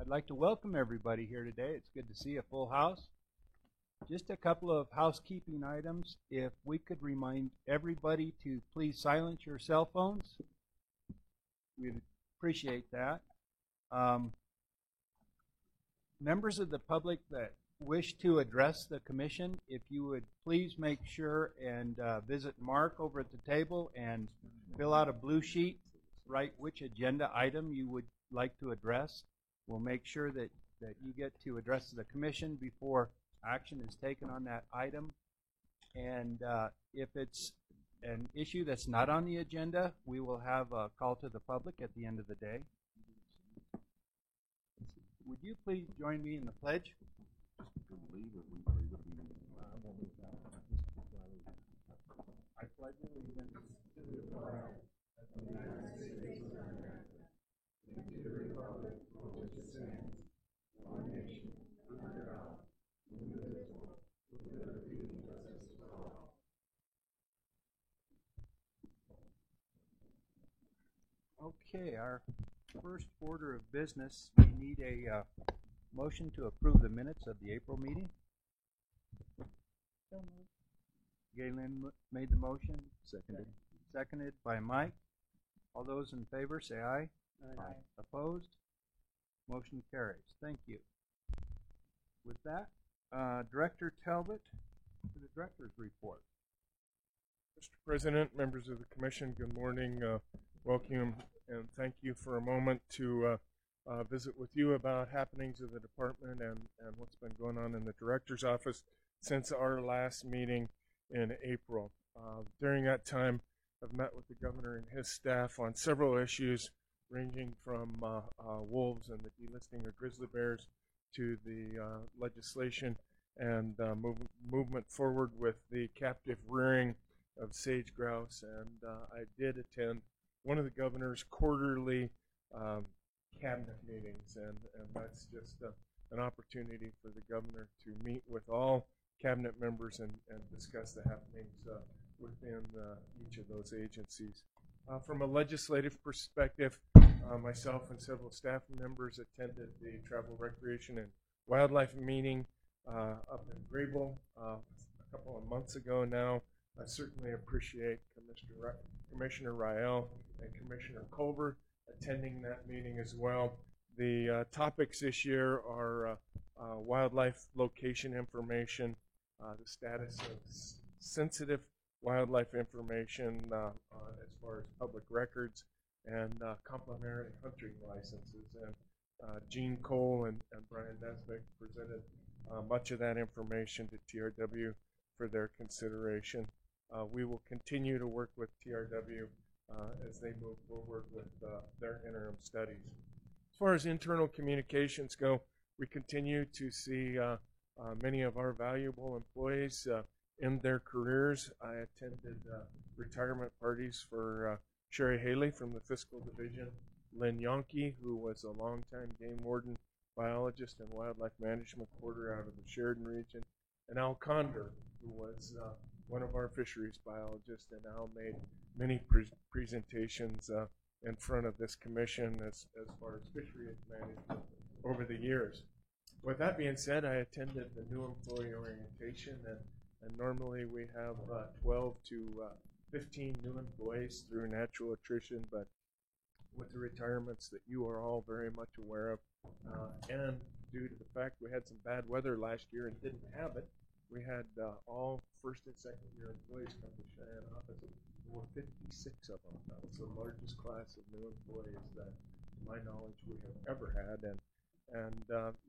I'd like to welcome everybody here today. It's good to see a full house. Just a couple of housekeeping items. If we could remind everybody to please silence your cell phones, we'd appreciate that. Members of the public that wish to address the commission, if you would please make sure and visit Mark over at the table and fill out a blue sheet, write which agenda item you would like to address. We'll make sure that you get to address the commission before action is taken on that item. And if it's an issue that's not on the agenda, we will have a call to the public at the end of the day. Would you please join me in the pledge? I pledge allegiance to the flag of the United States of America and to the republic for which it stands, one nation, under God, indivisible, with liberty and justice for all. Okay, our first order of business, we need a motion to approve the minutes of the April meeting. Galen made the motion. Seconded by Mike. All those in favor say aye. Aye. Opposed? Motion carries. Thank you. With that, Director Talbot to the Director's report. Mr. President, members of the Commission, good morning. Welcome and thank you for a moment to visit with you about happenings of the department and what's been going on in the Director's office since our last meeting in April. During that time, I've met with the Governor and his staff on several issues ranging from wolves and the delisting of grizzly bears to the legislation and movement forward with the captive rearing of sage grouse. And I did attend one of the Governor's quarterly cabinet meetings, and that's just an opportunity for the Governor to meet with all cabinet members and discuss the happenings within each of those agencies. From a legislative perspective, myself and several staff members attended the Travel, Recreation, and Wildlife meeting up in Grable a couple of months ago now. I certainly appreciate Commissioner Rael and Commissioner Culver attending that meeting as well. The topics this year are wildlife location information, the status of sensitive wildlife information as far as public records, and complementary hunting licenses. And Gene Cole and Brian Nesbitt presented much of that information to TRW for their consideration. We will continue to work with TRW as they move forward with their interim studies. As far as internal communications go, we continue to see many of our valuable employees end their careers. I attended retirement parties for Sherry Haley from the Fiscal Division, Lynn Yonke, who was a longtime game warden, biologist, and wildlife management quarter out of the Sheridan region, and Al Condor, who was one of our fisheries biologists, and Al made many presentations in front of this commission as far as fisheries management over the years. With that being said, I attended the new employee orientation, and normally we have 12 to 15 new employees through natural attrition, but with the retirements that you are all very much aware of, and due to the fact we had some bad weather last year and didn't have it, we had all first and second year employees come to Cheyenne office. There were 56 of them. That was the largest class of new employees that, to my knowledge, we have ever had, and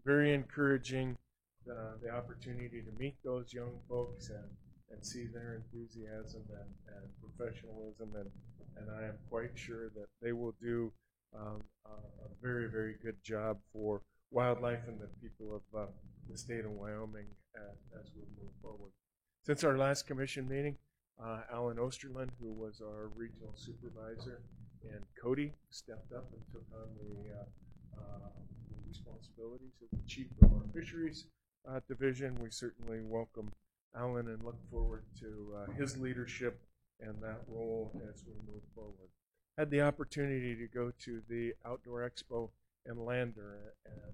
very encouraging the opportunity to meet those young folks and see their enthusiasm and professionalism, and I am quite sure that they will do a very, very good job for wildlife and the people of the state of Wyoming as we move forward. Since our last commission meeting, Alan Osterlund, who was our regional supervisor, and Cody stepped up and took on the responsibilities of the chief of our fisheries division. We certainly welcome Alan and look forward to his leadership and that role as we move forward. Had the opportunity to go to the Outdoor Expo in Lander, and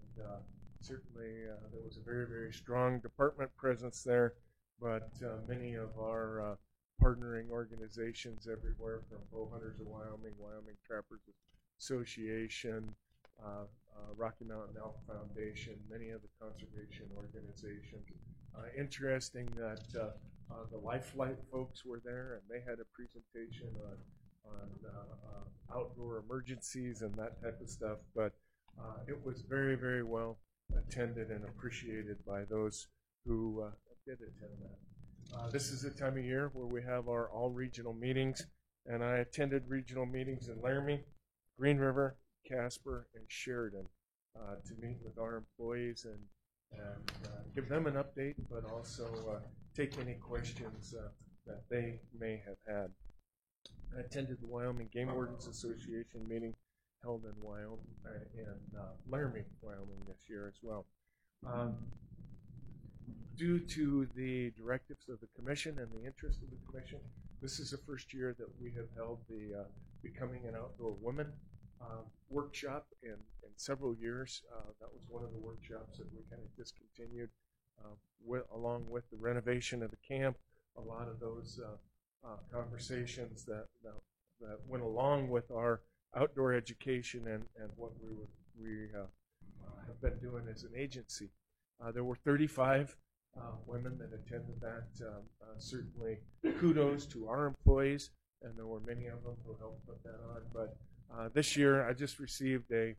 certainly there was a very, very strong department presence there, but many of our partnering organizations everywhere from Bow Hunters of Wyoming, Wyoming Trappers Association, Rocky Mountain Elk Foundation, many of the conservation organizations. Interesting that the Lifelight folks were there, and they had a presentation on outdoor emergencies and that type of stuff. But it was very, very well attended and appreciated by those who did attend that. This is the time of year where we have our all-regional meetings, and I attended regional meetings in Laramie, Green River, Casper, and Sheridan to meet with our employees and give them an update, but also take any questions that they may have had. I attended the Wyoming Game Wardens Association meeting held in Laramie, Wyoming this year as well. Due to the directives of the Commission and the interest of the Commission, this is the first year that we have held the Becoming an Outdoor Woman workshop in several years. That was one of the workshops that we kind of discontinued along with the renovation of the camp. A lot of those conversations that went along with our outdoor education and what we have been doing as an agency. There were 35 women that attended that. Certainly kudos to our employees, and there were many of them who helped put that on. But this year I just received a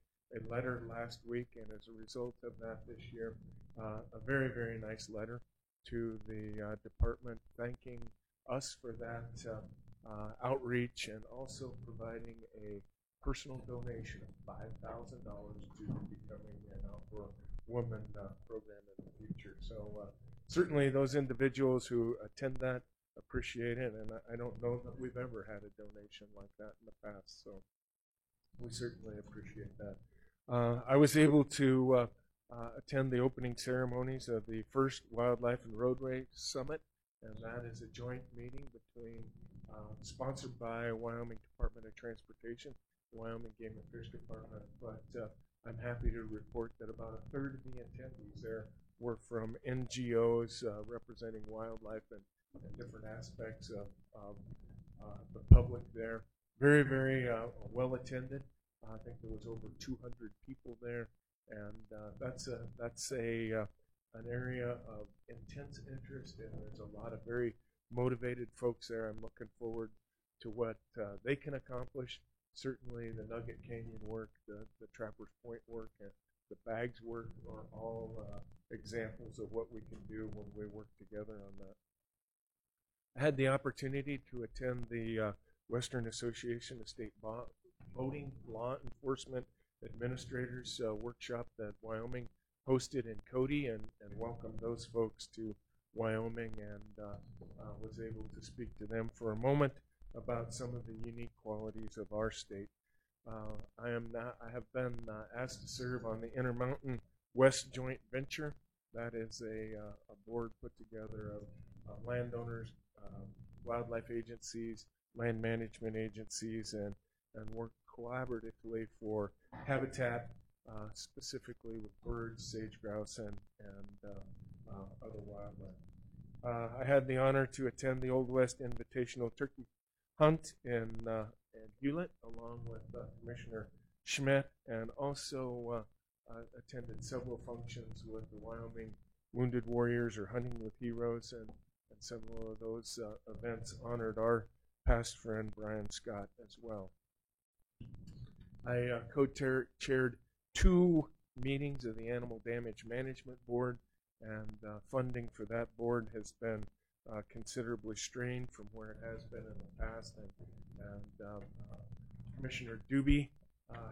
letter last week, and as a result of that this year, a very, very nice letter to the department thanking us for that outreach and also providing a personal donation of $5,000 to Becoming an Outdoor Woman program in the future. So certainly those individuals who attend that appreciate it, and I don't know that we've ever had a donation like that in the past, so we certainly appreciate that. I was able to attend the opening ceremonies of the first Wildlife and Roadway Summit, and that is a joint meeting between sponsored by Wyoming Department of Transportation, Wyoming Game and Fish Department, but I'm happy to report that about a third of the attendees there were from NGOs representing wildlife and different aspects of the public there. Very, very well attended. I think there was over 200 people there, and that's an area of intense interest, and there's a lot of very motivated folks there. I'm looking forward to what they can accomplish. Certainly the Nugget Canyon work, the Trappers Point work, and the Bags work are all examples of what we can do when we work together on that. I had the opportunity to attend the Western Association of State Boating Law Enforcement Administrators workshop that Wyoming hosted in Cody, and welcomed those folks to Wyoming, and was able to speak to them for a moment about some of the unique qualities of our state. I have been asked to serve on the Intermountain West Joint Venture. That is a board put together of landowners, wildlife agencies, land management agencies, and work collaboratively for habitat, specifically with birds, sage grouse, and other wildlife. I had the honor to attend the Old West Invitational Turkey Hunt in Hewlett, along with Commissioner Schmidt, and also attended several functions with the Wyoming Wounded Warriors or Hunting with Heroes, and several of those events honored our past friend Brian Scott as well. I co-chaired 2 meetings of the Animal Damage Management Board, and funding for that board has been considerably strained from where it has been in the past, and Commissioner Doobie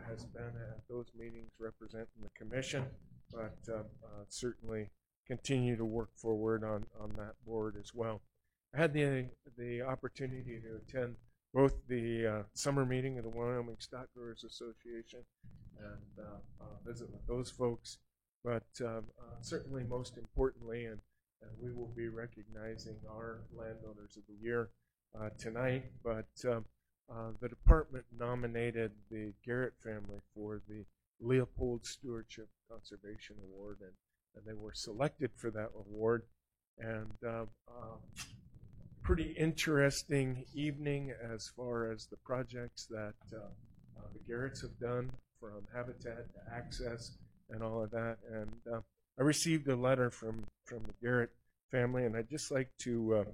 has been at those meetings representing the commission, but certainly continue to work forward on that board as well. I had the opportunity to attend both the summer meeting of the Wyoming Stock Growers Association and visit with those folks, but certainly most importantly, and we will be recognizing our landowners of the year tonight, but the department nominated the Garrett family for the Leopold Stewardship Conservation Award, and they were selected for that award. And pretty interesting evening as far as the projects that the Garretts have done, from habitat to access and all of that. And I received a letter from the Garrett family, and I'd just like to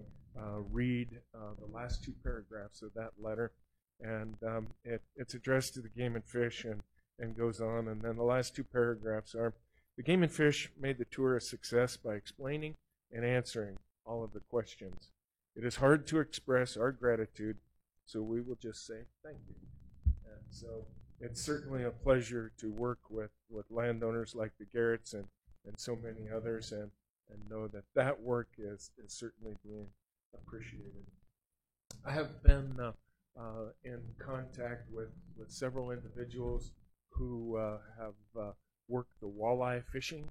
read the last two paragraphs of that letter. And it's addressed to the Game and Fish and goes on. And then the last two paragraphs are, the Game and Fish made the tour a success by explaining and answering all of the questions. It is hard to express our gratitude, so we will just say thank you. And so it's certainly a pleasure to work with landowners like the Garretts and so many others, and know that work is certainly being appreciated. I have been in contact with several individuals who have worked the walleye fishing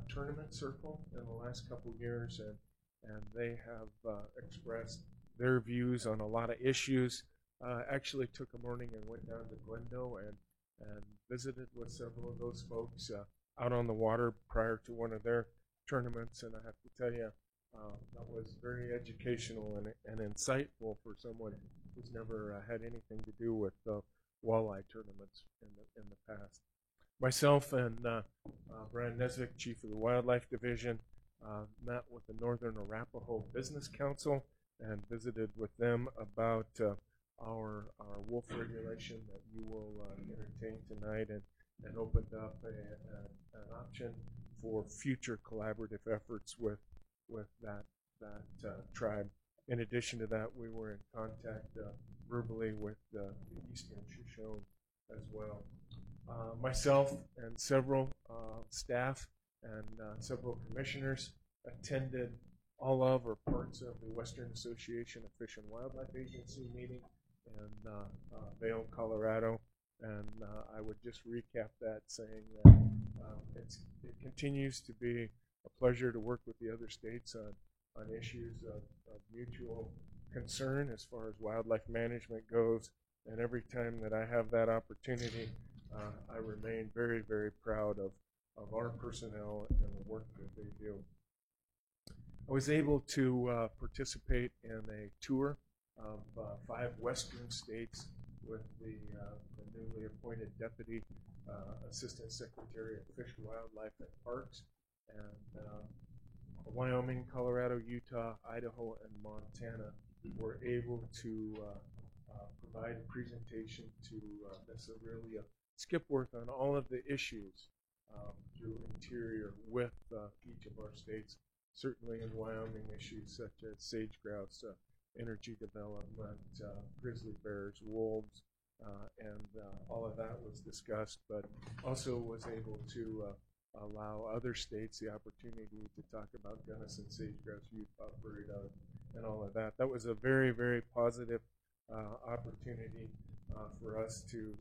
tournament circle in the last couple of years, and they have expressed their views on a lot of issues. Actually took a morning and went down to Glendo and visited with several of those folks out on the water prior to one of their tournaments, and I have to tell you, that was very educational and insightful for someone who's never had anything to do with walleye tournaments in the past. Myself and Brian Nesvik, Chief of the Wildlife Division, met with the Northern Arapaho Business Council and visited with them about our wolf regulation that you will entertain tonight, and opened up an option for future collaborative efforts with that tribe. In addition to that, we were in contact verbally with the Eastern Shoshone as well. Myself and several staff and several commissioners attended all of or parts of the Western Association of Fish and Wildlife Agency meeting in Vail, Colorado. And I would just recap that saying that it continues to be a pleasure to work with the other states on issues of mutual concern as far as wildlife management goes. And every time that I have that opportunity, I remain very, very proud of our personnel and the work that they do. I was able to participate in a tour of 5 western states with the newly appointed Deputy Assistant Secretary of Fish, Wildlife, and Parks, and Wyoming, Colorado, Utah, Idaho, and Montana were able to provide a presentation to Miss Aurelia Skipworth on all of the issues through Interior with each of our states. Certainly in Wyoming, issues such as sage grouse, energy development, grizzly bears, wolves, and all of that was discussed, but also was able to allow other states the opportunity to talk about Gunnison, sage grouse, Utah, prairie dog, and all of that. That was a very, very positive opportunity for us to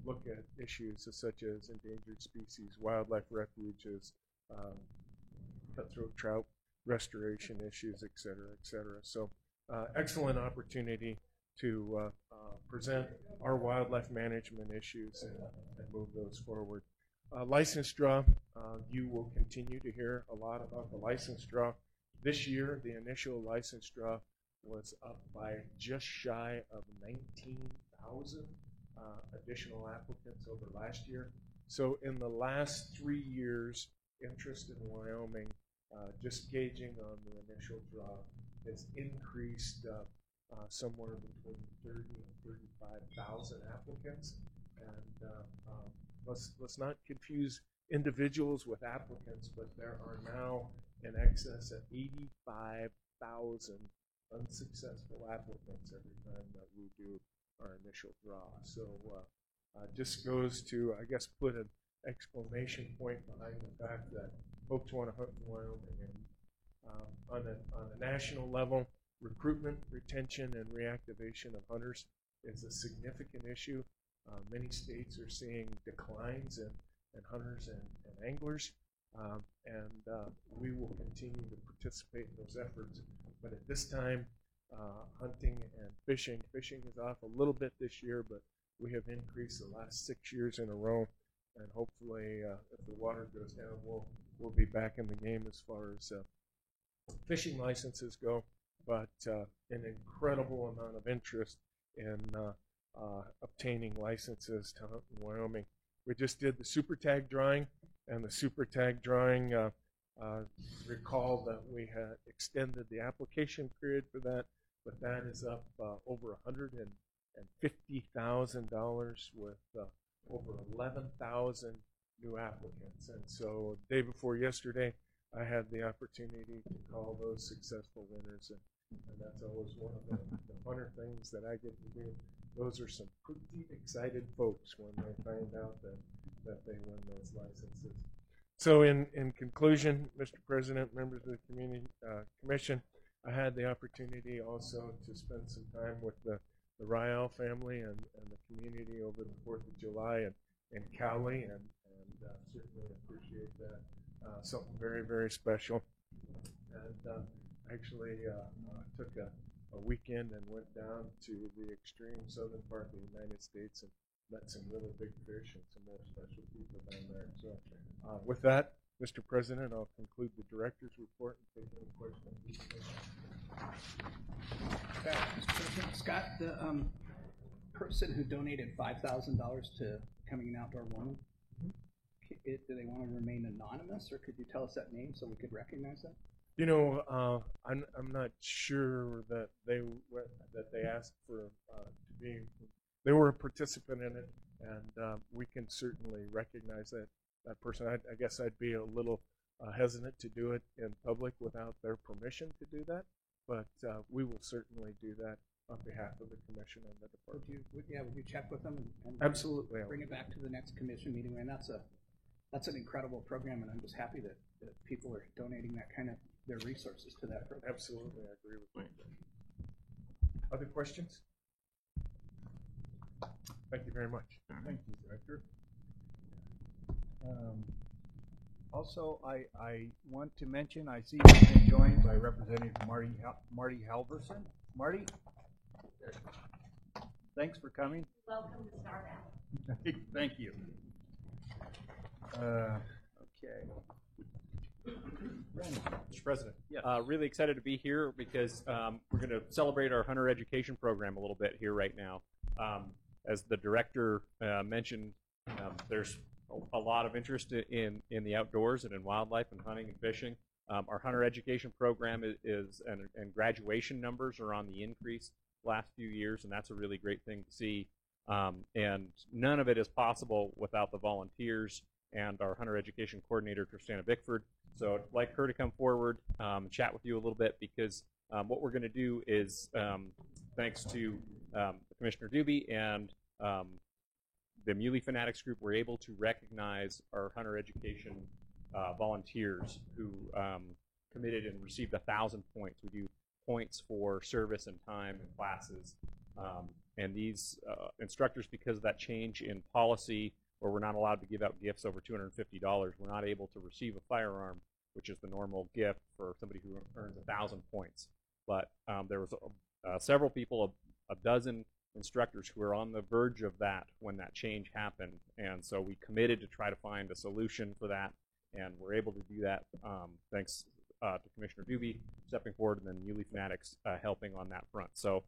look at issues such as endangered species, wildlife refuges, cutthroat trout restoration issues, et cetera, et cetera. So excellent opportunity to present our wildlife management issues and move those forward. License draw, you will continue to hear a lot about the license draw. This year, the initial license draw was up by just shy of 19,000 additional applicants over last year. So in the last 3 years, interest in Wyoming, just gauging on the initial draw, has increased somewhere between 30 and 35,000 applicants. And let's not confuse individuals with applicants, but there are now in excess of 85,000 unsuccessful applicants every time that we do our initial draw. So just goes to, I guess, put an exclamation point behind the fact that folks want to hunt in Wyoming. And on a national level, recruitment, retention, and reactivation of hunters is a significant issue. Many states are seeing declines in hunters and anglers, and we will continue to participate in those efforts. But at this time, hunting and fishing is off a little bit this year, but we have increased the last 6 years in a row hopefully, if the water goes down, we'll be back in the game as far as fishing licenses go. But an incredible amount of interest in obtaining licenses to hunt in Wyoming. We just did the Super Tag drawing, and the Super Tag drawing, recall that we had extended the application period for that, but that is up over $150,000 with over 11,000 new applicants. And so the day before yesterday, I had the opportunity to call those successful winners, and that's always one of the funner things that I get to do. Those are some pretty excited folks when they find out that they win those licenses. So in conclusion, Mr. President, members of the Community Commission, I had the opportunity also to spend some time with the Ryall family and the community over the 4th of July in Cowley, and certainly appreciate that. Something very, very special. And actually took a weekend and went down to the extreme southern part of the United States and met some really big fish and some more special people down there. So with that, Mr. President, I'll conclude the director's report and take any questions. Mr. President, Scott, the person who donated $5,000 to Becoming an Outdoor Woman, do they want to remain anonymous, or could you tell us that name so we could recognize that? You know, I'm not sure that they asked for to be. They were a participant in it, and we can certainly recognize that person. I guess I'd be a little hesitant to do it in public without their permission to do that, but we will certainly do that on behalf of the commission and the department. Would you check with them and absolutely bring it back to the next commission meeting? And that's an incredible program, and I'm just happy that people are donating that kind of their resources to that program. Absolutely, I agree with you. Other questions? Thank you very much. Thank you, Director. Also, I want to mention, I see you've been joined by Representative Marty Halverson. Marty, thanks for coming. Welcome to Star Valley. Thank you. Okay. Mr. President, yes. Really excited to be here because we're going to celebrate our hunter education program a little bit here right now. As the director mentioned, there's a lot of interest in the outdoors and in wildlife and hunting and fishing. Our hunter education program and graduation numbers are on the increase last few years, and that's a really great thing to see. And none of it is possible without the volunteers and our hunter education coordinator, Tristana Bickford. So I'd like her to come forward, chat with you a little bit, because what we're going to do is, thanks to Commissioner Doobie and the Muley Fanatics group, we're able to recognize our hunter education volunteers who committed and received 1,000 points. We do points for service and time and classes. And these instructors, because of that change in policy, where we're not allowed to give out gifts over $250, we're not able to receive a firearm, which is the normal gift for somebody who earns 1,000 points. But there was several people, a dozen instructors who were on the verge of that when that change happened, and so we committed to try to find a solution for that, and we're able to do that thanks to Commissioner Doobie stepping forward, and then Muley Fanatics helping on that front. So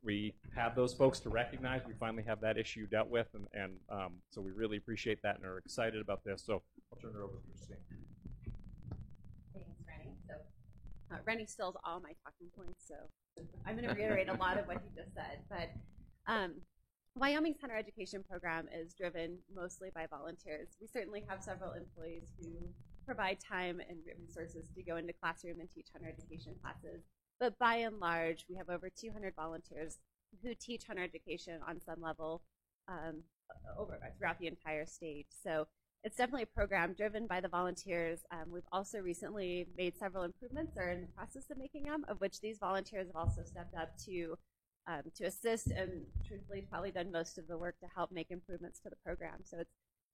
we have those folks to recognize. We finally have that issue dealt with, and so we really appreciate that and are excited about this. So I'll turn it over to Christine. Thanks, Rennie. So Rennie steals all my talking points, so I'm going to reiterate a lot of what he just said. But Wyoming's hunter education program is driven mostly by volunteers. We certainly have several employees who provide time and resources to go into classroom and teach hunter education classes. But by and large, we have over 200 volunteers who teach hunter education on some level throughout the entire state. So it's definitely a program driven by the volunteers. We've also recently made several improvements, or in the process of making them, of which these volunteers have also stepped up to assist, and truthfully probably done most of the work to help make improvements to the program. So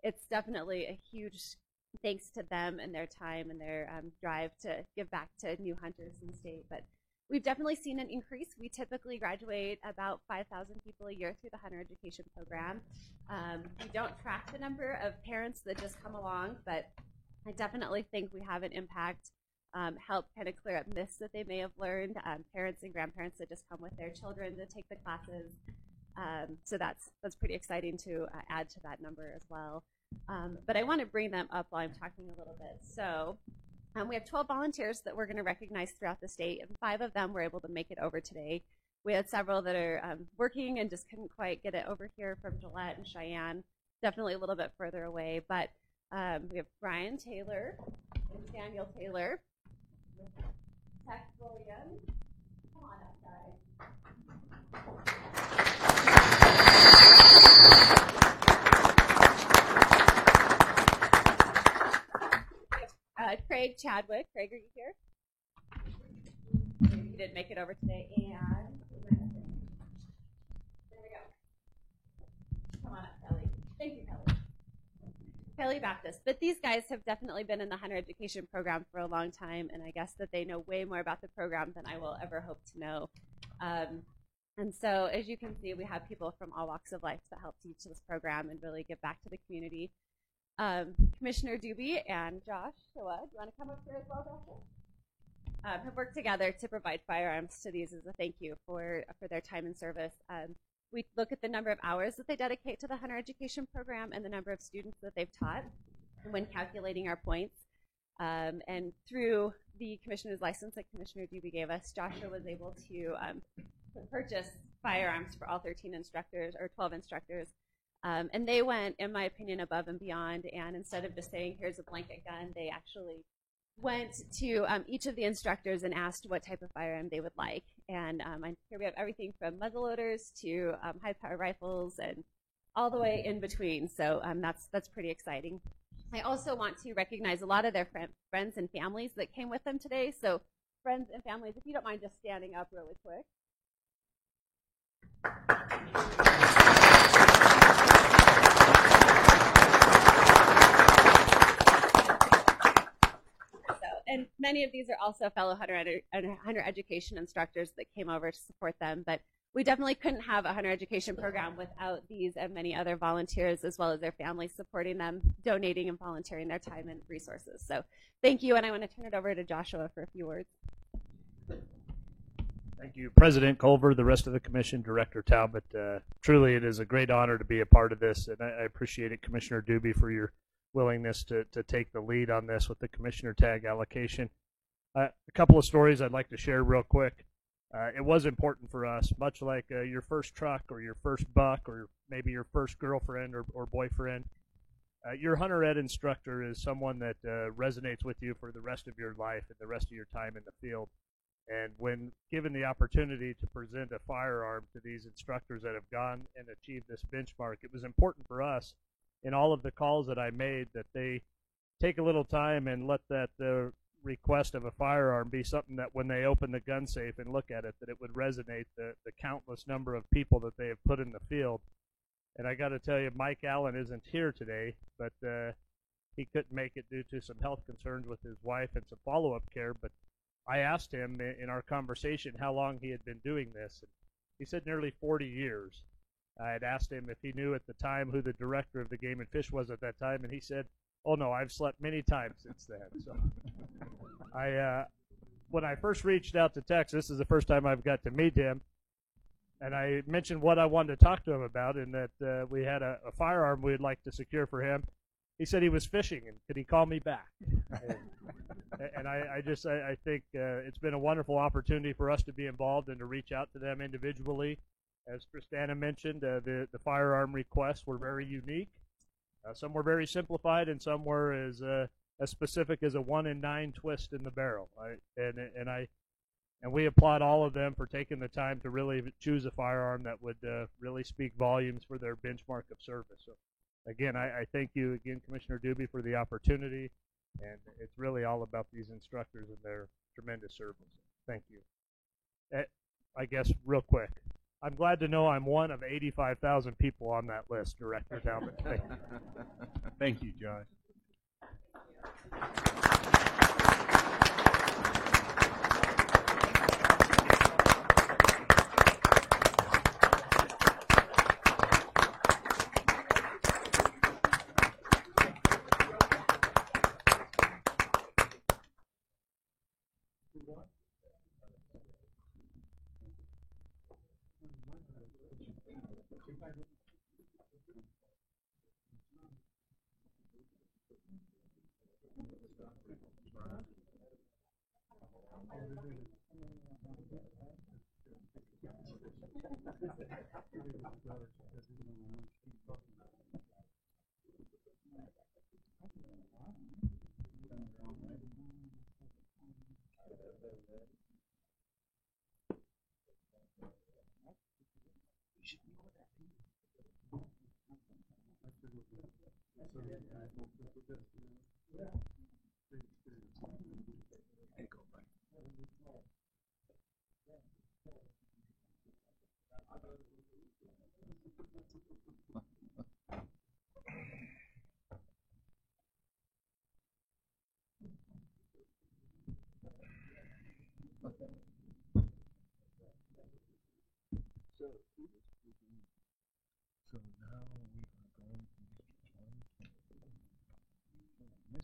it's definitely a huge thanks to them and their time and their drive to give back to new hunters in the state. But we've definitely seen an increase. We typically graduate about 5,000 people a year through the Hunter Education Program. We don't track the number of parents that just come along, but I definitely think we have an impact, help kind of clear up myths that they may have learned, parents and grandparents that just come with their children to take the classes. So that's pretty exciting to add to that number as well. But I want to bring them up while I'm talking a little bit. So we have 12 volunteers that we're going to recognize throughout the state, and 5 of them were able to make it over today. We had several that are working and just couldn't quite get it over here from Gillette and Cheyenne, definitely a little bit further away. But we have Brian Taylor and Daniel Taylor, Tex Williams. Come on up, guys. Craig Chadwick. Craig, are you here? You didn't make it over today. And there we go. Come on up, Kelly. Thank you, Kelly. Kelly Baptist. But these guys have definitely been in the Hunter Education Program for a long time, and I guess that they know way more about the program than I will ever hope to know. And so, as you can see, we have people from all walks of life that help teach this program and really give back to the community. Commissioner Doobie and Joshua, do you want to come up here as well, Joshua? Have worked together to provide firearms to these as a thank you for their time and service. We look at the number of hours that they dedicate to the Hunter Education Program and the number of students that they've taught when calculating our points. And through the commissioner's license that Commissioner Doobie gave us, Joshua was able to purchase firearms for all 13 instructors, or 12 instructors. And they went, in my opinion, above and beyond. And instead of just saying, here's a blanket gun, they actually went to each of the instructors and asked what type of firearm they would like. And here we have everything from muzzleloaders to high-power rifles and all the way in between. So that's pretty exciting. I also want to recognize a lot of their friends and families that came with them today. So friends and families, if you don't mind just standing up really quick. And many of these are also fellow Hunter Education instructors that came over to support them. But we definitely couldn't have a Hunter Education Program without these and many other volunteers, as well as their families supporting them, donating and volunteering their time and resources. So thank you, and I want to turn it over to Joshua for a few words. Thank you, President Culver, the rest of the commission, Director Talbot. Truly, it is a great honor to be a part of this, and I appreciate it, Commissioner Doobie, for your willingness to take the lead on this with the commissioner tag allocation. A couple of stories I'd like to share real quick. It was important for us, much like your first truck or your first buck or maybe your first girlfriend or boyfriend. Your Hunter Ed instructor is someone that resonates with you for the rest of your life and the rest of your time in the field. And when given the opportunity to present a firearm to these instructors that have gone and achieved this benchmark, it was important for us in all of the calls that I made that they take a little time and let that request of a firearm be something that when they open the gun safe and look at it, that it would resonate the countless number of people that they have put in the field. And I got to tell you, Mike Allen isn't here today, but he couldn't make it due to some health concerns with his wife and some follow-up care. But I asked him in our conversation how long he had been doing this. And he said nearly 40 years. I had asked him if he knew at the time who the director of the Game and Fish was at that time, and he said, "Oh no, I've slept many times since then." So, when I first reached out to Tex, this is the first time I've got to meet him, and I mentioned what I wanted to talk to him about, and that we had a firearm we'd like to secure for him. He said he was fishing, and could he call me back? And I think it's been a wonderful opportunity for us to be involved and to reach out to them individually. As Christina mentioned, the firearm requests were very unique. Some were very simplified, and some were as specific as a 1 in 9 twist in the barrel. And we applaud all of them for taking the time to really choose a firearm that would really speak volumes for their benchmark of service. So, again, I thank you again, Commissioner Doobie, for the opportunity, and it's really all about these instructors and their tremendous service. Thank you. I guess real quick, I'm glad to know I'm one of 85,000 people on that list, Director Talbot. Thank you. Thank you, Josh.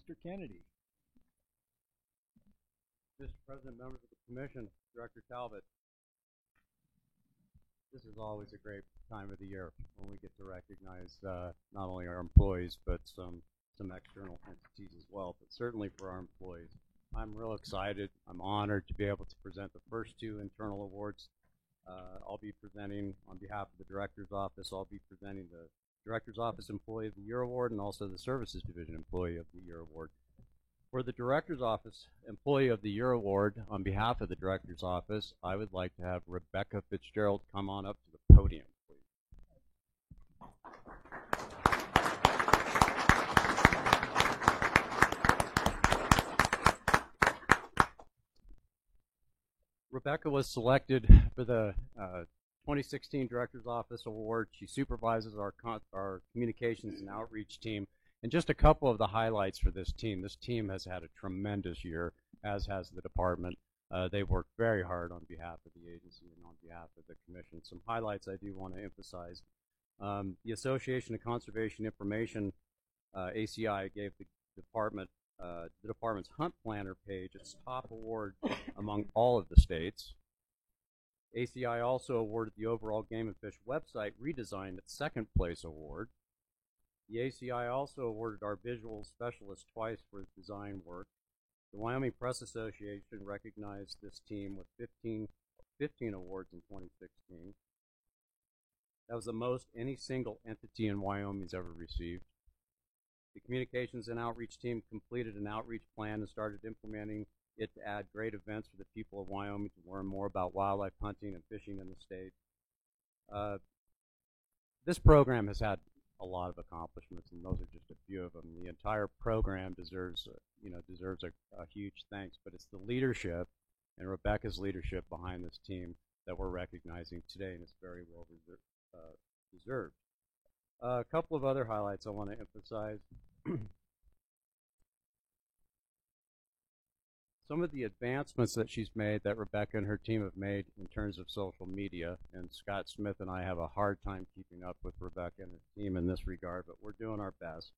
Mr. Kennedy. Mr. President, members of the Commission, Director Talbot, this is always a great time of the year when we get to recognize not only our employees, but some external entities as well, but certainly for our employees. I'm real excited. I'm honored to be able to present the first two internal awards. I'll be presenting on behalf of the Director's Office. I'll be presenting the Director's Office Employee of the Year Award and also the Services Division Employee of the Year Award. For the Director's Office Employee of the Year Award, on behalf of the Director's Office, I would like to have Rebecca Fitzgerald come on up to the podium, please. Rebecca was selected for the 2016 Director's Office Award. She supervises our communications and outreach team. And just a couple of the highlights for this team. This team has had a tremendous year, as has the department. They've worked very hard on behalf of the agency and on behalf of the Commission. Some highlights I do want to emphasize. The Association of Conservation Information, ACI, gave the department's Hunt Planner page its top award among all of the states. ACI also awarded the overall Game and Fish website redesign its second place award. The ACI also awarded our visual specialist twice for his design work. The Wyoming Press Association recognized this team with 15 awards in 2016. That was the most any single entity in Wyoming has ever received. The communications and outreach team completed an outreach plan and started implementing it to add great events for the people of Wyoming to learn more about wildlife hunting and fishing in the state. This program has had a lot of accomplishments, and those are just a few of them. The entire program deserves a huge thanks, but it's the leadership and Rebecca's leadership behind this team that we're recognizing today, and it's very well deserved. A couple of other highlights I want to emphasize. Some of the advancements that she's made, that Rebecca and her team have made in terms of social media, and Scott Smith and I have a hard time keeping up with Rebecca and her team in this regard, but we're doing our best.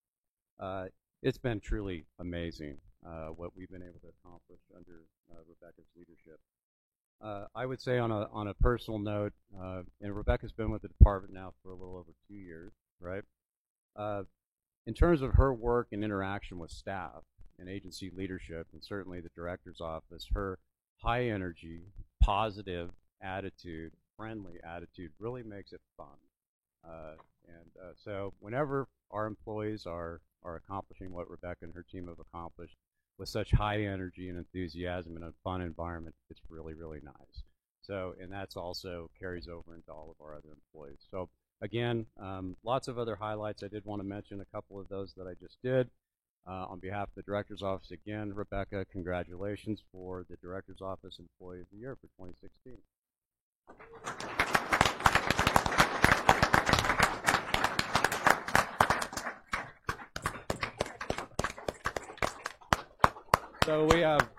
It's been truly amazing what we've been able to accomplish under Rebecca's leadership. I would say on a personal note, and Rebecca's been with the department now for a little over 2 years, right? In terms of her work and interaction with staff and agency leadership, and certainly the Director's Office, her high energy, positive attitude, friendly attitude really makes it fun. So whenever our employees are accomplishing what Rebecca and her team have accomplished with such high energy and enthusiasm in a fun environment, it's really, really nice. So, and that's also carries over into all of our other employees. So again, lots of other highlights. I did want to mention a couple of those that I just did. On behalf of the Director's Office, again, Rebecca, congratulations for the Director's Office Employee of the Year for 2016. So we have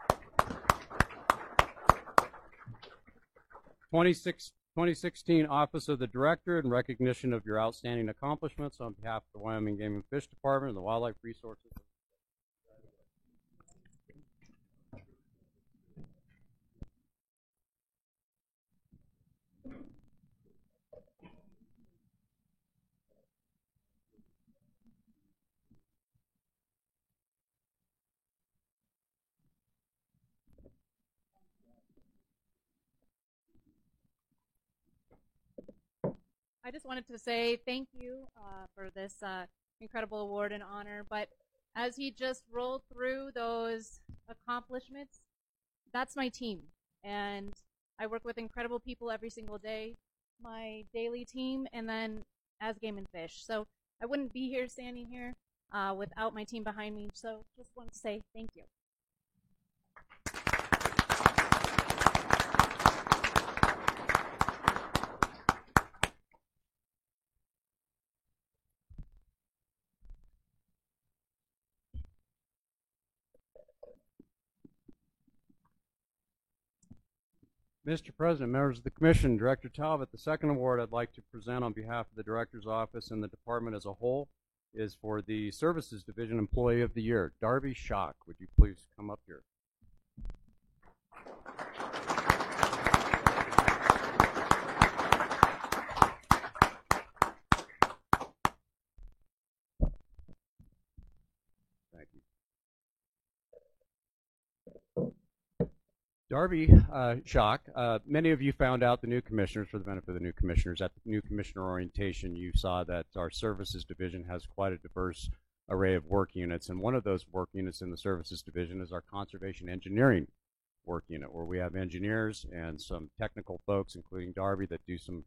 2016 Office of the Director in recognition of your outstanding accomplishments on behalf of the Wyoming Game and Fish Department and the Wildlife Resources. I just wanted to say thank you for this incredible award and honor. But as he just rolled through those accomplishments, that's my team. And I work with incredible people every single day, my daily team, and then as Game and Fish. So I wouldn't be here standing here without my team behind me. So just want to say thank you. Mr. President, members of the Commission, Director Talbot, the second award I'd like to present on behalf of the Director's Office and the Department as a whole is for the Services Division Employee of the Year, Darby Schock. Would you please come up here? Thank you. Darby Schock, many of you found out the new commissioners, for the benefit of the new commissioners, at the new commissioner orientation, you saw that our services division has quite a diverse array of work units, and one of those work units in the services division is our conservation engineering work unit, where we have engineers and some technical folks, including Darby, that do some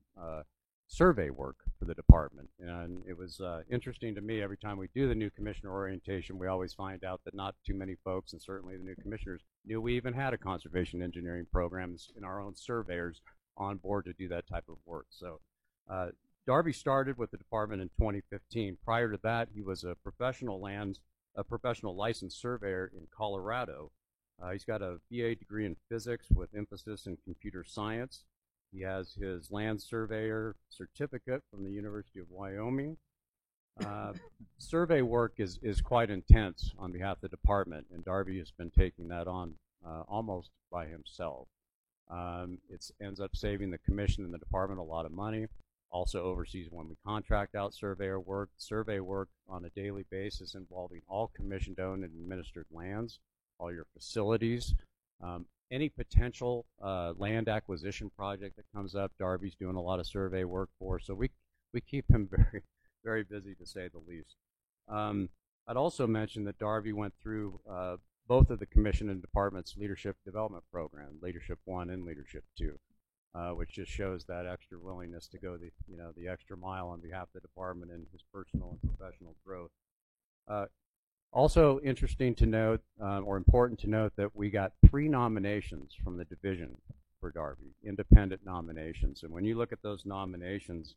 survey work for the department. And it was interesting to me, every time we do the new commissioner orientation, we always find out that not too many folks, and certainly the new commissioners, knew we even had a conservation engineering programs in our own surveyors on board to do that type of work. So Darby started with the department in 2015. Prior to that, he was a professional licensed surveyor in Colorado. He's got a BA degree in physics with emphasis in computer science. He has his land surveyor certificate from the University of Wyoming. Survey work is quite intense on behalf of the department, and Darby has been taking that on almost by himself. It ends up saving the commission and the department a lot of money. Also oversees when we contract out survey work on a daily basis involving all commission-owned and administered lands, all your facilities. Any potential land acquisition project that comes up, Darby's doing a lot of survey work for, so we keep him very, very busy, to say the least. I'd also mention that Darby went through both of the commission and department's leadership development program, Leadership 1 and Leadership 2, which just shows that extra willingness to go the extra mile on behalf of the department and his personal and professional growth. Also interesting to note, or important to note, that we got 3 nominations from the division for Darby, independent nominations. And when you look at those nominations,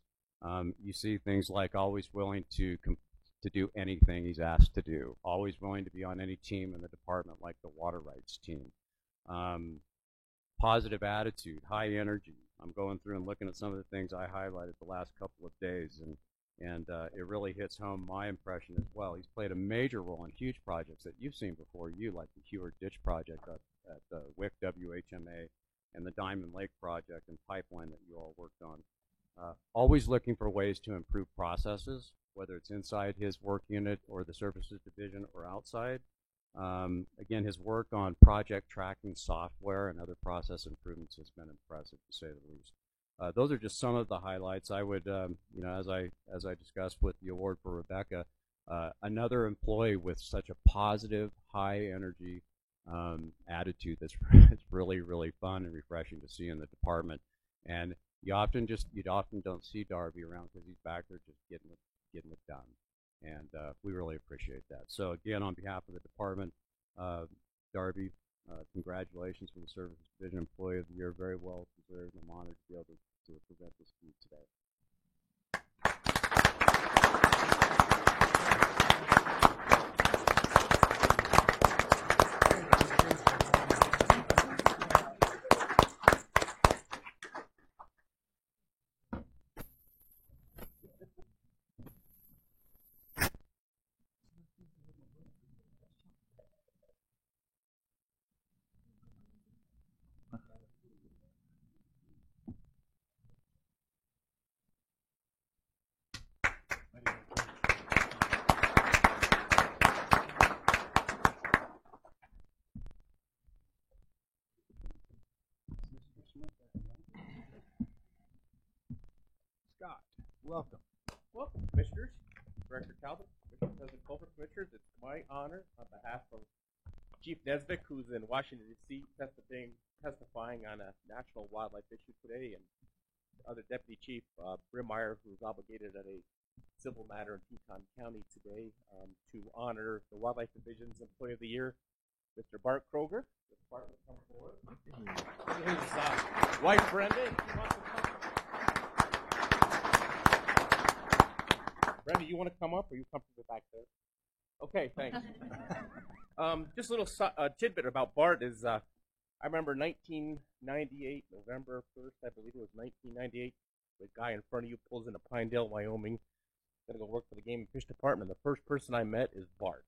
you see things like always willing to do anything he's asked to do, always willing to be on any team in the department, like the water rights team. Positive attitude, high energy. I'm going through and looking at some of the things I highlighted the last couple of days, and it really hits home my impression as well. He's played a major role in huge projects that you've seen before you, like the Hewer Ditch project at the WIC WHMA and the Diamond Lake project and pipeline that you all worked on. Always looking for ways to improve processes, whether it's inside his work unit or the services division or outside. Again, his work on project tracking software and other process improvements has been impressive, to say the least. Those are just some of the highlights. I would, as I discussed with the award for Rebecca, another employee with such a positive, high energy attitude that's it's really, really fun and refreshing to see in the department. And you often don't see Darby around because he's back there just getting it done. And we really appreciate that. So again, on behalf of the department, Darby, congratulations for the Services Division Employee of the Year. Very well deserved. I'm honored to be able to present this to you today. Welcome. Welcome, Commissioners, Director Talbot, Commissioner President Culver, Commissioners. It's my honor on behalf of Chief Nesbitt, who's in Washington, D.C., testifying on a national wildlife issue today, and other Deputy Chief Brimmeyer, who's obligated at a civil matter in Teton County today to honor the Wildlife Division's Employee of the Year, Mr. Bart Kroger. Mr. Bart will come forward. His wife, Brenda, if she wants to come. Brenda, you want to come up, or are you comfortable back there? Okay, thanks. Just a little tidbit about Bart is I remember 1998, November 1st, I believe it was 1998, the guy in front of you pulls into Pinedale, Wyoming, going to go work for the Game and Fish Department. The first person I met is Bart.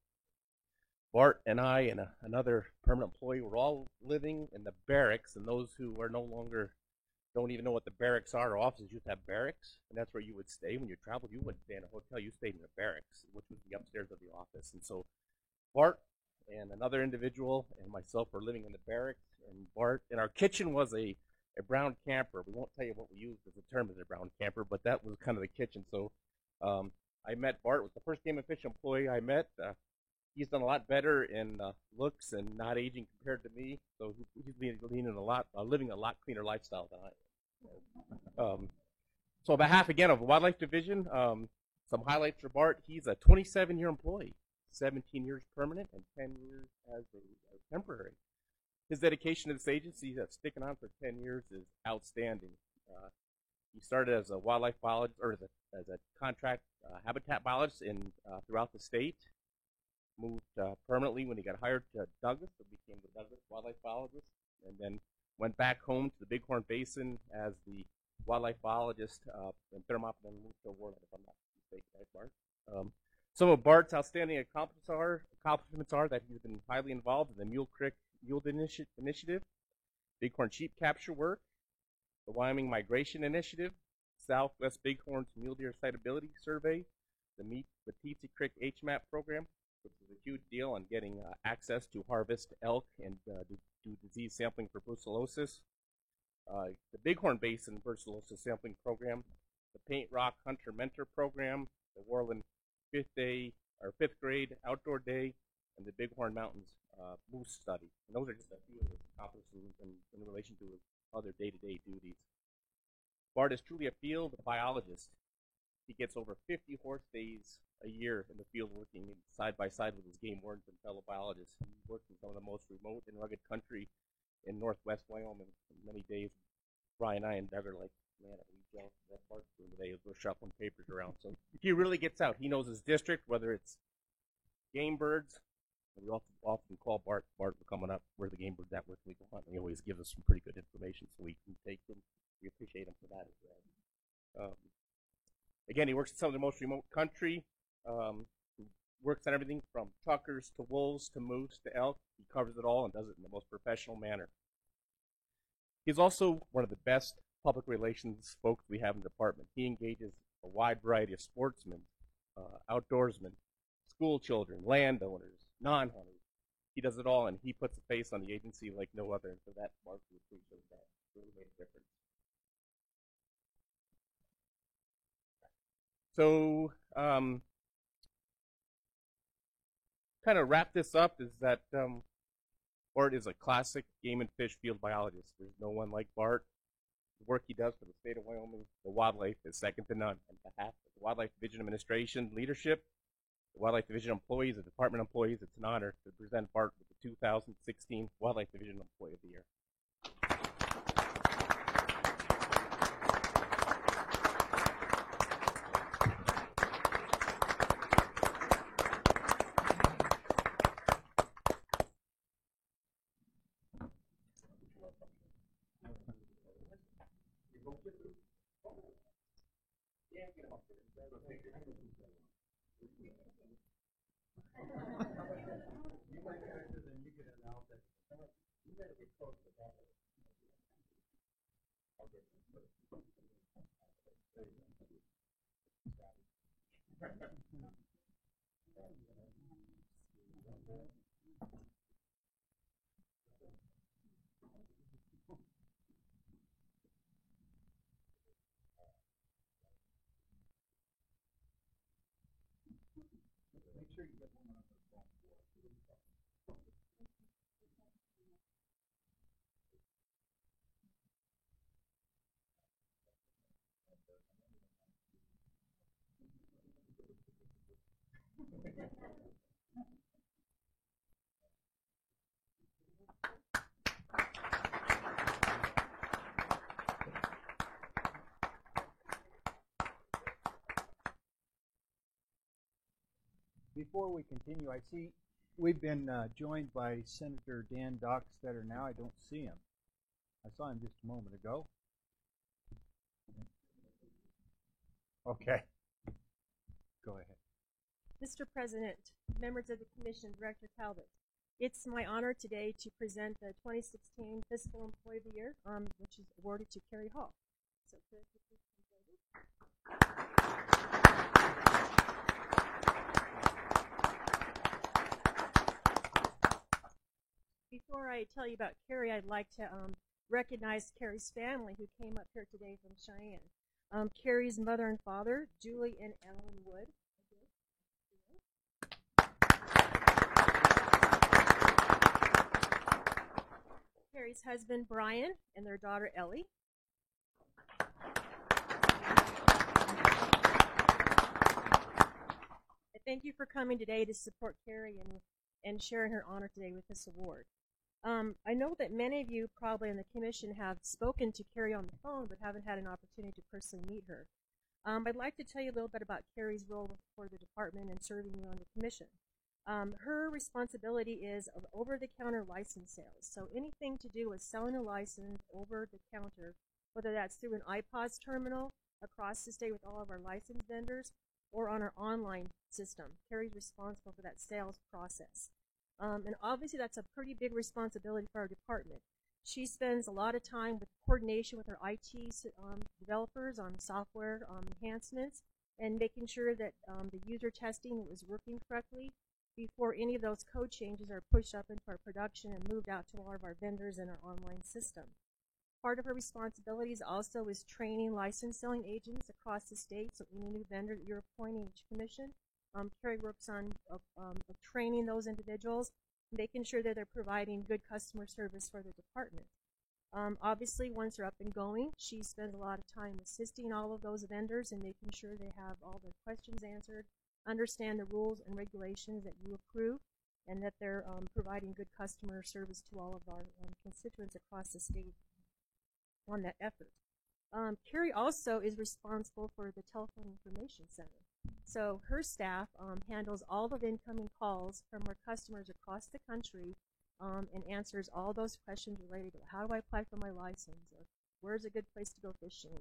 Bart and I and another permanent employee were all living in the barracks, and those who are no longer don't even know what the barracks are. Our offices used to have barracks, and that's where you would stay when you traveled. You wouldn't stay in a hotel, you stayed in the barracks, which was the upstairs of the office. And so Bart and another individual and myself were living in the barracks, and Bart, and our kitchen was a brown camper. We won't tell you what we used as a term as a brown camper, but that was kind of the kitchen. So I met Bart. It was the first Game and Fish employee I met. He's done a lot better in looks and not aging compared to me. So he's living a lot cleaner lifestyle than I am. So on behalf again of the Wildlife Division, some highlights for Bart. He's a 27-year employee, 17 years permanent, and 10 years as a temporary. His dedication to this agency, sticking on for 10 years, is outstanding. He started as a wildlife biologist, or as a contract habitat biologist throughout the state. Moved permanently when he got hired to Douglas, so became the Douglas wildlife biologist, and then went back home to the Bighorn Basin as the wildlife biologist in Thermopylae, and moved to Warland, if I'm not mistaken, right, Bart? Some of Bart's outstanding accomplishments are that he's been highly involved in the Mule Creek Mule Initiative, Bighorn Sheep Capture work, the Wyoming Migration Initiative, Southwest Bighorn's Mule Deer Sitability Survey, the Meeteetse Creek HMAP program, which is a huge deal on getting access to harvest elk and do disease sampling for brucellosis, the Bighorn Basin brucellosis sampling program, the Paint Rock Hunter Mentor program, the Warland fifth grade outdoor day, and the Bighorn Mountains moose study. And those are just a few of his accomplishments in relation to his other day-to-day duties. Bart is truly a field biologist. He gets over 50 horse days a year in the field working side by side with his game wardens and fellow biologists. He works in some of the most remote and rugged country in northwest Wyoming. Many days, Brian and I and Doug are like, man, are we jealous of that Bart's doing today as we're shuffling papers around. So he really gets out. He knows his district, whether it's game birds. We often call Bart we're coming up, where the game birds at, where can we go hunt? And he always gives us some pretty good information, so we can take them. We appreciate him for that as well. Again, he works in some of the most remote country. Works on everything from truckers to wolves to moose to elk. He covers it all and does it in the most professional manner. He's also one of the best public relations folks we have in the department. He engages a wide variety of sportsmen, outdoorsmen, school children, landowners, non-hunters. He does it all, and he puts a face on the agency like no other, and for that, Mark, we appreciate that. It really made a difference. So, kind of wrap this up is that Bart is a classic game and fish field biologist. There's no one like Bart. The work he does for the state of Wyoming, the wildlife, is second to none. On behalf of the Wildlife Division Administration leadership, the Wildlife Division employees, the department employees, it's an honor to present Bart with the 2016 Wildlife Division Employee of the Year. Before we continue, I see we've been joined by Senator Dan Dockstader now. I don't see him. I saw him just a moment ago. Okay. Go ahead. Mr. President, members of the Commission, Director Talbot, it's my honor today to present the 2016 Fiscal Employee of the Year, which is awarded to Carrie Hall. So, could you please come forward? Before I tell you about Carrie, I'd like to recognize Carrie's family who came up here today from Cheyenne. Carrie's mother and father, Julie and Ellen Wood. Carrie's husband, Brian, and their daughter, Ellie. Thank you for coming today to support Carrie and sharing her honor today with this award. I know that many of you probably in the Commission have spoken to Carrie on the phone but haven't had an opportunity to personally meet her. I'd like to tell you a little bit about Carrie's role for the department and serving you on the Commission. Her responsibility is of over-the-counter license sales. So anything to do with selling a license over the counter, whether that's through an iPOS terminal across the state with all of our license vendors or on our online system. Carrie's responsible for that sales process. And obviously that's a pretty big responsibility for our department. She spends a lot of time with coordination with our IT developers on software enhancements and making sure that the user testing was working correctly before any of those code changes are pushed up into our production and moved out to all of our vendors in our online system. Part of her responsibilities also is training license selling agents across the state, so any new vendor that you're appointing each commission, Carrie works on training those individuals, making sure that they're providing good customer service for the department. Obviously, once they're up and going, she spends a lot of time assisting all of those vendors and making sure they have all their questions answered, understand the rules and regulations that you approve, and that they're providing good customer service to all of our constituents across the state on that effort. Carrie also is responsible for the telephone information center. So her staff handles all of the incoming calls from our customers across the country and answers all those questions related to how do I apply for my license, or where's a good place to go fishing.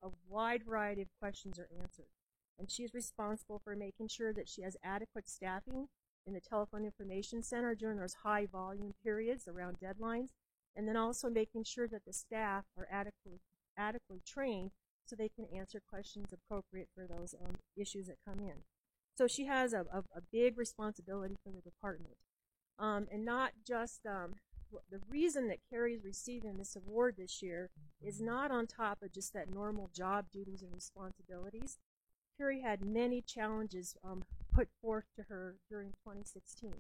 A wide variety of questions are answered. And she's responsible for making sure that she has adequate staffing in the telephone information center during those high volume periods around deadlines, and then also making sure that the staff are adequately trained so they can answer questions appropriate for those issues that come in. So she has a big responsibility for the department. And not just the reason that Carrie is receiving this award this year is not on top of just that normal job duties and responsibilities. Carrie had many challenges put forth to her during 2016.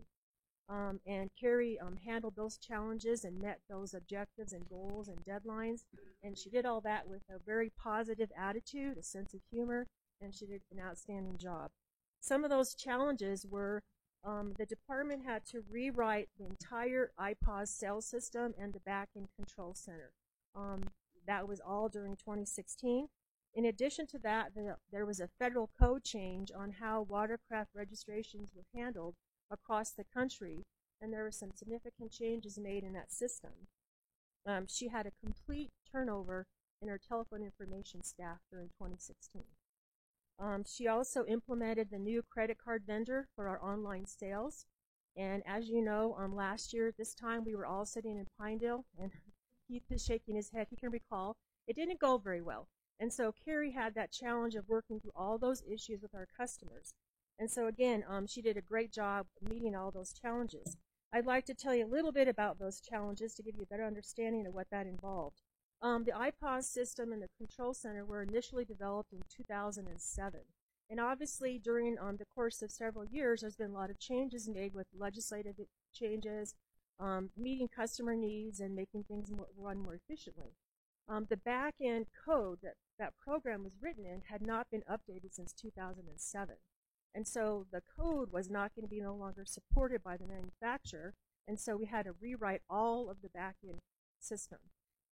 And Carrie handled those challenges and met those objectives and goals and deadlines. And she did all that with a very positive attitude, a sense of humor, and she did an outstanding job. Some of those challenges were the department had to rewrite the entire iPOS sales system and the back-end control center. That was all during 2016. In addition to that, there was a federal code change on how watercraft registrations were handled across the country, and there were some significant changes made in that system. She had a complete turnover in her telephone information staff during 2016. She also implemented the new credit card vendor for our online sales. And as you know, last year at this time, we were all sitting in Pinedale, and Keith is shaking his head. He can recall it didn't go very well. And so Carrie had that challenge of working through all those issues with our customers. And so again, she did a great job meeting all those challenges. I'd like to tell you a little bit about those challenges to give you a better understanding of what that involved. The iPOS system and the control center were initially developed in 2007. And obviously, during the course of several years, there's been a lot of changes made with legislative changes, meeting customer needs, and making things run more efficiently. The back-end code that program was written in had not been updated since 2007. And so the code was not going to be no longer supported by the manufacturer, and so we had to rewrite all of the back-end system.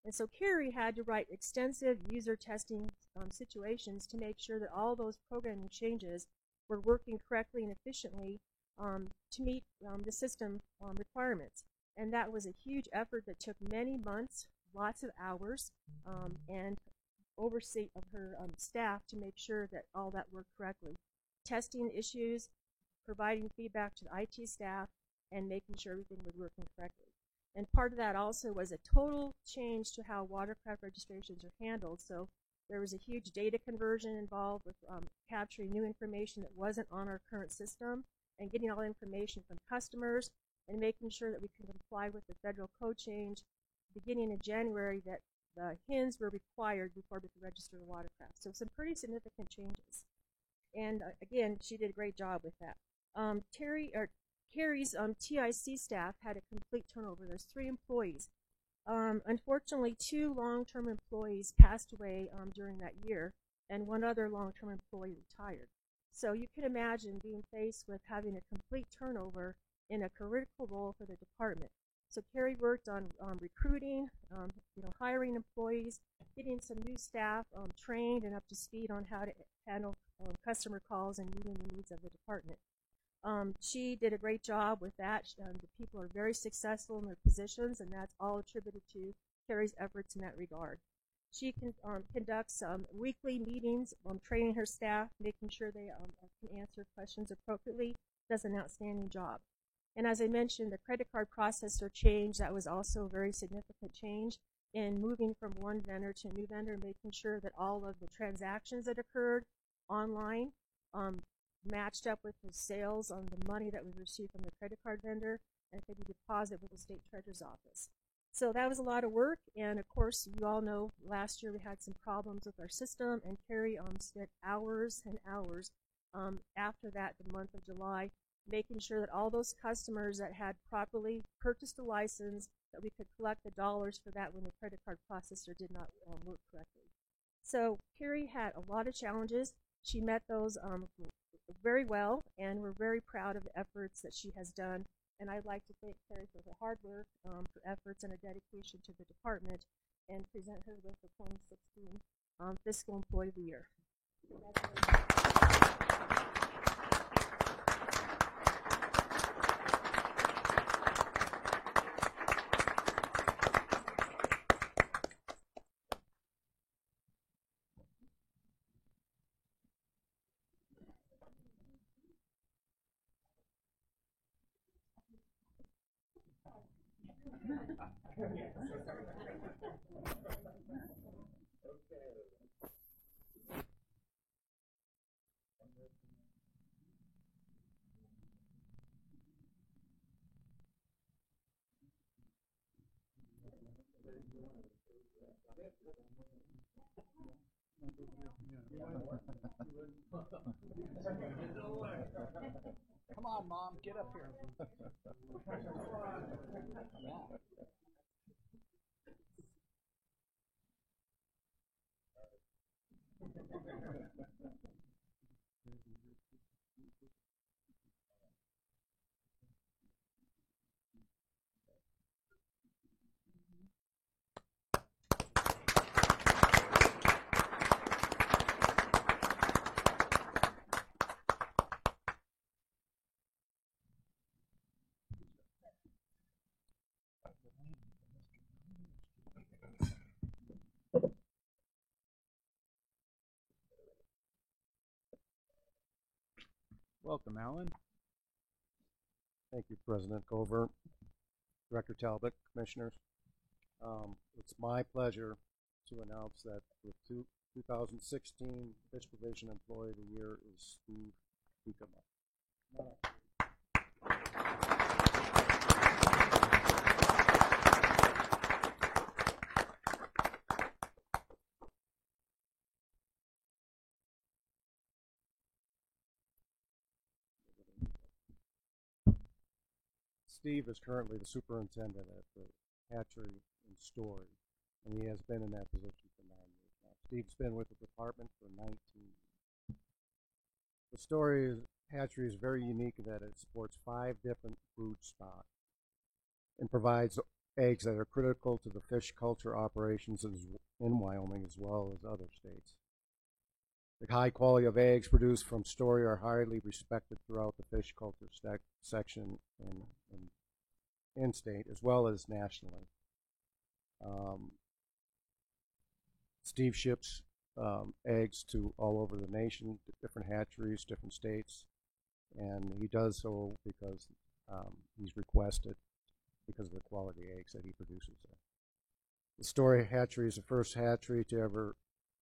And so Carrie had to write extensive user testing situations to make sure that all those programming changes were working correctly and efficiently to meet the system requirements. And that was a huge effort that took many months, lots of hours, and oversight of her staff to make sure that all that worked correctly. Testing issues, providing feedback to the IT staff, and making sure everything was working correctly. And part of that also was a total change to how watercraft registrations are handled. So there was a huge data conversion involved with capturing new information that wasn't on our current system and getting all the information from customers and making sure that we can comply with the federal code change beginning in January that the HINs were required before we could register the watercraft. So some pretty significant changes. And again, she did a great job with that. Carrie's TIC staff had a complete turnover. There's 3 employees. Unfortunately, 2 long-term employees passed away during that year, and 1 other long-term employee retired. So you can imagine being faced with having a complete turnover in a critical role for the department. So Carrie worked on recruiting, hiring employees, getting some new staff trained and up to speed on how to handle customer calls and meeting the needs of the department. She did a great job with that. The people are very successful in their positions, and that's all attributed to Carrie's efforts in that regard. She conducts weekly meetings, training her staff, making sure they can answer questions appropriately, does an outstanding job. And as I mentioned, the credit card processor change, that was also a very significant change in moving from one vendor to a new vendor, making sure that all of the transactions that occurred online matched up with the sales on the money that was received from the credit card vendor and could be deposited with the state treasurer's office. So that was a lot of work, and of course, you all know last year we had some problems with our system, and Carrie spent hours and hours after that, the month of July, making sure that all those customers that had properly purchased a license, that we could collect the dollars for that when the credit card processor did not work correctly. So Carrie had a lot of challenges. She met those very well, and we're very proud of the efforts that she has done. And I'd like to thank Carrie for her hard work, her efforts, and her dedication to the department, and present her with the 2016 Fiscal Employee of the Year. Come on, Mom, get up here. Welcome, Alan. Thank you, President Gover, Director Talbot, Commissioners. It's my pleasure to announce that the 2016 Fish Provision Employee of the Year is Steve Beekema. Steve is currently the superintendent at the hatchery in Story, and he has been in that position for 9 years now. Steve's been with the department for 19 years. The Story hatchery is very unique in that it supports 5 different brood stock and provides eggs that are critical to the fish culture operations in Wyoming as well as other states. The high quality of eggs produced from Story are highly respected throughout the fish culture section in state as well as nationally. Steve ships eggs to all over the nation, different hatcheries, different states, and he does so because he's requested because of the quality eggs that he produces there. The Story hatchery is the first hatchery to ever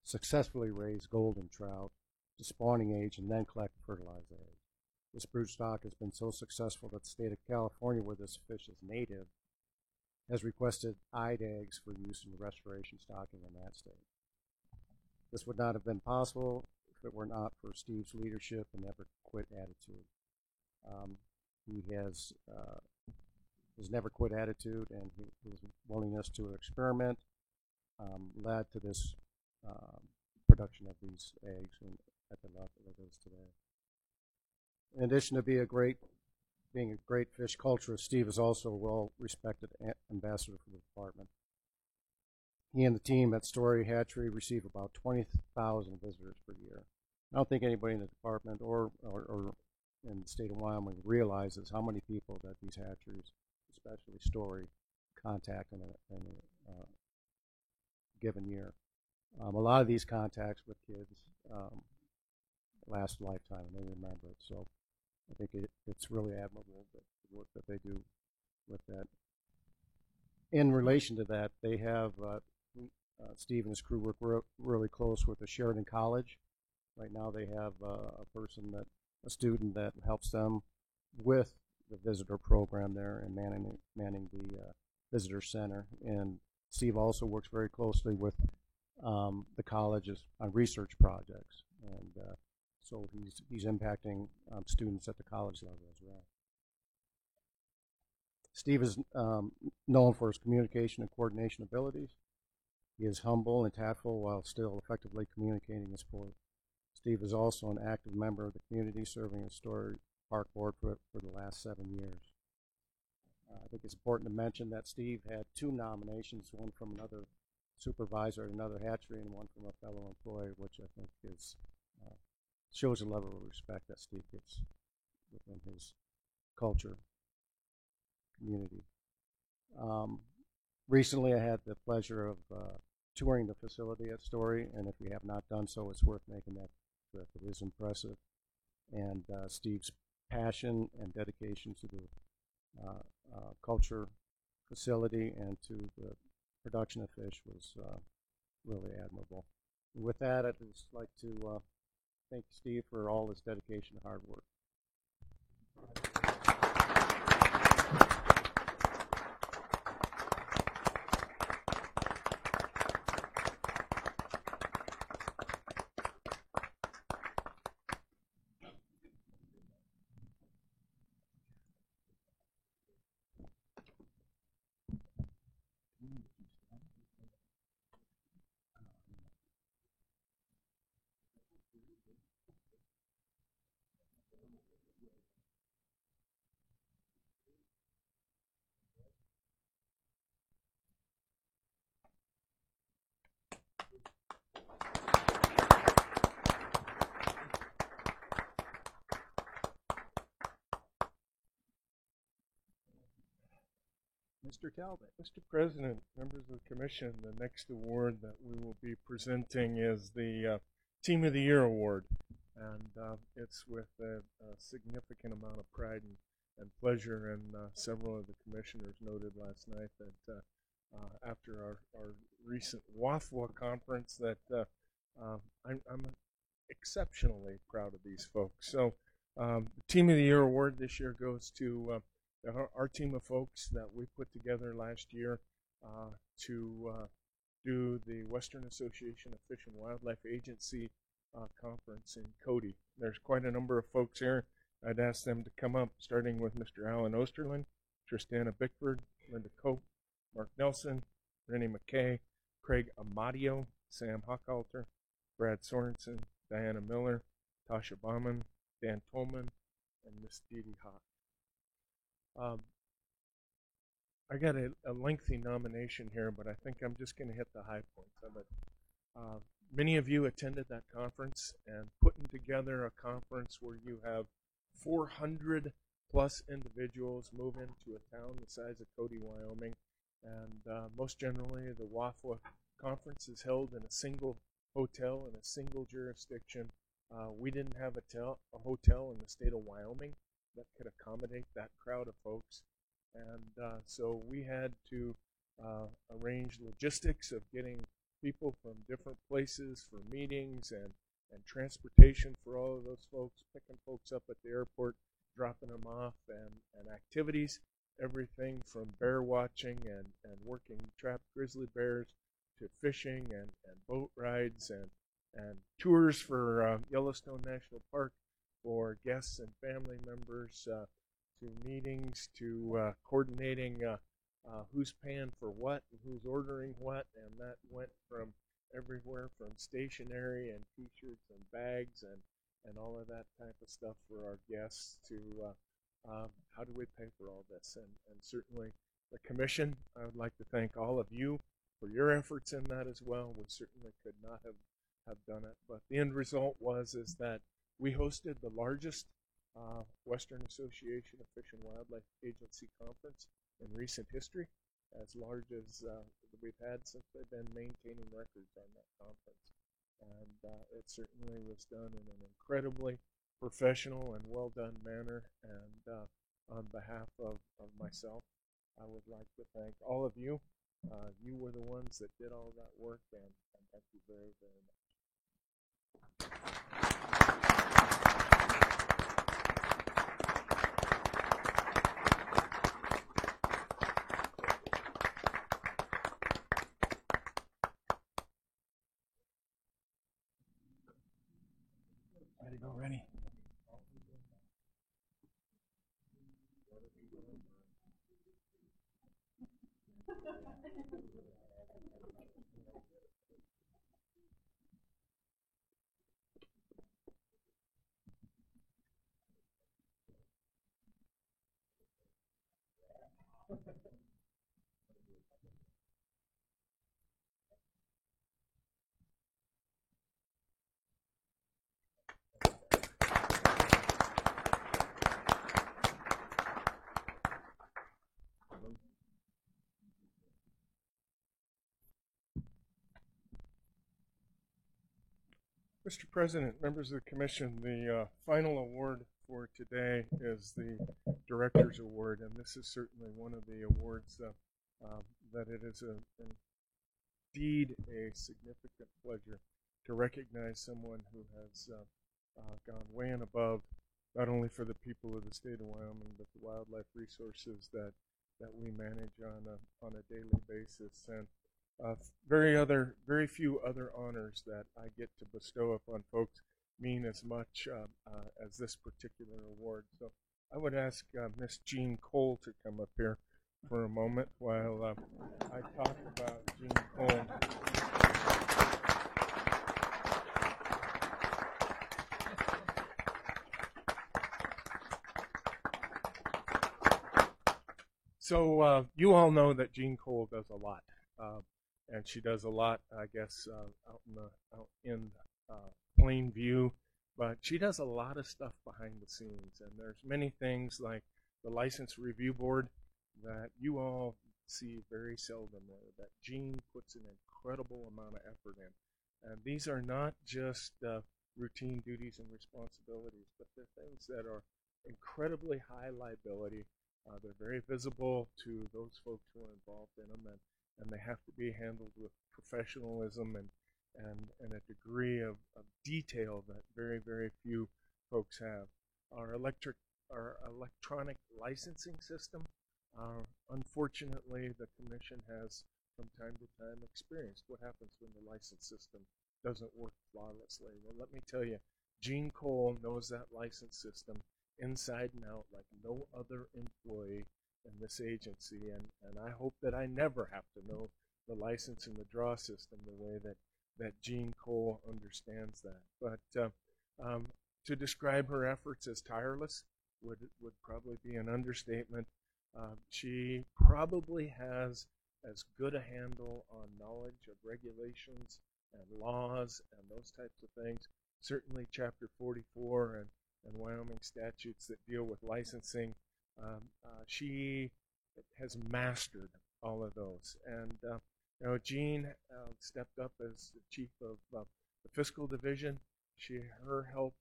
successfully raise golden trout to spawning age and then collect fertilized eggs. This brood stock has been so successful that the state of California, where this fish is native, has requested eyed eggs for use in restoration stocking in that state. This would not have been possible if it were not for Steve's leadership and never quit attitude. He has his never quit attitude and his willingness to experiment led to this production of these eggs at the level it is today. In addition to being a great fish culturist, Steve is also a well-respected ambassador for the department. He and the team at Story Hatchery receive about 20,000 visitors per year. I don't think anybody in the department or in the state of Wyoming realizes how many people that these hatcheries, especially Story, contact in a given year. A lot of these contacts with kids last a lifetime, and they remember it. So I think it's really admirable the work that they do with that. In relation to that, they have Steve and his crew work really close with the Sheridan College. Right now, they have a student that helps them with the visitor program there and manning the visitor center. And Steve also works very closely with the colleges on research projects, and so he's impacting students at the college level as well. Steve is known for his communication and coordination abilities. He is humble and tactful while still effectively communicating his point. Steve is also an active member of the community, serving as Story Park Board for the last 7 years. I think it's important to mention that Steve had 2 nominations, one from another supervisor at another hatchery and one from a fellow employee, which I think is shows a level of respect that Steve gets within his culture community. Recently, I had the pleasure of touring the facility at Story, and if you have not done so, it's worth making that trip. It is impressive, and Steve's passion and dedication to the culture facility and to the production of fish was really admirable. And with that, I'd just like to thank Steve for all his dedication and hard work. Mr. Talbot. Mr. President, members of the Commission, the next award that we will be presenting is the Team of the Year Award. And it's with a significant amount of pride and pleasure, and several of the commissioners noted last night that after our recent WAFWA conference that I'm exceptionally proud of these folks. So the Team of the Year Award this year goes to our team of folks that we put together last year to do the Western Association of Fish and Wildlife Agency conference in Cody. There's quite a number of folks here. I'd ask them to come up, starting with Mr. Alan Osterlin, Tristana Bickford, Linda Cope, Mark Nelson, Rennie McKay, Craig Amadio, Sam Hockhalter, Brad Sorensen, Diana Miller, Tasha Bauman, Dan Tolman, and Miss Dee Dee Hawk. I got a lengthy nomination here, but I think I'm just going to hit the high points of it. Many of you attended that conference, and putting together a conference where you have 400 plus individuals move into a town the size of Cody, Wyoming, and most generally the WAFWA conference is held in a single hotel in a single jurisdiction. We didn't have a hotel in the state of Wyoming that could accommodate that crowd of folks, and so we had to arrange logistics of getting people from different places for meetings and transportation for all of those folks, picking folks up at the airport, dropping them off, and activities, everything from bear watching and working trapped grizzly bears to fishing and boat rides and tours for Yellowstone National Park for guests and family members, to meetings, to coordinating who's paying for what and who's ordering what, and that went from everywhere from stationery and t-shirts and bags and all of that type of stuff for our guests to how do we pay for all this, and certainly the commission. I would like to thank all of you for your efforts in that as well. We certainly could not have done it, but the end result is that we hosted the largest Western Association of Fish and Wildlife Agency conference in recent history, as large as we've had since they've been maintaining records on that conference. And it certainly was done in an incredibly professional and well done manner. And on behalf of myself, I would like to thank all of you. You were the ones that did all that work, and thank you very, very much. Ready to go, Rennie? Mr. President, members of the Commission, the final award for today is the Director's Award, and this is certainly one of the awards that it is indeed a significant pleasure to recognize someone who has gone way and above, not only for the people of the state of Wyoming, but the wildlife resources that we manage on a daily basis. And very few other honors that I get to bestow upon folks mean as much as this particular award. So I would ask Miss Jean Cole to come up here for a moment while I talk about Jean Cole. So you all know that Jean Cole does a lot. And she does a lot, I guess, out in plain view, but she does a lot of stuff behind the scenes. And there's many things like the License Review Board that you all see very seldom there, that Jean puts an incredible amount of effort in. And these are not just routine duties and responsibilities, but they're things that are incredibly high liability. They're very visible to those folks who are involved in them, and they have to be handled with professionalism and a degree of detail that very, very few folks have. Our electronic licensing system, unfortunately, the Commission has from time to time experienced what happens when the license system doesn't work flawlessly. Well, let me tell you, Jean Cole knows that license system inside and out like no other employee in this agency, and I hope that I never have to know the license and the draw system the way that Jean Cole understands that. But to describe her efforts as tireless would probably be an understatement. She probably has as good a handle on knowledge of regulations and laws and those types of things. Certainly Chapter 44 and Wyoming statutes that deal with licensing. She has mastered all of those. And Jean stepped up as the chief of the fiscal division. Her help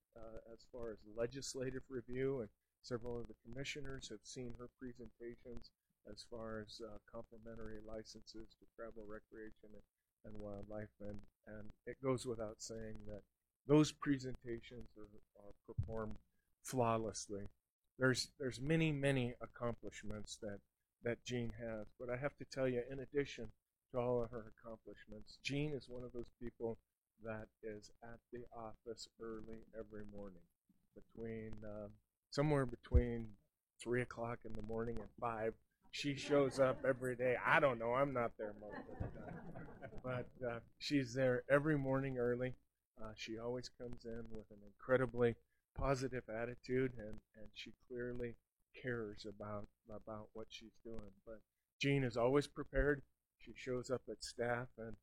as far as legislative review, and several of the commissioners have seen her presentations as far as complimentary licenses to travel, recreation, and wildlife. And it goes without saying that those presentations are performed flawlessly. There's many accomplishments that Jean has, but I have to tell you, in addition to all of her accomplishments, Jean is one of those people that is at the office early every morning, somewhere between 3 o'clock in the morning and 5. She shows up every day. I don't know. I'm not there most of the time. But she's there every morning early. She always comes in with an incredibly positive attitude, and she clearly cares about what she's doing. But Jean is always prepared. She shows up at staff, and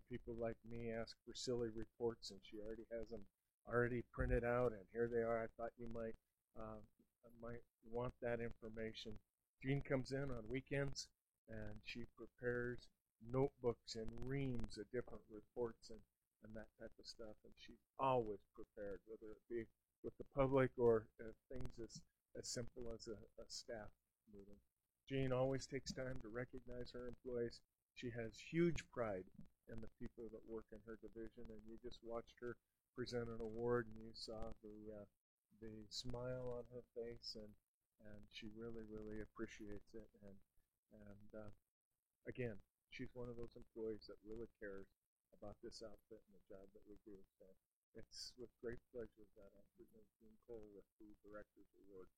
people like me ask for silly reports, and she already has them already printed out, and here they are. I thought you might want that information. Jean comes in on weekends, and she prepares notebooks and reams of different reports and that type of stuff, and she's always prepared, whether it be with the public or things as simple as a staff meeting. Jean always takes time to recognize her employees. She has huge pride in the people that work in her division, and you just watched her present an award, and you saw the smile on her face, and she really appreciates it. And again, she's one of those employees that really cares about this outfit and the job that we do. So it's with great pleasure that I present Jean Cole with the Director's Award.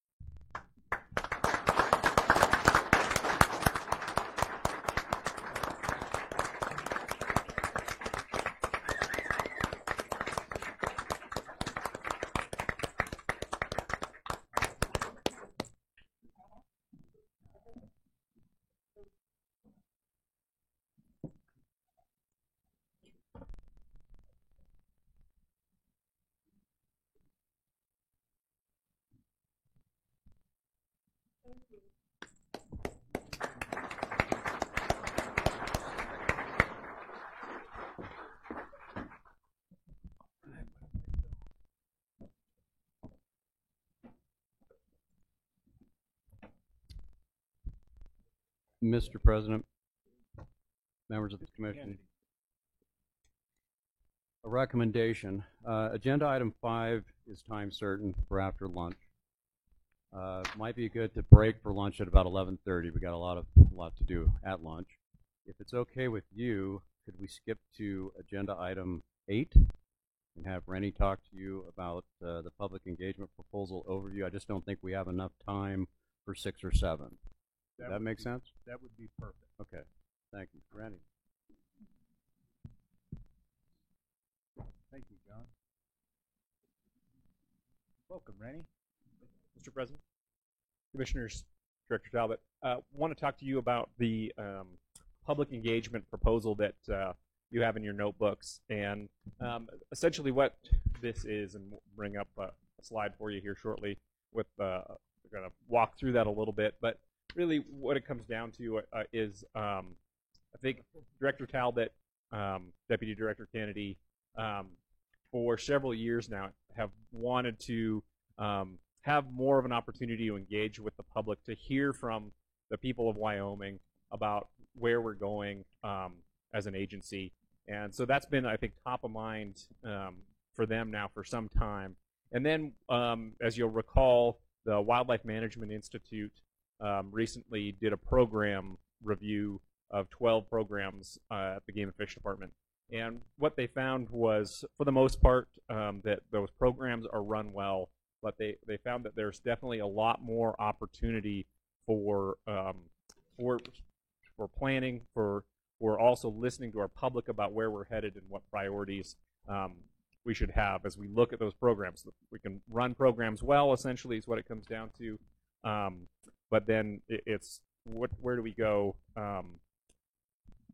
Mr. President, members of the Commission, a recommendation. Agenda item 5 is time certain for after lunch. Might be good to break for lunch at about 11:30. We got a lot to do at lunch. If it's okay with you, could we skip to agenda item 8 and have Rennie talk to you about the public engagement proposal overview? I just don't think we have enough time for 6 or 7. Does that make sense? That would be perfect. Okay. Thank you. Rennie. Thank you, John. Welcome, Rennie. Mr. President, Commissioners, Director Talbot, want to talk to you about the public engagement proposal that you have in your notebooks, and essentially what this is, and we'll bring up a slide for you here shortly. We're going to walk through that a little bit, but really what it comes down to is I think Director Talbot, Deputy Director Kennedy, for several years now have wanted to have more of an opportunity to engage with the public, to hear from the people of Wyoming about where we're going as an agency. And so that's been, I think, top of mind for them now for some time. And then, as you'll recall, the Wildlife Management Institute recently did a program review of 12 programs at the Game and Fish Department. And what they found was, for the most part, that those programs are run well, but they found that there's definitely a lot more opportunity for planning, for also listening to our public about where we're headed and what priorities we should have as we look at those programs. We can run programs well, essentially, is what it comes down to. But then it's where do we go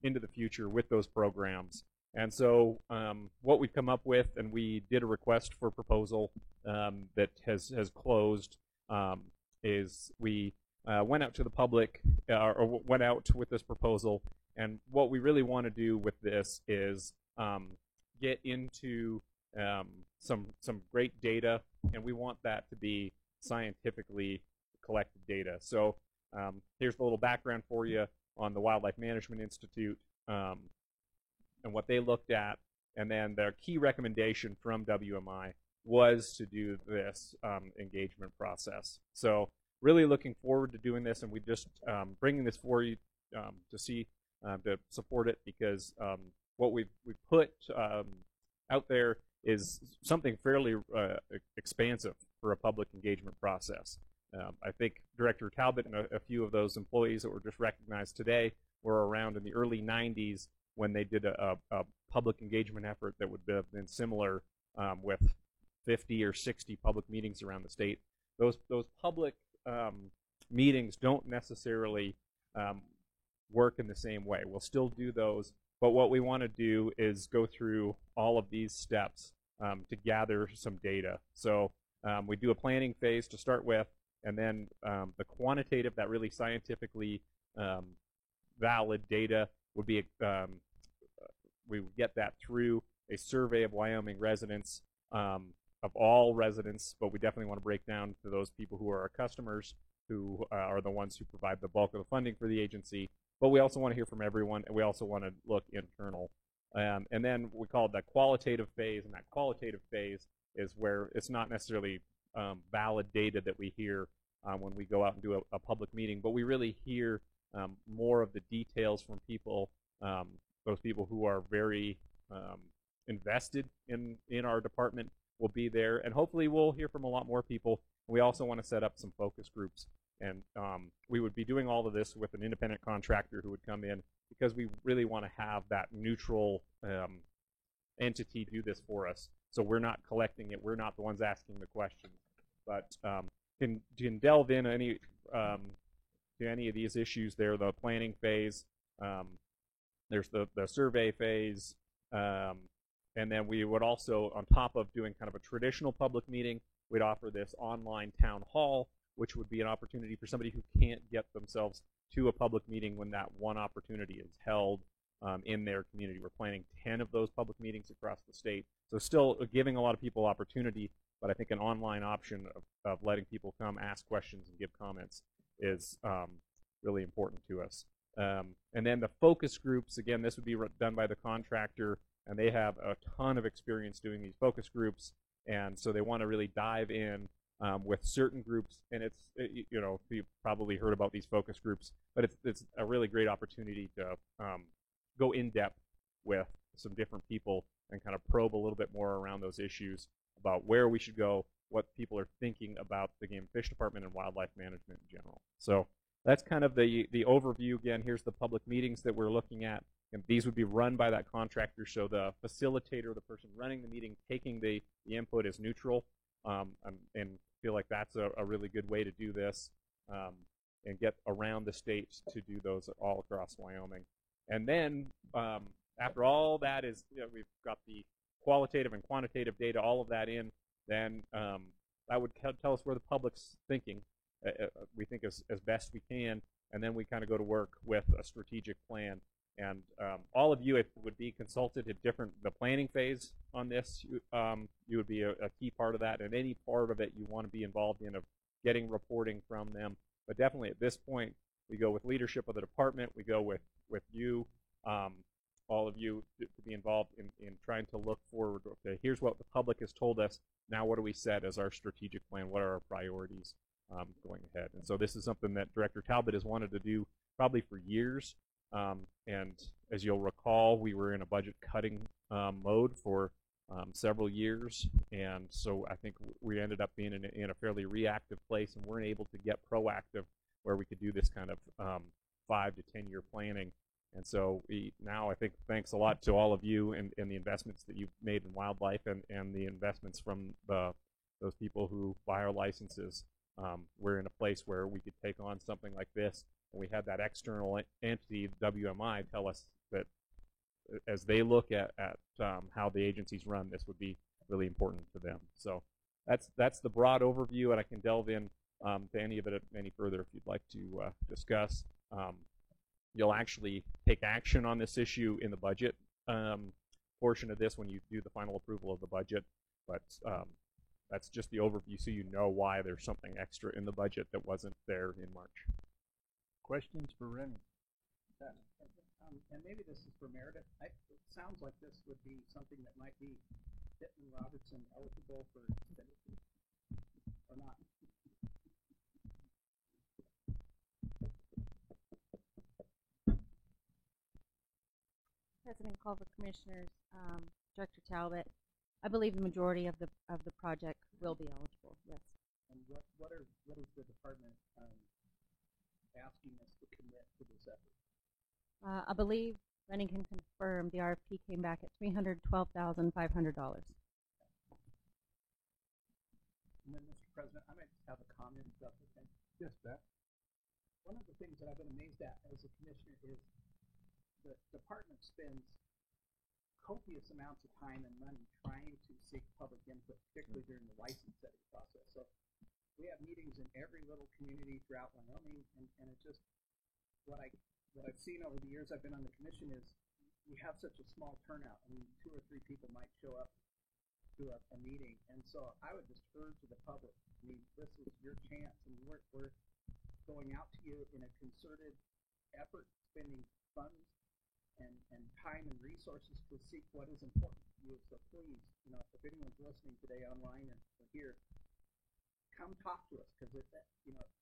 into the future with those programs? And so what we've come up with, and we did a request for proposal that has closed, is we went out to the public, or went out with this proposal. And what we really want to do with this is get into some great data, and we want that to be scientifically collected data. So here's a little background for you on the Wildlife Management Institute and what they looked at. And then their key recommendation from WMI was to do this engagement process. So really looking forward to doing this, and we just bringing this for you to see, to support it, because what we've put out there is something fairly expansive for a public engagement process. I think Director Talbot and a few of those employees that were just recognized today were around in the early 90s when they did a public engagement effort that would have been similar with 50 or 60 public meetings around the state. Those public meetings don't necessarily work in the same way. We'll still do those, but what we want to do is go through all of these steps to gather some data. So we do a planning phase to start with, and then the quantitative, that really scientifically valid data would be, we would get that through a survey of Wyoming residents, of all residents, but we definitely want to break down to those people who are our customers, who are the ones who provide the bulk of the funding for the agency. But we also want to hear from everyone, and we also want to look internal. And then we call it that qualitative phase, and that qualitative phase is where it's not necessarily valid data that we hear when we go out and do a public meeting, but we really hear more of the details from people, those people who are very invested in our department will be there, and hopefully we'll hear from a lot more people. We also want to set up some focus groups, and we would be doing all of this with an independent contractor who would come in, because we really want to have that neutral entity do this for us. So we're not collecting it, we're not the ones asking the questions, but can delve in any to any of these issues there. The planning phase, there's the survey phase, and then we would also, on top of doing kind of a traditional public meeting, we'd offer this online town hall, which would be an opportunity for somebody who can't get themselves to a public meeting when that one opportunity is held in their community. We're planning 10 of those public meetings across the state. So still giving a lot of people opportunity, but I think an online option of letting people come ask questions and give comments is really important to us. And then the focus groups, again, this would be done by the contractor, and they have a ton of experience doing these focus groups, and so they want to really dive in with certain groups, and it's, you know, you've probably heard about these focus groups, but it's a really great opportunity to go in depth with some different people and kind of probe a little bit more around those issues about where we should go, what people are thinking about the Game and Fish Department and wildlife management in general. So that's kind of the overview. Again, here's the public meetings that we're looking at, and these would be run by that contractor, so the facilitator, the person running the meeting, taking the input is neutral, and feel like that's a really good way to do this, and get around the state to do those all across Wyoming. And then after all that is, you know, we've got the qualitative and quantitative data, all of that in, then that would tell us where the public's thinking, we think as best we can, and then we kind of go to work with a strategic plan. And all of you would be consulted at the planning phase on this. You would be a key part of that, and any part of it you want to be involved in, of getting reporting from them. But definitely at this point, we go with leadership of the department. We go with you, all of you, to be involved in trying to look forward. Okay, here's what the public has told us. Now what do we set as our strategic plan? What are our priorities going ahead? And so this is something that Director Talbot has wanted to do probably for years. And as you'll recall, we were in a budget cutting mode for several years, and so I think we ended up being in a fairly reactive place and weren't able to get proactive where we could do this kind of 5 to 10 year planning. And so now I think thanks a lot to all of you and the investments that you've made in wildlife and the investments from those people who buy our licenses. We're in a place where we could take on something like this, and we had that external entity, WMI, tell us that as they look at how the agencies run, this would be really important to them. So that's the broad overview, and I can delve in to any of it any further if you'd like to discuss. You'll actually take action on this issue in the budget portion of this when you do the final approval of the budget, but that's just the overview so you know why there's something extra in the budget that wasn't there in March. Questions for Rennie? And maybe this is for Meredith. It sounds like this would be something that might be Pittman Robertson eligible for citizenship or not. President Culver, Commissioners, Director Talbot, I believe the majority of the project will be eligible. Yes. And what is the department asking us to commit to this effort? I believe Rennie can confirm the RFP came back at $312,500. And then, Mr. President, I might just have a comment. Is that okay? Yes, Beth. One of the things that I've been amazed at as a commissioner is the department spends copious amounts of time and money trying to seek public input, particularly during the license setting process. So we have meetings in every little community throughout Wyoming, and it just what I've seen over the years I've been on the commission is we have such a small turnout. I mean, 2 or 3 people might show up to a meeting, and so I would just urge the public. I mean, this is your chance, and we're going out to you in a concerted effort, spending funds and time and resources to seek what is important to you. So please, if anyone's listening today online or here, come talk to us, because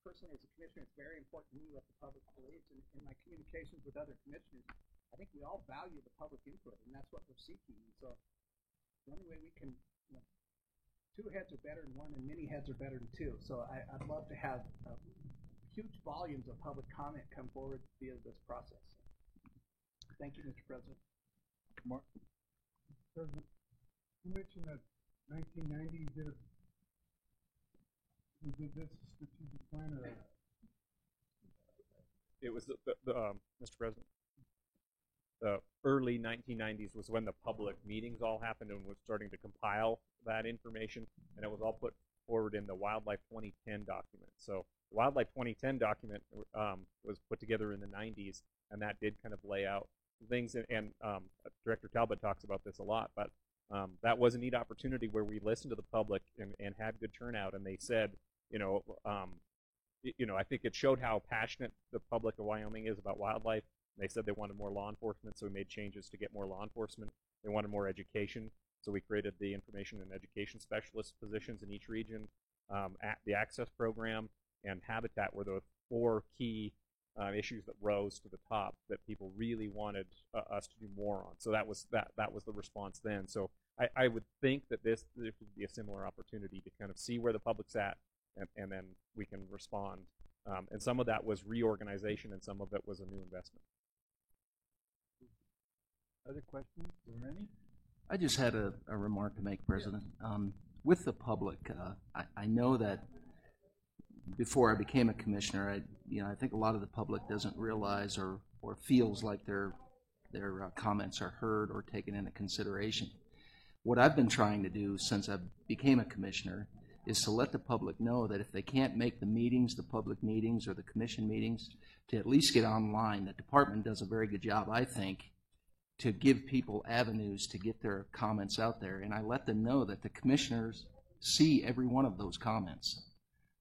personally as a commissioner, it's very important to me what the public believes. And in my communications with other commissioners, I think we all value the public input, and that's what we're seeking. And so the only way we can, 2 heads are better than 1, and many heads are better than 2. So I'd love to have huge volumes of public comment come forward via this process. Thank you, Mr. President. Mark? President, you mentioned that 1990 we did this strategic plan, or It was Mr. President, the early 1990s was when the public meetings all happened and was starting to compile that information, and it was all put forward in the Wildlife 2010 document. So the Wildlife 2010 document was put together in the 90s, and that did kind of lay out things, and Director Talbot talks about this a lot, but that was a neat opportunity where we listened to the public and had good turnout, and they said, I think it showed how passionate the public of Wyoming is about wildlife. They said they wanted more law enforcement, so we made changes to get more law enforcement. They wanted more education, so we created the information and education specialist positions in each region. The access program and habitat were the 4 key issues that rose to the top that people really wanted us to do more on. So that was the response then. So I would think that there could be a similar opportunity to kind of see where the public's at, and then we can respond. And some of that was reorganization, and some of it was a new investment. Other questions for Rennie? I just had a remark to make, President. With the public, I know that before I became a commissioner, I think a lot of the public doesn't realize or feels like their comments are heard or taken into consideration. What I've been trying to do since I became a commissioner is to let the public know that if they can't make the meetings, the public meetings or the commission meetings, to at least get online. The department does a very good job, I think, to give people avenues to get their comments out there. And I let them know that the commissioners see every one of those comments,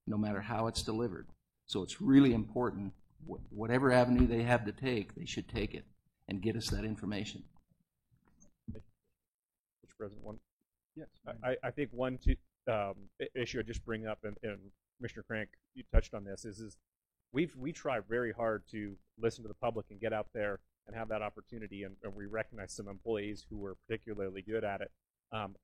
no matter how it's delivered. So it's really important, whatever avenue they have to take, they should take it and get us that information. Mr. President, one. Yes. I think one issue I just bring up, and Commissioner Crank, you touched on this, is we try very hard to listen to the public and get out there and have that opportunity, and we recognize some employees who were particularly good at it.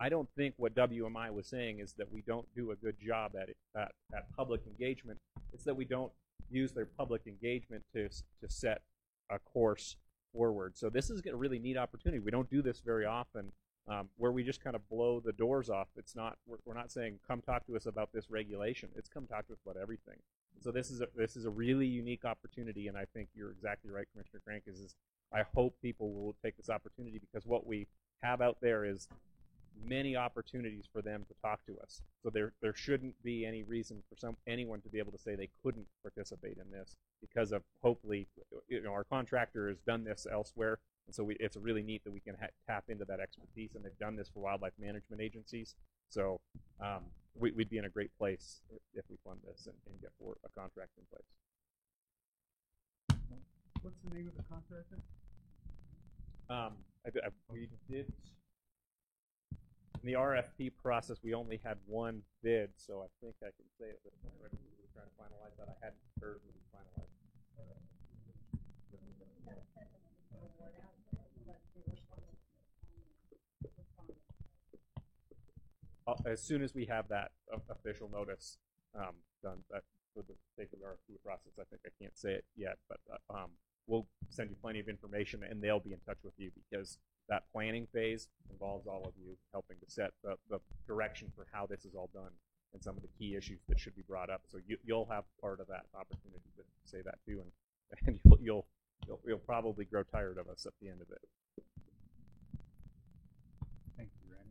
I don't think what WMI was saying is that we don't do a good job at public engagement. It's that we don't use their public engagement to set a course forward. So this is a really neat opportunity. We don't do this very often, where we just kind of blow the doors off. It's not, we're not saying come talk to us about this regulation. It's come talk to us about everything. So this is a really unique opportunity, and I think you're exactly right, Commissioner Crank. Is I hope people will take this opportunity, because what we have out there is many opportunities for them to talk to us. So there shouldn't be any reason for anyone to be able to say they couldn't participate in this, because of, hopefully, our contractor has done this elsewhere, and so it's really neat that we can tap into that expertise, and they've done this for wildlife management agencies. So we'd be in a great place if we fund this and get a contract in place. What's the name of the contractor? We did, in the RFP process, we only had one bid, so I think I can say it, but we were trying to finalize that. I hadn't heard it was finalized. As soon as we have that official notice done, that for the sake of the RFP process, I think I can't say it yet, but we'll send you plenty of information, and they'll be in touch with you, because that planning phase involves all of you helping to set the direction for how this is all done and some of the key issues that should be brought up. So you'll have part of that opportunity to say that too, and you'll probably grow tired of us at the end of it. Thank you, Randy.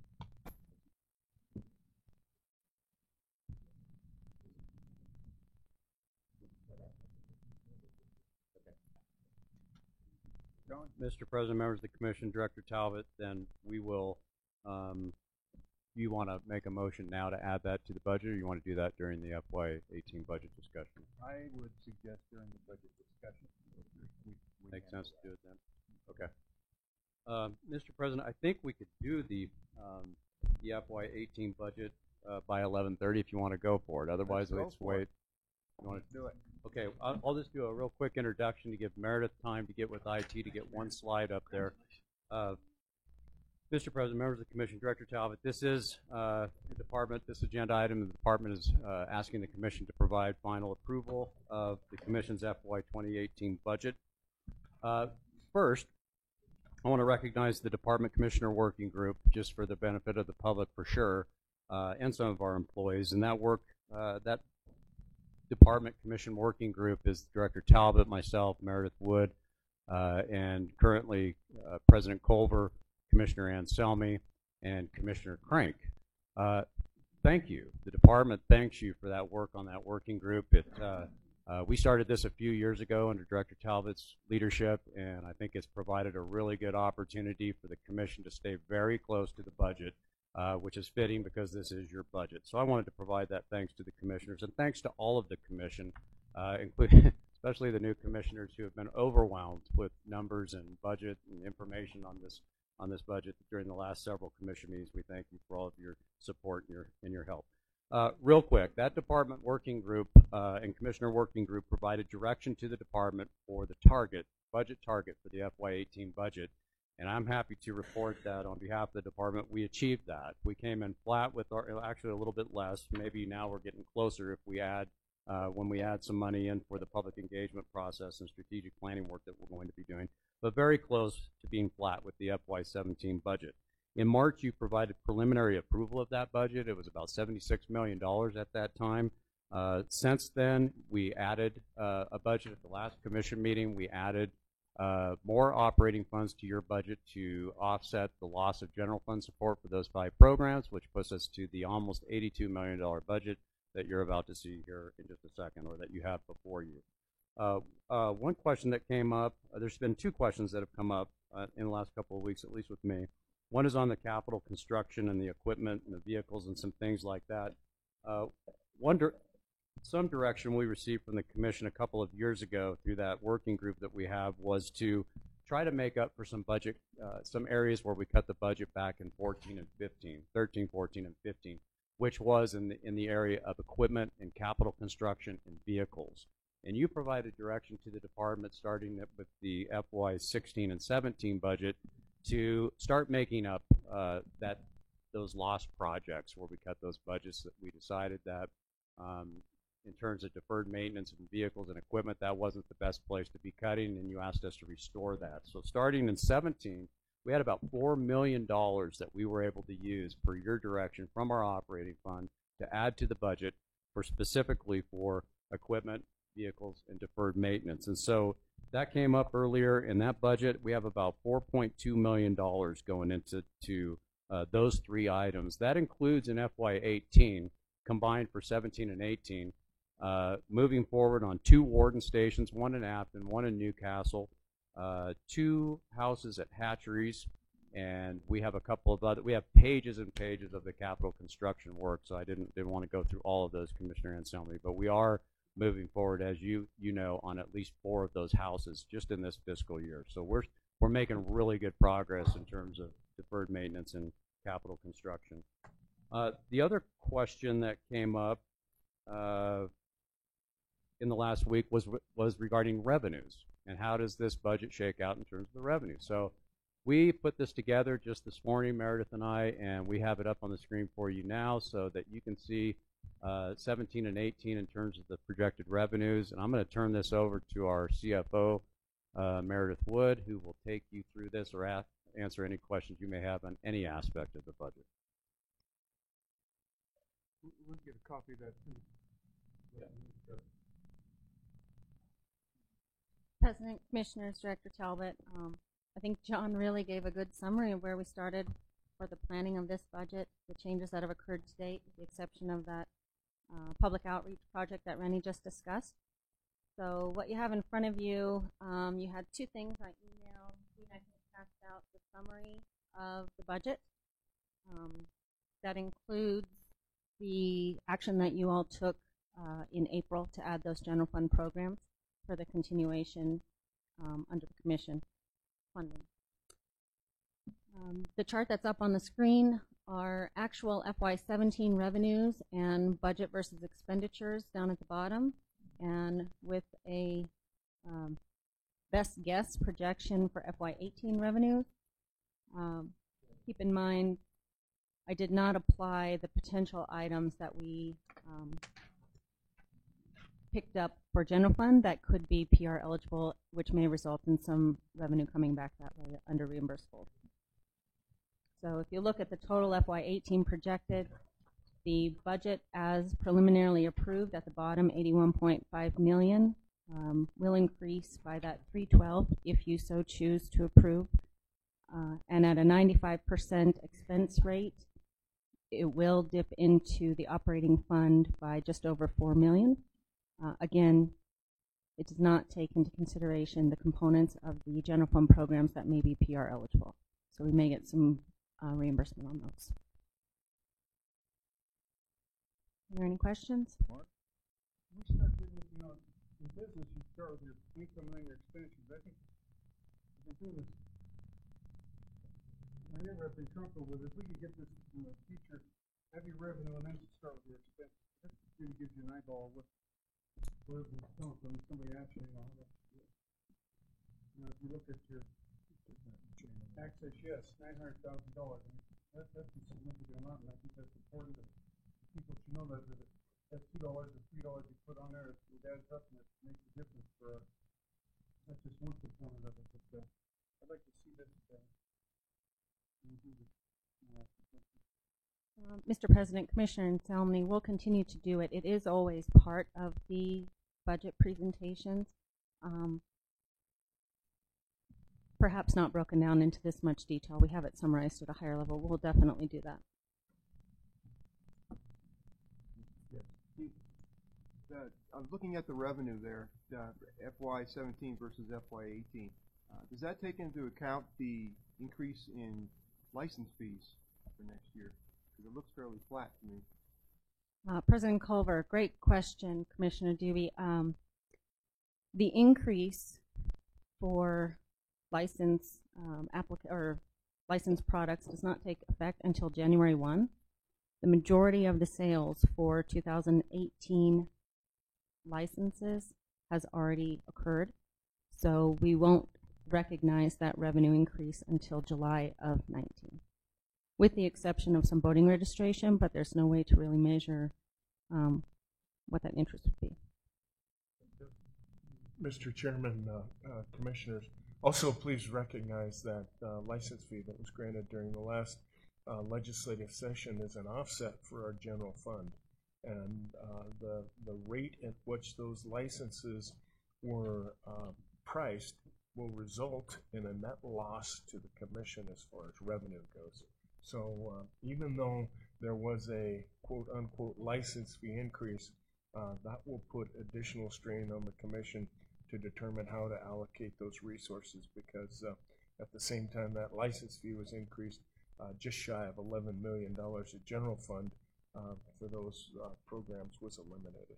Mr. President, members of the Commission, Director Talbot, then we will, you want to make a motion now to add that to the budget, or you want to do that during the FY18 budget discussion? I would suggest during the budget discussion. Makes sense to do it then. Okay. Mr. President, I think we could do the FY18 budget by 11:30 if you want to go for it. Otherwise, let's wait. You want to do it? Okay, I'll just do a real quick introduction to give Meredith time to get with IT to get one slide up there. Mr. President, members of the Commission, Director Talbot, this is the department, this agenda item, the department is asking the Commission to provide final approval of the Commission's FY 2018 budget. First, I want to recognize the Department Commissioner Working Group, just for the benefit of the public for sure, and some of our employees. And that Department Commission Working Group is Director Talbot, myself, Meredith Wood, and currently President Culver, Commissioner Anselmi, and Commissioner Crank. Thank you. The department thanks you for that work on that working group. We started this a few years ago under Director Talbot's leadership, and I think it's provided a really good opportunity for the Commission to stay very close to the budget, which is fitting because this is your budget. So I wanted to provide that thanks to the commissioners, and thanks to all of the Commission, including especially the new commissioners who have been overwhelmed with numbers and budget and information on this budget during the last several Commission meetings. We thank you for all of your support and your help. Real quick, that Department Working Group and Commissioner Working Group provided direction to the Department for the budget target for the FY18 budget. And I'm happy to report that on behalf of the department, we achieved that. We came in flat with actually a little bit less. Maybe now we're getting closer if we add, when we add some money in for the public engagement process and strategic planning work that we're going to be doing, but very close to being flat with the FY17 budget. In March, you provided preliminary approval of that budget. It was about $76 million at that time. Since then, we added a budget at the last Commission meeting. We added more operating funds to your budget to offset the loss of general fund support for those 5 programs, which puts us to the almost $82 million budget that you're about to see here in just a second, or that you have before you. One question that came up, there's been 2 questions that have come up in the last couple of weeks, at least with me. One is on the capital construction and the equipment and the vehicles and some things like that. Some direction we received from the Commission a couple of years ago through that working group that we have was to try to make up for some budget, some areas where we cut the budget back in 14 and 15, 13, 14, and 15, which was in the area of equipment and capital construction and vehicles. And you provided direction to the department starting with the FY16 and 17 budget to start making up those lost projects where we cut those budgets. That we decided that in terms of deferred maintenance of vehicles and equipment, that wasn't the best place to be cutting, and you asked us to restore that. So starting in 17, we had about $4 million that we were able to use per your direction from our operating fund to add to the budget for specifically for equipment, vehicles, and deferred maintenance. And so that came up earlier in that budget. We have about $4.2 million going into those three items. That includes in FY18, combined for 17 and 18, moving forward on 2 warden stations, one in Afton, one in Newcastle, 2 houses at hatcheries, and we have a couple of other, we have pages and pages of the capital construction work, so I didn't want to go through all of those, Commissioner Anselmi, but we are moving forward, as you know, on at least 4 of those houses just in this fiscal year. So we're making really good progress in terms of deferred maintenance and capital construction. The other question that came up in the last week was regarding revenues and how does this budget shake out in terms of the revenue. So we put this together just this morning, Meredith and I, and we have it up on the screen for you now so that you can see 17 and 18 in terms of the projected revenues. And I'm going to turn this over to our CFO, Meredith Wood, who will take you through this or answer any questions you may have on any aspect of the budget. We'll get a copy of that too. Yeah. President, Commissioners, Director Talbot, I think John really gave a good summary of where we started for the planning of this budget, the changes that have occurred to date, with the exception of that public outreach project that Rennie just discussed. So what you have in front of you, you had 2 things I emailed. I passed out the summary of the budget. That includes the action that you all took in April to add those general fund programs for the continuation under the commission funding. The chart that's up on the screen are actual FY17 revenues and budget versus expenditures down at the bottom, and with a best guess projection for FY18 revenues. Keep in mind, I did not apply the potential items that we picked up for general fund that could be PR eligible, which may result in some revenue coming back that way under reimbursable. So if you look at the total FY18 projected, the budget as preliminarily approved at the bottom, $81.5 million, will increase by that $312 if you so choose to approve. And at a 95% expense rate, it will dip into the operating fund by just over $4 million. Again, it does not take into consideration the components of the general fund programs that may be PR eligible. So we may get some reimbursement on those. Are there any questions? Mark? We start getting, in business, you start with your income and then your expenditures. I think if we do this, I never have been comfortable with it. If we could get this in the future, have your revenue and then start with your expenses. That really gives you an eyeball of where it's coming from. Somebody actually, if you look at your access, yes, $900,000. That's a significant amount, and I think that's important that people should know that that $2 or $3 you put on there, it adds up and it makes a difference for us. That's just one component of it. But I'd like to see this. Mr. President, Commissioner Anselmi, will continue to do it. It is always part of the budget presentations. Perhaps not broken down into this much detail. We have it summarized at a higher level. We'll definitely do that. I was looking at the revenue there, FY17 versus FY18. Does that take into account the increase in license fees for next year? Because it looks fairly flat to me. President Culver, great question, Commissioner Dubey. The increase for license license products does not take effect until January 1. The majority of the sales for 2018 licenses has already occurred, so we won't recognize that revenue increase until July of 19, with the exception of some boating registration, but there's no way to really measure what that interest would be. Mr. Chairman, Commissioners, also please recognize that license fee that was granted during the last legislative session is an offset for our general fund. And the rate at which those licenses were priced will result in a net loss to the commission as far as revenue goes. So even though there was a quote-unquote license fee increase, that will put additional strain on the commission to determine how to allocate those resources, because at the same time that license fee was increased, just shy of $11 million of general fund for those programs was eliminated.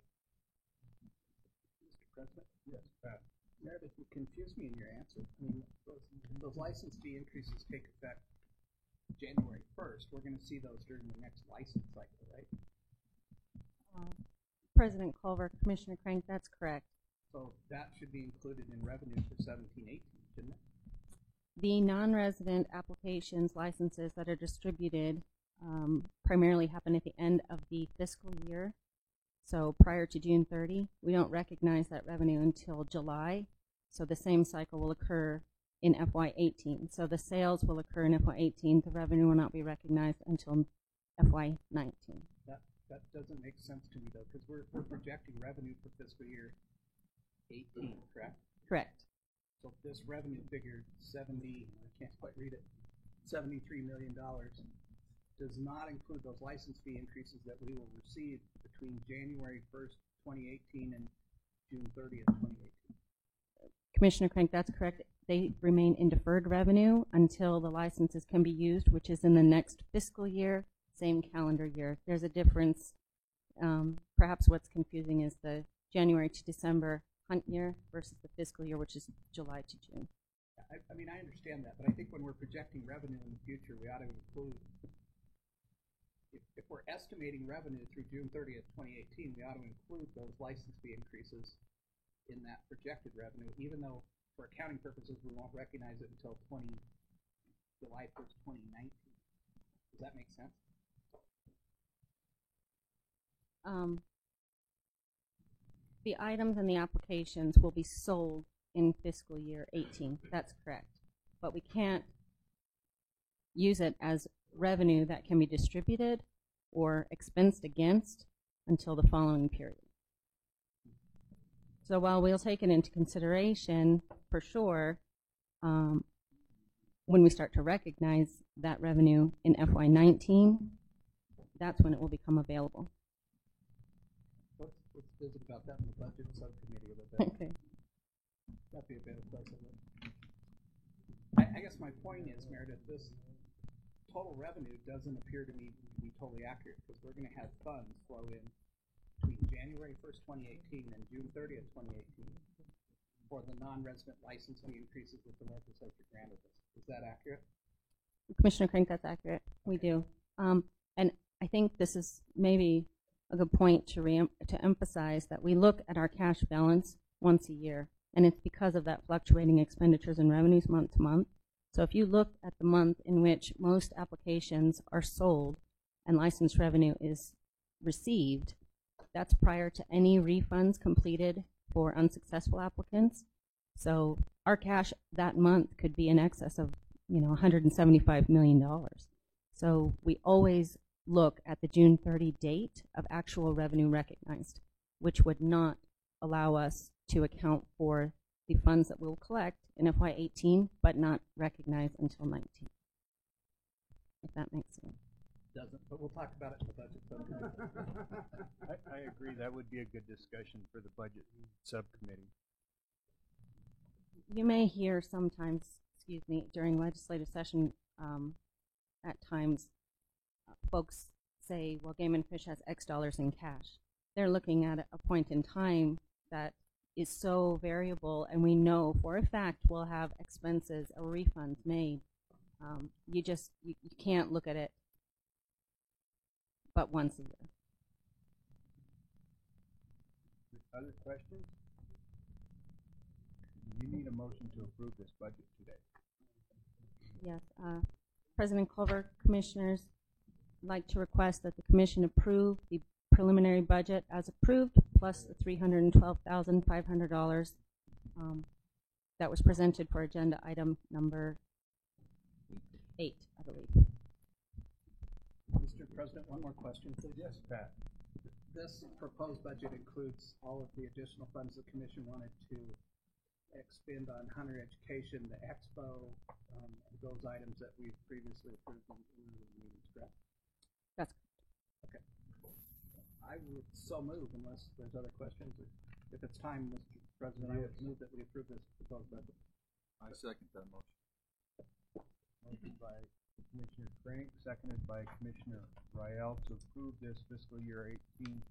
Mr. President? Yes, Pat. Meredith, you confused me in your answer. I mean, those license fee increases take effect January 1st. We're going to see those during the next license cycle, right? President Culver, Commissioner Crank, that's correct. So that should be included in revenue for 17-18, shouldn't it? The non-resident applications, licenses that are distributed primarily happen at the end of the fiscal year. So prior to June 30, we don't recognize that revenue until July. So the same cycle will occur in FY18. So the sales will occur in FY18. The revenue will not be recognized until FY19. That doesn't make sense to me, though, because we're projecting revenue for fiscal year 18, correct? Correct. So this revenue figure, I can't quite read it, $73 million, does not include those license fee increases that we will receive between January 1st, 2018 and June 30th, 2018. Commissioner Crank, that's correct. They remain in deferred revenue until the licenses can be used, which is in the next fiscal year, same calendar year. There's a difference. Perhaps what's confusing is the January to December hunt year versus the fiscal year, which is July to June. I mean, I understand that, but I think when we're projecting revenue in the future, we ought to include, if we're estimating revenue through June 30th, 2018, we ought to include those license fee increases in that projected revenue, even though for accounting purposes we won't recognize it until July 1st, 2019. Does that make sense? The items and the applications will be sold in fiscal year 18. That's correct. But we can't use it as revenue that can be distributed or expensed against until the following period. So while we'll take it into consideration for sure, when we start to recognize that revenue in FY19, that's when it will become available. Let's visit about that in the budget subcommittee a little bit. Okay. That'd be a better place of it. I guess my point is, Meredith, this total revenue doesn't appear to me to be totally accurate, because we're going to have funds flow in between January 1st, 2018 and June 30th, 2018 for the non-resident license fee increases that the legislature granted us. Is that accurate? Commissioner Crank, that's accurate. We do. And I think this is maybe a good point to emphasize that we look at our cash balance once a year, and it's because of that fluctuating expenditures and revenues month to month. So if you look at the month in which most applications are sold and license revenue is received, that's prior to any refunds completed for unsuccessful applicants. So our cash that month could be in excess of, $175 million. So we always look at the June 30 date of actual revenue recognized, which would not allow us to account for the funds that we'll collect in FY18, but not recognize until 19, if that makes sense. Doesn't, but we'll talk about it in the budget subcommittee. I agree. That would be a good discussion for the budget subcommittee. You may hear sometimes, during legislative session, at times, folks say, well, Game and Fish has X dollars in cash. They're looking at a point in time that is so variable, and we know for a fact we'll have expenses or refunds made. You can't look at it but once a year. Other questions? You need a motion to approve this budget today. Yes. President Culver, Commissioners, I'd like to request that the Commission approve the preliminary budget as approved, plus the $312,500 that was presented for agenda item number 8, I believe. Mr. President, one more question, please. Yes, Pat. This proposed budget includes all of the additional funds the commission wanted to expend on hunter education, the expo, those items that we've previously approved in the meetings, correct? That's okay. I would so move unless there's other questions. If it's time, Mr. President, I would move that we approve this proposed budget. I second that motion. Motion by Commissioner Frank, seconded by Commissioner Rael to approve this fiscal year 18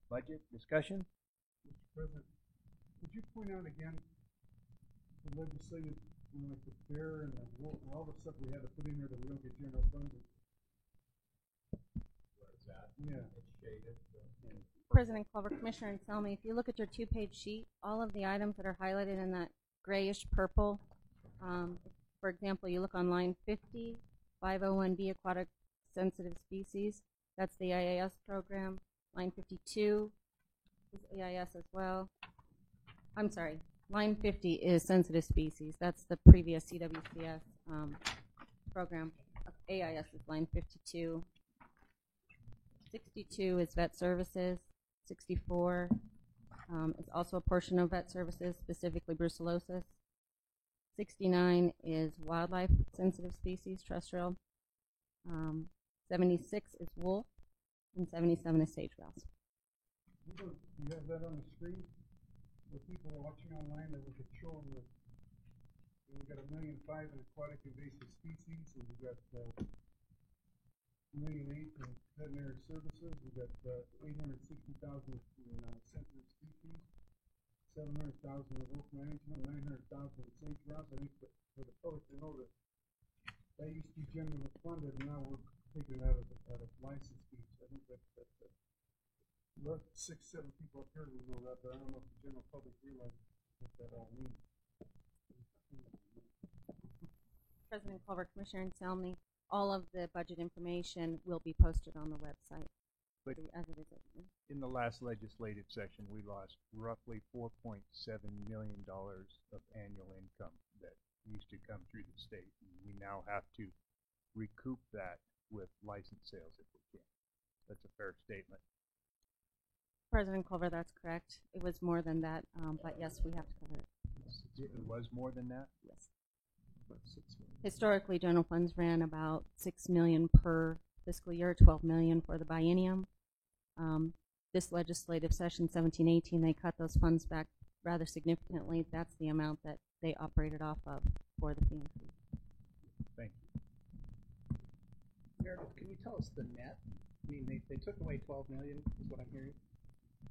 budget. Discussion? Mr. President, could you point out again the legislative, like the fair and all the stuff we had to put in there that we don't get general funds? Where it's at? Yeah. It's shaded. President Culver, Commissioner Anselmi, if you look at your 2-page sheet, all of the items that are highlighted in that grayish purple, for example, you look on line 50, 501B, aquatic sensitive species, that's the EIS program. Line 52 is EIS as well. I'm sorry, line 50 is sensitive species. That's the previous CWCS program. AIS is line 52. 62 is vet services. 64 is also a portion of vet services, specifically brucellosis. 69 is wildlife sensitive species, terrestrial. 76 is wolf, and 77 is sage grouse. You have that on the screen? The people watching online that we could show them that we've got 1.5 million in aquatic invasive species, and we've got 1.8 million in veterinary services. We've got 860,000 in sensitive species, 700,000 in wolf management, 900,000 in sage grouse. I think that for the public to know that used to be generally funded, and now we're taking it out of license fees. I think that 6-7 people up here will know that, but I don't know if the general public realizes what that all means. President Culver, Commissioner Anselmi, all of the budget information will be posted on the website. But as it is. In the last legislative session, we lost roughly $4.7 million of annual income that used to come through the state. And we now have to recoup that with license sales if we can. That's a fair statement. President Culver, that's correct. It was more than that, but yes, we have to cover it. It was more than that? Yes. Historically, general funds ran about $6 million per fiscal year, $12 million for the biennium. This legislative session, 17-18, they cut those funds back rather significantly. That's the amount that they operated off of for the fee increase. Thank you. Meredith, can you tell us the net? I mean, they took away $12 million, is what I'm hearing,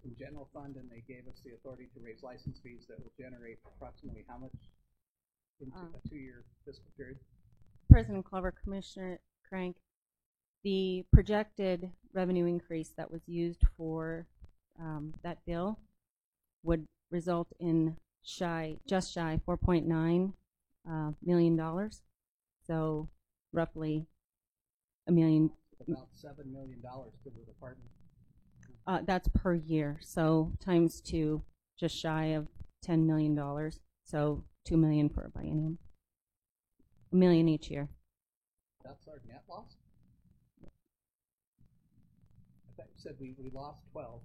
from general fund, and they gave us the authority to raise license fees that will generate approximately how much into a 2-year fiscal period? President Culver, Commissioner Crank, the projected revenue increase that was used for that bill would result in just shy $4.9 million. So roughly $1 million. About $7 million to the department. That's per year. So times 2, just shy of $10 million. So $2 million for a biennium. $1 million each year. That's our net loss? I thought you said we lost 12.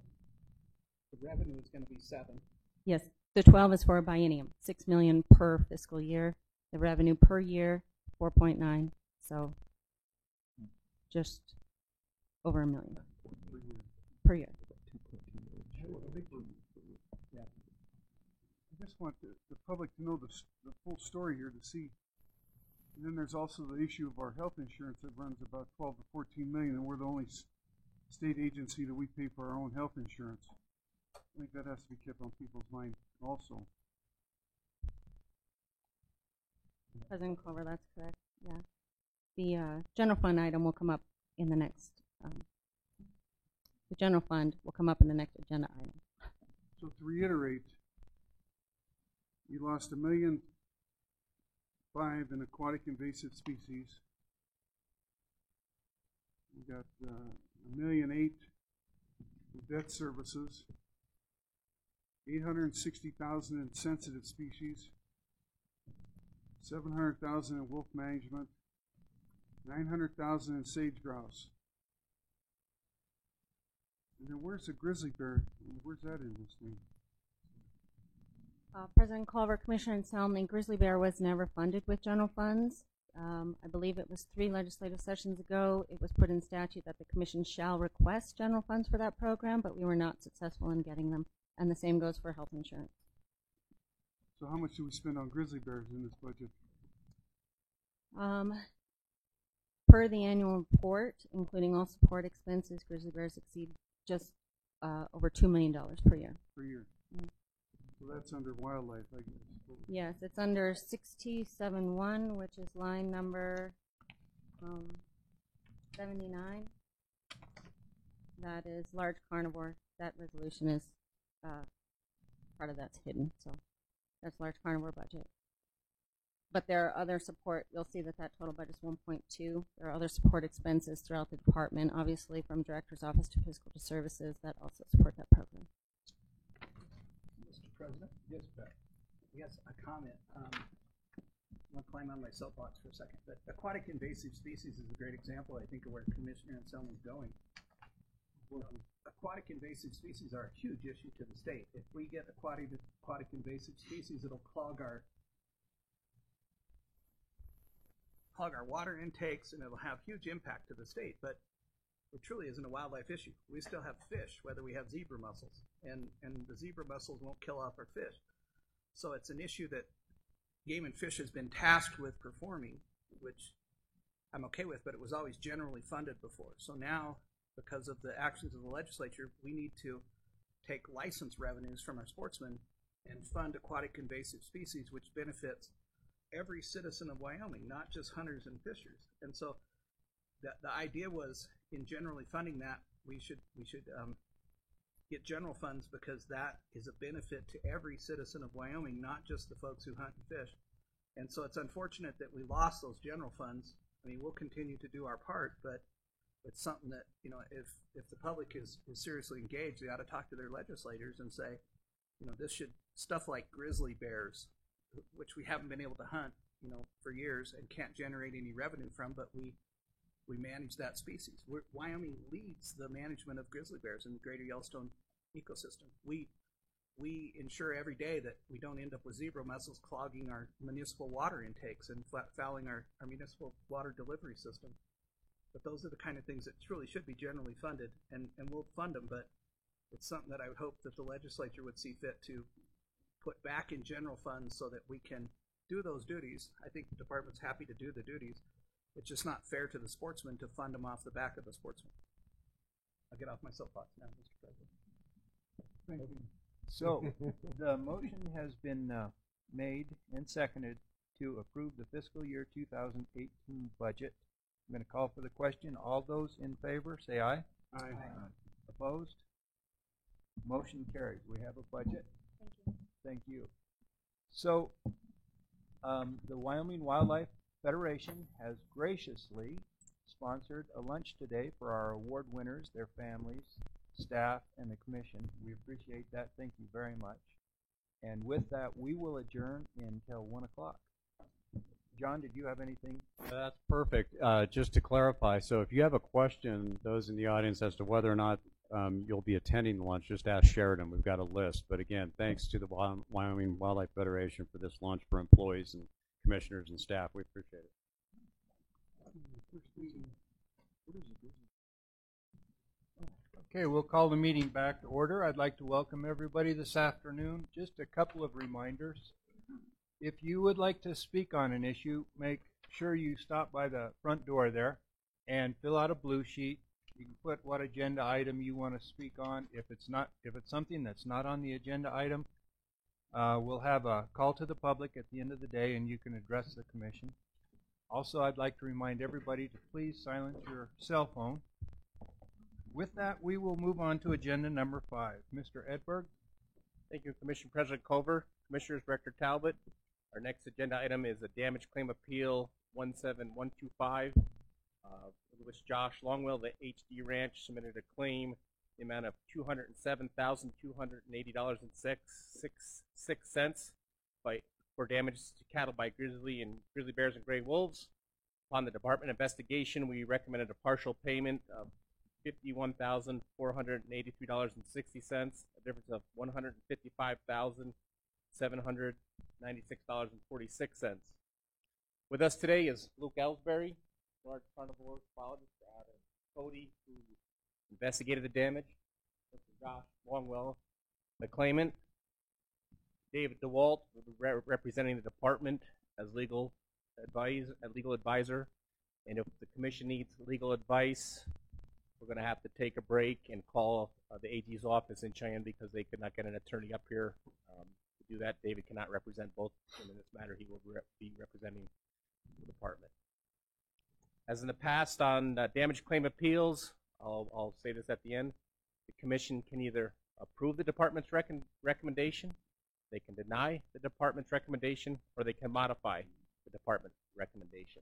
The revenue is going to be 7. Yes, the 12 is for a biennium, $6 million per fiscal year. The revenue per year, 4.9. So just over $1 million per year. I just want the public to know the full story here to see. And then there's also the issue of our health insurance that runs about 12 to 14 million, and we're the only state agency that we pay for our own health insurance. I think that has to be kept on people's mind also. President Culver, that's correct. Yeah, the general fund item will come up in the next. The general fund will come up in the next agenda item. So to reiterate, you lost $1.5 million in aquatic invasive species. You got $1.8 million debt services, 860,000 in sensitive species, 700,000 in wolf management, 900,000 in sage grouse. And then where's the grizzly bear? Where's that in this thing? President Culver, Commissioner Anselmi, grizzly bear was never funded with general funds. I believe it was 3 legislative sessions ago. It was put in statute that the commission shall request general funds for that program, but we were not successful in getting them. And the same goes for health insurance. So how much do we spend on grizzly bears in this budget? Per the annual report, including all support expenses, grizzly bears exceed just over $2 million per year. Per year. So that's under wildlife, I guess. Yes, it's under 671, which is line number 79. That is large carnivore. That resolution is part of that's hidden, so that's large carnivore budget. But there are other support. You'll see that total budget is 1.2. There are other support expenses throughout the department, obviously from Director's Office to Fiscal Services that also support that program. Mr. President? Yes, Pat. Yes, a comment. I'm going to climb on my soapbox for a second. But aquatic invasive species is a great example, I think, of where Commissioner Anselmi is going. Aquatic invasive species are a huge issue to the state. If we get aquatic invasive species, it'll clog our water intakes, and it'll have huge impact to the state. But it truly isn't a wildlife issue. We still have fish, whether we have zebra mussels, and the zebra mussels won't kill off our fish. So it's an issue that Game and Fish has been tasked with performing, which I'm okay with, but it was always generally funded before. So now, because of the actions of the legislature, we need to take license revenues from our sportsmen and fund aquatic invasive species, which benefits every citizen of Wyoming, not just hunters and fishers. And so the idea was, in generally funding that, we should get general funds, because that is a benefit to every citizen of Wyoming, not just the folks who hunt and fish. And so it's unfortunate that we lost those general funds. I mean, we'll continue to do our part, but it's something that, you know, if the public is seriously engaged, they ought to talk to their legislators and say, you know, this should, stuff like grizzly bears, which we haven't been able to hunt, you know, for years and can't generate any revenue from, but we manage that species. Wyoming leads the management of grizzly bears in the greater Yellowstone ecosystem. We ensure every day that we don't end up with zebra mussels clogging our municipal water intakes and fouling our municipal water delivery system. But those are the kind of things that truly should be generally funded, and we'll fund them, but it's something that I would hope that the legislature would see fit to put back in general funds so that we can do those duties. I think the department's happy to do the duties. It's just not fair to the sportsmen to fund them off the back of the sportsmen. I'll get off my soapbox now, Mr. President. Thank you. So the motion has been made and seconded to approve the fiscal year 2018 budget. I'm going to call for the question. All those in favor, say aye. Aye. Opposed? Motion carries. We have a budget. Thank you. Thank you. So the Wyoming Wildlife Federation has graciously sponsored a lunch today for our award winners, their families, staff, and the commission. We appreciate that. Thank you very much. And with that, we will adjourn until 1 o'clock. John, did you have anything? That's perfect. Just to clarify, so if you have a question, those in the audience, as to whether or not you'll be attending the lunch, just ask Sheridan. We've got a list. But again, thanks to the Wyoming Wildlife Federation for this lunch for employees and commissioners and staff. We appreciate it. Okay, we'll call the meeting back to order. I'd like to welcome everybody this afternoon. Just a couple of reminders. If you would like to speak on an issue, make sure you stop by the front door there and fill out a blue sheet. You can put what agenda item you want to speak on. If it's something that's not on the agenda item, we'll have a call to the public at the end of the day, and you can address the commission. Also, I'd like to remind everybody to please silence your cell phone. With that, we will move on to agenda number 5. Mr. Edberg. Thank you, Commission President Culver, Commissioners, Director Talbot. Our next agenda item is a damage claim appeal 17125, in which Josh Longwell, the HD Ranch, submitted a claim the amount of $207,280.66 for damage to cattle by grizzly bears and gray wolves. Upon the department investigation, we recommended a partial payment of $51,483.60, a difference of $155,796.46. With us today is Luke Ellsbury, large carnivore biologist out of Cody, who investigated the damage. Mr. Josh Longwell, the claimant. David DeWalt, representing the department as legal advisor. And if the commission needs legal advice, we're going to have to take a break and call the AG's office in Cheyenne because they could not get an attorney up here to do that. David cannot represent both in this matter. He will be representing the department. As in the past on damage claim appeals, I'll say this at the end, the commission can either approve the department's recommendation, they can deny the department's recommendation, or they can modify the department's recommendation.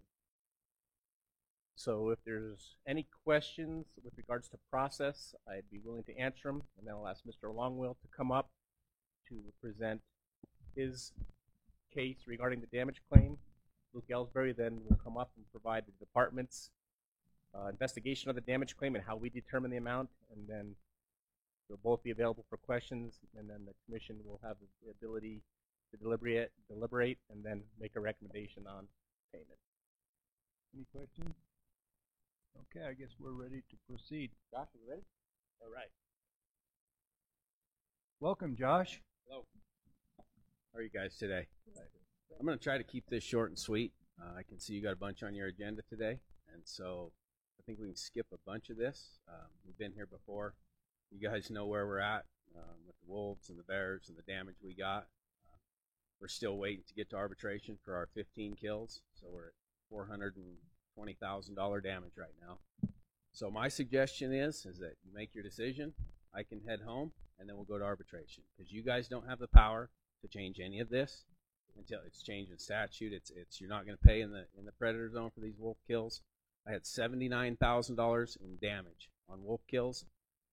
So if there's any questions with regards to process, I'd be willing to answer them, and then I'll ask Mr. Longwell to come up to present his case regarding the damage claim. Luke Ellsbury then will come up and provide the department's investigation of the damage claim and how we determine the amount, and then they'll both be available for questions, and then the commission will have the ability to deliberate and then make a recommendation on payment. Any questions? Okay, I guess we're ready to proceed. Josh, are you ready? All right. Welcome, Josh. Hello. How are you guys today? I'm going to try to keep this short and sweet. I can see you got a bunch on your agenda today, and so I think we can skip a bunch of this. We've been here before. You guys know where we're at with the wolves and the bears and the damage we got. We're still waiting to get to arbitration for our 15 kills, so we're at $420,000 damage right now. So my suggestion is that you make your decision. I can head home, and then we'll go to arbitration, because you guys don't have the power to change any of this until it's changed in statute. It's you're not going to pay in the predator zone for these wolf kills. I had $79,000 in damage on wolf kills.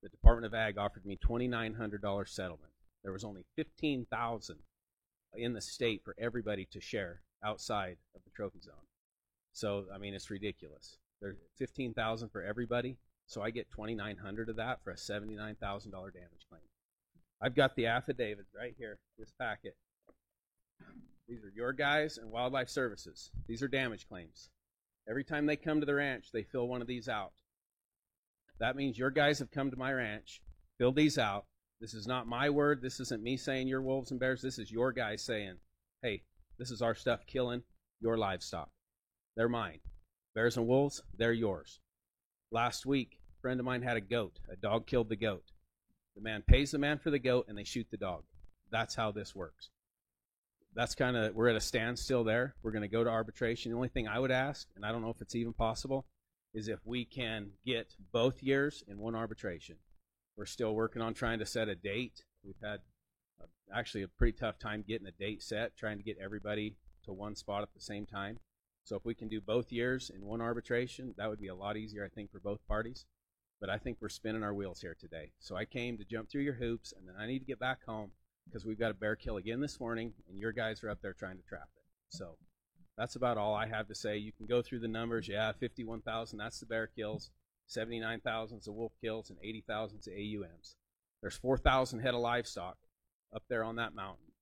The Department of Ag offered me $2,900 settlement. There was only $15,000 in the state for everybody to share outside of the trophy zone. So I mean, it's ridiculous. There's $15,000 for everybody, so I get $2,900 of that for a $79,000 damage claim. I've got the affidavit right here, this packet. These are your guys and Wildlife Services. These are damage claims. Every time they come to the ranch, they fill one of these out. That means your guys have come to my ranch, filled these out. This is not my word. This isn't me saying you're wolves and bears. This is your guys saying, hey, this is our stuff killing your livestock. They're mine. Bears and wolves, they're yours. Last week, a friend of mine had a goat. A dog killed the goat. The man pays the man for the goat, and they shoot the dog. That's how this works. That's kind of, we're at a standstill there. We're going to go to arbitration. The only thing I would ask, and I don't know if it's even possible, is if we can get both years in one arbitration. We're still working on trying to set a date. We've had actually a pretty tough time getting a date set, trying to get everybody to one spot at the same time. So if we can do both years in one arbitration, that would be a lot easier, I think, for both parties. But I think we're spinning our wheels here today. So I came to jump through your hoops, and then I need to get back home because we've got a bear kill again this morning, and your guys are up there trying to trap it. So that's about all I have to say. You can go through the numbers. Yeah, 51,000, that's the bear kills. 79,000 is the wolf kills, and 80,000 is the AUMs. There's 4,000 head of livestock up there on that mountain.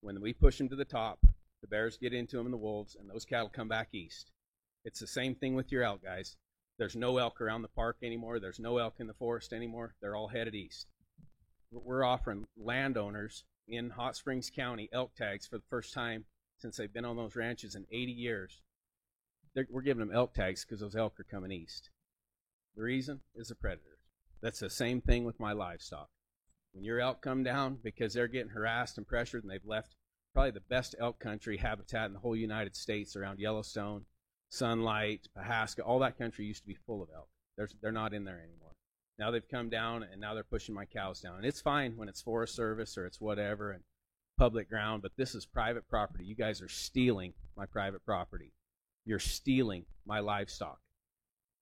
When we push them to the top, the bears get into them and the wolves, and those cattle come back east. It's the same thing with your elk, guys. There's no elk around the park anymore. There's no elk in the forest anymore. They're all headed east. We're offering landowners in Hot Springs County elk tags for the first time since they've been on those ranches in 80 years. We're giving them elk tags because those elk are coming east. The reason is the predators. That's the same thing with my livestock. When your elk come down because they're getting harassed and pressured and they've left probably the best elk country habitat in the whole United States around Yellowstone, Sunlight, Pahaska, all that country used to be full of elk. They're not in there anymore. Now they've come down, and now they're pushing my cows down. And it's fine when it's Forest Service or it's whatever and public ground, but this is private property. You guys are stealing my private property. You're stealing my livestock.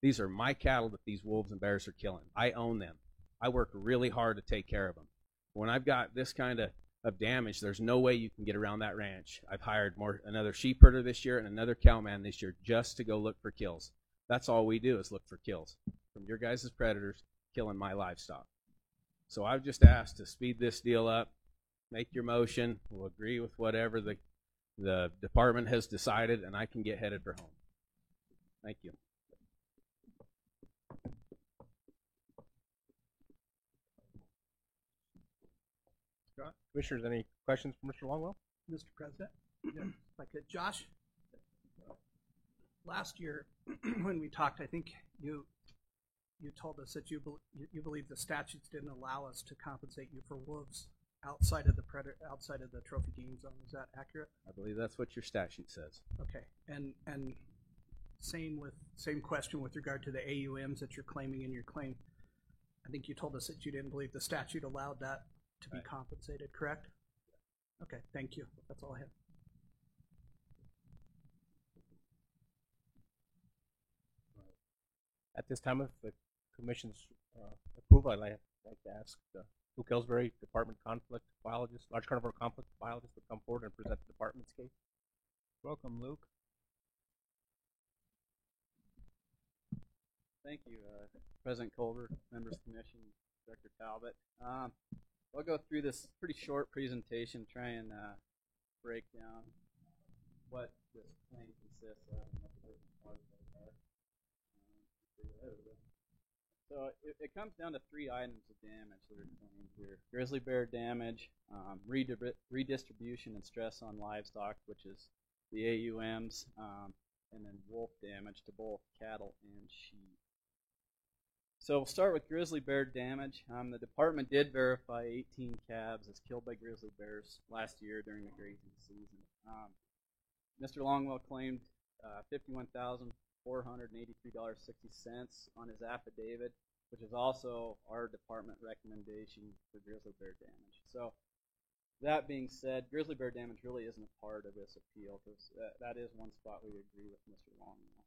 These are my cattle that these wolves and bears are killing. I own them. I work really hard to take care of them. When I've got this kind of damage, there's no way you can get around that ranch. I've hired another sheep herder this year and another cow man this year just to go look for kills. That's all we do is look for kills from your guys' predators killing my livestock. So I've just asked to speed this deal up, make your motion, we'll agree with whatever the department has decided, and I can get headed for home. Thank you. Scott, Commissioners, any questions for Mr. Longwell? Mr. President, if I could, Josh, last year when we talked, I think you told us that you believe the statutes didn't allow us to compensate you for wolves outside of the trophy game zone. Is that accurate? I believe that's what your statute says. Okay, and same question with regard to the AUMs that you're claiming in your claim. I think you told us that you didn't believe the statute allowed that to be compensated, correct? Okay, thank you. That's all I have. At this time, with the Commission's approval, I'd like to ask Luke Ellsbury, Department Conflict Biologist, Large Carnivore Conflict Biologist, to come forward and present the department's case. Welcome, Luke. Thank you, President Culver, members of the Commission, Director Talbot. I'll go through this pretty short presentation, try and break down what this claim consists of and what the different parts of it are. So it comes down to 3 items of damage that are claimed here. Grizzly bear damage, redistribution and stress on livestock, which is the AUMs, and then wolf damage to both cattle and sheep. So we'll start with grizzly bear damage. The department did verify 18 calves as killed by grizzly bears last year during the grazing season. Mr. Longwell claimed $51,483.60 on his affidavit, which is also our department recommendation for grizzly bear damage. So that being said, grizzly bear damage really isn't a part of this appeal because that is one spot we agree with Mr. Longwell.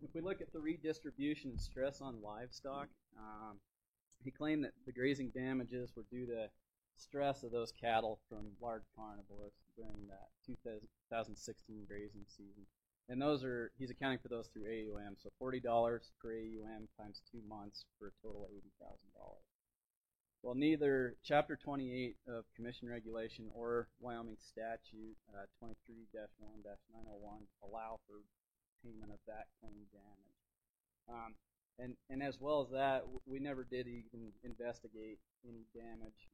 If we look at the redistribution and stress on livestock, he claimed that the grazing damages were due to stress of those cattle from large carnivores during that 2016 grazing season. And he's accounting for those through AUM, so $40 per AUM times 2 months for a total of $80,000. Well, neither Chapter 28 of Commission Regulation or Wyoming Statute 23-1-901 allow for payment of that claim damage. And as well as that, we never did even investigate any damage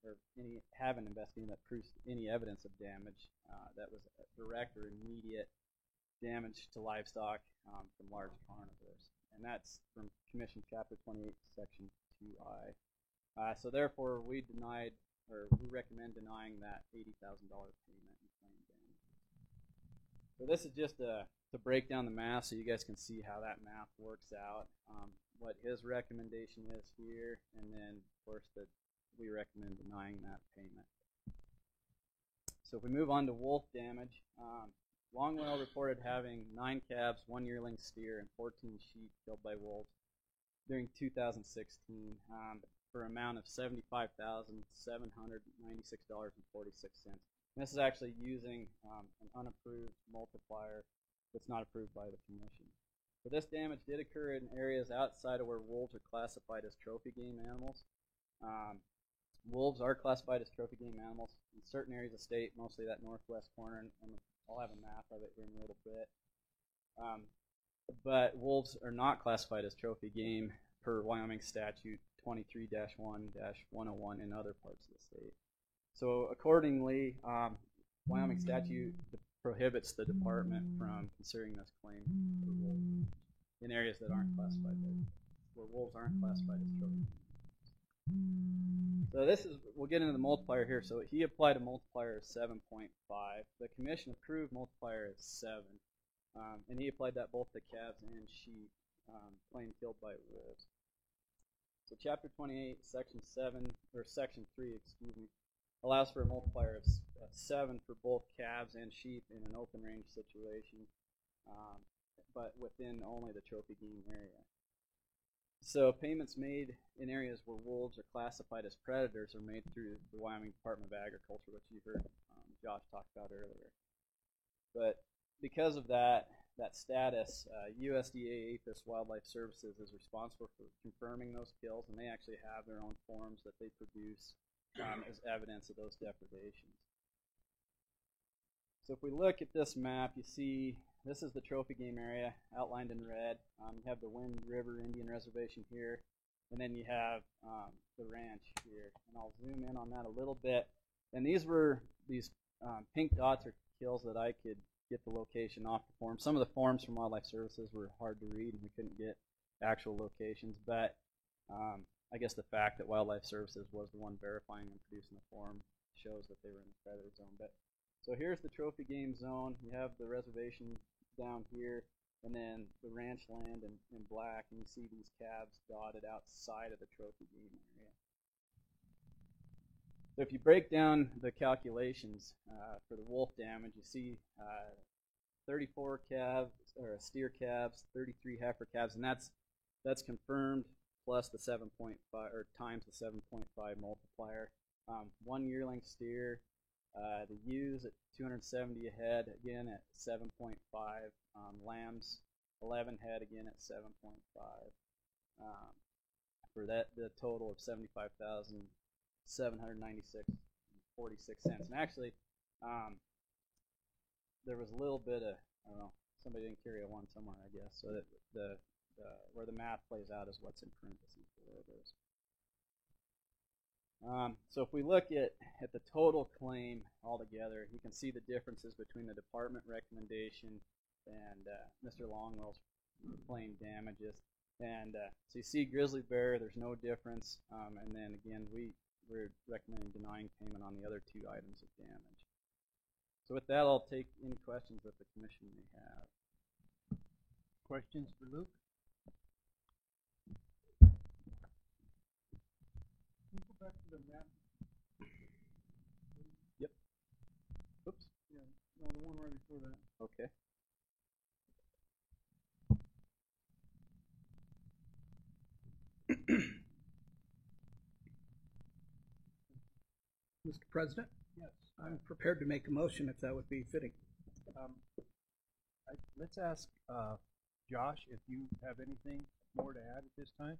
or haven't investigated that proves any evidence of damage that was direct or immediate damage to livestock from large carnivores. And that's from Commission Chapter 28, Section 2I. So therefore, we recommend denying that $80,000 payment in claim damage. So this is just to break down the math so you guys can see how that math works out, what his recommendation is here, and then, of course, that we recommend denying that payment. So if we move on to wolf damage, Longwell reported having 9 calves, 1 yearling steer, and 14 sheep killed by wolves during 2016 for an amount of $75,796.46. This is actually using an unapproved multiplier that's not approved by the Commission. So this damage did occur in areas outside of where wolves are classified as trophy game animals. Wolves are classified as trophy game animals in certain areas of the state, mostly that northwest corner, and I'll have a map of it here in a little bit. But wolves are not classified as trophy game per Wyoming Statute 23-1-101 in other parts of the state. So accordingly, Wyoming statute prohibits the department from considering this claim for wolves in areas that aren't classified where wolves aren't classified as trophy. So we'll get into the multiplier here. So he applied a multiplier of 7.5. The Commission approved multiplier as 7, and he applied that both to calves and sheep claimed killed by wolves. So Chapter 28, Section 3, allows for a multiplier of 7 for both calves and sheep in an open range situation, but within only the trophy game area. So payments made in areas where wolves are classified as predators are made through the Wyoming Department of Agriculture, which you heard Josh talk about earlier. But because of that status, USDA APHIS Wildlife Services is responsible for confirming those kills, and they actually have their own forms that they produce as evidence of those depredations. So if we look at this map, you see this is the trophy game area outlined in red. You have the Wind River Indian Reservation here, and then you have the ranch here. And I'll zoom in on that a little bit. And these pink dots are kills that I could get the location off the form. Some of the forms from Wildlife Services were hard to read, and we couldn't get actual locations. But I guess the fact that Wildlife Services was the one verifying and producing the form shows that they were in the predator zone. But so here's the trophy game zone. You have the reservation down here, and then the ranch land in black, and you see these calves dotted outside of the trophy game area. So if you break down the calculations for the wolf damage, you see 34 calves or steer calves, 33 heifer calves, and that's confirmed plus the 7.5 or times the 7.5 multiplier. 1 yearling steer. The ewes at 270 a head, again at 7.5. Lambs, 11 head, again at 7.5. For the total of $75,796.46. And actually, there was a little bit of, I don't know, somebody didn't carry a 1 somewhere, I guess. So that where the math plays out is what's in parentheses below those. So if we look at the total claim altogether, you can see the differences between the department recommendation and Mr. Longwell's claim damages. And so you see grizzly bear, there's no difference. And then again, we're recommending denying payment on the other 2 items of damage. So with that, I'll take any questions that the commission may have. Questions for Luke? Can you go back to the map? Yep. Oops. Yeah, no, the one right before that. Okay. Mr. President? Yes. I'm prepared to make a motion if that would be fitting. Let's ask Josh if you have anything more to add at this time.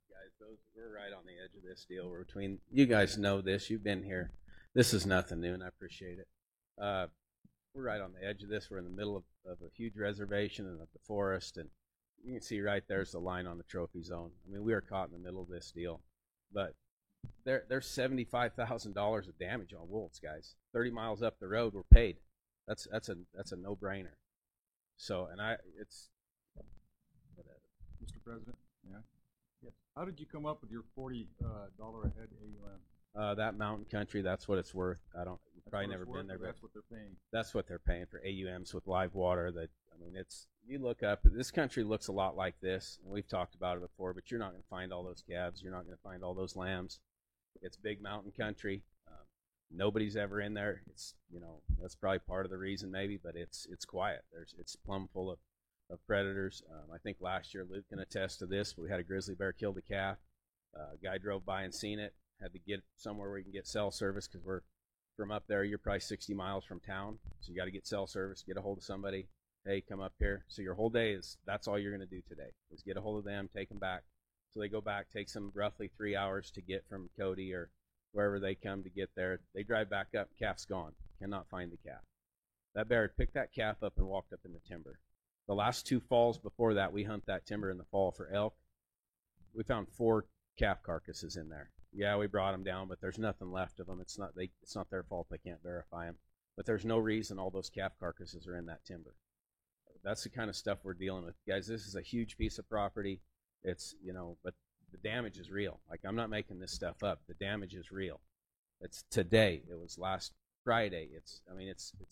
Guys, we're right on the edge of this deal. We're between, you guys know this, you've been here. This is nothing new, and I appreciate it. We're right on the edge of this. We're in the middle of a huge reservation and of the forest, and you can see right there's the line on the trophy zone. I mean, we are caught in the middle of this deal. But there's $75,000 of damage on wolves, guys. 30 miles up the road, we're paid. That's a no-brainer. So, and it's whatever. Mr. President, yeah. Yes. How did you come up with your $40 a head AUM? That mountain country, that's what it's worth. You've probably never been there, but that's what they're paying. That's what they're paying for AUMs with live water. You look up, this country looks a lot like this, and we've talked about it before, but you're not going to find all those calves. You're not going to find all those lambs. It's big mountain country. Nobody's ever in there. It's, that's probably part of the reason maybe, but it's quiet. It's plumb full of predators. I think last year, Luke can attest to this, but we had a grizzly bear killed a calf. A guy drove by and seen it, had to get somewhere where you can get cell service because we're from up there. You're probably 60 miles from town, so you got to get cell service, get a hold of somebody. Hey, come up here. So your whole day that's all you're going to do today is get a hold of them, take them back. So they go back, takes them roughly 3 hours to get from Cody or wherever they come to get there. They drive back up, calf's gone. Cannot find the calf. That bear had picked that calf up and walked up in the timber. The last 2 falls before that, we hunt that timber in the fall for elk. We found 4 calf carcasses in there. Yeah, we brought them down, but there's nothing left of them. It's not their fault. They can't verify them. But there's no reason all those calf carcasses are in that timber. That's the kind of stuff we're dealing with. Guys, this is a huge piece of property. It's, but the damage is real. Like, I'm not making this stuff up. The damage is real. It's today. It was last Friday. It's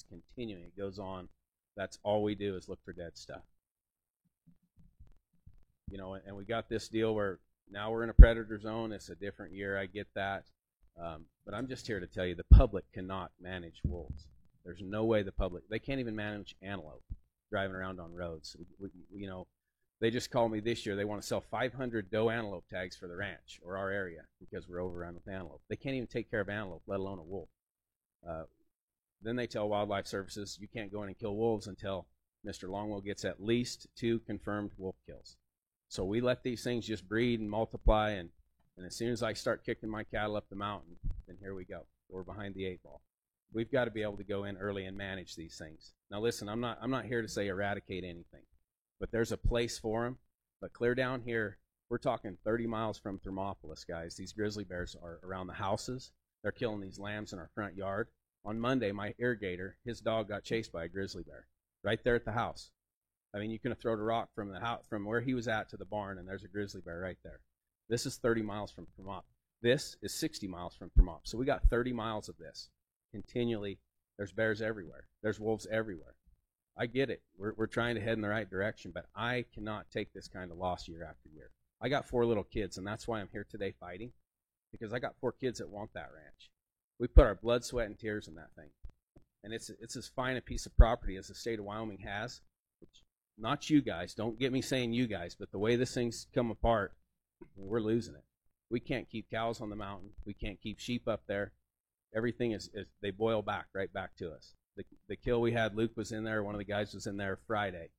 continuing. It goes on. That's all we do is look for dead stuff. And we got this deal where now we're in a predator zone. It's a different year. I get that. But I'm just here to tell you the public cannot manage wolves. There's no way they can't even manage antelope. driving around on roads. You know, they just called me this year. They want to sell 500 doe antelope tags for the ranch or our area because we're overrun with antelope. They can't even take care of antelope, let alone a wolf. Then they tell Wildlife Services you can't go in and kill wolves until Mr. Longwell gets at least 2 confirmed wolf kills. So we let these things just breed and multiply, and as soon as I start kicking my cattle up the mountain, then here we go. We're behind the 8 ball. We've got to be able to go in early and manage these things. Now listen, I'm not here to say eradicate anything, but there's a place for them. But clear down here, we're talking 30 miles from Thermopolis, guys. These grizzly bears are around the houses. They're killing these lambs in our front yard. On Monday, my irrigator, his dog got chased by a grizzly bear right there at the house. I mean, you can have thrown a rock from the house, from where he was at to the barn, and there's a grizzly bear right there. This is 30 miles from Thermop. This is 60 miles from Thermop. So we got 30 miles of this. Continually, there's bears everywhere. There's wolves everywhere. I get it. We're trying to head in the right direction, but I cannot take this kind of loss year after year. I got 4 little kids, and that's why I'm here today fighting, because I got 4 kids that want that ranch. We put our blood, sweat, and tears in that thing. And it's as fine a piece of property as the state of Wyoming has. Which, not you guys. Don't get me saying you guys, but the way this thing's come apart, we're losing it. We can't keep cows on the mountain. We can't keep sheep up there. Everything is they boil back right back to us. The kill we had, Luke was in there. One of the guys was in there Friday.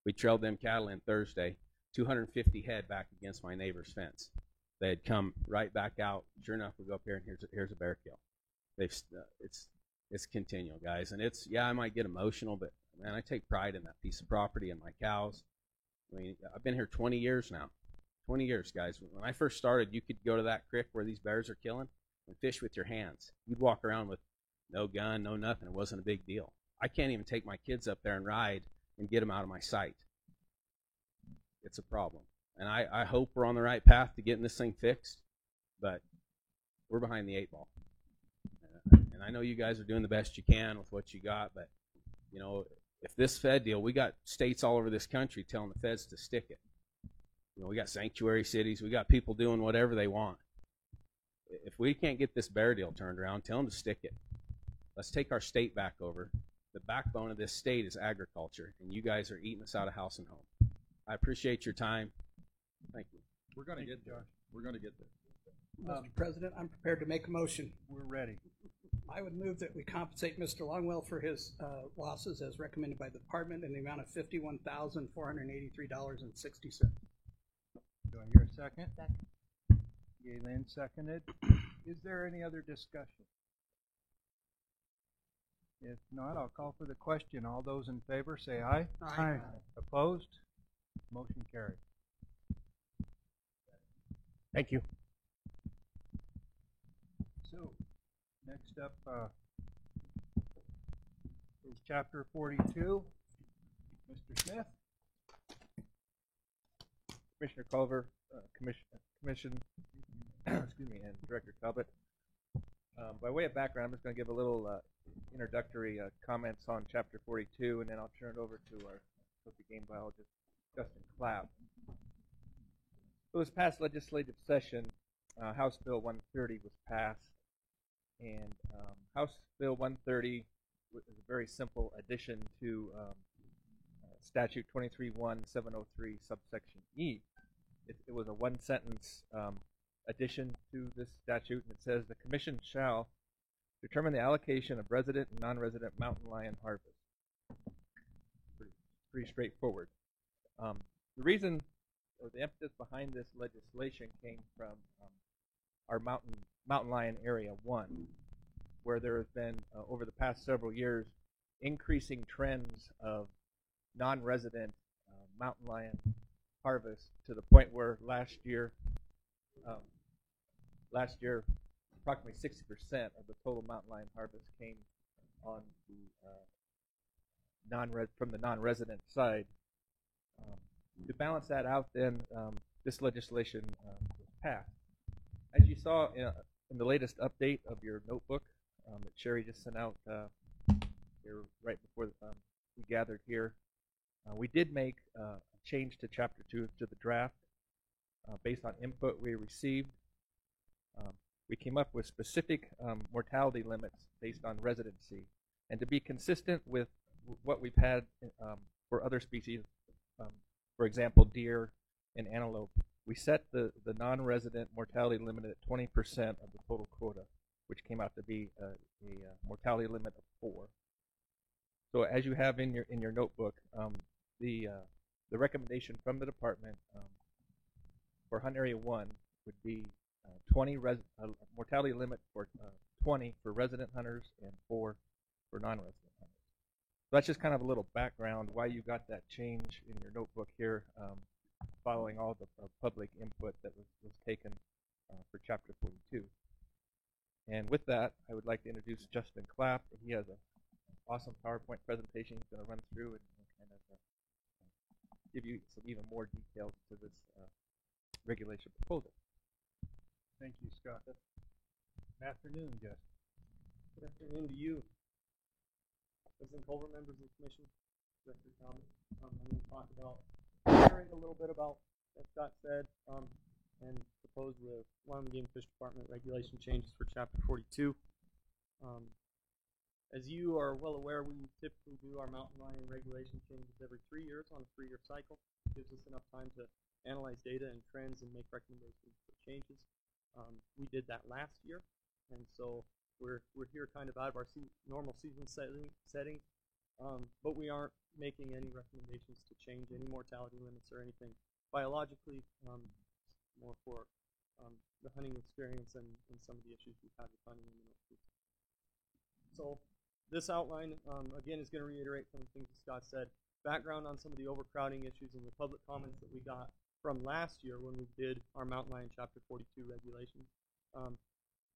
We trailed them cattle in Thursday. 250 head back against my neighbor's fence. They had come right back out. Sure enough, we go up here and here's a bear kill. It's continual, guys, and I might get emotional, but man, I take pride in that piece of property and my cows. I mean, I've been here 20 years now. 20 years, guys. When I first started, you could go to that creek where these bears are killing and fish with your hands. You'd walk around with no gun, no nothing. It wasn't a big deal. I can't even take my kids up there and ride and get them out of my sight. It's a problem, and I hope we're on the right path to getting this thing fixed, but we're behind the 8 ball. And I know you guys are doing the best you can with what you got, but, you know, if this Fed deal, we got states all over this country telling the feds to stick it. You know, we got sanctuary cities. We got people doing whatever they want. If we can't get this bear deal turned around, tell them to stick it. Let's take our state back over. The backbone of this state is agriculture, and you guys are eating us out of house and home. I appreciate your time. Thank you. We're going to get there. We're going to get there. Mr. President, I'm prepared to make a motion. We're ready. I would move that we compensate Mr. Longwell for his losses as recommended by the department in the amount of $51,483.60. Do I hear a second? Second. Galen seconded. Is there any other discussion? If not, I'll call for the question. All those in favor say aye. Aye. Opposed? Motion carried. Thank you. So, next up is Chapter 42. Mr. Smith. Commissioner Culver, Commission, excuse me, and Director Talbot. By way of background, I'm just going to give a little introductory comments on Chapter 42, and then I'll turn it over to our associate game biologist, Justin Clapp. So this past legislative session, House Bill 130 was passed, and House Bill 130 is a very simple addition to Statute 23-1-703 subsection E. It was a one-sentence addition to this statute, and it says the Commission shall determine the allocation of resident and non-resident mountain lion harvest. Pretty straightforward. The reason or the emphasis behind this legislation came from our mountain lion area 1, where there has been over the past several years increasing trends of non-resident mountain lion harvest to the point where last year approximately 60% of the total mountain lion harvest came on the from the non-resident side. To balance that out, then this legislation was passed. As you saw in the latest update of your notebook that Sherry just sent out here right before we gathered here, we did make a change to Chapter 2 to the draft based on input we received. We came up with specific mortality limits based on residency, and to be consistent with what we've had for other species, for example, deer and antelope, we set the non-resident mortality limit at 20% of the total quota, which came out to be a mortality limit of 4. So as you have in your notebook, the recommendation from the department for Hunt Area 1 would be 20 mortality limit for 20 for resident hunters and 4 for non-resident hunters. So that's just kind of a little background why you got that change in your notebook here, following all the public input that was taken for Chapter 42. And with that, I would like to introduce Justin Clapp. He has an awesome PowerPoint presentation he's going to run through and kind of give you some even more details to this regulation proposal. Thank you, Scott. Good afternoon, Justin. Good afternoon to you, President Culver, members of the Commission, Director Thomas. I'm going to talk about, reiterate a little bit about what Scott said, and propose the Wyoming Game and Fish Department regulation changes for Chapter 42. As you are well aware, we typically do our mountain lion regulation changes every 3 years on a 3-year cycle. It gives us enough time to analyze data and trends and make recommendations for changes. We did that last year, and so we're here kind of out of our normal season setting, but we aren't making any recommendations to change any mortality limits or anything biologically, more for the hunting experience and some of the issues we've had with hunting in the Northeast. So this outline, again, is going to reiterate some of the things that Scott said. Background on some of the overcrowding issues and the public comments that we got from last year when we did our Mountain Lion Chapter 42 regulations.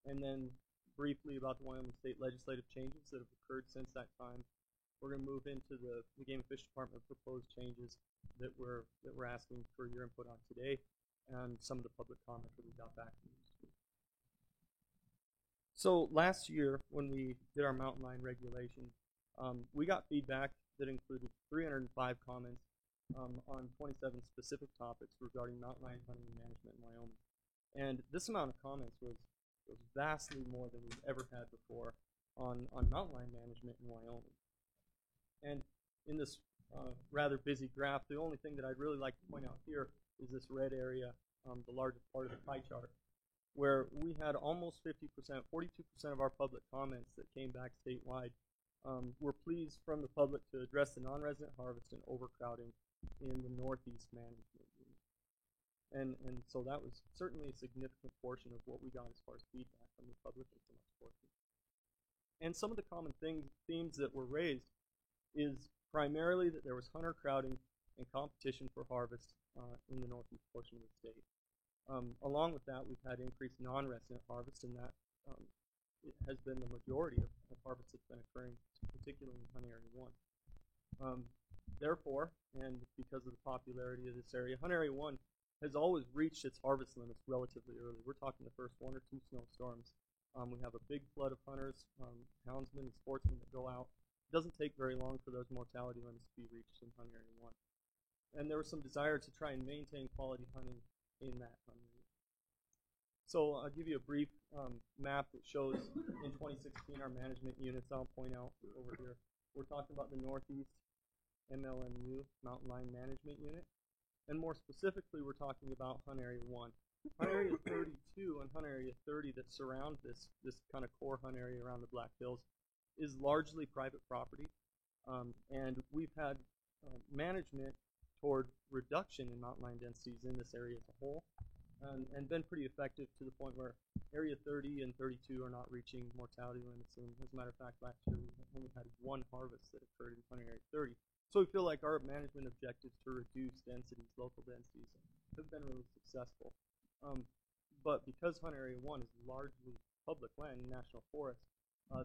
And then briefly about the Wyoming State legislative changes that have occurred since that time. We're going to move into the Game and Fish Department proposed changes that we're asking for your input on today, and some of the public comment that we got back from you. So last year, when we did our mountain lion regulation, we got feedback that included 305 comments on 27 specific topics regarding mountain lion hunting and management in Wyoming. And this amount of comments was vastly more than we've ever had before on mountain lion management in Wyoming. And in this rather busy graph, the only thing that I'd really like to point out here is this red area, the largest part of the pie chart, where we had almost 50%, 42% of our public comments that came back statewide were pleas from the public to address the non-resident harvest and overcrowding in the Northeast management unit. And so that was certainly a significant portion of what we got as far as feedback from the public and from us portion. And some of the common themes that were raised is primarily that there was hunter crowding and competition for harvest in the Northeast portion of the state. Along with that, we've had increased non-resident harvest, and that it has been the majority of harvest that's been occurring, particularly in Hunt Area 1. Therefore, and because of the popularity of this area, Hunt Area 1 has always reached its harvest limits relatively early. We're talking the first 1 or 2 snowstorms. We have a big flood of hunters, houndsmen, and sportsmen that go out. It doesn't take very long for those mortality limits to be reached in Hunt Area 1. And there was some desire to try and maintain quality hunting in that hunt area. So I'll give you a brief map that shows in 2016 our management units. I'll point out over here. We're talking about the Northeast MLMU, Mountain Lion Management Unit. And more specifically, we're talking about Hunt Area 1. Hunt Area 32 and Hunt Area 30 that surround this kind of core hunt area around the Black Hills is largely private property. And we've had management toward reduction in mountain lion densities in this area as a whole, and been pretty effective to the point where Area 30 and 32 are not reaching mortality limits. And as a matter of fact, last year we only had 1 harvest that occurred in Hunt Area 30. So we feel like our management objectives to reduce densities, local densities, have been really successful. But because Hunt Area 1 is largely public land, national forest,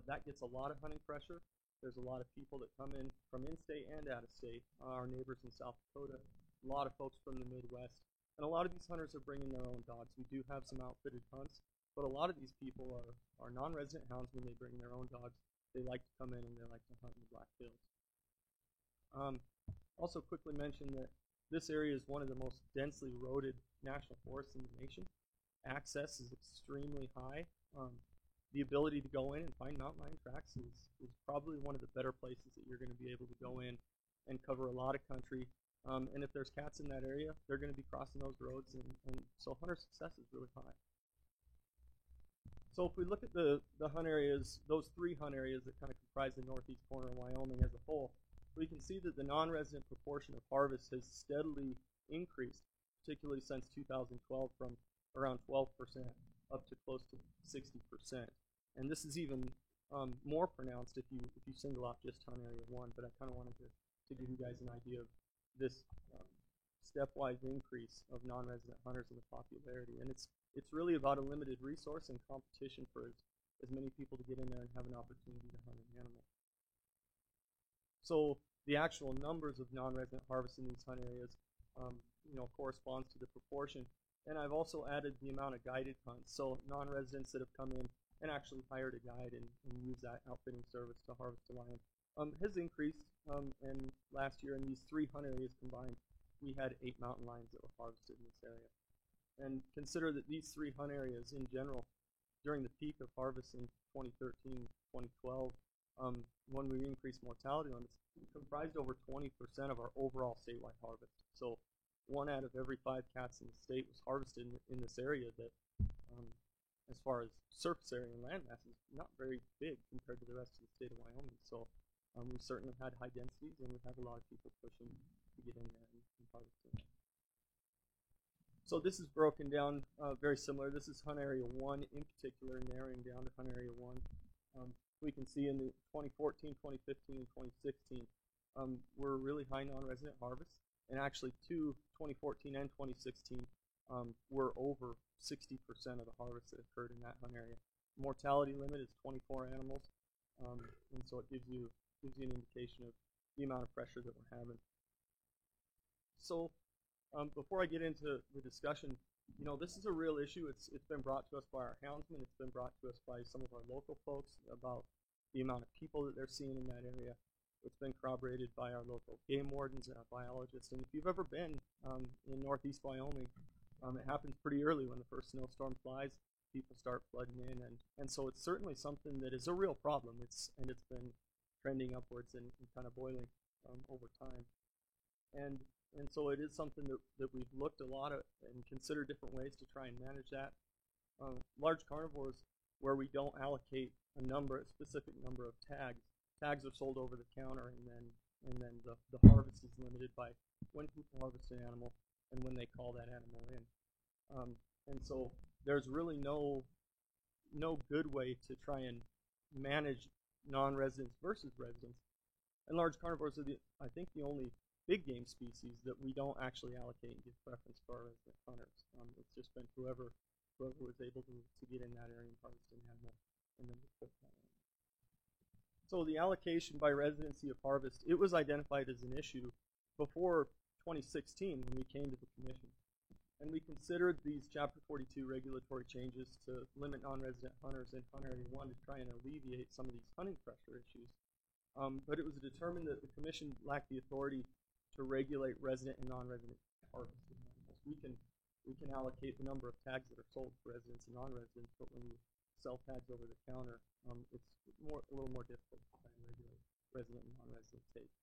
that gets a lot of hunting pressure. There's a lot of people that come in from in-state and out-of-state, our neighbors in South Dakota, a lot of folks from the Midwest. And a lot of these hunters are bringing their own dogs. We do have some outfitted hunts, but a lot of these people are non-resident houndsmen. They bring their own dogs. They like to come in and they like to hunt in the Black Hills. Also quickly mention that this area is one of the most densely eroded national forests in the nation. Access is extremely high. The ability to go in and find mountain lion tracks is probably one of the better places that you're going to be able to go in and cover a lot of country. And if there's cats in that area, they're going to be crossing those roads, and so hunter success is really high. So if we look at the hunt areas, those 3 hunt areas that kind of comprise the northeast corner of Wyoming as a whole, we can see that the non-resident proportion of harvest has steadily increased, particularly since 2012, from around 12% up to close to 60%. And this is even more pronounced if you single out just hunt area 1, but I kind of wanted to give you guys an idea of this stepwise increase of non-resident hunters in the popularity. And it's really about a limited resource and competition for as many people to get in there and have an opportunity to hunt an animal. So the actual numbers of non-resident harvests in these hunt areas corresponds to the proportion. And I've also added the amount of guided hunts. So non-residents that have come in and actually hired a guide and used that outfitting service to harvest a lion has increased. And last year in these 3 hunt areas combined, we had 8 mountain lions that were harvested in this area. And consider that these 3 hunt areas in general, during the peak of harvest in 2013, 2012, when we increased mortality on this, it comprised over 20% of our overall statewide harvest. So 1 out of every 5 cats in the state was harvested in this area that, as far as surface area and land mass, is not very big compared to the rest of the state of Wyoming. So we certainly had high densities, and we have a lot of people pushing to get in there and harvest it. So this is broken down very similar. This is hunt area 1 in particular, narrowing down to hunt area 1. We can see in the 2014, 2015, and 2016 were really high non-resident harvests, and actually 2014 and 2016 were over 60% of the harvest that occurred in that hunt area. Mortality limit is 24 animals, and so it gives you an indication of the amount of pressure that we're having. So before I get into the discussion, this is a real issue. It's been brought to us by our houndsmen. It's been brought to us by some of our local folks about the amount of people that they're seeing in that area. It's been corroborated by our local game wardens and our biologists. And if you've ever been in northeast Wyoming, it happens pretty early when the first snowstorm flies. People start flooding in, and so it's certainly something that is a real problem. It's been trending upwards and kind of boiling over time. And so it is something that we've looked a lot at and considered different ways to try and manage that. Large carnivores, where we don't allocate a specific number of tags. Tags are sold over the counter, and then the harvest is limited by when people harvest an animal and when they call that animal in. And so there's really no good way to try and manage non-residents versus residents. And large carnivores are I think the only big game species that we don't actually allocate and give preference for our resident hunters. It's just been whoever was able to get in that area and harvest an animal, and then we put that in. So the allocation by residency of harvest, it was identified as an issue before 2016 when we came to the commission. And we considered these Chapter 42 regulatory changes to limit non-resident hunters in Hunt Area 1 to try and alleviate some of these hunting pressure issues. But it was determined that the commission lacked the authority to regulate resident and non-resident harvested animals. We can allocate the number of tags that are sold for residents and non-residents, but when you sell tags over the counter, it's a little more difficult to try and regulate resident and non-resident takes.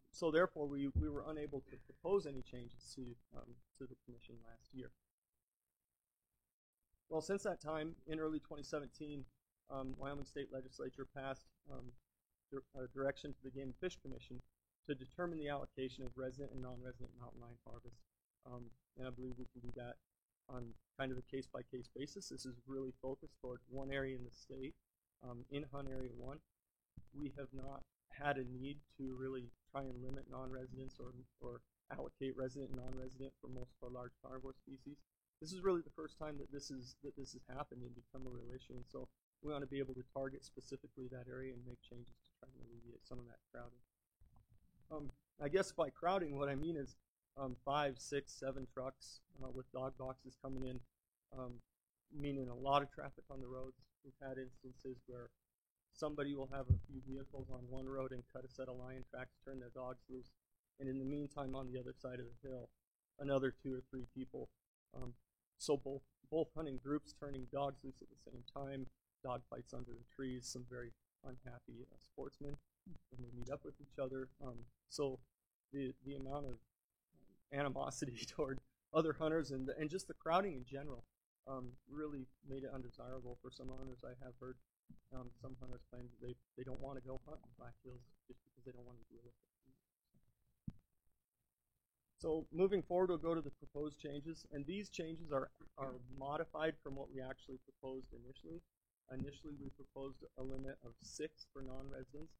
So therefore, we were unable to propose any changes to the commission last year. Well, since that time, in early 2017, Wyoming State Legislature passed a direction to the Game and Fish Commission to determine the allocation of resident and non-resident mountain lion harvest. And I believe we can do that on kind of a case-by-case basis. This is really focused toward one area in the state. In Hunt Area 1, we have not had a need to really try and limit non-residents or allocate resident and non-resident for most of our large carnivore species. This is really the first time that this has happened and become a real issue. And so we want to be able to target specifically that area and make changes to try and alleviate some of that crowding. I guess by crowding, what I mean is 5, 6, 7 trucks with dog boxes coming in, meaning a lot of traffic on the roads. We've had instances where somebody will have a few vehicles on one road and cut a set of lion tracks, turn their dogs loose, and in the meantime, on the other side of the hill, another 2 or 3 people. So both hunting groups turning dogs loose at the same time, dog fights under the trees, some very unhappy sportsmen when they meet up with each other. So the amount of animosity toward other hunters and just the crowding in general really made it undesirable for some hunters. I have heard some hunters claim that they don't want to go hunt in Black Hills just because they don't want to deal with it. So moving forward, we'll go to the proposed changes, and these changes are modified from what we actually proposed initially. Initially, we proposed a limit of 6 for non-residents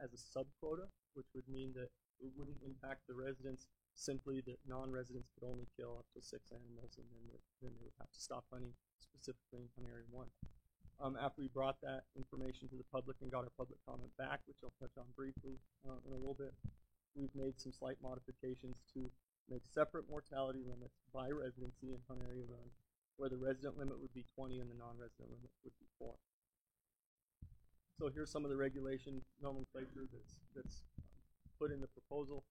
as a sub-quota, which would mean that it wouldn't impact the residents, simply that non-residents could only kill up to 6 animals, and then they would have to stop hunting specifically in Hunt Area 1. After we brought that information to the public and got our public comment back, which I'll touch on briefly in a little bit, we've made some slight modifications to make separate mortality limits by residency in Hunt Area 1, where the resident limit would be 20 and the non-resident limit would be 4. So here's some of the regulation nomenclature that's put in the proposal,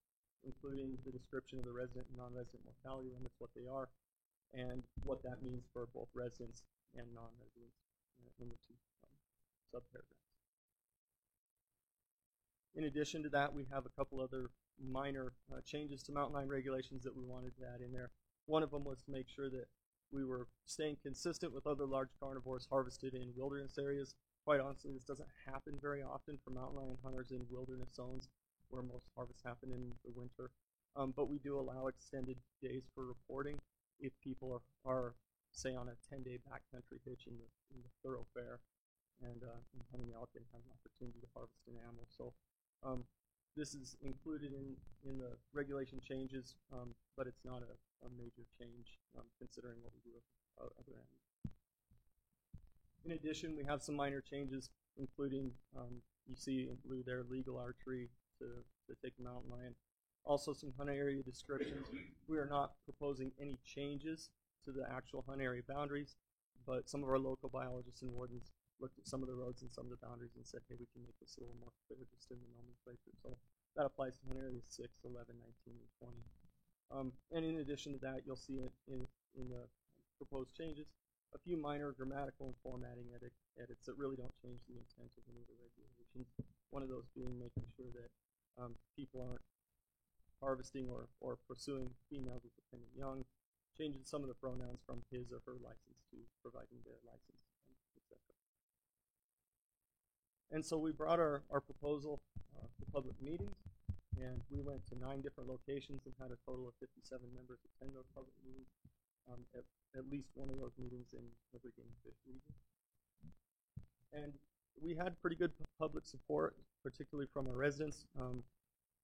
including the description of the resident and non-resident mortality limits, what they are, and what that means for both residents and non-residents in the two subparagraphs. In addition to that, we have a couple other minor changes to mountain lion regulations that we wanted to add in there. One of them was to make sure that we were staying consistent with other large carnivores harvested in wilderness areas. Quite honestly, this doesn't happen very often for mountain lion hunters in wilderness zones where most harvests happen in the winter. But we do allow extended days for reporting if people are say, on a 10-day backcountry hitch in the thoroughfare and hunting out and have an opportunity to harvest an animal. So this is included in the regulation changes, but it's not a major change considering what we do with other animals. In addition, we have some minor changes, including you see in blue there, legal archery to take the mountain lion. Also some hunt area descriptions. We are not proposing any changes to the actual hunt area boundaries, but some of our local biologists and wardens looked at some of the roads and some of the boundaries and said, hey, we can make this a little more clear just in the nomenclature. So that applies to hunt areas 6, 11, 19, and 20. And in addition to that, you'll see it in the proposed changes, a few minor grammatical and formatting edits that really don't change the intent of any of the regulations. One of those being making sure that people aren't harvesting or pursuing females with dependent young, changing some of the pronouns from his or her license to providing their license, etc. And so we brought our proposal to public meetings, and we went to 9 different locations and had a total of 57 members attend those public meetings, at least one of those meetings in every game fish region. And we had pretty good public support, particularly from our residents.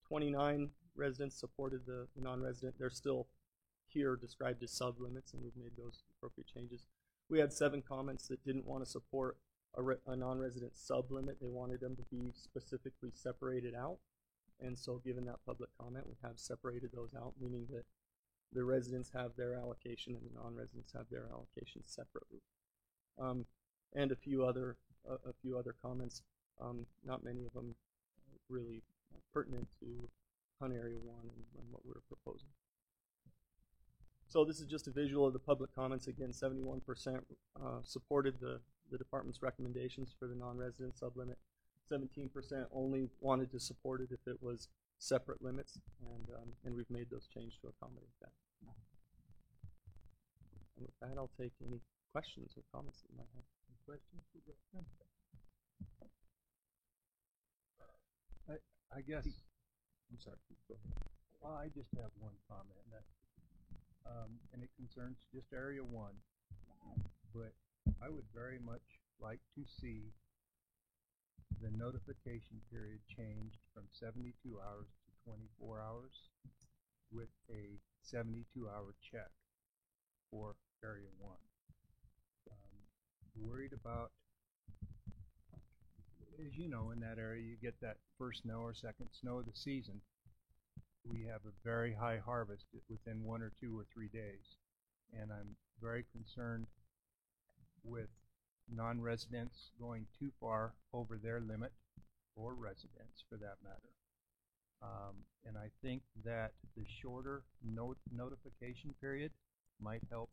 29 residents supported the non-resident. They're still here described as sub-limits, and we've made those appropriate changes. We had 7 comments that didn't want to support a non-resident sub-limit. They wanted them to be specifically separated out. And so given that public comment, we have separated those out, meaning that the residents have their allocation and the non-residents have their allocation separately. And a few other comments, not many of them really pertinent to Hunt Area 1 and what we're proposing. So this is just a visual of the public comments. Again, 71% supported the department's recommendations for the non-resident sublimit. 17% only wanted to support it if it was separate limits, and we've made those changes to accommodate that. And with that, I'll take any questions or comments that you might have. Any questions? I guess. I'm sorry. Well, I just have one comment, and it concerns just Area 1. But I would very much like to see the notification period changed from 72 hours to 24 hours with a 72-hour check for Area 1. Worried about, as you know, in that area you get that first snow or second snow of the season. We have a very high harvest within 1 or 2 or 3 days, and I'm very concerned with non-residents going too far over their limit, or residents for that matter. And I think that the shorter notification period might help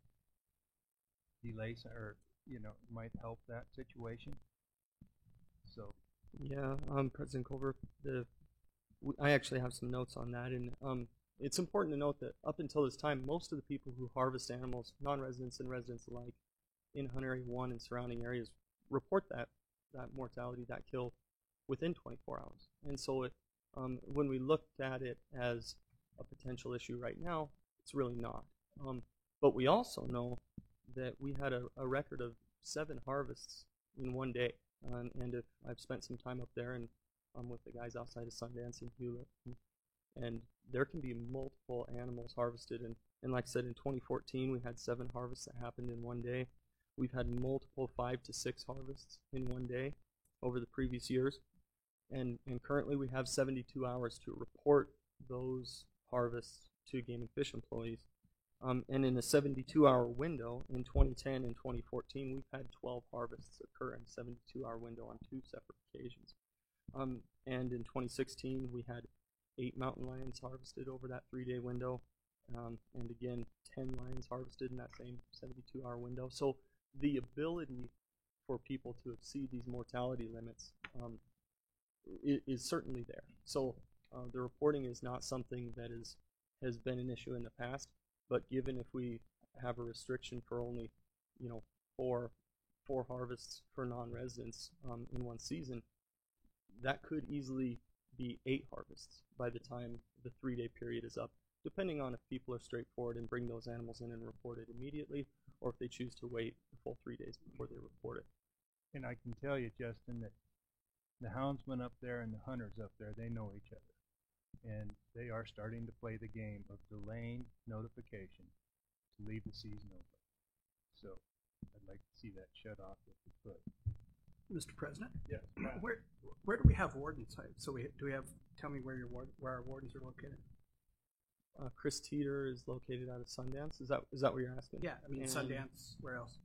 delay, or might help that situation. So Yeah, President Culver, I actually have some notes on that, and it's important to note that up until this time, most of the people who harvest animals, non-residents and residents alike, in Hunt Area 1 and surrounding areas, report that mortality, that kill, within 24 hours. And so when we looked at it as a potential issue right now, it's really not. But we also know that we had a record of 7 harvests in one day. And if I've spent some time up there and with the guys outside of Sundance and Hewlett, and there can be multiple animals harvested. And like I said, in 2014, we had 7 harvests that happened in one day. We've had multiple 5 to 6 harvests in one day over the previous years. And currently we have 72 hours to report those harvests to Game and Fish employees. And in a 72-hour window, in 2010 and 2014, we've had 12 harvests occur in a 72-hour window on 2 separate occasions. And in 2016, we had 8 mountain lions harvested over that 3-day window, and again, 10 lions harvested in that same 72-hour window. So the ability for people to exceed these mortality limits is certainly there. So the reporting is not something that has been an issue in the past. But given if we have a restriction for only, 4 harvests for non-residents in one season, that could easily be 8 harvests by the time the 3-day period is up, depending on if people are straightforward and bring those animals in and report it immediately, or if they choose to wait the full 3 days before they report it. And I can tell you, Justin, that the houndsmen up there and the hunters up there, they know each other. And they are starting to play the game of delaying notification to leave the season open. So I'd like to see that shut off if we could. Mr. President? Yes. Where do we have wardens? So tell me where our wardens are located. Chris Teeter is located out of Sundance. Is that what you're asking? Yeah, I mean, Sundance. Where else?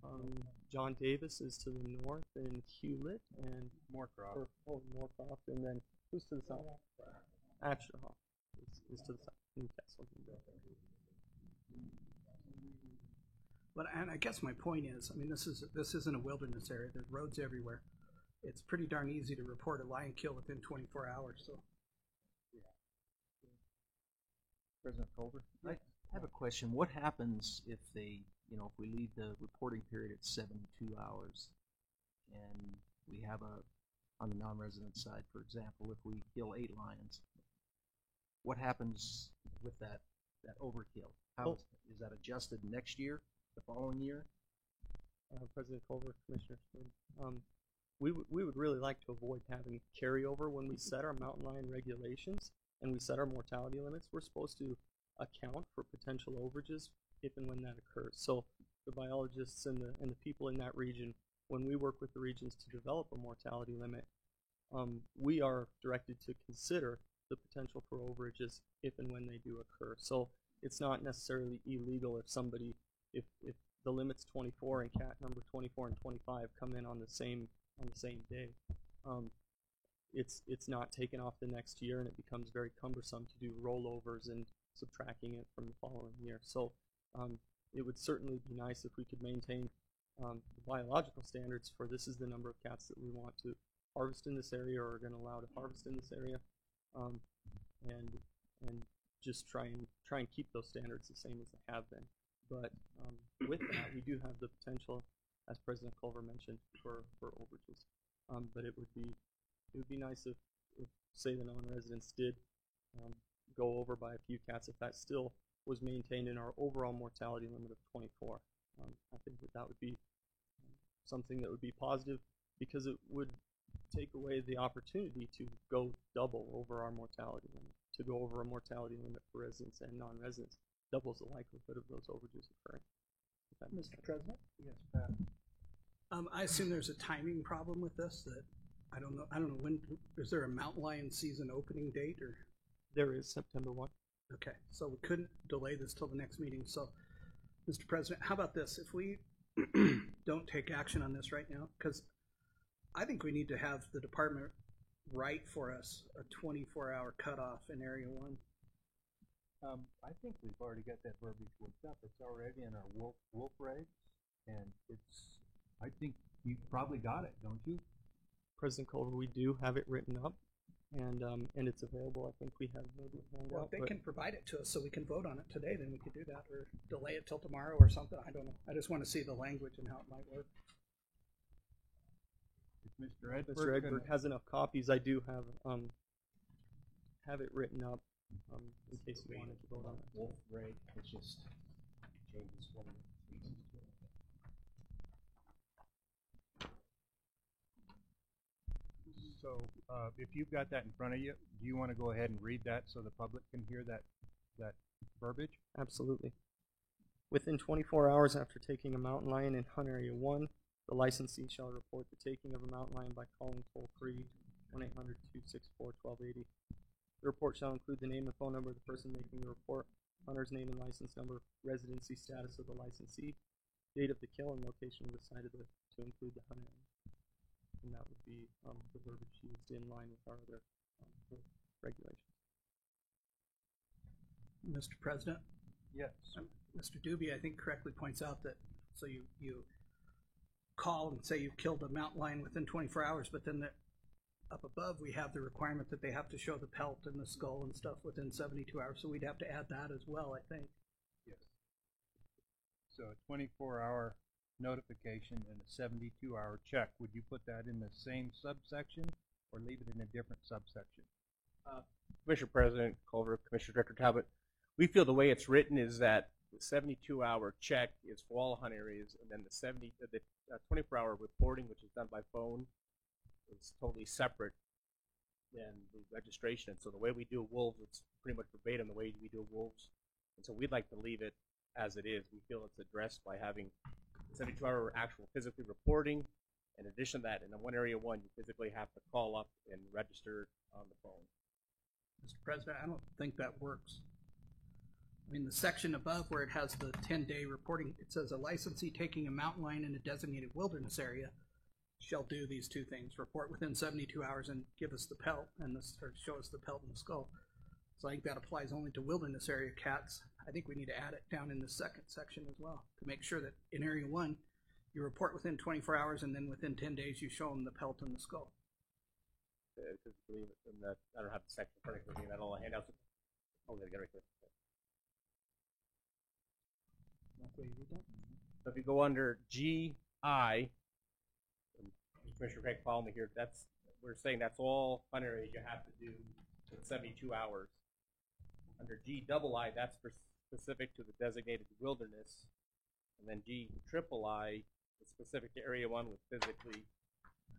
John Davis is to the north in Hewlett and Moorcroft. Moorcroft, and then who's to the south? Asherhoff is to the south. Newcastle. But and I guess my point is, I mean, this isn't a wilderness area. There's roads everywhere. It's pretty darn easy to report a lion kill within 24 hours. So. President Culver, I have a question. What happens if if we leave the reporting period at 72 hours, and we have on the non-resident side, for example, if we kill 8 lions? What happens with that overkill? How is that adjusted next year, the following year? President Culver, Commissioner Spoon, we would really like to avoid having carryover when we set our mountain lion regulations and we set our mortality limits. We're supposed to account for potential overages if and when that occurs. So the biologists and the people in that region, when we work with the regions to develop a mortality limit, we are directed to consider the potential for overages if and when they do occur. So it's not necessarily illegal if the limit's 24 and cat number 24 and 25 come in on the same day. It's not taken off the next year, and it becomes very cumbersome to do rollovers and subtracting it from the following year. So it would certainly be nice if we could maintain the biological standards for this is the number of cats that we want to harvest in this area or are going to allow to harvest in this area, and just try and keep those standards the same as they have been. But with that, we do have the potential, as President Culver mentioned, for overages. But it would be nice if say the non-residents did go over by a few cats, if that still was maintained in our overall mortality limit of 24. I think that would be something that would be positive, because it would take away the opportunity to go double over our mortality limit. To go over a mortality limit for residents and non-residents doubles the likelihood of those overages occurring. Mr. President? Yes, Pat. I assume there's a timing problem with this. That I don't know when. Is there a mountain lion season opening date, or? There is September 1. Okay, so we couldn't delay this till the next meeting. So, Mr. President, how about this? If we don't take action on this right now, because I think we need to have the department write for us a 24-hour cutoff in Area 1. I think we've already got that verbiage worked up. It's already in our wolf regs, and I think you probably got it, don't you? President Culver, we do have it written up, and it's available. I think we have maybe a handout. Well, if they but- can provide it to us so we can vote on it today, then we could do that, or delay it till tomorrow or something. I don't know. I just want to see the language and how it might work. Mr. Edberg, Mr. Edberg has enough copies. I do have it written up in case we wanted to vote on it. Wolf reg, it's just changes one of the species to it. So, if you've got that in front of you, do you want to go ahead and read that so the public can hear that verbiage? Absolutely. Within 24 hours after taking a mountain lion in Hunt Area 1, the licensee shall report the taking of a mountain lion by calling toll-free 1-800-264-1280. The report shall include the name and phone number of the person making the report, hunter's name and license number, residency status of the licensee, date of the kill, and location of the site to include the hunt area. And that would be the verbiage used in line with our other regulations. Mr. President? Yes. Mr. Doobie, I think correctly points out that, so you call and say you've killed a mountain lion within 24 hours, but then up above we have the requirement that they have to show the pelt and the skull and stuff within 72 hours, so we'd have to add that as well, I think. Yes. So a 24-hour notification and a 72-hour check. Would you put that in the same subsection or leave it in a different subsection? Commissioner President Culver, Commissioner Director Talbot, we feel the way it's written is that the 72-hour check is for all hunt areas, and then the 24-hour reporting, which is done by phone, is totally separate than the registration. And so the way we do wolves, it's pretty much verbatim the way we do wolves. And so we'd like to leave it as it is. We feel it's addressed by having 72-hour actual physically reporting. In addition to that, in the Hunt Area 1, you physically have to call up and register on the phone. Mr. President, I don't think that works. I mean, the section above where it has the 10-day reporting, it says a licensee taking a mountain lion in a designated wilderness area shall do these two things: report within 72 hours and give us the pelt, or show us the pelt and the skull. So I think that applies only to wilderness area cats. I think we need to add it down in the second section as well to make sure that in Area 1, you report within 24 hours and then within 10 days you show them the pelt and the skull. I don't have the section in front of me. I don't hand out. Oh, they get right there. So if you go under GI, Commissioner Craig, follow me here. We're saying that's all hunt areas you have to do in 72 hours. Under GII, that's specific to the designated wilderness, and then GIII is specific to Area 1 with physically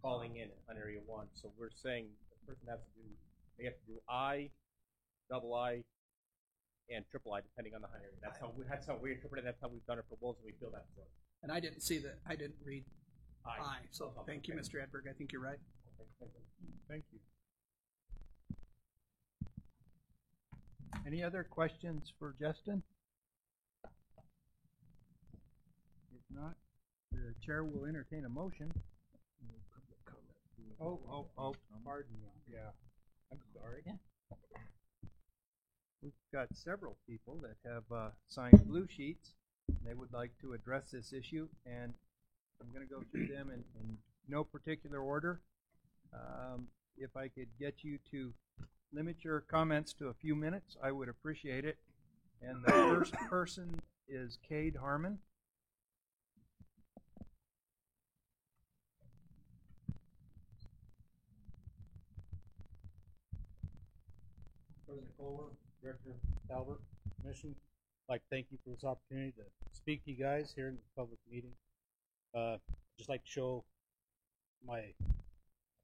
calling in at Hunt Area 1. So we're saying the person has to do, they have to do I, II, and III, depending on the hunt area. That's how we interpret it. That's how we've done it for wolves, and we feel that's right. And I didn't see that. I didn't read I. So thank you, Mr. Edberg. I think you're right. Thank you. Any other questions for Justin? If not, the chair will entertain a motion. Oh, pardon me. Yeah, I'm sorry. Yeah. We've got several people that have signed blue sheets. They would like to address this issue, and I'm going to go through them in no particular order. If I could get you to limit your comments to a few minutes, I would appreciate it. And the first person is Cade Harmon. President Culver, Director Talbot, Commission, I'd like to thank you for this opportunity to speak to you guys here in this public meeting. Just like to show my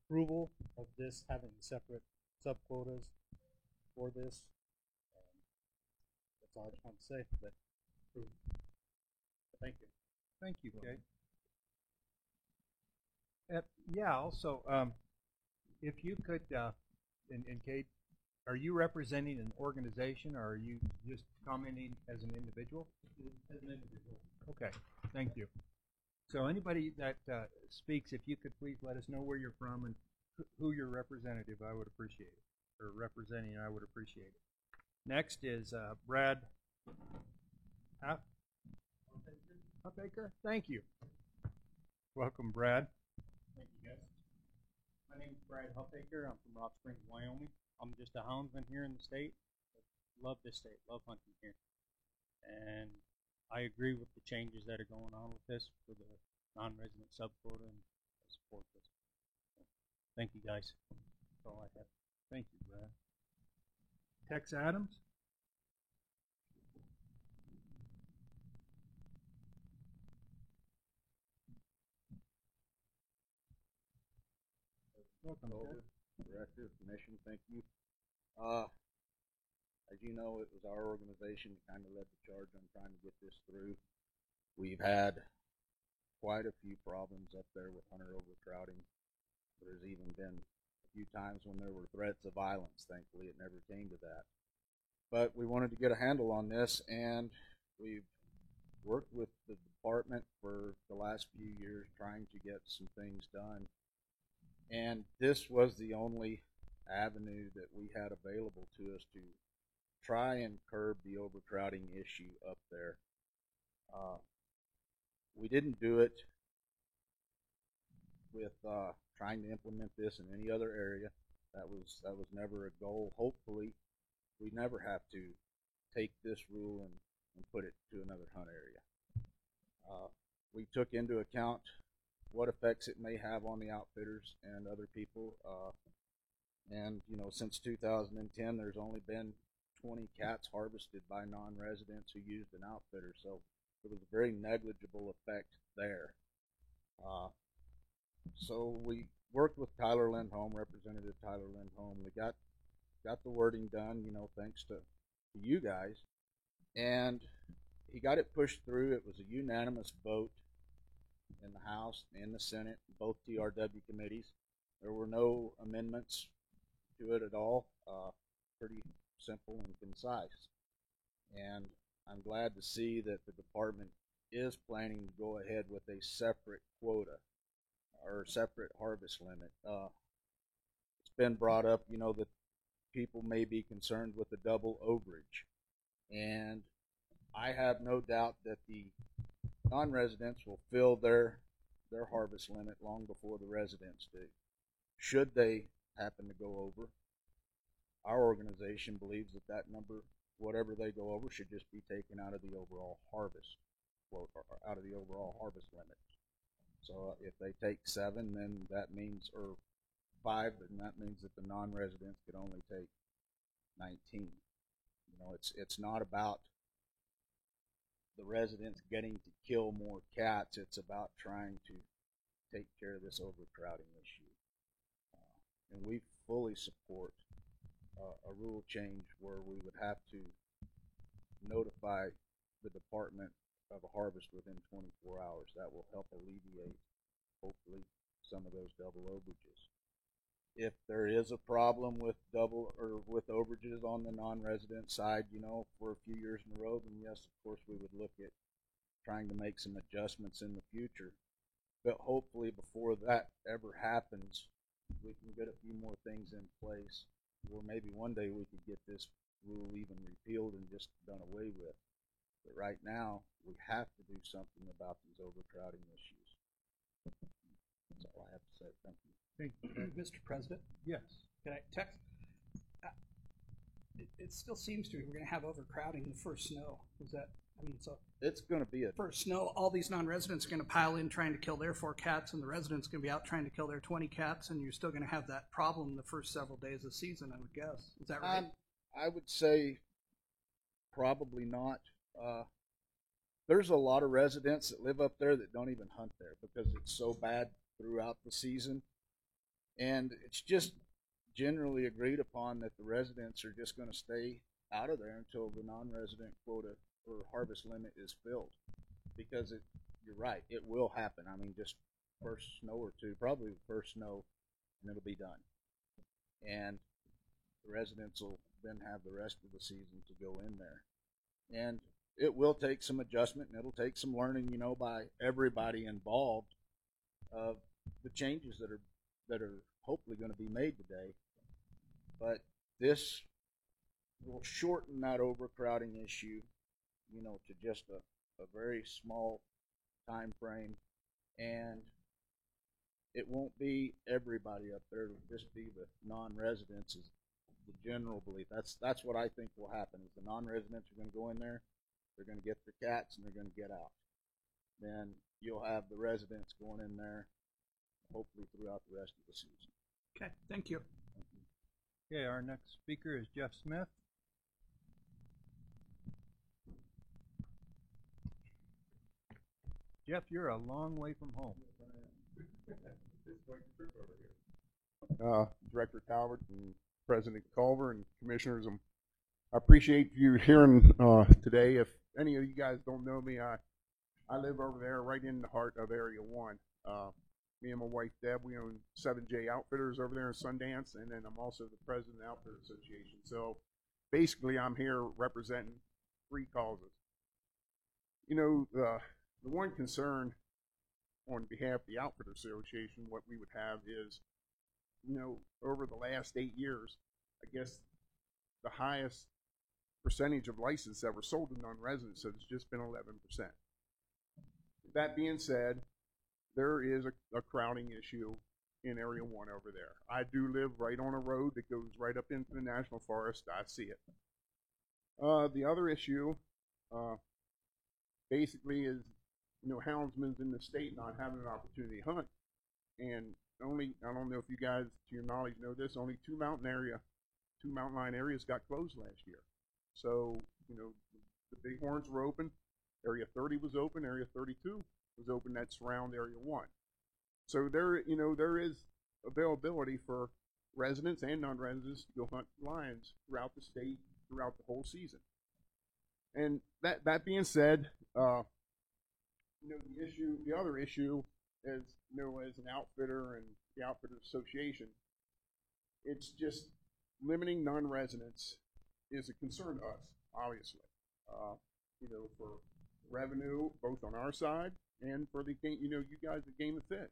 approval of this, having separate sub-quotas for this. That's all I just want to say, but thank you. Thank you, Kate. Yeah, also, if you could, and Kate, are you representing an organization, or are you just commenting as an individual? As an individual. Okay, thank you. So anybody that speaks, if you could please let us know where you're from and who your representative, I would appreciate it. Or representing, I would appreciate it. Next is Brad Huffaker. Thank you. Welcome, Brad. Thank you, guys. My name's Brad Huffaker. I'm from Rock Springs, Wyoming. I'm just a houndsman here in the state. Love this state. Love hunting here. And I agree with the changes that are going on with this for the non-resident subquota, and I support this. Thank you, guys. That's all I have. Thank you, Brad. Tex Adams? Welcome, Over, Director, Commission, thank you. As you know, it was our organization that kind of led the charge on trying to get this through. We've had quite a few problems up there with hunter overcrowding. There's even been a few times when there were threats of violence. Thankfully, it never came to that. But we wanted to get a handle on this, and we've worked with the department for the last few years trying to get some things done. And this was the only avenue that we had available to us to try and curb the overcrowding issue up there. We didn't do it with trying to implement this in any other area. That was never a goal. Hopefully, we never have to take this rule and put it to another hunt area. We took into account what effects it may have on the outfitters and other people. And, you know, since 2010, there's only been 20 cats harvested by non-residents who used an outfitter. So it was a very negligible effect there. So we worked with Tyler Lindholm, Representative Tyler Lindholm. We got the wording done, you know, thanks to you guys. And he got it pushed through. It was a unanimous vote in the House and the Senate, both TRW committees. There were no amendments to it at all. Pretty simple and concise. And I'm glad to see that the department is planning to go ahead with a separate quota or separate harvest limit. It's been brought up, you know, that people may be concerned with the double overage. And I have no doubt that the non-residents will fill their harvest limit long before the residents do. Should they happen to go over, our organization believes that that number, whatever they go over, should just be taken out of the overall harvest quote, or out of the overall harvest limit. So if they take 7, then that means, or 5, then that means that the non-residents could only take 19. You know, it's not about the residents getting to kill more cats. It's about trying to take care of this overcrowding issue. And we fully support a rule change where we would have to notify the department of a harvest within 24 hours. That will help alleviate, hopefully, some of those double overages. If there is a problem with with overages on the non-resident side, you know, for a few years in a row, then yes, of course, we would look at trying to make some adjustments in the future. But hopefully, before that ever happens, we can get a few more things in place, or maybe one day we could get this rule even repealed and just done away with. But right now, we have to do something about these overcrowding issues. That's all I have to say. Thank you. Thank you. Mr. President? Yes. Can I text? It still seems to me we're going to have overcrowding the first snow. Is that, I mean, so. It's going to be a. First snow, all these non-residents are going to pile in trying to kill their 4 cats, and the residents are going to be out trying to kill their 20 cats, and you're still going to have that problem the first several days of the season, I would guess. Is that right? I would say probably not. There's a lot of residents that live up there that don't even hunt there because it's so bad throughout the season. And it's just generally agreed upon that the residents are just going to stay out of there until the non-resident quota or harvest limit is filled. Because you're right, it will happen. I mean, just first snow or 2, probably the first snow, and it'll be done. And the residents will then have the rest of the season to go in there. And it will take some adjustment, and it'll take some learning, you know, by everybody involved of the changes that are hopefully going to be made today. But this will shorten that overcrowding issue, you know, to just a very small time frame. And it won't be everybody up there. It'll just be the non-residents is the general belief. That's what I think will happen is the non-residents are going to go in there, they're going to get their cats, and they're going to get out. Then you'll have the residents going in there, hopefully throughout the rest of the season. Okay, thank you. Okay, our next speaker is Jeff Smith. Jeff, you're a long way from home. Director Talbot and President Culver and commissioners, I appreciate you hearing today. If any of you guys don't know me, I live over there right in the heart of Area 1. Me and my wife Deb, we own 7J Outfitters over there in Sundance, and then I'm also the president of the Outfitter Association. So basically I'm here representing 3 causes. You know, the one concern on behalf of the Outfitter Association, what we would have is, you know, over the last 8 years, I guess the highest percentage of licenses that were sold to non-residents has just been 11%. That being said, there is a crowding issue in Area 1 over there. I do live right on a road that goes right up into the National Forest. I see it. The other issue basically is, you know, houndsmen in the state not having an opportunity to hunt. And only, I don't know if you guys, to your knowledge, know this, only 2 mountain line areas got closed last year. So, you know, the bighorns were open, Area 30 was open, Area 32 was open, that surround Area 1. So there, you know, there is availability for residents and non-residents to go hunt lions throughout the state, throughout the whole season. And that being said, you know, the other issue is, you know, as an outfitter and the Outfitter Association, it's just limiting non-residents is a concern to us, obviously. You know, for revenue, both on our side and for the game, you know, you guys at Game and Fish.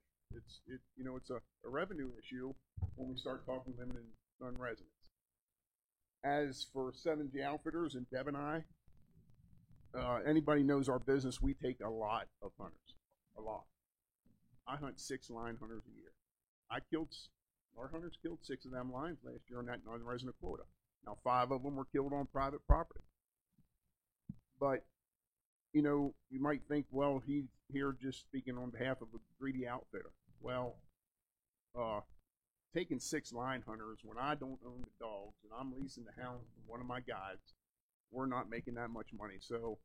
You know, it's a revenue issue when we start talking limiting non-residents. As for 7J Outfitters and Deb and I, anybody knows our business, we take a lot of hunters, a lot. I hunt 6 line hunters a year. Our hunters killed 6 of them lions last year on that non-resident quota. Now 5 of them were killed on private property. But, you know, you might think, well, he's here just speaking on behalf of a greedy outfitter. Well, taking 6 line hunters when I don't own the dogs and I'm leasing the hounds from one of my guys, we're not making that much money. So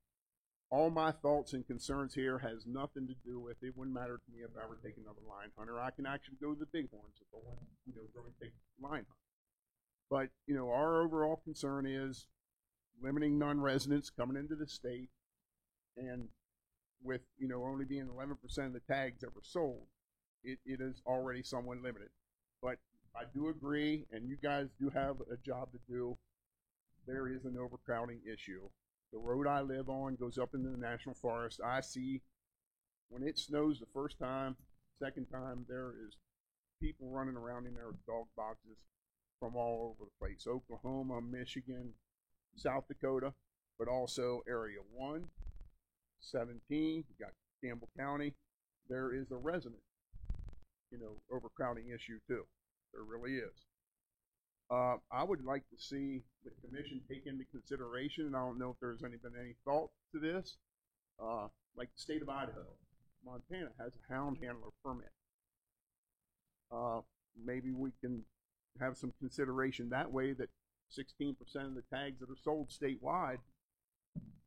all my thoughts and concerns here has nothing to do with it. Wouldn't matter to me if I ever take another line hunter. I can actually go to the bighorns if I want to, you know, go and take line hunt. But, you know, our overall concern is limiting non-residents coming into the state, and with, you know, only being 11% of the tags that were sold, it is already somewhat limited. But I do agree, and you guys do have a job to do. There is an overcrowding issue. The road I live on goes up into the National Forest. I see when it snows the first time, second time, there is people running around in there with dog boxes from all over the place. Oklahoma, Michigan, South Dakota, but also Area 1, 17, you got Campbell County. There is a resident, you know, overcrowding issue too. There really is. I would like to see the commission take into consideration, and I don't know if there's been any thought to this, like the state of Idaho. Montana has a hound handler permit. Maybe we can have some consideration that way that 16% of the tags that are sold statewide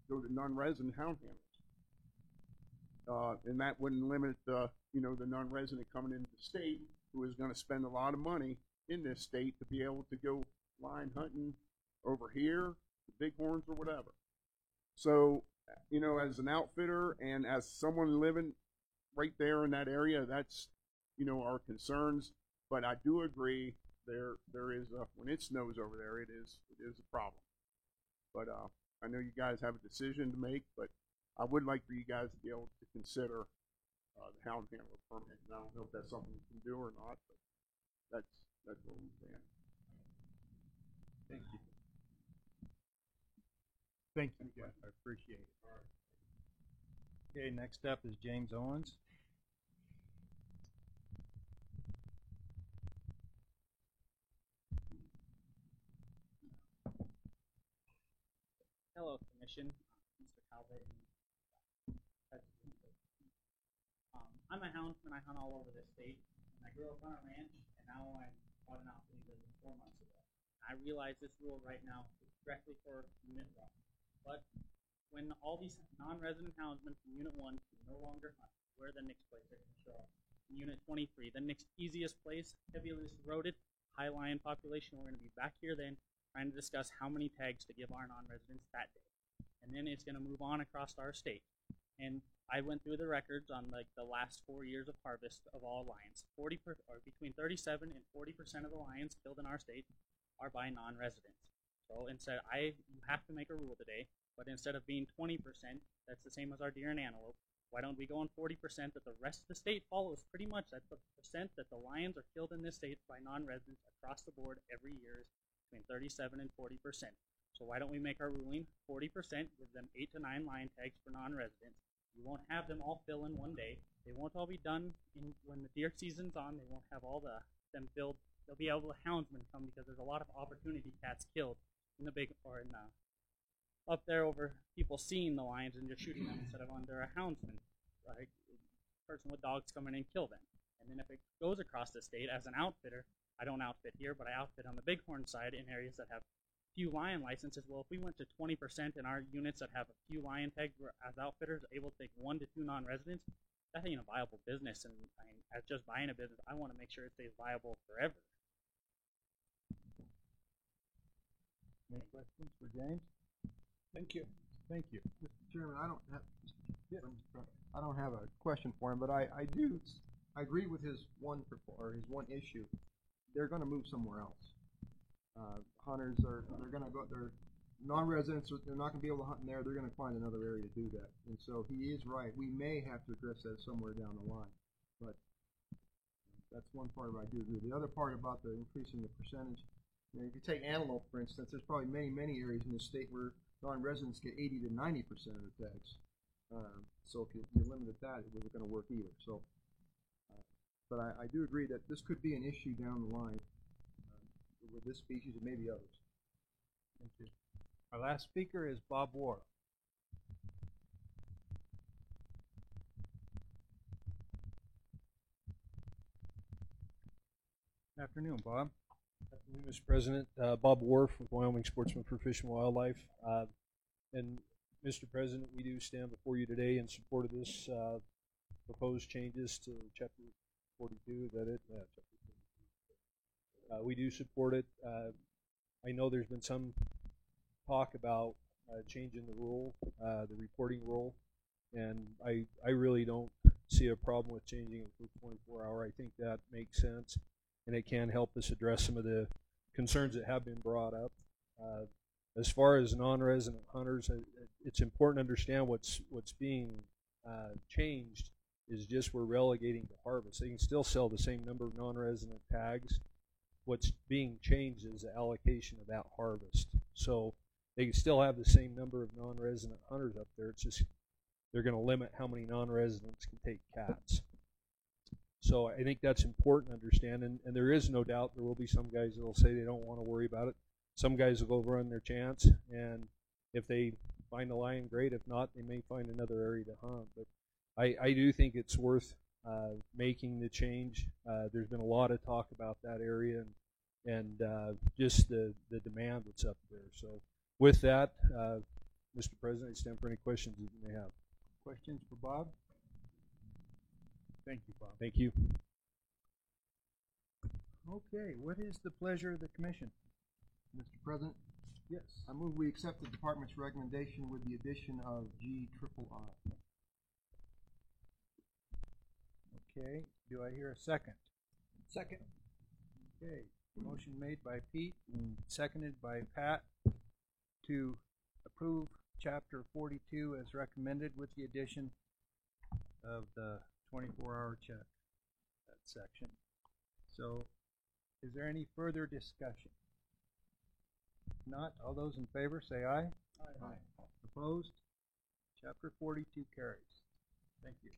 go to non-resident hound handlers. And that wouldn't limit you know, the non-resident coming into the state who is going to spend a lot of money in this state to be able to go line hunting over here, the bighorns or whatever. So, you know, as an outfitter and as someone living right there in that area, that's, you know, our concerns. But I do agree there is when it snows over there, it is a problem. But I know you guys have a decision to make, but I would like for you guys to be able to consider the hound handler permit. And I don't know if that's something you can do or not, but that's where we stand. Thank you. Thank you, guys. I appreciate it. Okay, next up is James Owens. Hello, Commission, Mr. Talbot. I'm a houndsman. I hunt all over the state. And I grew up on a ranch, and now I'm bought an outfitting business 4 months ago. I realize this rule right now is directly for Unit 1. But when all these non-resident houndsmen from Unit 1 can no longer hunt, where the next place they're going to show up? In Unit 23, the next easiest place, heavily eroded, high lion population. We're going to be back here then trying to discuss how many tags to give our non-residents that day. And then it's going to move on across our state. And I went through the records on like the last 4 years of harvest of all lions. Between 37 and 40% of the lions killed in our state are by non-residents. So instead, you have to make a rule today, but instead of being 20%, that's the same as our deer and antelope. Why don't we go on 40% that the rest of the state follows? Pretty much that's the percent that the lions are killed in this state by non-residents across the board every year is between 37 and 40%. So why don't we make our ruling 40%, give them 8 to 9 lion tags for non-residents. You won't have them all fill in one day. They won't all be done when the deer season's on. They won't have all them filled. They'll be able to houndsmen come because there's a lot of opportunity cats killed in the big or in up there over people seeing the lions and just shooting them instead of under a houndsman. Like a person with dogs come in and kill them. And then if it goes across the state as an outfitter, I don't outfit here, but I outfit on the bighorn side in areas that have few lion licenses. Well, if we went to 20% in our units that have a few lion tags, we're as outfitters able to take 1 to 2 non-residents. That ain't a viable business, and as just buying a business, I want to make sure it stays viable forever. Any questions for James? Thank you. Thank you. Mr. Chairman, I don't have a question for him, but I agree with his one issue. They're going to move somewhere else. Hunters they're going to go. They're non-residents. They're not going to be able to hunt in there. They're going to find another area to do that. And so he is right. We may have to address that somewhere down the line, but that's one part of it I do agree. The other part about the increasing the percentage. If you take antelope, for instance, there's probably many areas in the state where non-residents get 80 to 90% of the tags. So if you limited that, it wasn't going to work either. So, but I do agree that this could be an issue down the line with this species and maybe others. Thank you. Our last speaker is Bob Ward. Good afternoon, Bob. Good afternoon, Mr. President. Bob Wharf with Wyoming Sportsmen for Fish and Wildlife. And Mr. President, we do stand before you today in support of this proposed changes to Chapter 42. Is that it? Yeah, Chapter 42. We do support it. I know there's been some talk about changing the rule, the reporting rule, and I really don't see a problem with changing it for 24-hour. I think that makes sense, and it can help us address some of the concerns that have been brought up. As far as non-resident hunters, it's important to understand what's being changed is just we're relegating to harvest. They can still sell the same number of non-resident tags. What's being changed is the allocation of that harvest. So they can still have the same number of non-resident hunters up there. It's just they're going to limit how many non-residents can take cats. So I think that's important to understand, and there is no doubt there will be some guys that will say they don't want to worry about it. Some guys will go run their chance, and if they find a lion, great. If not, they may find another area to hunt. But I do think it's worth making the change. There's been a lot of talk about that area and just the demand that's up there. So with that, Mr. President, I stand for any questions that you may have. Questions for Bob? Thank you, Bob. Thank you. Okay, what is the pleasure of the commission? Mr. President? Yes. I move we accept the department's recommendation with the addition of GIII. Okay, do I hear a second? Second. Okay, motion made by Pete and seconded by Pat to approve Chapter 42 as recommended with the addition of the 24-hour check, that section. So, is there any further discussion? If not, all those in favor say aye. Aye. Aye. Opposed? Chapter 42 carries. Thank you.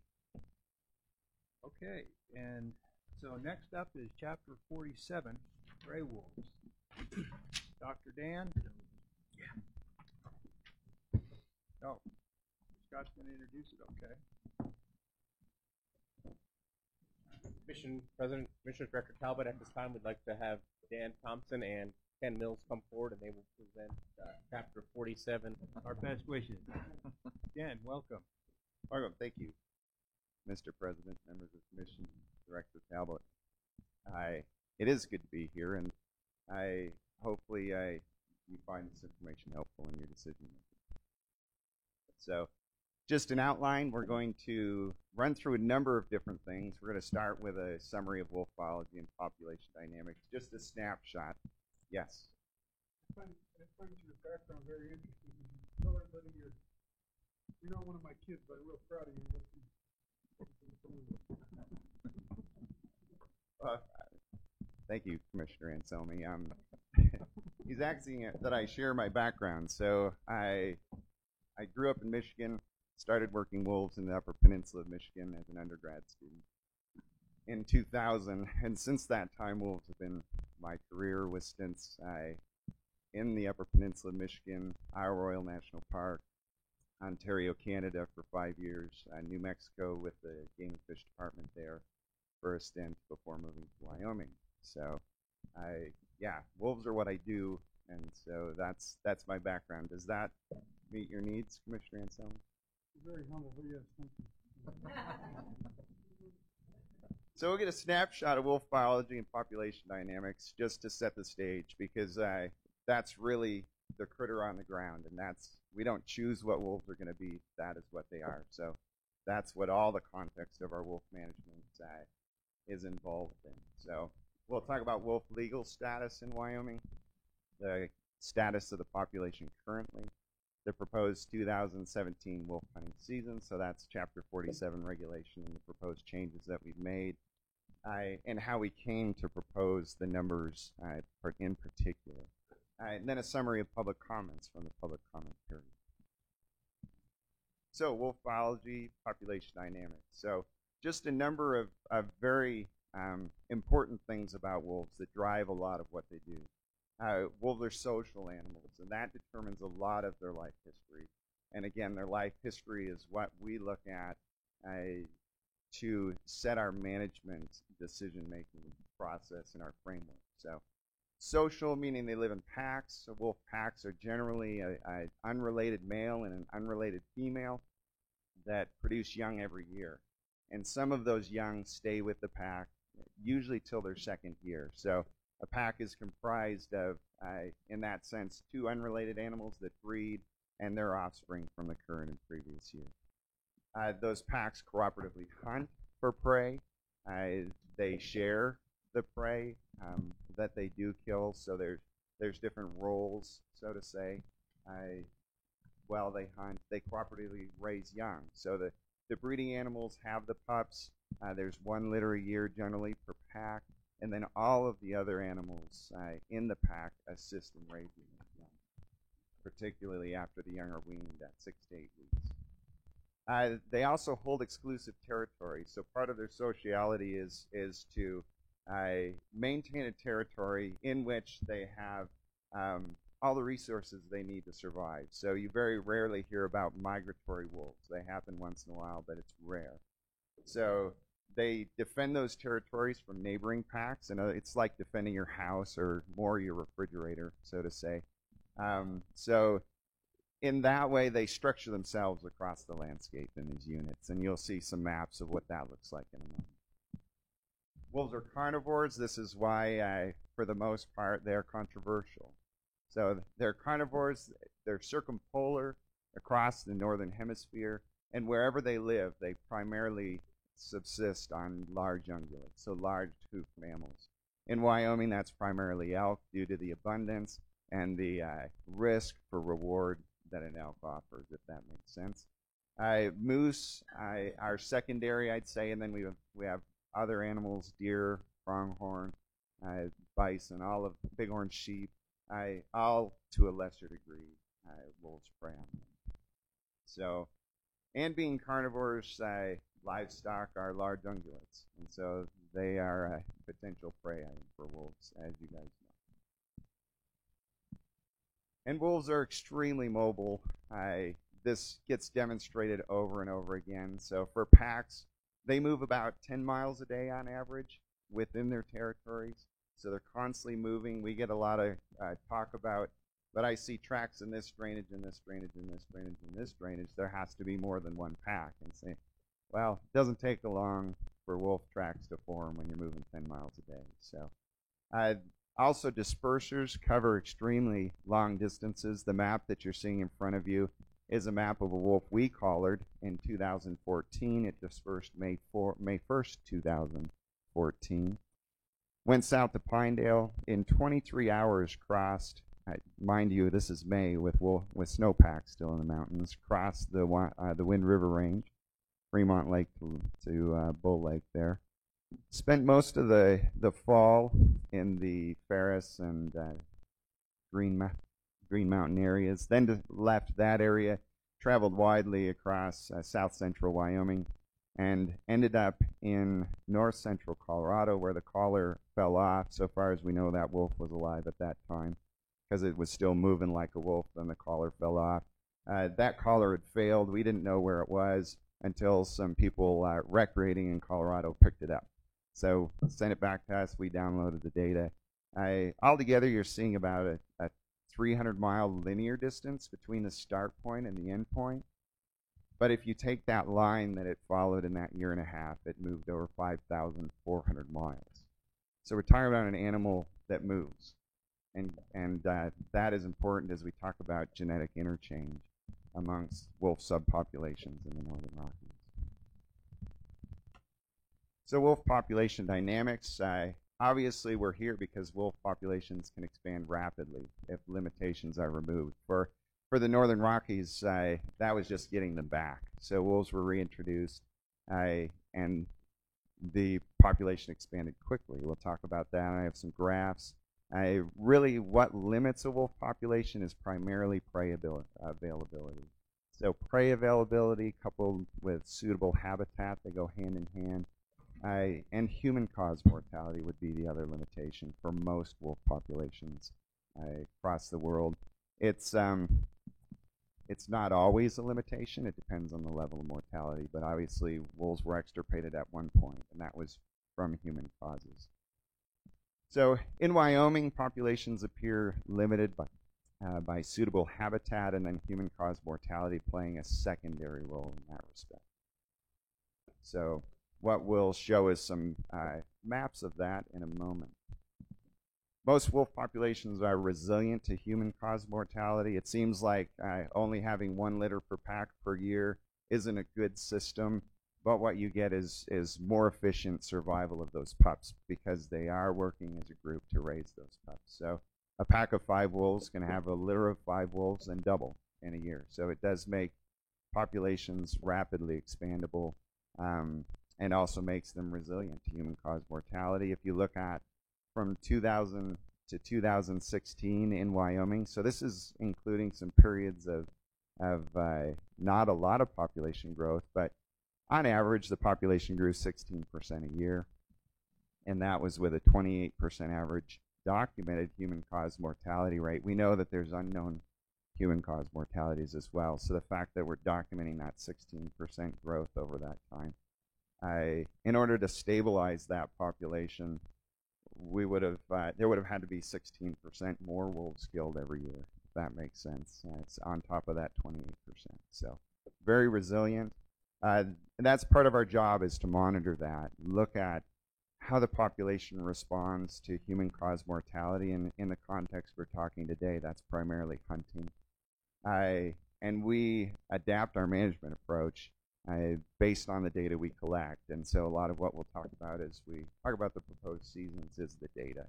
Okay, and so next up is Chapter 47, Gray Wolves. Dr. Dan? No. Scott's going to introduce it, okay? Commission President, Commissioner Director Talbot, at this time, we'd like to have Dan Thompson and Ken Mills come forward, and they will present Chapter 47. Our best wishes. Dan, welcome. Welcome. Thank you, Mr. President, members of the Commission, Director Talbot. It is good to be here, and hopefully you find this information helpful in your decision making. So, just an outline. We're going to run through a number of different things. We're going to start with a summary of wolf biology and population dynamics, just a snapshot. Yes. I find your background very interesting. You're not one of my kids, but I'm real proud of you. Thank you, Commissioner Anselmi. He's asking that I share my background. So I grew up in Michigan, started working wolves in the Upper Peninsula of Michigan as an undergrad student in 2000, and since that time, wolves have been my career. Was stints in the Upper Peninsula of Michigan, Isle Royale National Park, Ontario, Canada for 5 years, New Mexico with the Game and Fish Department there for a stint before moving to Wyoming. So, wolves are what I do, and so that's my background. Does that meet your needs, Commissioner Anselmi? Very humble, but yes, thank you. So we'll get a snapshot of wolf biology and population dynamics just to set the stage, because that's really the critter on the ground, and we don't choose what wolves are going to be. That is what they are. So that's what all the context of our wolf management is involved in. So we'll talk about wolf legal status in Wyoming, the status of the population currently, the proposed 2017 wolf hunting season, so that's Chapter 47 regulation and the proposed changes that we've made, and how we came to propose the numbers in particular. And then a summary of public comments from the public comment period. So wolf biology, population dynamics. So just a number of very important things about wolves that drive a lot of what they do. Wolves are social animals, and that determines a lot of their life history. And again, their life history is what we look at to set our management decision-making process and our framework. So social, meaning they live in packs. So wolf packs are generally an unrelated male and an unrelated female that produce young every year. And some of those young stay with the pack, usually till their second year. So a pack is comprised of, in that sense, two unrelated animals that breed and their offspring from the current and previous year. Those packs cooperatively hunt for prey. They share the prey that they do kill, so there's different roles, so to say. While they hunt, they cooperatively raise young. So the breeding animals have the pups. There's one litter a year generally per pack, and then all of the other animals in the pack assist in raising the young, particularly after the young are weaned at 6 to 8 weeks. They also hold exclusive territory, so part of their sociality is to maintain a territory in which they have all the resources they need to survive. So you very rarely hear about migratory wolves. They happen once in a while, but it's rare. So they defend those territories from neighboring packs, and it's like defending your house or more your refrigerator, so to say. So in that way, they structure themselves across the landscape in these units, and you'll see some maps of what that looks like in a moment. Wolves are carnivores. This is why, for the most part, they're controversial. So they're carnivores. They're circumpolar across the northern hemisphere, and wherever they live, they primarily subsist on large ungulates, so large hoofed mammals. In Wyoming, that's primarily elk due to the abundance and the risk for reward that an elk offers, if that makes sense. Moose are secondary, I'd say, and then we have other animals: deer, pronghorn, bison, all of bighorn sheep, all to a lesser degree wolves prey on them. So, and being carnivores, livestock are large ungulates, and so they are a potential prey item for wolves, as you guys know. And wolves are extremely mobile. this gets demonstrated over and over again. So for packs, they move about 10 miles a day on average within their territories. So they're constantly moving. We get a lot of talk about, but I see tracks in this drainage, in this drainage, in this drainage, in this drainage. There has to be more than one pack. And say, well, it doesn't take long for wolf tracks to form when you're moving 10 miles a day. So also, dispersers cover extremely long distances. The map that you're seeing in front of you is a map of a wolf we collared in 2014. It dispersed May 1st, 2014. Went south to Pinedale. In 23 hours crossed, mind you, this is May with snowpack still in the mountains, crossed the Wind River Range, Fremont Lake to Bull Lake there. Spent most of the fall in the Ferris and Green Mountain areas. Then left that area, traveled widely across south central Wyoming, and ended up in north central Colorado, where the collar fell off. So far as we know, that wolf was alive at that time because it was still moving like a wolf. Then the collar fell off. That collar had failed. We didn't know where it was until some people recreating in Colorado picked it up. So sent it back to us. We downloaded the data. Altogether, you're seeing about a 300-mile linear distance between the start point and the end point. But if you take that line that it followed in that year and a half, it moved over 5,400 miles. So we're talking about an animal that moves. And that is important as we talk about genetic interchange amongst wolf subpopulations in the Northern Rockies. So wolf population dynamics, obviously we're here because wolf populations can expand rapidly if limitations are removed. For the Northern Rockies, that was just getting them back. So wolves were reintroduced and the population expanded quickly. We'll talk about that. I have some graphs. Really what limits a wolf population is primarily prey availability. So prey availability coupled with suitable habitat, they go hand in hand. And human-caused mortality would be the other limitation for most wolf populations across the world. It's not always a limitation. It depends on the level of mortality. But obviously, wolves were extirpated at one point, and that was from human causes. So in Wyoming, populations appear limited by suitable habitat, and then human-caused mortality playing a secondary role in that respect. So what we'll show is some maps of that in a moment. Most wolf populations are resilient to human-caused mortality. It seems like only having 1 litter per pack per year isn't a good system, but what you get is more efficient survival of those pups because they are working as a group to raise those pups. So a pack of 5 wolves can have a litter of 5 wolves and double in a year. So it does make populations rapidly expandable. And also makes them resilient to human-caused mortality. If you look at from 2000 to 2016 in Wyoming, so this is including some periods of not a lot of population growth, but on average the population grew 16% a year, and that was with a 28% average documented human-caused mortality rate. We know that there's unknown human-caused mortalities as well, so the fact that we're documenting that 16% growth over that time, in order to stabilize that population, we would have there would have had to be 16% more wolves killed every year, if that makes sense. It's on top of that 28%. So very resilient. And that's part of our job, is to monitor that, look at how the population responds to human-caused mortality. And in the context we're talking today, that's primarily hunting. And we adapt our management approach based on the data we collect. And so a lot of what we'll talk about as we talk about the proposed seasons is the data.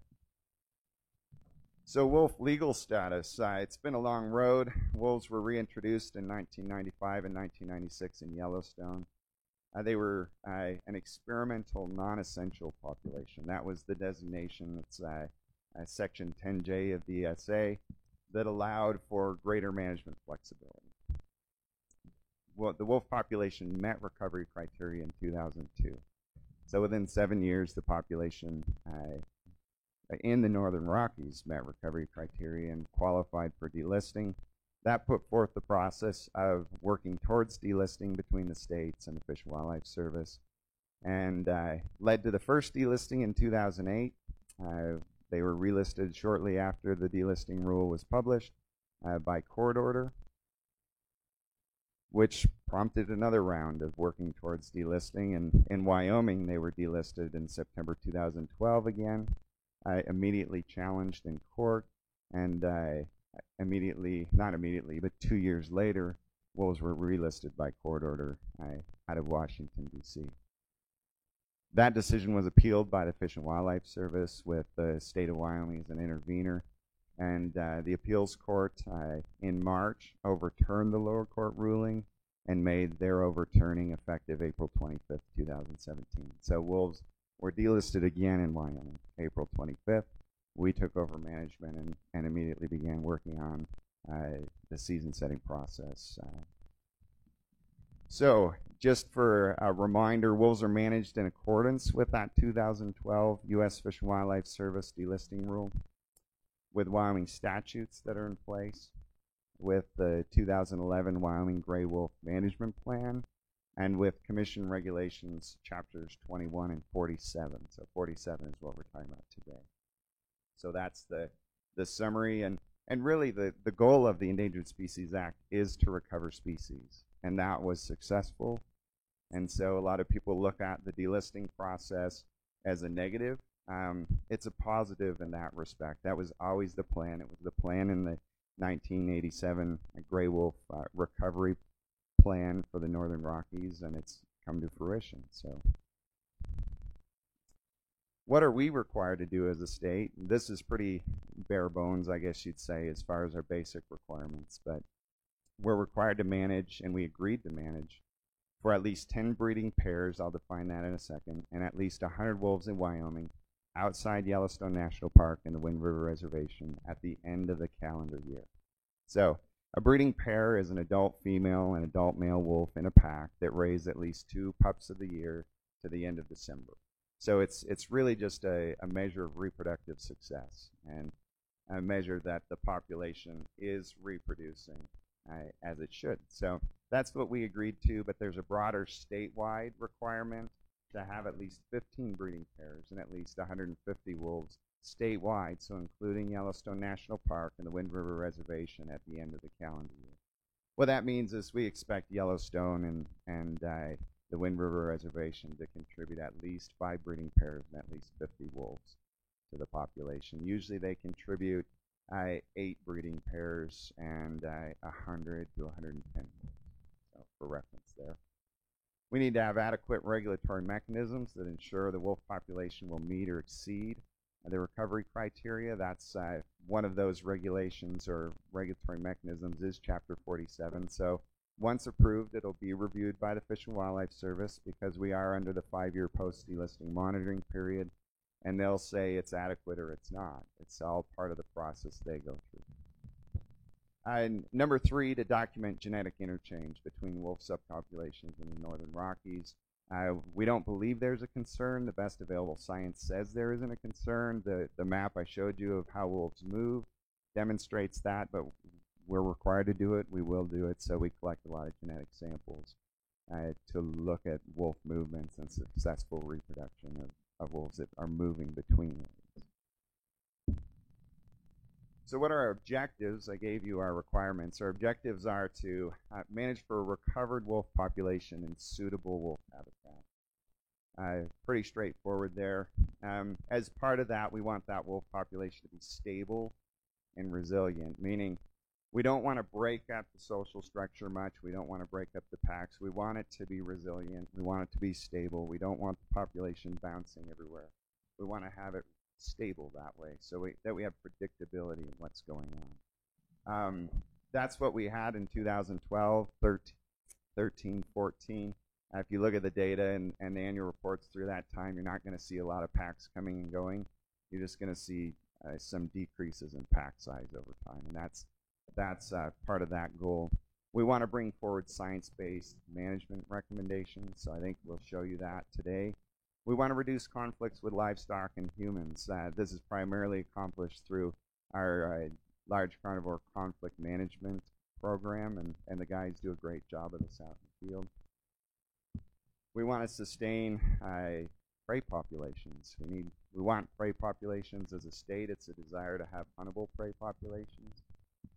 So wolf legal status, it's been a long road. Wolves were reintroduced in 1995 and 1996 in Yellowstone. They were an experimental non-essential population. That was the designation. It's Section 10J of the ESA that allowed for greater management flexibility. Well, the wolf population met recovery criteria in 2002. So within 7 years, the population in the Northern Rockies met recovery criteria and qualified for delisting. That put forth the process of working towards delisting between the states and the Fish and Wildlife Service, and led to the first delisting in 2008. They were relisted shortly after the delisting rule was published by court order, which prompted another round of working towards delisting. And in Wyoming, they were delisted in September 2012 again, immediately challenged in court, and not immediately, but 2 years later, wolves were relisted by court order out of Washington, D.C. That decision was appealed by the Fish and Wildlife Service with the state of Wyoming as an intervener, and the appeals court in March overturned the lower court ruling and made their overturning effective April 25th, 2017. So wolves were delisted again in Wyoming, April 25th. We took over management and immediately began working on the season setting process. So just for a reminder, wolves are managed in accordance with that 2012 U.S. Fish and Wildlife Service delisting rule, with Wyoming statutes that are in place, with the 2011 Wyoming Gray Wolf Management Plan, and with Commission Regulations Chapters 21 and 47. So 47 is what we're talking about today. So that's the summary, and really the goal of the Endangered Species Act is to recover species, and that was successful. And so a lot of people look at the delisting process as a negative. It's a positive in that respect. That was always the plan. It was the plan in the 1987 Gray Wolf Recovery Plan for the Northern Rockies, and it's come to fruition. So what are we required to do as a state? This is pretty bare bones, I guess you'd say, as far as our basic requirements, but we're required to manage, and we agreed to manage, for at least 10 breeding pairs, I'll define that in a second, and at least 100 wolves in Wyoming outside Yellowstone National Park and the Wind River Reservation at the end of the calendar year. So a breeding pair is an adult female and adult male wolf in a pack that raise at least 2 pups of the year to the end of December. So it's really just a measure of reproductive success, and a measure that the population is reproducing as it should. So that's what we agreed to, but there's a broader statewide requirement to have at least 15 breeding pairs and at least 150 wolves statewide, so including Yellowstone National Park and the Wind River Reservation at the end of the calendar year. What that means is we expect Yellowstone and the Wind River Reservation to contribute at least 5 breeding pairs and at least 50 wolves to the population. Usually they contribute 8 breeding pairs and 100 to 110 wolves, so for reference there. We need to have adequate regulatory mechanisms that ensure the wolf population will meet or exceed the recovery criteria. That's one of those regulations or regulatory mechanisms is Chapter 47. So once approved, it'll be reviewed by the Fish and Wildlife Service, because we are under the 5-year post-delisting monitoring period, and they'll say it's adequate or it's not. It's all part of the process they go through. And number 3, to document genetic interchange between wolf subpopulations in the Northern Rockies. We don't believe there's a concern. The best available science says there isn't a concern. The map I showed you of how wolves move demonstrates that, but we're required to do it. We will do it, so we collect a lot of genetic samples to look at wolf movements and successful reproduction of wolves that are moving between areas. So what are our objectives? I gave you our requirements. Our objectives are to manage for a recovered wolf population in suitable wolf habitat. Pretty straightforward there. As part of that, we want that wolf population to be stable and resilient, meaning we don't want to break up the social structure much. We don't want to break up the packs. We want it to be resilient. We want it to be stable. We don't want the population bouncing everywhere. We want to have it stable that way, so that we have predictability in what's going on. That's what we had in 2012, 13, 14. If you look at the data and the annual reports through that time, you're not going to see a lot of packs coming and going. You're just going to see some decreases in pack size over time, and that's part of that goal. We want to bring forward science-based management recommendations, so I think we'll show you that today. We want to reduce conflicts with livestock and humans. This is primarily accomplished through our large carnivore conflict management program, and the guys do a great job of this out in the field. We want to sustain prey populations. We want prey populations as a state. It's a desire to have huntable prey populations,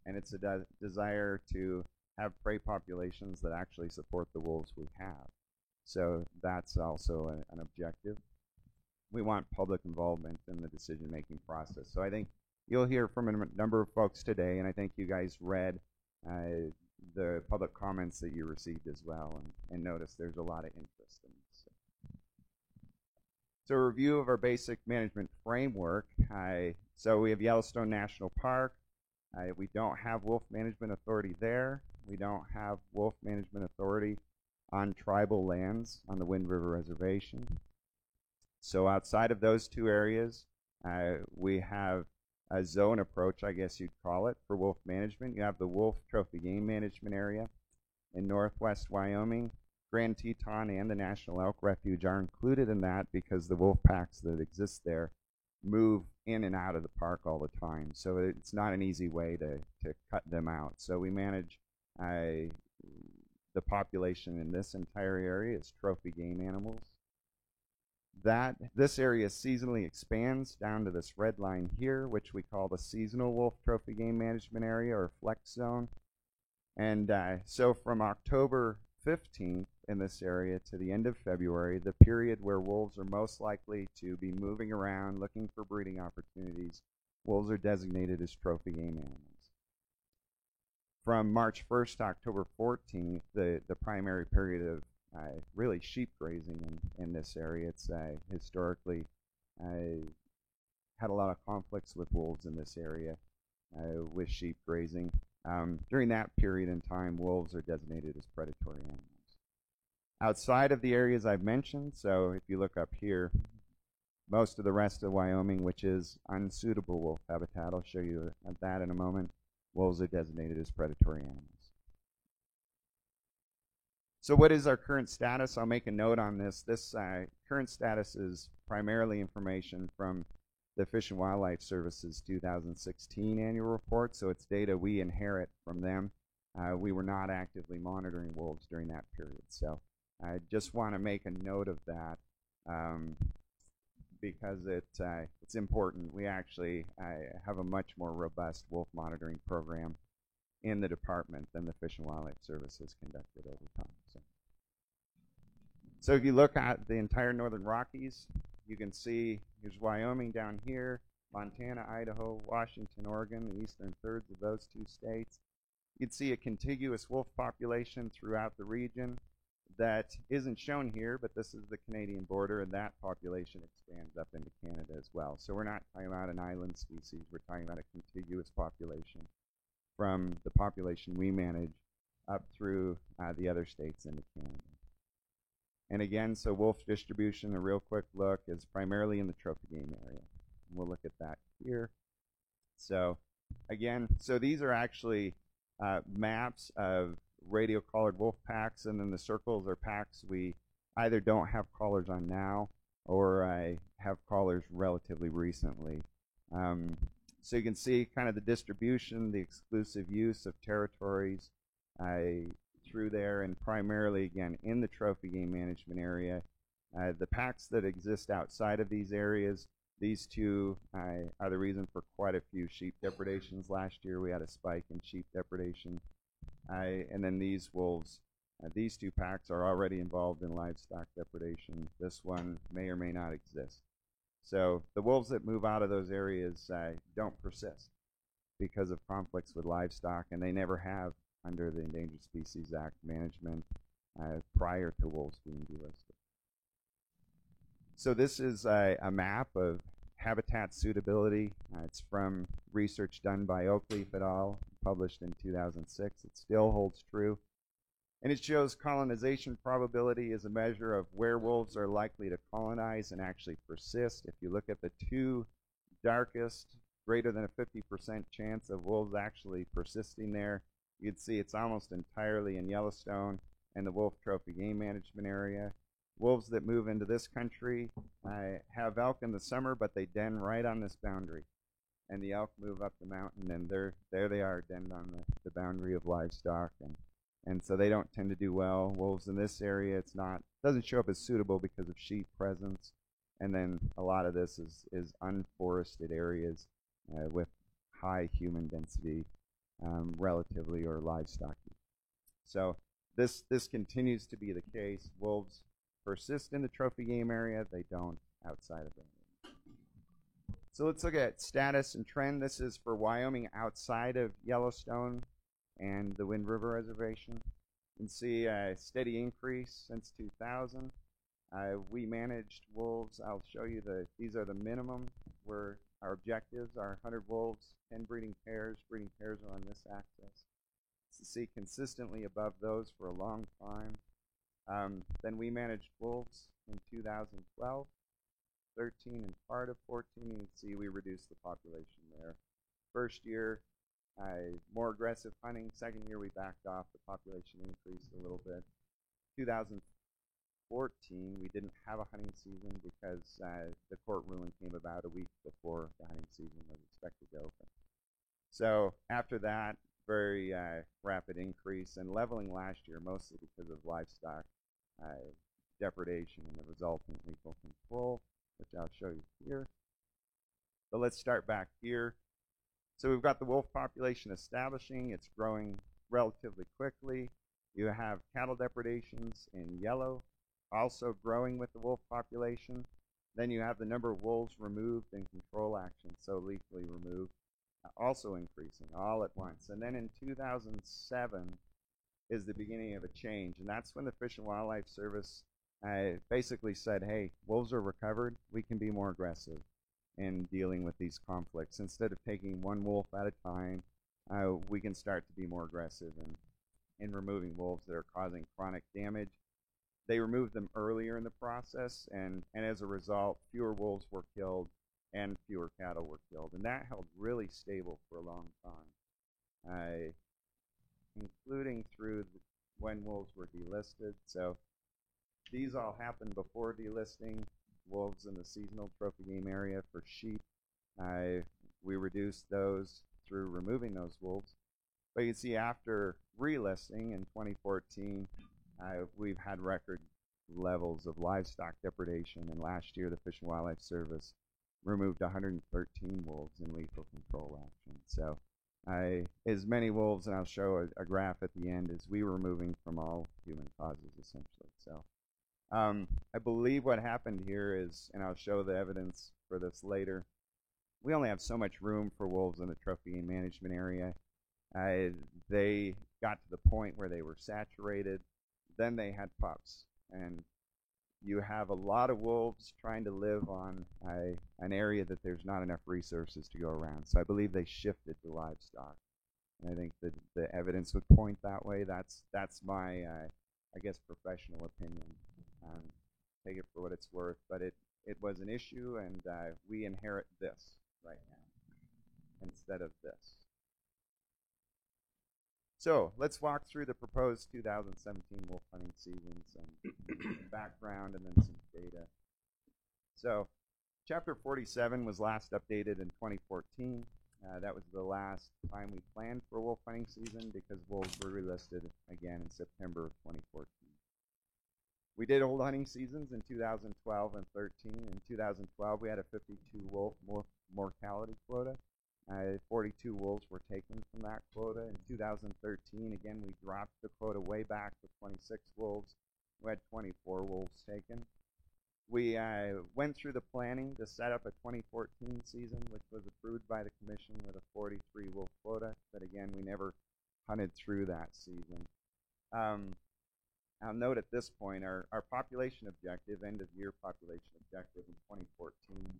and it's a desire to have prey populations that actually support the wolves we have. So that's also an objective. We want public involvement in the decision-making process. So I think you'll hear from a number of folks today, and I think you guys read the public comments that you received as well, and notice there's a lot of interest in this. So a review of our basic management framework. So we have Yellowstone National Park. We don't have wolf management authority there. We don't have wolf management authority on tribal lands on the Wind River Reservation. So outside of those two areas, we have a zone approach, I guess you'd call it, for wolf management. You have the Wolf Trophy Game Management Area in northwest Wyoming. Grand Teton and the National Elk Refuge are included in that because the wolf packs that exist there move in and out of the park all the time. So it's not an easy way to cut them out. So we manage the population in this entire area as trophy game animals. This area seasonally expands down to this red line here, which we call the Seasonal Wolf Trophy Game Management Area, or Flex Zone. And so from October 15th in this area to the end of February, the period where wolves are most likely to be moving around looking for breeding opportunities, wolves are designated as trophy game animals. From March 1st to October 14th, the primary period of really sheep grazing in this area. It's historically had a lot of conflicts with wolves in this area with sheep grazing. During that period in time, wolves are designated as predatory animals. Outside of the areas I've mentioned, so if you look up here, most of the rest of Wyoming, which is unsuitable wolf habitat, I'll show you that in a moment, wolves are designated as predatory animals. So what is our current status? I'll make a note on this. This current status is primarily information from the Fish and Wildlife Service's 2016 annual report, so it's data we inherit from them. We were not actively monitoring wolves during that period, so I just want to make a note of that because it's important. We actually have a much more robust wolf monitoring program in the department than the Fish and Wildlife Service has conducted over time. So if you look at the entire Northern Rockies, you can see here's Wyoming down here, Montana, Idaho, Washington, Oregon, the eastern thirds of those two states. You can see a contiguous wolf population throughout the region that isn't shown here, but this is the Canadian border, and that population expands up into Canada as well. So we're not talking about an island species, we're talking about a contiguous population from the population we manage up through the other states into Canada. And again, so wolf distribution, a real quick look, is primarily in the trophy game area. We'll look at that here. So again, so these are actually maps of radio collared wolf packs, and then the circles are packs we either don't have collars on now or have collars relatively recently. So you can see kind of the distribution, the exclusive use of territories through there, and primarily, again, in the trophy game management area. The packs that exist outside of these areas, these two are the reason for quite a few sheep depredations last year. We had a spike in sheep depredation. And then these wolves, these two packs are already involved in livestock depredation. This one may or may not exist. So the wolves that move out of those areas don't persist because of conflicts with livestock, and they never have under the Endangered Species Act management prior to wolves being delisted. So this is a map of habitat suitability. It's from research done by Oakleaf et al., published in 2006. It still holds true. And it shows colonization probability as a measure of where wolves are likely to colonize and actually persist. If you look at the two darkest, greater than a 50% chance of wolves actually persisting there, you'd see it's almost entirely in Yellowstone and the Wolf Trophy Game Management Area. Wolves that move into this country have elk in the summer, but they den right on this boundary. and the elk move up the mountain, and there they are, denned on the boundary of livestock, and so they don't tend to do well. Wolves in this area, doesn't show up as suitable because of sheep presence, and then a lot of this is unforested areas with high human density, relatively, or livestock. So this continues to be the case. Wolves persist in the trophy game area; they don't outside of it. So let's look at status and trend. This is for Wyoming outside of Yellowstone and the Wind River Reservation. You can see a steady increase since 2000. We managed wolves. I'll show you these are the minimum where our objectives are 100 wolves, 10 breeding pairs. Breeding pairs are on this axis. To see consistently above those for a long time. Then we managed wolves in 2012. 13 and part of 14, you can see we reduced the population there. First year, more aggressive hunting. Second year, we backed off. The population increased a little bit. 2014, we didn't have a hunting season because the court ruling came about a week before the hunting season was expected to open. So after that, very rapid increase and leveling last year, mostly because of livestock depredation and the resultant lethal control, which I'll show you here. So let's start back here. So we've got the wolf population establishing. It's growing relatively quickly. You have cattle depredations in yellow, also growing with the wolf population. Then you have the number of wolves removed in control action, so lethally removed, also increasing all at once. And then in 2007 is the beginning of a change, and that's when the Fish and Wildlife Service basically said, hey, wolves are recovered. We can be more aggressive in dealing with these conflicts. Instead of taking one wolf at a time, we can start to be more aggressive in removing wolves that are causing chronic damage. They removed them earlier in the process, and as a result, fewer wolves were killed and fewer cattle were killed. And that held really stable for a long time, including through when wolves were delisted. So these all happened before delisting. Wolves in the seasonal trophy game area for sheep. We reduced those through removing those wolves. But you can see after relisting in 2014, we've had record levels of livestock depredation. And last year, the Fish and Wildlife Service removed 113 wolves in lethal control action. So as many wolves, and I'll show a graph at the end, as we were removing from all human causes, essentially. So I believe what happened here is, and I'll show the evidence for this later, we only have so much room for wolves in the trophy game management area. They got to the point where they were saturated. Then they had pups. And you have a lot of wolves trying to live on an area that there's not enough resources to go around. So I believe they shifted to livestock. And I think that the evidence would point that way. That's my, I guess, professional opinion. Take it for what it's worth. But it was an issue, and we inherit this right now instead of this. So let's walk through the proposed 2017 wolf hunting seasons and background and then some data. So Chapter 47 was last updated in 2014. That was the last time we planned for a wolf hunting season because wolves were relisted again in September of 2014. We did hold hunting seasons in 2012 and 13. In 2012, we had a 52 wolf mortality quota. 42 wolves were taken from that quota. In 2013, again, we dropped the quota way back to 26 wolves. We had 24 wolves taken. We went through the planning to set up a 2014 season, which was approved by the commission with a 43 wolf quota, but again, we never hunted through that season. I'll note at this point, our population objective, end of year population objective in 2014,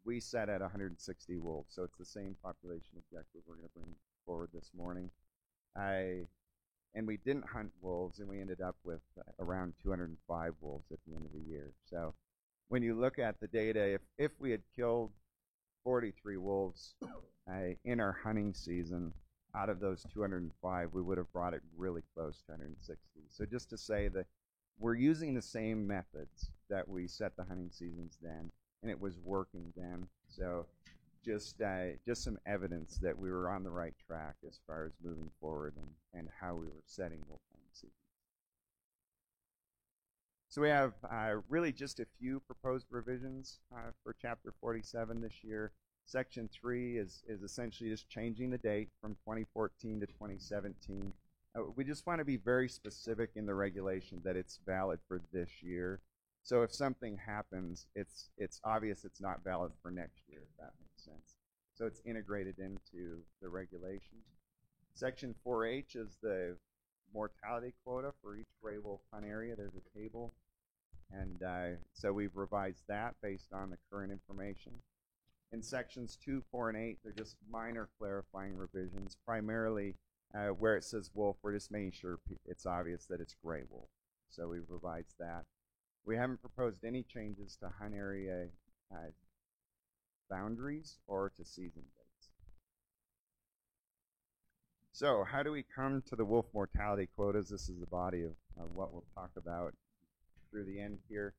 we set at 160 wolves, so it's the same population objective we're going to bring forward this morning. And we didn't hunt wolves, and we ended up with around 205 wolves at the end of the year. So when you look at the data, if we had killed 43 wolves in our hunting season, out of those 205, we would have brought it really close to 160. So just to say that we're using the same methods that we set the hunting seasons then, and it was working then. So just some evidence that we were on the right track as far as moving forward and how we were setting wolf hunting season. So we have really just a few proposed revisions for Chapter 47 this year. Section 3 is essentially just changing the date from 2014 to 2017. We just want to be very specific in the regulation that it's valid for this year. So if something happens, it's obvious it's not valid for next year, if that makes sense. So it's integrated into the regulation. Section 4H is the mortality quota for each gray wolf hunt area. There's a table. And so we've revised that based on the current information. In sections 2, 4, and 8, they're just minor clarifying revisions. Primarily where it says wolf, we're just making sure it's obvious that it's gray wolf. So we've revised that. We haven't proposed any changes to hunt area boundaries or to season dates. So how do we come to the wolf mortality quotas? This is the body of what we'll talk about through the end here.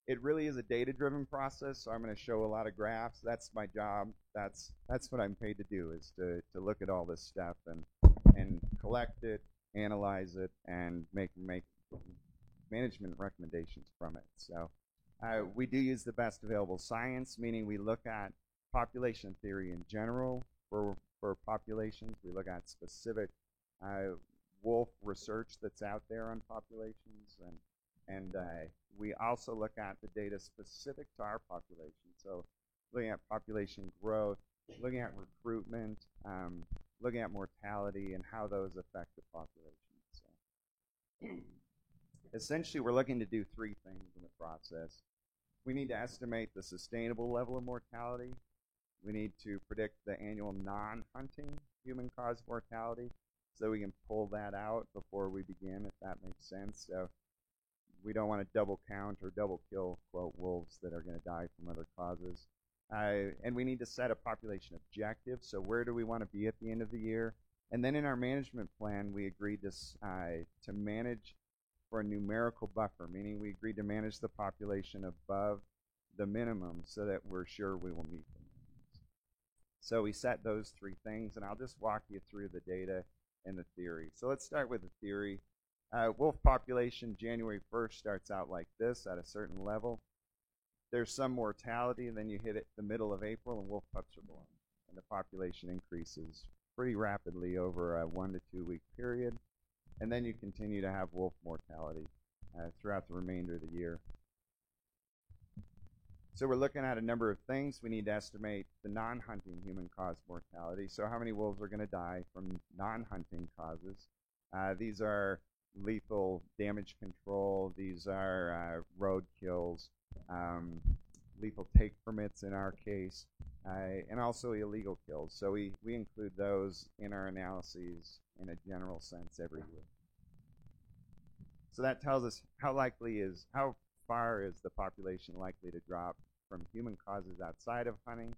It really is a data-driven process, so I'm going to show a lot of graphs. That's my job. That's what I'm paid to do, is to look at all this stuff and collect it, analyze it, and make management recommendations from it. So we do use the best available science, meaning we look at population theory in general for populations. We look at specific wolf research that's out there on populations, and we also look at the data specific to our population. So looking at population growth, looking at recruitment, looking at mortality, and how those affect the population. So essentially, we're looking to do three things in the process. We need to estimate the sustainable level of mortality. We need to predict the annual non-hunting human-caused mortality, so we can pull that out before we begin, if that makes sense. So we don't want to double count or double kill, quote, wolves that are going to die from other causes. And we need to set a population objective. So where do we want to be at the end of the year? And then in our management plan, we agreed to manage for a numerical buffer, meaning we agreed to manage the population above the minimum so that we're sure we will meet them. So we set those three things, and I'll just walk you through the data and the theory. So let's start with the theory. Wolf population January 1st starts out like this at a certain level. There's some mortality, and then you hit it the middle of April, and wolf pups are born. And the population increases pretty rapidly over a 1 to 2 week period. And then you continue to have wolf mortality throughout the remainder of the year. So we're looking at a number of things. We need to estimate the non-hunting human-caused mortality. So how many wolves are going to die from non-hunting causes? These are lethal damage control. These are road kills, lethal take permits in our case, and also illegal kills. So we include those in our analyses in a general sense every year. So that tells us how far is the population likely to drop from human causes outside of hunting.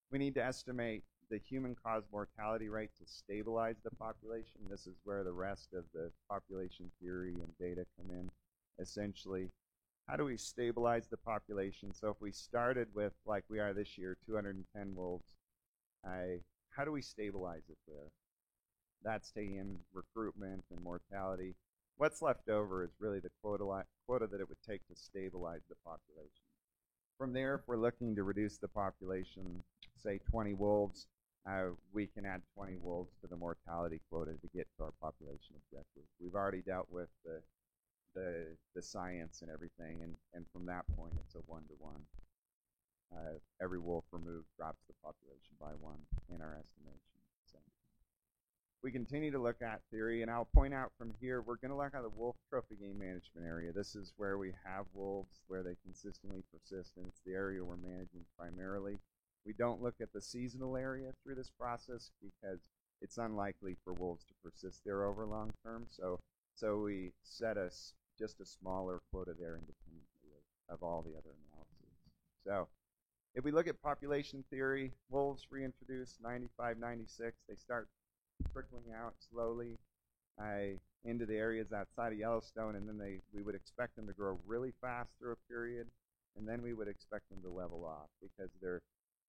We need to estimate the human-caused mortality rate to stabilize the population. This is where the rest of the population theory and data come in. Essentially, how do we stabilize the population? So if we started with, like we are this year, 210 wolves, how do we stabilize it there? That's taking in recruitment and mortality. What's left over is really the quota that it would take to stabilize the population. From there, if we're looking to reduce the population, say 20 wolves, we can add 20 wolves to the mortality quota to get to our population objective. We've already dealt with the science and everything, and from that point, it's a 1-to-1. Every wolf removed drops the population by 1 in our estimation. So we continue to look at theory, and I'll point out from here, we're going to look at the wolf trophy game management area. This is where we have wolves, where they consistently persist, and it's the area we're managing primarily. We don't look at the seasonal area through this process because it's unlikely for wolves to persist there over long term. So we set just a smaller quota there independently of all the other analyses. So if we look at population theory, wolves reintroduced 95, 96. They start trickling out slowly into the areas outside of Yellowstone, and then we would expect them to grow really fast through a period, and then we would expect them to level off because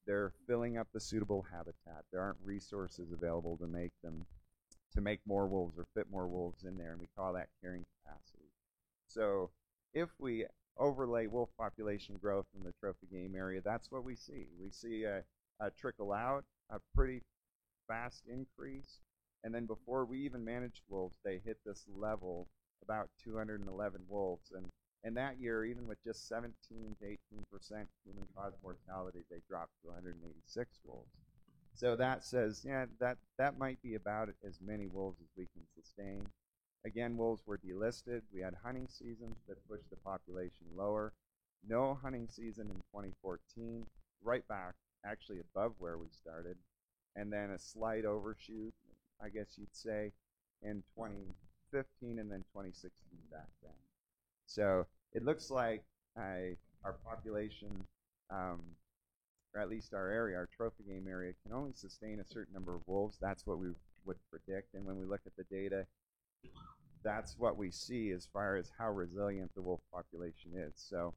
they're filling up the suitable habitat. There aren't resources available to make more wolves or fit more wolves in there, and we call that carrying capacity. So if we overlay wolf population growth in the trophy game area, that's what we see. We see a trickle out, a pretty fast increase, and then before we even managed wolves, they hit this level, about 211 wolves, and that year, even with just 17 to 18% human-caused mortality, they dropped to 186 wolves. So that says, yeah, that might be about as many wolves as we can sustain. Again, wolves were delisted. We had hunting seasons that pushed the population lower. No hunting season in 2014, right back actually above where we started, and then a slight overshoot, I guess you'd say, in 2015 and then 2016 back then. So it looks like our population, or at least our area, our trophy game area, can only sustain a certain number of wolves. That's what we would predict. And when we look at the data, that's what we see as far as how resilient the wolf population is. So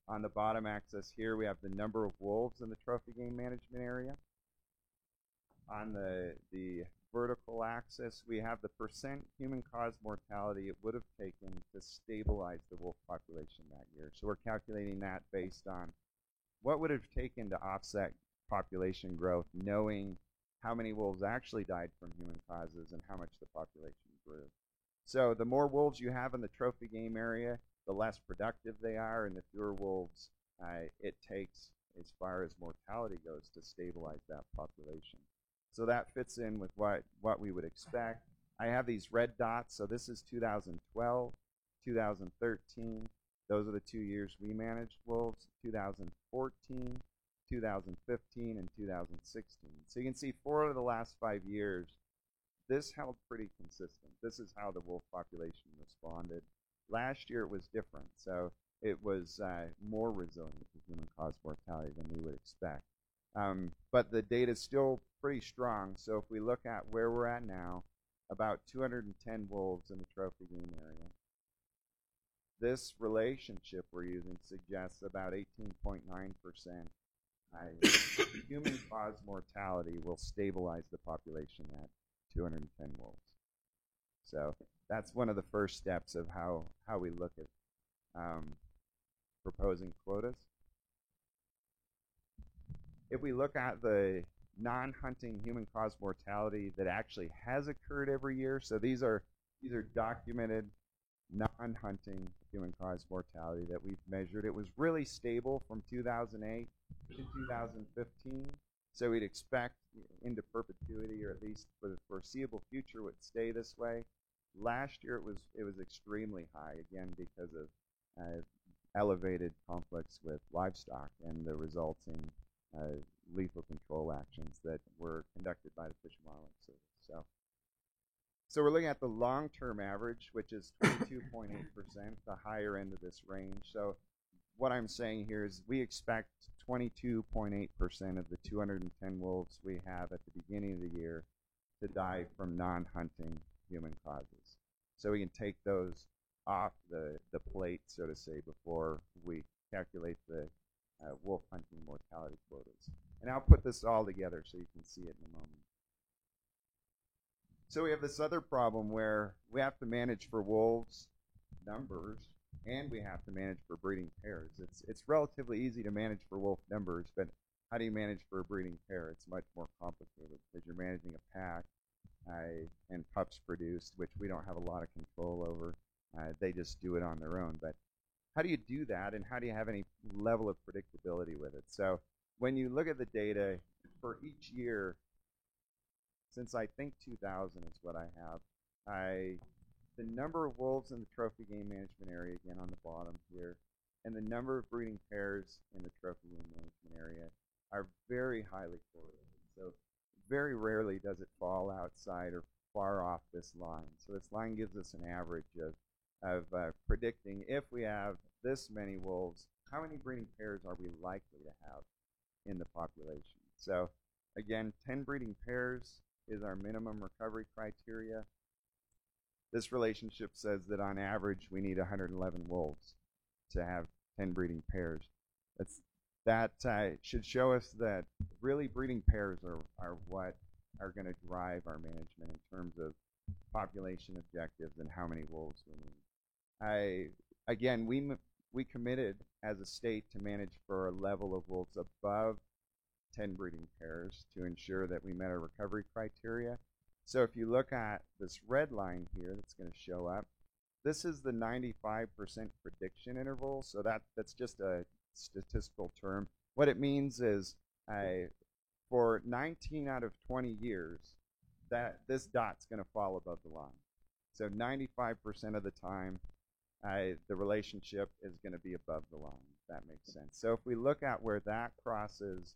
on the bottom axis here, we have the number of wolves in the trophy game management area. On the vertical axis, we have the percent human-caused mortality it would have taken to stabilize the wolf population that year. So we're calculating that based on what would have taken to offset population growth, knowing how many wolves actually died from human causes and how much the population grew. So the more wolves you have in the trophy game area, the less productive they are, and the fewer wolves it takes as far as mortality goes to stabilize that population. So that fits in with what we would expect. I have these red dots, so this is 2012, 2013. Those are the 2 years we managed wolves, 2014, 2015, and 2016. So you can see 4 of the last 5 years, this held pretty consistent. This is how the wolf population responded. Last year it was different, so it was more resilient to human-caused mortality than we would expect. But the data is still pretty strong, so if we look at where we're at now, about 210 wolves in the trophy game area. This relationship we're using suggests about 18.9% human-caused mortality will stabilize the population at 210 wolves. So that's one of the first steps of how we look at proposing quotas. If we look at the non-hunting human-caused mortality that actually has occurred every year, so these are documented non-hunting human-caused mortality that we've measured. It was really stable from 2008 to 2015, so we'd expect into perpetuity, or at least for the foreseeable future, would stay this way. Last year it was extremely high, again because of elevated conflicts with livestock and the resulting lethal control actions that were conducted by the Fish and Wildlife Service. So we're looking at the long-term average, which is 22.8%, the higher end of this range. So what I'm saying here is we expect 22.8% of the 210 wolves we have at the beginning of the year to die from non-hunting human causes. So we can take those off the plate, so to say, before we calculate the wolf hunting mortality quotas. And I'll put this all together so you can see it in a moment. So we have this other problem where we have to manage for wolves numbers and we have to manage for breeding pairs. It's relatively easy to manage for wolf numbers, but how do you manage for a breeding pair? It's much more complicated because you're managing a pack and pups produced, which we don't have a lot of control over. They just do it on their own. But how do you do that, and how do you have any level of predictability with it? So when you look at the data for each year, since I think 2000 is what I have, the number of wolves in the trophy game management area, again on the bottom here, and the number of breeding pairs in the trophy game management area are very highly correlated. So very rarely does it fall outside or far off this line. So this line gives us an average of predicting if we have this many wolves, how many breeding pairs are we likely to have in the population? So again, 10 breeding pairs is our minimum recovery criteria. This relationship says that on average we need 111 wolves to have 10 breeding pairs. that should show us that really breeding pairs are what are going to drive our management in terms of population objectives and how many wolves we need. Again, we committed as a state to manage for a level of wolves above 10 breeding pairs to ensure that we met our recovery criteria. So if you look at this red line here that's going to show up, this is the 95% prediction interval. So that's just a statistical term. What it means is for 19 out of 20 years, that this dot's going to fall above the line. So 95% of the time, the relationship is going to be above the line, if that makes sense. So if we look at where that crosses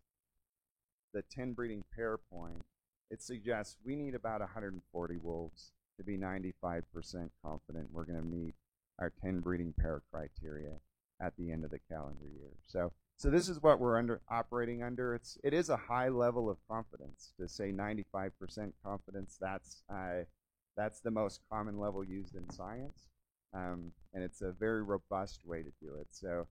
the 10 breeding pair point, it suggests we need about 140 wolves to be 95% confident we're going to meet our 10 breeding pair criteria at the end of the calendar year. So this is what we're operating under. It is a high level of confidence to say 95% confidence. That's the most common level used in science, and it's a very robust way to do it. So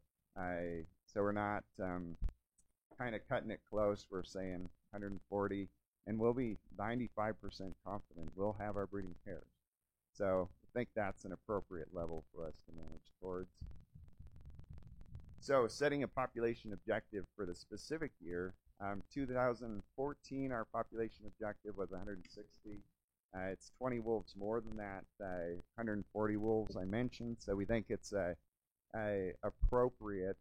we're not kind of cutting it close. We're saying 140, and we'll be 95% confident we'll have our breeding pairs. So I think that's an appropriate level for us to manage towards. So setting a population objective for the specific year, 2014 our population objective was 160. It's 20 wolves more than that 140 wolves I mentioned. So we think it's appropriate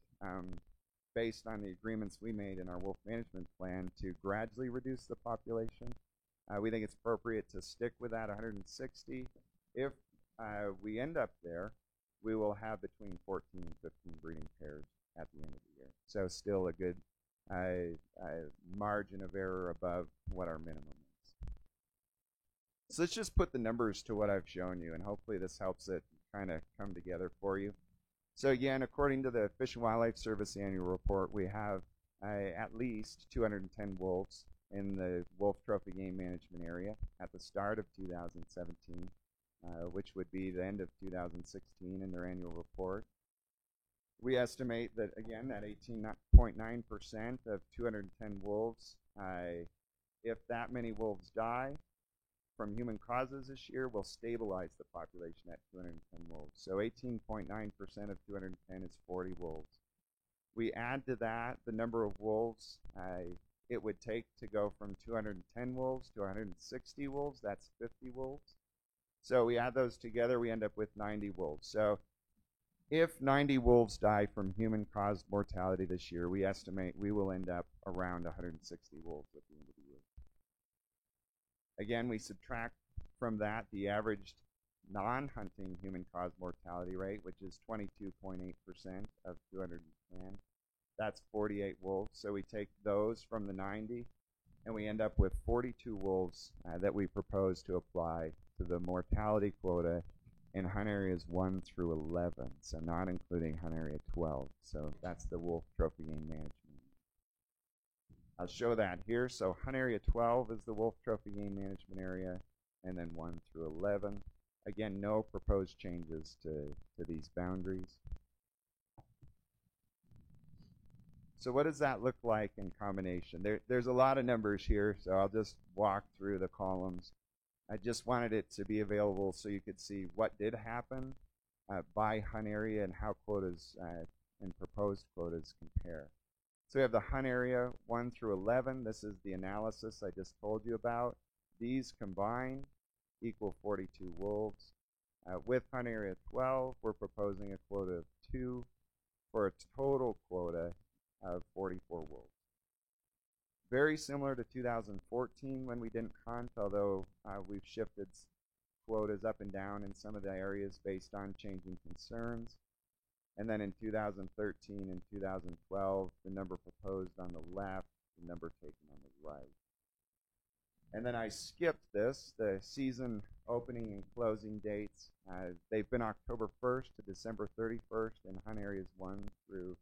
based on the agreements we made in our wolf management plan to gradually reduce the population. We think it's appropriate to stick with that 160. If we end up there, we will have between 14 and 15 breeding pairs at the end of the year. So still a good margin of error above what our minimum is. So let's just put the numbers to what I've shown you, and hopefully this helps it kind of come together for you. So again, according to the Fish and Wildlife Service annual report, we have at least 210 wolves in the wolf trophy game management area at the start of 2017. Which would be the end of 2016 in their annual report. We estimate that, again, that 18.9% of 210 wolves, if that many wolves die from human causes this year, will stabilize the population at 210 wolves. So 18.9% of 210 is 40 wolves. We add to that the number of wolves it would take to go from 210 wolves to 160 wolves. That's 50 wolves. So we add those together, we end up with 90 wolves. So if 90 wolves die from human-caused mortality this year, we estimate we will end up around 160 wolves at the end of the year. Again, we subtract from that the averaged non-hunting human-caused mortality rate, which is 22.8% of 210. That's 48 wolves. So we take those from the 90, and we end up with 42 wolves that we propose to apply to the mortality quota in hunt areas 1 through 11, so not including hunt area 12. So that's the wolf trophy game management. I'll show that here. So hunt area 12 is the wolf trophy game management area, and then 1 through 11. Again, no proposed changes to these boundaries. So what does that look like in combination? There's a lot of numbers here, so I'll just walk through the columns. I just wanted it to be available so you could see what did happen by hunt area and how quotas and proposed quotas compare. So we have the hunt area 1 through 11. This is the analysis I just told you about. These combined equal 42 wolves. With hunt area 12, we're proposing a quota of 2 for a total quota of 44 wolves. Very similar to 2014 when we didn't hunt, although we've shifted quotas up and down in some of the areas based on changing concerns. And then in 2013 and 2012, the number proposed on the left, the number taken on the right. And then I skipped this, the season opening and closing dates. They've been October 1st to December 31st in hunt areas 1 through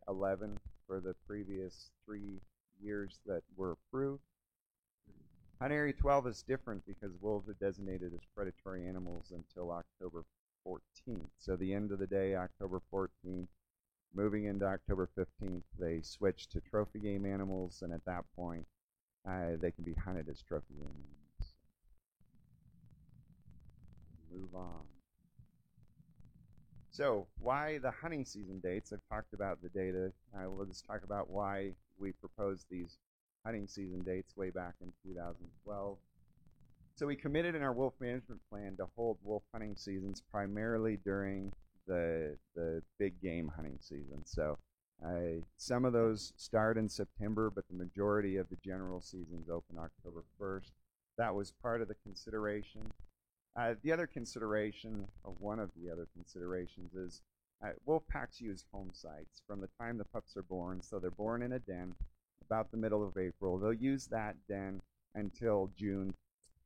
11 for the previous 3 years that were approved. Hunt area 12 is different because wolves are designated as predatory animals until October 14th. So the end of the day, October 14th, moving into October 15th, they switch to trophy game animals, and at that point, they can be hunted as trophy game animals. Move on. So, why the hunting season dates? I've talked about the data. We'll just talk about why we proposed these hunting season dates way back in 2012. So we committed in our wolf management plan to hold wolf hunting seasons primarily during the big game hunting season. So some of those start in September, but the majority of the general seasons open October 1st. That was part of the consideration. The other consideration, or one of the other considerations, is wolf packs use home sites from the time the pups are born. So they're born in a den about the middle of April. They'll use that den until June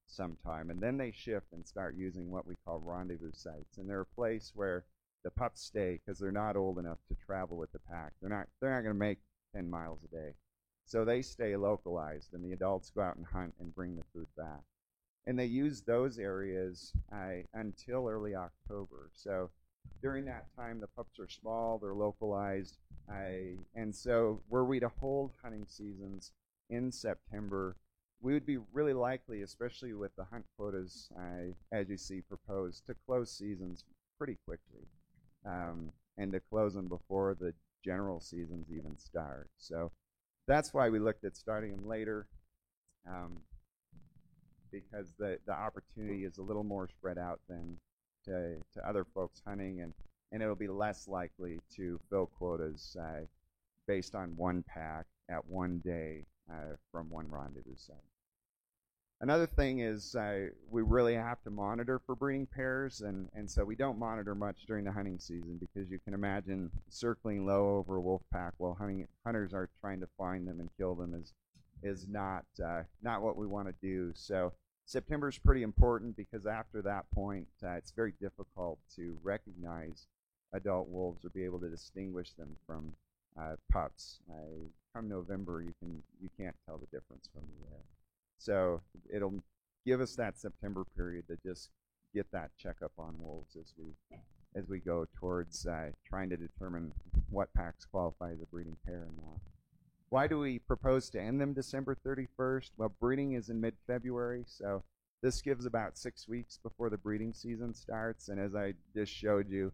sometime, and then they shift and start using what we call rendezvous sites, and they're a place where the pups stay because they're not old enough to travel with the pack. They're not going to make 10 miles a day, so they stay localized, and the adults go out and hunt and bring the food back, and they use those areas until early October. So during that time, the pups are small, they're localized, and so were we to hold hunting seasons in September, we would be really likely, especially with the hunt quotas, as you see proposed, to close seasons pretty quickly, and to close them before the general seasons even start. So that's why we looked at starting them later, because the opportunity is a little more spread out than to other folks hunting, and it'll be less likely to fill quotas based on one pack at one day from one rendezvous site. Another thing is we really have to monitor for breeding pairs, and so we don't monitor much during the hunting season because you can imagine circling low over a wolf pack while hunters are trying to find them and kill them is not what we want to do. So September is pretty important because after that point, it's very difficult to recognize adult wolves or be able to distinguish them from pups. Come November, you can't tell the difference from the air. So it'll give us that September period to just get that checkup on wolves as we go towards trying to determine what packs qualify as a breeding pair or not. Why do we propose to end them December 31st? Well, breeding is in mid-February, so this gives about 6 weeks before the breeding season starts. And as I just showed you,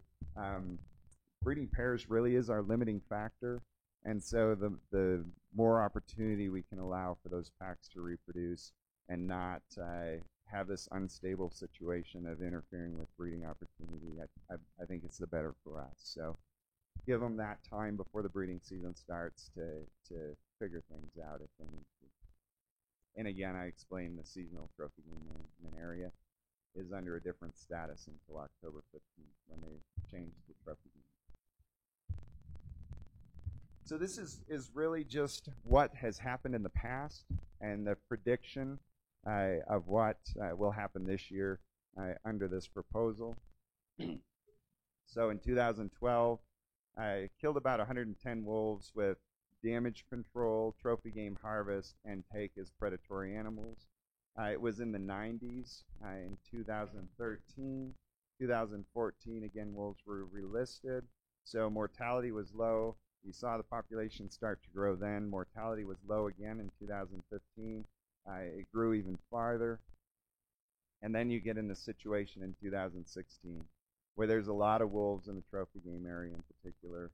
breeding pairs really is our limiting factor. And so the more opportunity we can allow for those packs to reproduce and not have this unstable situation of interfering with breeding opportunity, I think it's the better for us. So give them that time before the breeding season starts to figure things out if they need to. And again, I explained the seasonal trophy game management area is under a different status until October 15th when they change to trophy game. So this is really just what has happened in the past and the prediction of what will happen this year under this proposal. So in 2012, I killed about 110 wolves with damage control, trophy game harvest, and take as predatory animals. It was in the 90s in 2013. 2014, again, wolves were relisted, so mortality was low. You saw the population start to grow then. Mortality was low again in 2015. It grew even farther. And then you get in the situation in 2016 where there's a lot of wolves in the trophy game area in particular.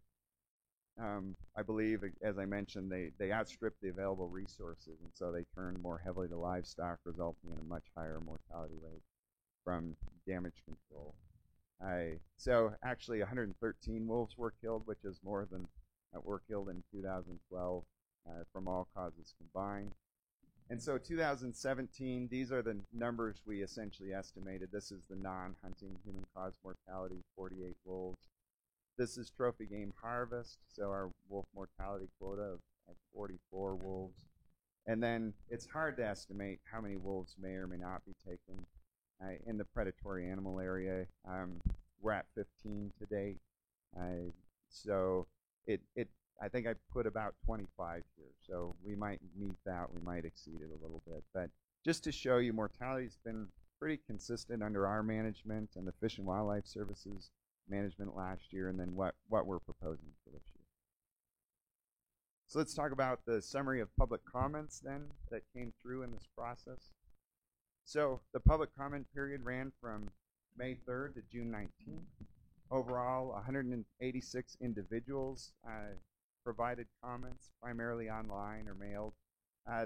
I believe, as I mentioned, they outstripped the available resources, and so they turned more heavily to livestock, resulting in a much higher mortality rate from damage control. So actually 113 wolves were killed, which is more than were killed in 2012 from all causes combined. And so 2017, these are the numbers we essentially estimated. This is the non-hunting human-caused mortality, 48 wolves. This is trophy game harvest, so our wolf mortality quota of 44 wolves. And then it's hard to estimate how many wolves may or may not be taken in the predatory animal area. We're at 15 to date. So I think I put about 25 here. So we might meet that, we might exceed it a little bit. But just to show you, mortality's been pretty consistent under our management and the Fish and Wildlife Service's management last year, and then what we're proposing for this year. So let's talk about the summary of public comments then that came through in this process. So the public comment period ran from May 3rd to June 19th. Overall, 186 individuals provided comments, primarily online or mailed.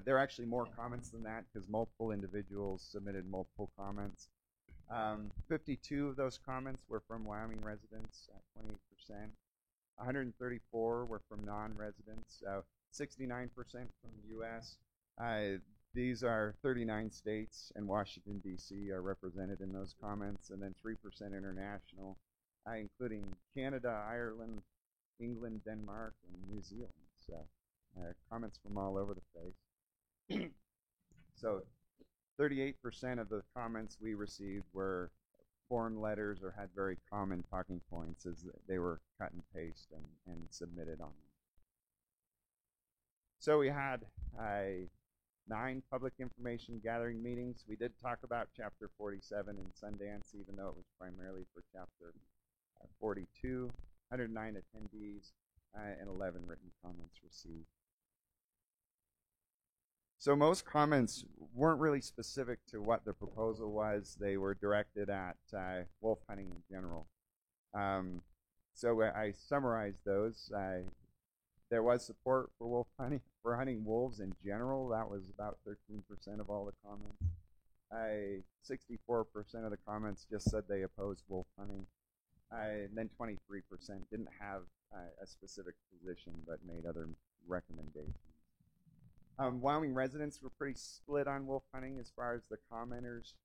There are actually more comments than that because multiple individuals submitted multiple comments. 52 of those comments were from Wyoming residents, 28%. 134 were from non-residents, 69% from the U.S. These are 39 states, and Washington, D.C. are represented in those comments, and then 3% international, including Canada, Ireland, England, Denmark, and New Zealand. So comments from all over the place. So 38% of the comments we received were form letters or had very common talking points as they were cut and paste and submitted on them. So we had 9 public information gathering meetings. We did talk about Chapter 47 in Sundance, even though it was primarily for Chapter 42, 109 attendees, and 11 written comments received. So most comments weren't really specific to what the proposal was. They were directed at wolf hunting in general. So I summarized those. There was support for wolf hunting, for hunting wolves in general. That was about 13% of all the comments. 64% of the comments just said they opposed wolf hunting. And then 23% didn't have a specific position but made other recommendations. Wyoming residents were pretty split on wolf hunting as far as the commenters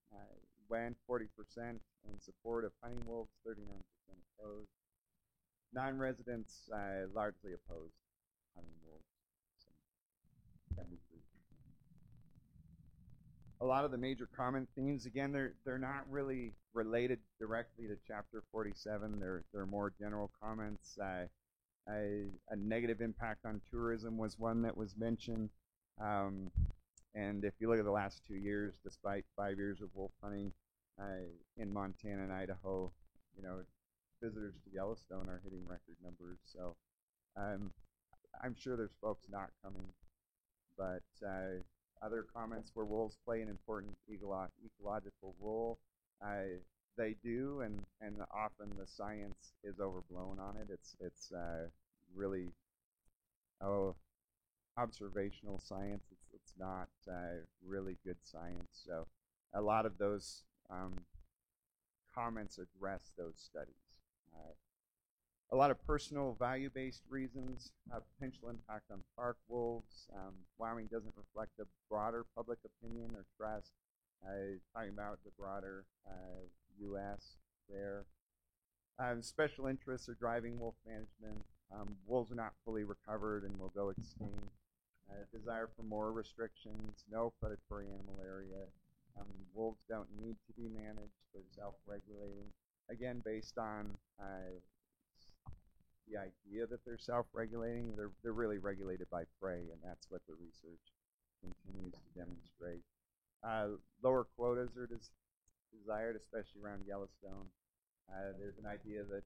went. 40% in support of hunting wolves, 39% opposed. Non-residents largely opposed hunting wolves. So, 73%. A lot of the major comment themes, again, they're not really related directly to Chapter 47. They're more general comments. A negative impact on tourism was one that was mentioned. And if you look at the last 2 years, despite 5 years of wolf hunting in Montana and Idaho, you know, visitors to Yellowstone are hitting record numbers. So I'm sure there's folks not coming, but other comments where wolves play an important ecological role. They do, and often the science is overblown on it. It's really observational science. It's not really good science. So a lot of those comments address those studies. A lot of personal value-based reasons, potential impact on park wolves. Wyoming doesn't reflect the broader public opinion or trust. Talking about the broader U.S. there. Special interests are driving wolf management. Wolves are not fully recovered and will go extinct. Desire for more restrictions, no predatory animal area. Wolves don't need to be managed. They're self-regulating. Again, based on the idea that they're self-regulating, they're really regulated by prey, and that's what the research continues to demonstrate. Lower quotas are desired, especially around Yellowstone. There's an idea that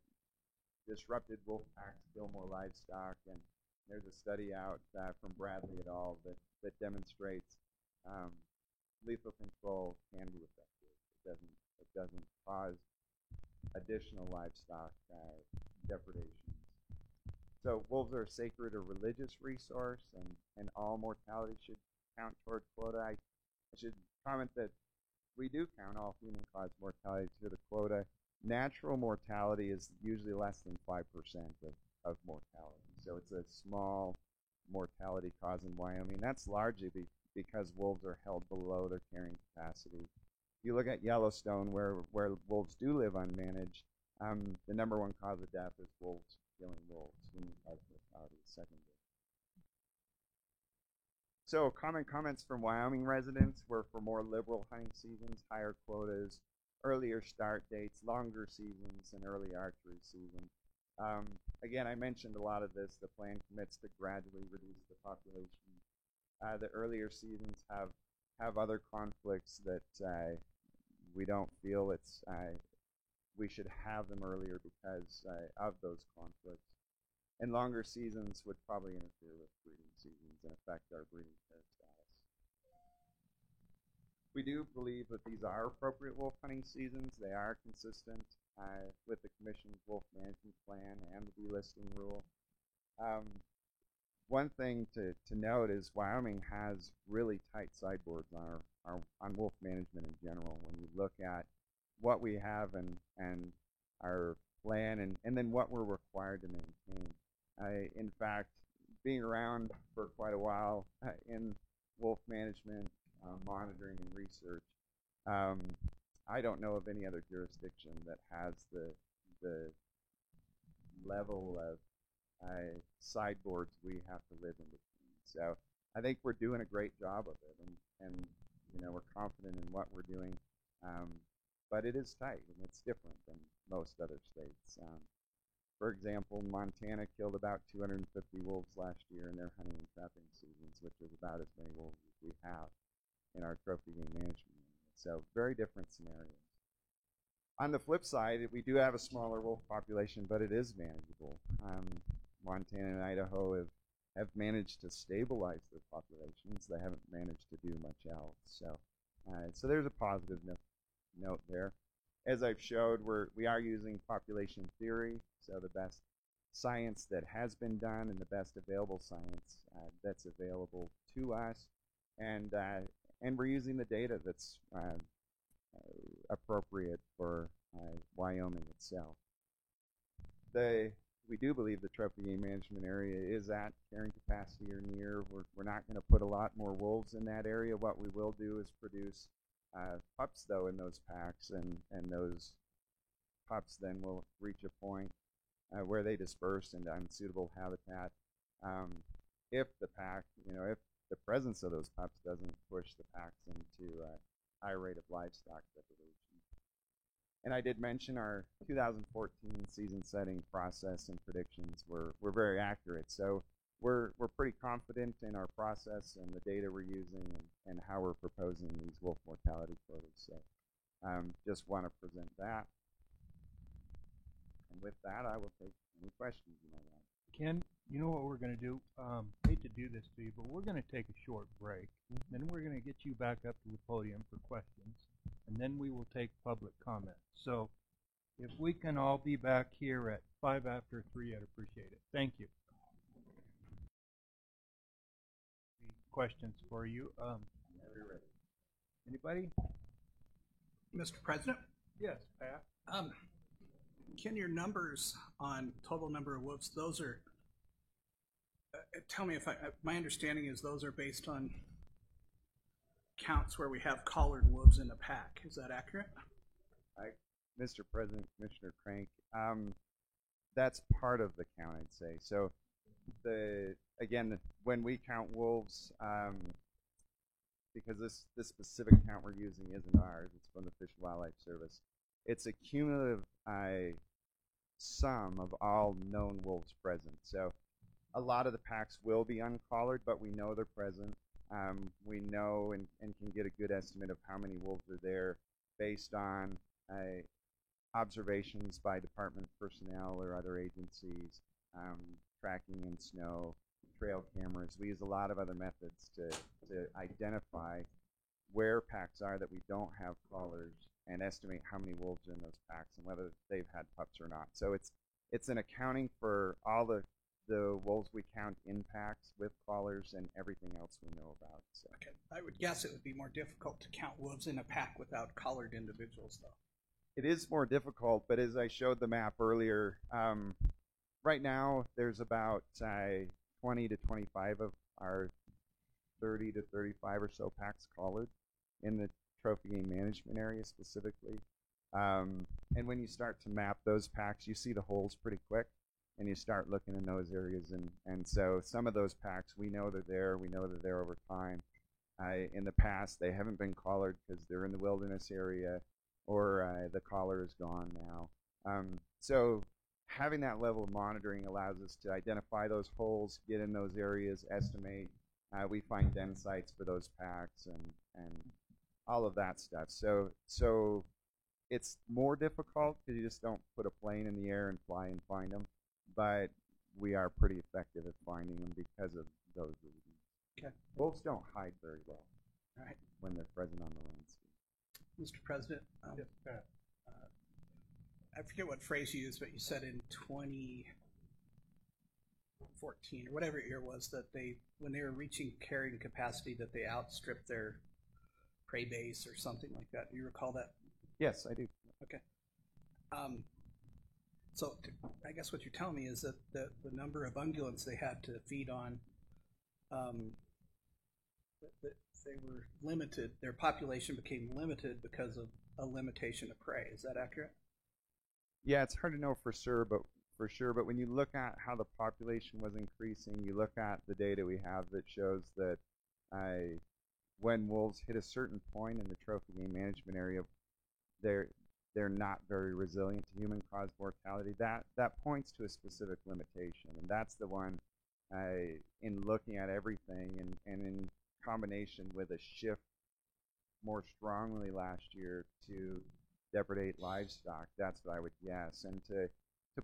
disrupted wolf packs kill more livestock, and there's a study out from Bradley et al. that demonstrates lethal control can be effective. It doesn't cause additional livestock depredations. So wolves are a sacred or religious resource, and all mortality should count toward quota. I should comment that we do count all human-caused mortality to the quota. Natural mortality is usually less than 5% of mortality. So it's a small mortality cause in Wyoming. That's largely because wolves are held below their carrying capacity. If you look at Yellowstone, where wolves do live unmanaged, the number one cause of death is wolves killing wolves. Human-caused mortality is secondary. So common comments from Wyoming residents were for more liberal hunting seasons, higher quotas, earlier start dates, longer seasons, and early archery season. Again, I mentioned a lot of this. The plan commits to gradually reduce the population. The earlier seasons have other conflicts that we don't feel it's we should have them earlier because of those conflicts. And longer seasons would probably interfere with breeding seasons and affect our breeding pair status. We do believe that these are appropriate wolf hunting seasons. They are consistent with the Commission's wolf management plan and the delisting rule. One thing to note is Wyoming has really tight sideboards on wolf management in general. When you look at what we have and our plan and then what we're required to maintain. In fact, being around for quite a while in wolf management, monitoring and research, I don't know of any other jurisdiction that has the level of sideboards we have to live in between. So I think we're doing a great job of it, and you know, we're confident in what we're doing. But it is tight, and it's different than most other states. For example, Montana killed about 250 wolves last year in their hunting and trapping seasons, which is about as many wolves as we have in our trophy game management area. So very different scenarios. On the flip side, we do have a smaller wolf population, but it is manageable. Montana and Idaho have managed to stabilize their populations. They haven't managed to do much else. So there's a positive note there. As I've showed, we are using population theory, so the best science that has been done and the best available science that's available to us, and we're using the data that's appropriate for Wyoming itself. We do believe the trophy game management area is at carrying capacity or near. We're not going to put a lot more wolves in that area. What we will do is produce pups, though, in those packs, and those pups then will reach a point where they disperse into unsuitable habitat. If if the presence of those pups doesn't push the packs into a high rate of livestock depredation. And I did mention our 2014 season setting process and predictions were very accurate. So we're pretty confident in our process and the data we're using and how we're proposing these wolf mortality quotas. So just want to present that. And with that, I will take any questions you might have. Ken, you know what we're going to do? Hate to do this to you, but we're going to take a short break. Then we're going to get you back up to the podium for questions, and then we will take public comment. So if we can all be back here at 5 after 3, I'd appreciate it. Thank you. Questions for you. Anybody? Mr. President? Yes, Pat. Ken, your numbers on total number of wolves, those are, tell me if my understanding is those are based on counts where we have collared wolves in the pack. Is that accurate? Mr. President, Commissioner Crank, that's part of the count, I'd say. So again, when we count wolves, because this specific count we're using isn't ours, it's from the Fish and Wildlife Service. It's a cumulative sum of all known wolves present. So a lot of the packs will be uncollared, but we know they're present. We know and can get a good estimate of how many wolves are there based on observations by department personnel or other agencies, tracking in snow, trail cameras. We use a lot of other methods to identify where packs are that we don't have collars and estimate how many wolves are in those packs and whether they've had pups or not. So it's an accounting for all the wolves we count in packs with collars and everything else we know about. So. Okay, I would guess it would be more difficult to count wolves in a pack without collared individuals, though. It is more difficult, but as I showed the map earlier, right now there's about 20 to 25 of our 30 to 35 or so packs collared in the trophy game management area specifically. And when you start to map those packs, you see the holes pretty quick, and you start looking in those areas. And so some of those packs, we know they're there. We know they're there over time. In the past, they haven't been collared because they're in the wilderness area or the collar is gone now. So having that level of monitoring allows us to identify those holes, get in those areas, estimate. We find den sites for those packs and all of that stuff. So it's more difficult because you just don't put a plane in the air and fly and find them, but we are pretty effective at finding them because of those reasons. Okay. Wolves don't hide very well All right. when they're present on the landscape. Mr. President, I forget what phrase you used, but you said in 2014 or whatever year it was that when they were reaching carrying capacity, that they outstripped their prey base or something like that. Do you recall that? Yes, I do. Okay. So I guess what you're telling me is that the number of ungulates they had to feed on, that they were limited. Their population became limited because of a limitation of prey. Is that accurate? Yeah, it's hard to know for sure, but when you look at how the population was increasing, you look at the data we have that shows that when wolves hit a certain point in the trophy game management area, they're not very resilient to human-caused mortality. That points to a specific limitation, and that's the one in looking at everything and in combination with a shift more strongly last year to depredate livestock. That's what I would guess. And to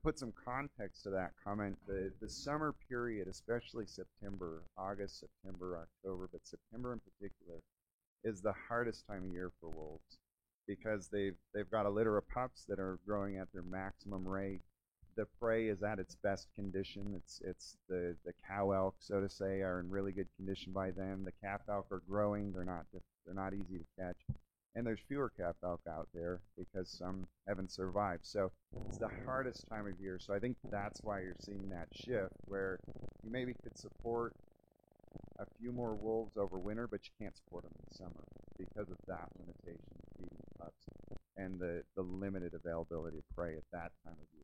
put some context to that comment, the summer period, especially August, September, October, but September in particular, is the hardest time of year for wolves because they've got a litter of pups that are growing at their maximum rate. The prey is at its best condition. It's the cow elk, so to say, are in really good condition by then. The calf elk are growing. They're not easy to catch. And there's fewer calf elk out there because some haven't survived. So it's the hardest time of year. So I think that's why you're seeing that shift where you maybe could support a few more wolves over winter, but you can't support them in summer because of that limitation of feeding pups and the limited availability of prey at that time of year.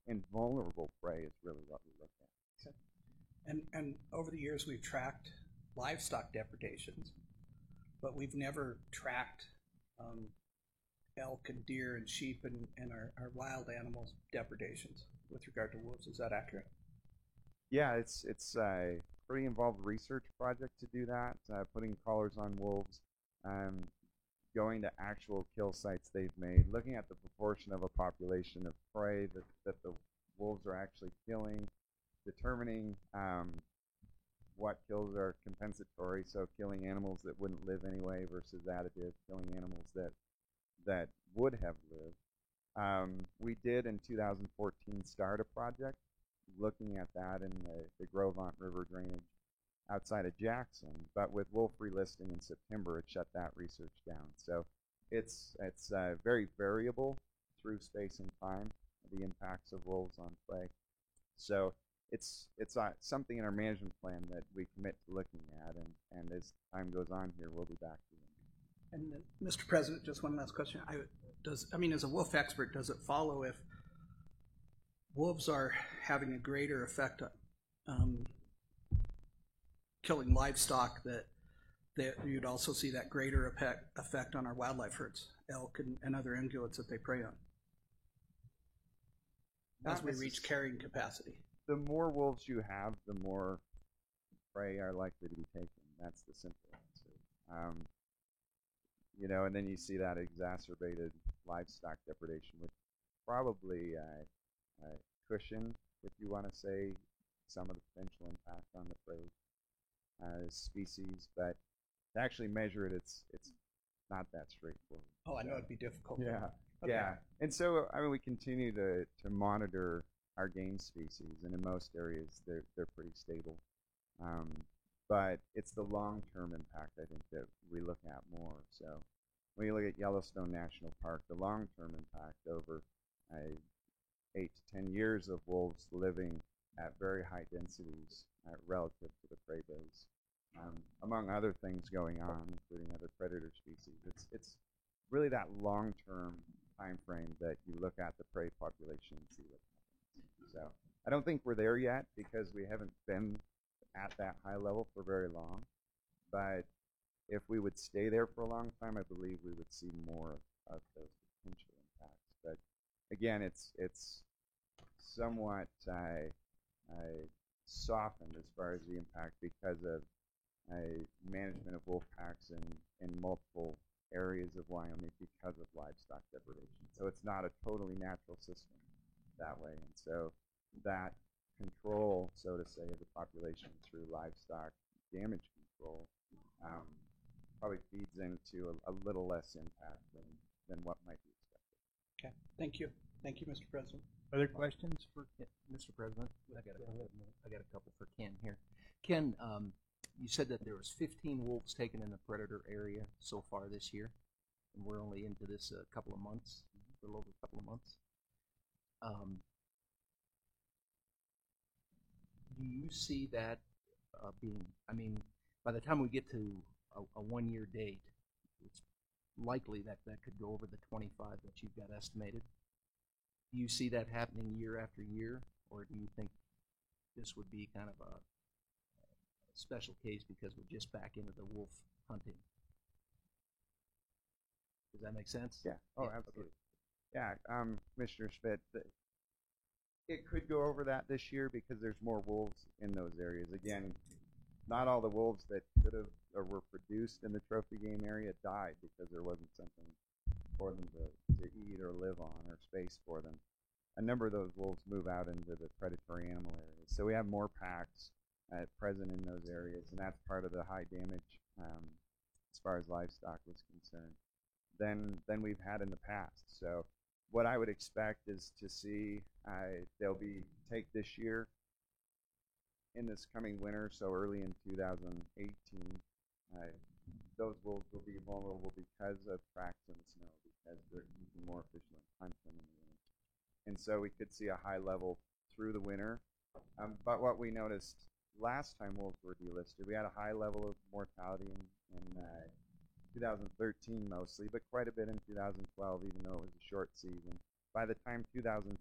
And vulnerable prey is really what we look at. Okay. And over the years we've tracked livestock depredations, but we've never tracked elk and deer and sheep and our wild animals depredations with regard to wolves. Is that accurate? Yeah, it's a pretty involved research project to do that, putting collars on wolves, going to actual kill sites they've made, looking at the proportion of a population of prey that the wolves are actually killing, determining what kills are compensatory, so killing animals that wouldn't live anyway versus additive, killing animals that would have lived. We did in 2014 start a project looking at that in the Gros Ventre River drainage outside of Jackson, but with wolf relisting in September, it shut that research down. So it's very variable through space and time, the impacts of wolves on prey. So it's something in our management plan that we commit to looking at, and as time goes on here, we'll be back to them. And Mr. President, just one last question. As a wolf expert, does it follow if wolves are having a greater effect on killing livestock that you'd also see that greater effect on our wildlife herds, elk and other ungulates that they prey on, as we reach carrying capacity? The more wolves you have, the more prey are likely to be taken. That's the simple answer. And then you see that exacerbated livestock depredation, which probably cushion, if you want to say, some of the potential impact on the prey species. But to actually measure it, it's not that straightforward. Oh, I know it'd be difficult. Yeah, Okay. yeah. And so we continue to monitor our game species, and in most areas they're pretty stable. But it's the long-term impact, I think, that we look at more. So when you look at Yellowstone National Park, the long-term impact over 8 to 10 years of wolves living at very high densities relative to the prey base, among other things going on, including other predator species. It's really that long-term time frame that you look at the prey population and see what happens. So I don't think we're there yet because we haven't been at that high level for very long. But if we would stay there for a long time, I believe we would see more of those potential impacts. But again, it's somewhat softened as far as the impact because of management of wolf packs in multiple areas of Wyoming because of livestock depredation. So it's not a totally natural system that way. And so that control, so to say, of the population through livestock damage control probably feeds into a little less impact than what might be expected. Okay, thank you. Thank you, Mr. President. Other questions for Mr. President? I got a couple for Ken here. Ken, you said that there was 15 wolves taken in the predator area so far this year, and we're only into this a couple of months, a little over a couple of months. Do you see that being, I mean, by the time we get to a 1 year date, it's likely that that could go over the 25 that you've got estimated. Do you see that happening year after year, or do you think this would be kind of a special case because we're just back into the wolf hunting? Does that make sense? Yeah. Oh, absolutely. Okay. Yeah, Commissioner Schmidt, it could go over that this year because there's more wolves in those areas. Again, not all the wolves that could have or were produced in the trophy game area died because there wasn't something for them to eat or live on or space for them. A number of those wolves move out into the predatory animal areas. So we have more packs present in those areas, and that's part of the high damage as far as livestock was concerned than we've had in the past. So what I would expect is to see they'll be take this year in this coming winter, so early in 2018, those wolves will be vulnerable because of cracks in the snow, because you can more efficiently hunt them in the winter. And so we could see a high level through the winter. But what we noticed last time wolves were delisted, we had a high level of mortality in 2013 mostly, but quite a bit in 2012, even though it was a short season. By the time 2014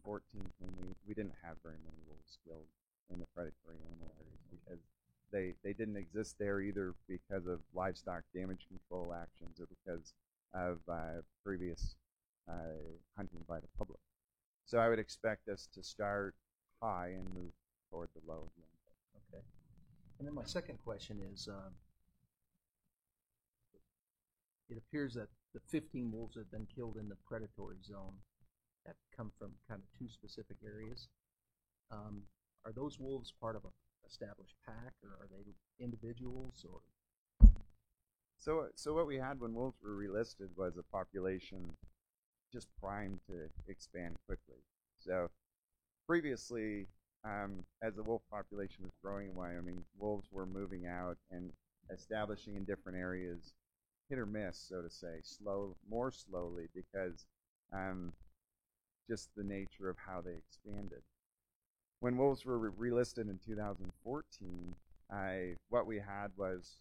came, we didn't have very many wolves killed in the predatory animal areas because they didn't exist there either because of livestock damage control actions or because of previous hunting by the public. So I would expect us to start high and move toward the low again. Okay. And then my second question is, it appears that the 15 wolves that have been killed in the predatory zone have come from kind of two specific areas. Are those wolves part of an established pack, or are they individuals, or? So what we had when wolves were relisted was a population just primed to expand quickly. So previously, as the wolf population was growing in Wyoming, wolves were moving out and establishing in different areas, hit or miss, so to say, more slowly because just the nature of how they expanded. When wolves were relisted in 2014, what we had was,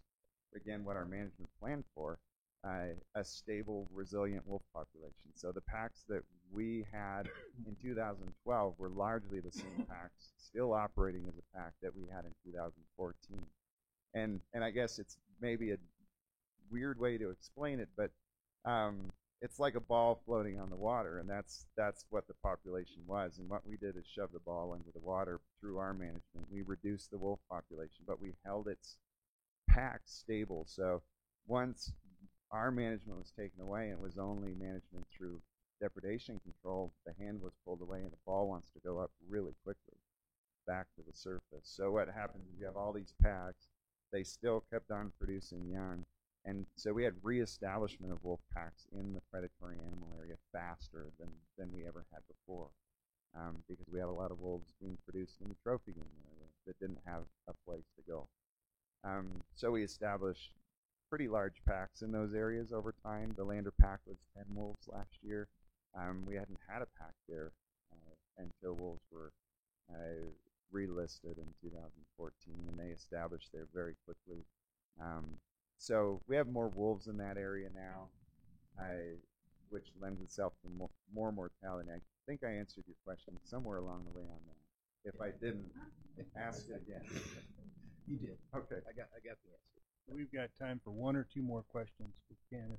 again, what our management planned for, a stable, resilient wolf population. So the packs that we had in 2012 were largely the same packs, still operating as a pack that we had in 2014. And I guess it's maybe a weird way to explain it, but it's like a ball floating on the water, and that's what the population was. And what we did is shove the ball into the water through our management. We reduced the wolf population, but we held its pack stable. So once our management was taken away, and it was only management through depredation control, the hand was pulled away, and the ball wants to go up really quickly back to the surface. So what happens is you have all these packs. They still kept on producing young. And so we had reestablishment of wolf packs in the predatory animal area faster than we ever had before, because we had a lot of wolves being produced in the trophy game area that didn't have a place to go. So we established pretty large packs in those areas over time. The Lander pack was 10 wolves last year. We hadn't had a pack there until wolves were relisted in 2014, and they established there very quickly. So we have more wolves in that area now, which lends itself to more mortality. I think I answered your question somewhere along the way on that. If I didn't, ask it again. You did. Okay. I got the answer. We've got time for one or two more questions. Ken,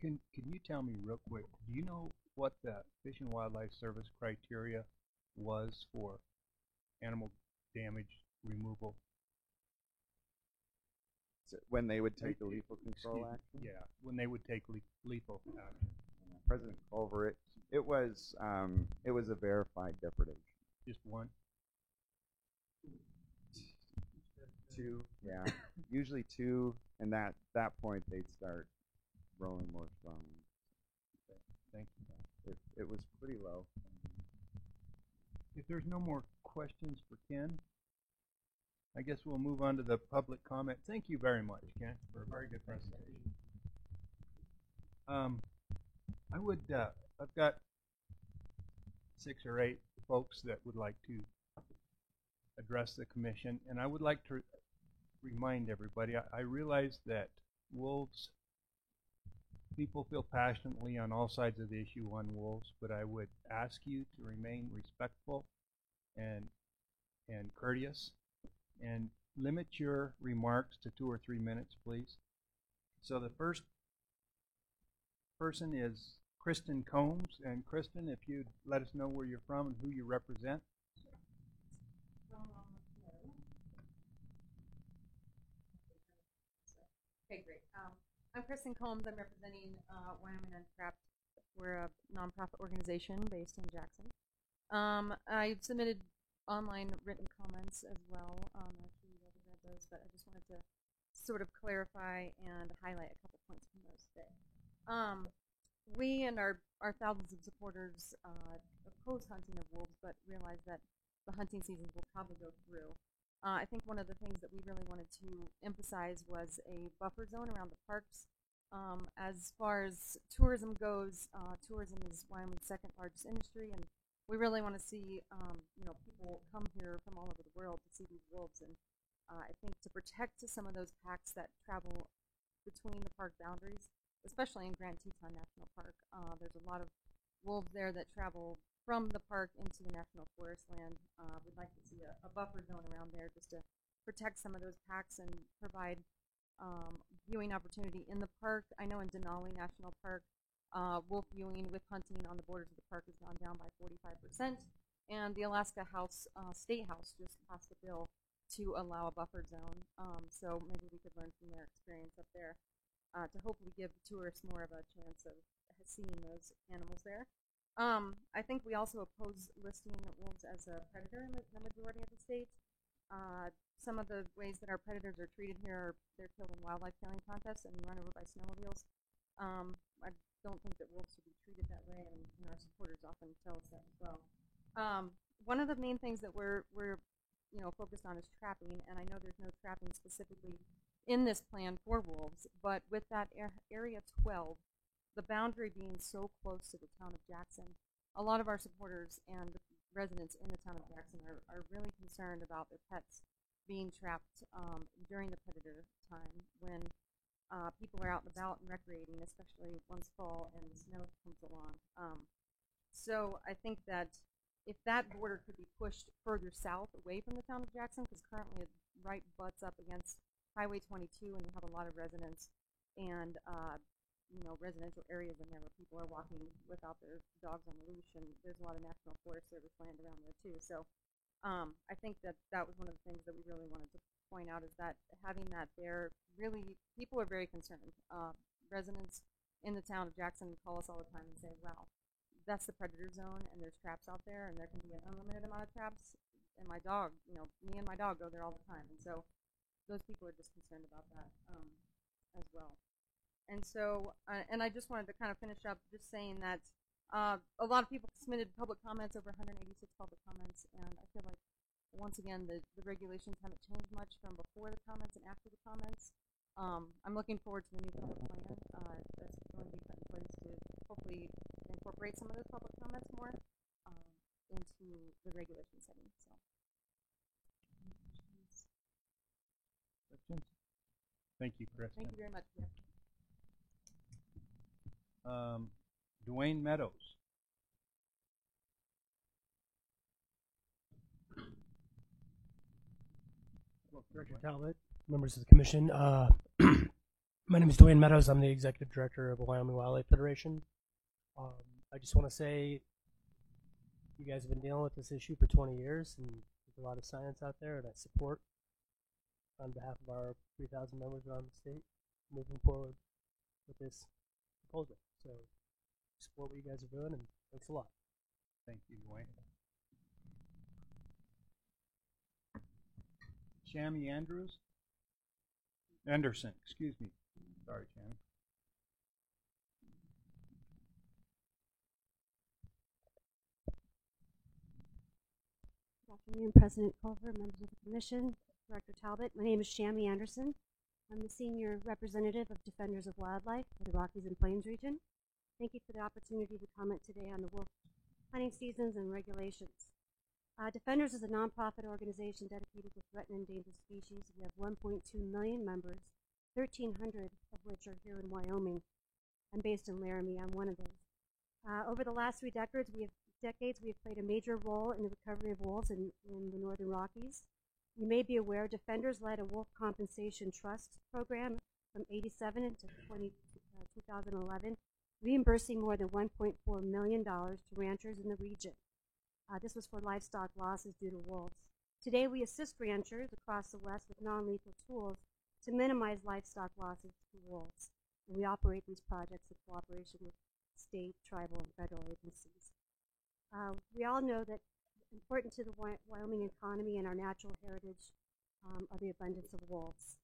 can you tell me real quick, do you know what the Fish and Wildlife Service criteria was for animal damage removal? So when they would take the lethal control Excuse me. action? Yeah, when they would take lethal action. President Culver, it was a verified depredation. Just one? Two, yeah, usually two, and that point they'd start rolling more strongly. Thank you. It was pretty low. If there's no more questions for Ken, I guess we'll move on to the public comment. Thank you very much, Ken, for a very good presentation. I've got 6 or 8 folks that would like to address the commission, and I would like to remind everybody, I realize that wolves, people feel passionately on all sides of the issue on wolves, but I would ask you to remain respectful and courteous, and limit your remarks to 2 or 3 minutes, please. So the first person is Kristen Combs, and Kristen, if you'd let us know where you're from and who you represent. Okay, great. I'm Kristen Combs. I'm representing Wyoming Untrapped. We're a nonprofit organization based in Jackson. I submitted online written comments as well. Actually, you guys read those, but I just wanted to sort of clarify and highlight a couple points from those today. We and our thousands of supporters oppose hunting of wolves, but realize that the hunting seasons will probably go through. I think one of the things that we really wanted to emphasize was a buffer zone around the parks. As far as tourism goes, tourism is Wyoming's second largest industry, and we really want to see people come here from all over the world to see these wolves. And I think to protect some of those packs that travel between the park boundaries, especially in Grand Teton National Park, there's a lot of wolves there that travel from the park into the national forest land. We'd like to see a buffer zone around there just to protect some of those packs and provide viewing opportunity in the park. I know in Denali National Park, wolf viewing with hunting on the borders of the park has gone down by 45%, and the Alaska State House just passed a bill to allow a buffer zone. So maybe we could learn from their experience up there to hopefully give tourists more of a chance of seeing those animals there. I think we also oppose listing wolves as a predator in the majority of the states. Some of the ways that our predators are treated here are they're killed in wildlife killing contests and run over by snowmobiles. I don't think that wolves should be treated that way, and our supporters often tell us that as well. One of the main things that we're focused on is trapping, and I know there's no trapping specifically in this plan for wolves, but with that Area 12, the boundary being so close to the town of Jackson, a lot of our supporters and residents in the town of Jackson are really concerned about their pets being trapped during the predator time when people are out and about and recreating, especially once fall and snow comes along. So I think that if that border could be pushed further south away from the town of Jackson, because currently it right butts up against Highway 22, and you have a lot of residents and residential areas in there where people are walking without their dogs on the leash, and there's a lot of National Forest Service land around there too. So I think that was one of the things that we really wanted to point out, is that having that there, really people are very concerned. Residents in the town of Jackson call us all the time and say, wow, that's the predator zone, and there's traps out there, and there can be an unlimited amount of traps, and my dog, me and my dog go there all the time. And so those people are just concerned about that as well. And so, and I just wanted to kind of finish up just saying that a lot of people submitted public comments, over 186 public comments, and I feel like, once again, the regulations haven't changed much from before the comments and after the comments. I'm looking forward to the new public plan that's going to be put in place to hopefully incorporate some of those public comments more into the regulation setting. So. Questions? Thank you, Kristen. Thank you very much. Dwayne Meadows. Director Talbot, members of the commission. My name is Dwayne Meadows. I'm the executive director of the Wyoming Wildlife Federation. I just want to say you guys have been dealing with this issue for 20 years, and there's a lot of science out there, and I support on behalf of our 3,000 members around the state, moving forward with this proposal. So support what you guys are doing, and thanks a lot. Thank you, Dwayne. Shammy Anderson, excuse me. Sorry, Shammy. Good afternoon, President Culver, members of the Commission, Director Talbot. My name is Shammy Anderson. I'm the Senior Representative of Defenders of Wildlife for the Rockies and Plains region. Thank you for the opportunity to comment today on the wolf hunting seasons and regulations. Defenders is a nonprofit organization dedicated to threatened and endangered species. We have 1.2 million members, 1,300 of which are here in Wyoming. I'm based in Laramie. I'm one of those. Over the last 3 decades, we have played a major role in the recovery of wolves in the Northern Rockies. You may be aware Defenders led a wolf compensation trust program from 1987 to 2011, reimbursing more than $1.4 million to ranchers in the region. This was for livestock losses due to wolves. Today, we assist ranchers across the West with non-lethal tools to minimize livestock losses to wolves. And we operate these projects in cooperation with state, tribal, and federal agencies. We all know that important to the Wyoming economy and our natural heritage are the abundance of wolves.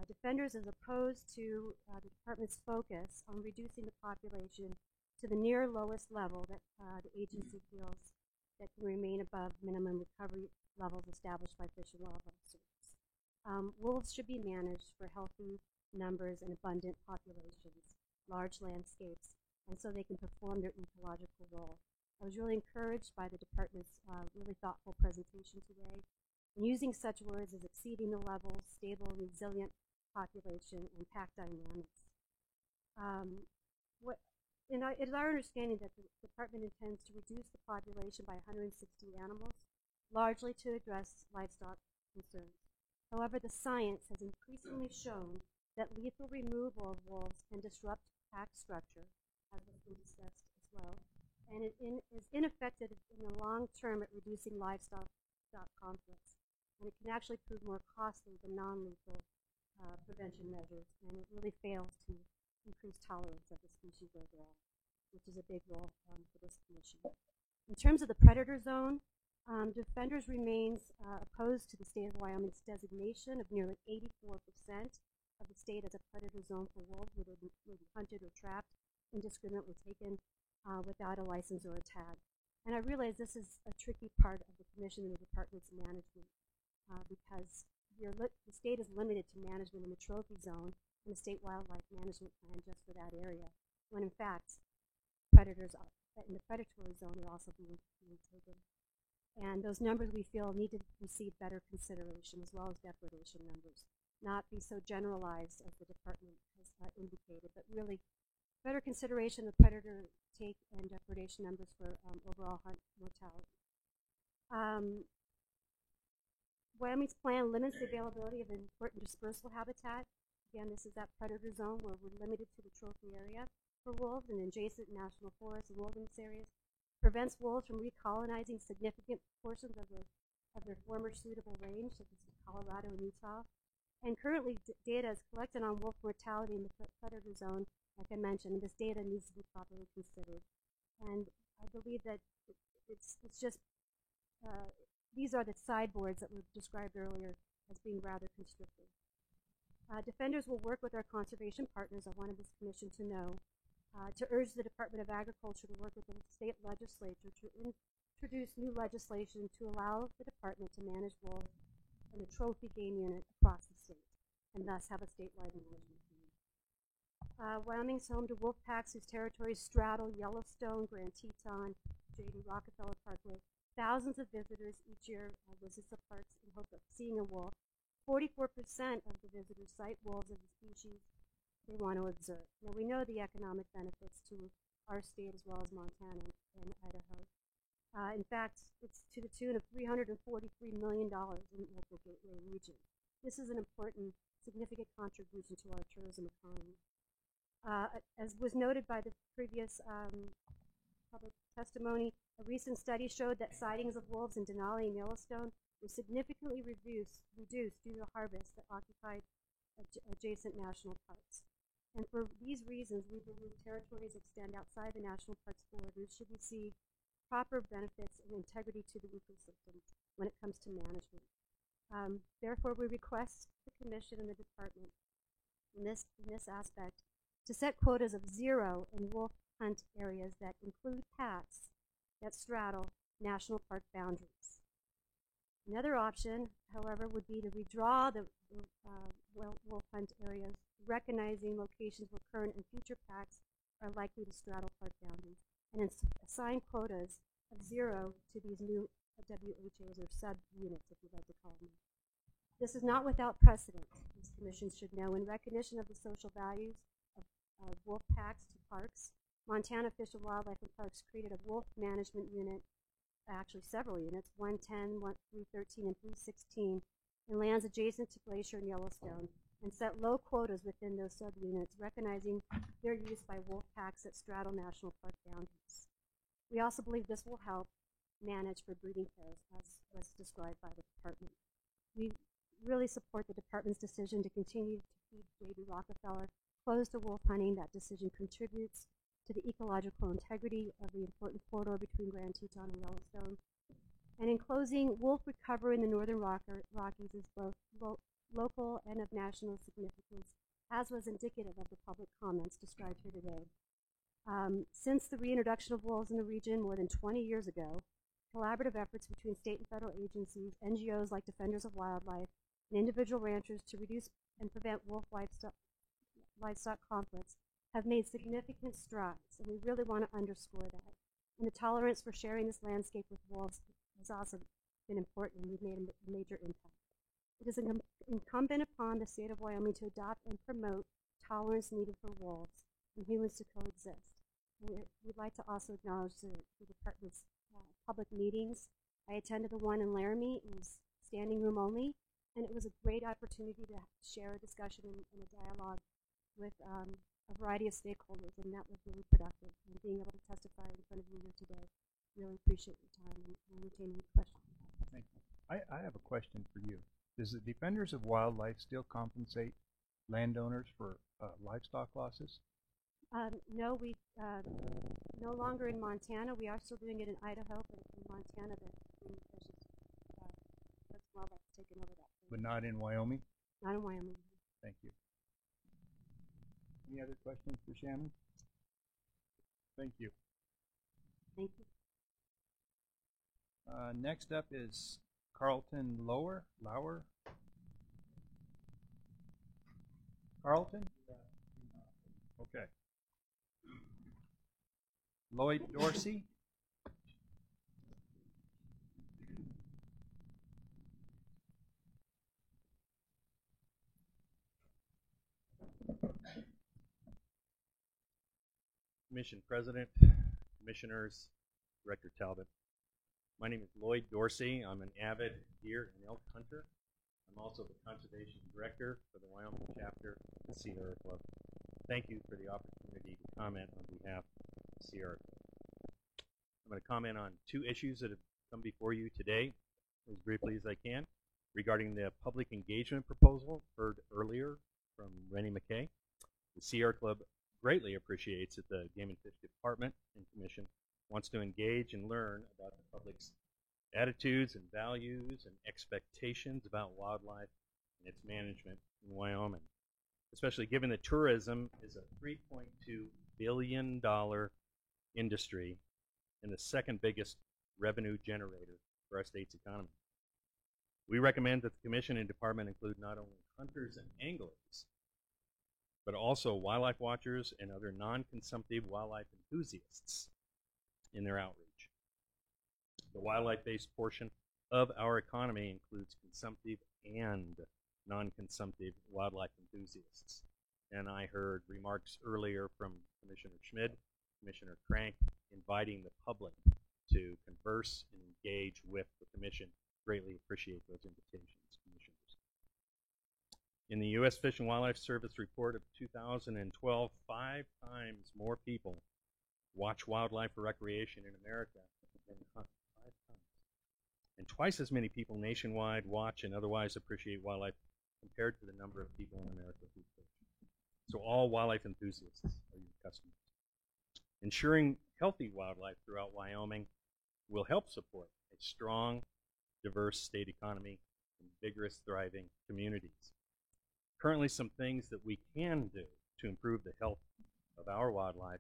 Defenders is opposed to the department's focus on reducing the population to the near lowest level that the agency feels that can remain above minimum recovery levels established by Fish and Wildlife Service. Wolves should be managed for healthy numbers and abundant populations, large landscapes, and so they can perform their ecological role. I was really encouraged by the department's really thoughtful presentation today, and using such words as exceeding the levels, stable, resilient population, and pack dynamics. It is our understanding that the department intends to reduce the population by 160 animals, largely to address livestock concerns. However, the science has increasingly shown that lethal removal of wolves can disrupt pack structure, as has been discussed as well, and it is ineffective in the long term at reducing livestock conflicts. And it can actually prove more costly than non-lethal prevention measures, and it really fails to increase tolerance of the species overall, which is a big role for this commission. In terms of the predator zone, Defenders remains opposed to the state of Wyoming's designation of nearly 84% of the state as a predator zone for wolves, whether they be hunted or trapped, indiscriminately taken without a license or a tag. And I realize this is a tricky part of the commission and the department's management because the state is limited to management in the trophy zone and the state wildlife management plan just for that area, when in fact predators in the predatory zone are also being taken. And those numbers we feel need to receive better consideration, as well as depredation numbers, not be so generalized as the department has indicated, but really better consideration of predator take and depredation numbers for overall hunt mortality. Wyoming's plan limits the availability of important dispersal habitat. Again, this is that predator zone where we're limited to the trophy area for wolves and adjacent national forests and wilderness areas. Prevents wolves from recolonizing significant portions of their former suitable range, such as Colorado and Utah. And currently, data is collected on wolf mortality in the predator zone, like I mentioned, and this data needs to be properly considered. And I believe that it's just, these are the sideboards that were described earlier as being rather constrictive. Defenders will work with our conservation partners, I wanted this commission to know, to urge the Department of Agriculture to work with the state legislature to introduce new legislation to allow the department to manage wolves in the trophy game unit across the state, and thus have a statewide management plan. Wyoming's home to wolf packs whose territories straddle Yellowstone, Grand Teton, J.D. Rockefeller Parkway. Thousands of visitors each year visit the parks in hope of seeing a wolf. 44% of the visitors cite wolves as a species they want to observe. Now, we know the economic benefits to our state as well as Montana and Idaho. In fact, it's to the tune of $343 million in the local gateway region. This is an important, significant contribution to our tourism economy. As was noted by the previous public testimony, a recent study showed that sightings of wolves in Denali and Yellowstone was significantly reduced due to harvests that occupied adjacent national parks. And for these reasons, we believe territories extend outside the national park's borders should receive proper benefits and integrity to the ecosystem when it comes to management. Therefore, we request the Commission and the Department in this aspect to set quotas of 0 in wolf hunt areas that include packs that straddle national park boundaries. Another option, however, would be to redraw the wolf hunt areas, recognizing locations where current and future packs are likely to straddle park boundaries, and assign quotas of 0 to these new WHAs, or sub-units, if you'd like to call them. This is not without precedent, as commissions should know. In recognition of the social values of wolf packs to parks, Montana Fish and Wildlife and Parks created a wolf management unit, actually several units, 110, 313, and 316, in lands adjacent to Glacier and Yellowstone, and set low quotas within those subunits, recognizing their use by wolf packs that straddle national park boundaries. We also believe this will help manage for breeding pairs, as was described by the department. We really support the department's decision to continue to keep Davy Rockefeller closed to wolf hunting. That decision contributes to the ecological integrity of the important corridor between Grand Teton and Yellowstone. And in closing, wolf recovery in the Northern Rockies is both local and of national significance, as was indicative of the public comments described here today. Since the reintroduction of wolves in the region more than 20 years ago, collaborative efforts between state and federal agencies, NGOs like Defenders of Wildlife, and individual ranchers to reduce and prevent wolf livestock conflicts have made significant strides, and we really want to underscore that. And the tolerance for sharing this landscape with wolves has also been important, and we've made a major impact. It is incumbent upon the state of Wyoming to adopt and promote tolerance needed for wolves and humans to coexist. We'd like to also acknowledge the department's public meetings. I attended the one in Laramie. It was standing room only, and it was a great opportunity to share a discussion and a dialogue with a variety of stakeholders, and that was really productive. And being able to testify in front of you here today, really appreciate your time and entertain any questions. Thank you. I have a question for you. Does the Defenders of Wildlife still compensate landowners for livestock losses? No, we no longer in Montana. We are still doing it in Idaho, but in Montana, that's wildlife taken over that. But not in Wyoming? Not in Wyoming. Thank you. Any other questions for Shannon? Thank you. Thank you. Next up is Carlton Lauer. Carlton? Okay. Lloyd Dorsey. Commission President, Commissioners, Director Talbot. My name is Lloyd Dorsey. I'm an avid deer and elk hunter. I'm also the Conservation Director for the Wyoming chapter of the Sierra Club. Thank you for the opportunity to comment on behalf of the Sierra Club. I'm going to comment on two issues that have come before you today, as briefly as I can, regarding the public engagement proposal heard earlier from Rennie McKay. The Sierra Club greatly appreciates that the Game and Fish Department and Commission wants to engage and learn about the public's attitudes and values and expectations about wildlife and its management in Wyoming, especially given that tourism is a $3.2 billion industry and the second biggest revenue generator for our state's economy. We recommend that the Commission and Department include not only hunters and anglers, but also wildlife watchers and other non-consumptive wildlife enthusiasts in their outreach. The wildlife-based portion of our economy includes consumptive and non-consumptive wildlife enthusiasts. And I heard remarks earlier from Commissioner Schmid, Commissioner Crank, inviting the public to converse and engage with the Commission. Greatly appreciate those invitations, Commissioners. In the U.S. Fish and Wildlife Service report of 2012, 5 times more people watch wildlife for recreation in America than hunt. 5 times. and twice as many people nationwide watch and otherwise appreciate wildlife compared to the number of people in America who fish. So all wildlife enthusiasts are your customers. Ensuring healthy wildlife throughout Wyoming will help support a strong, diverse state economy and vigorous, thriving communities. Currently, some things that we can do to improve the health of our wildlife: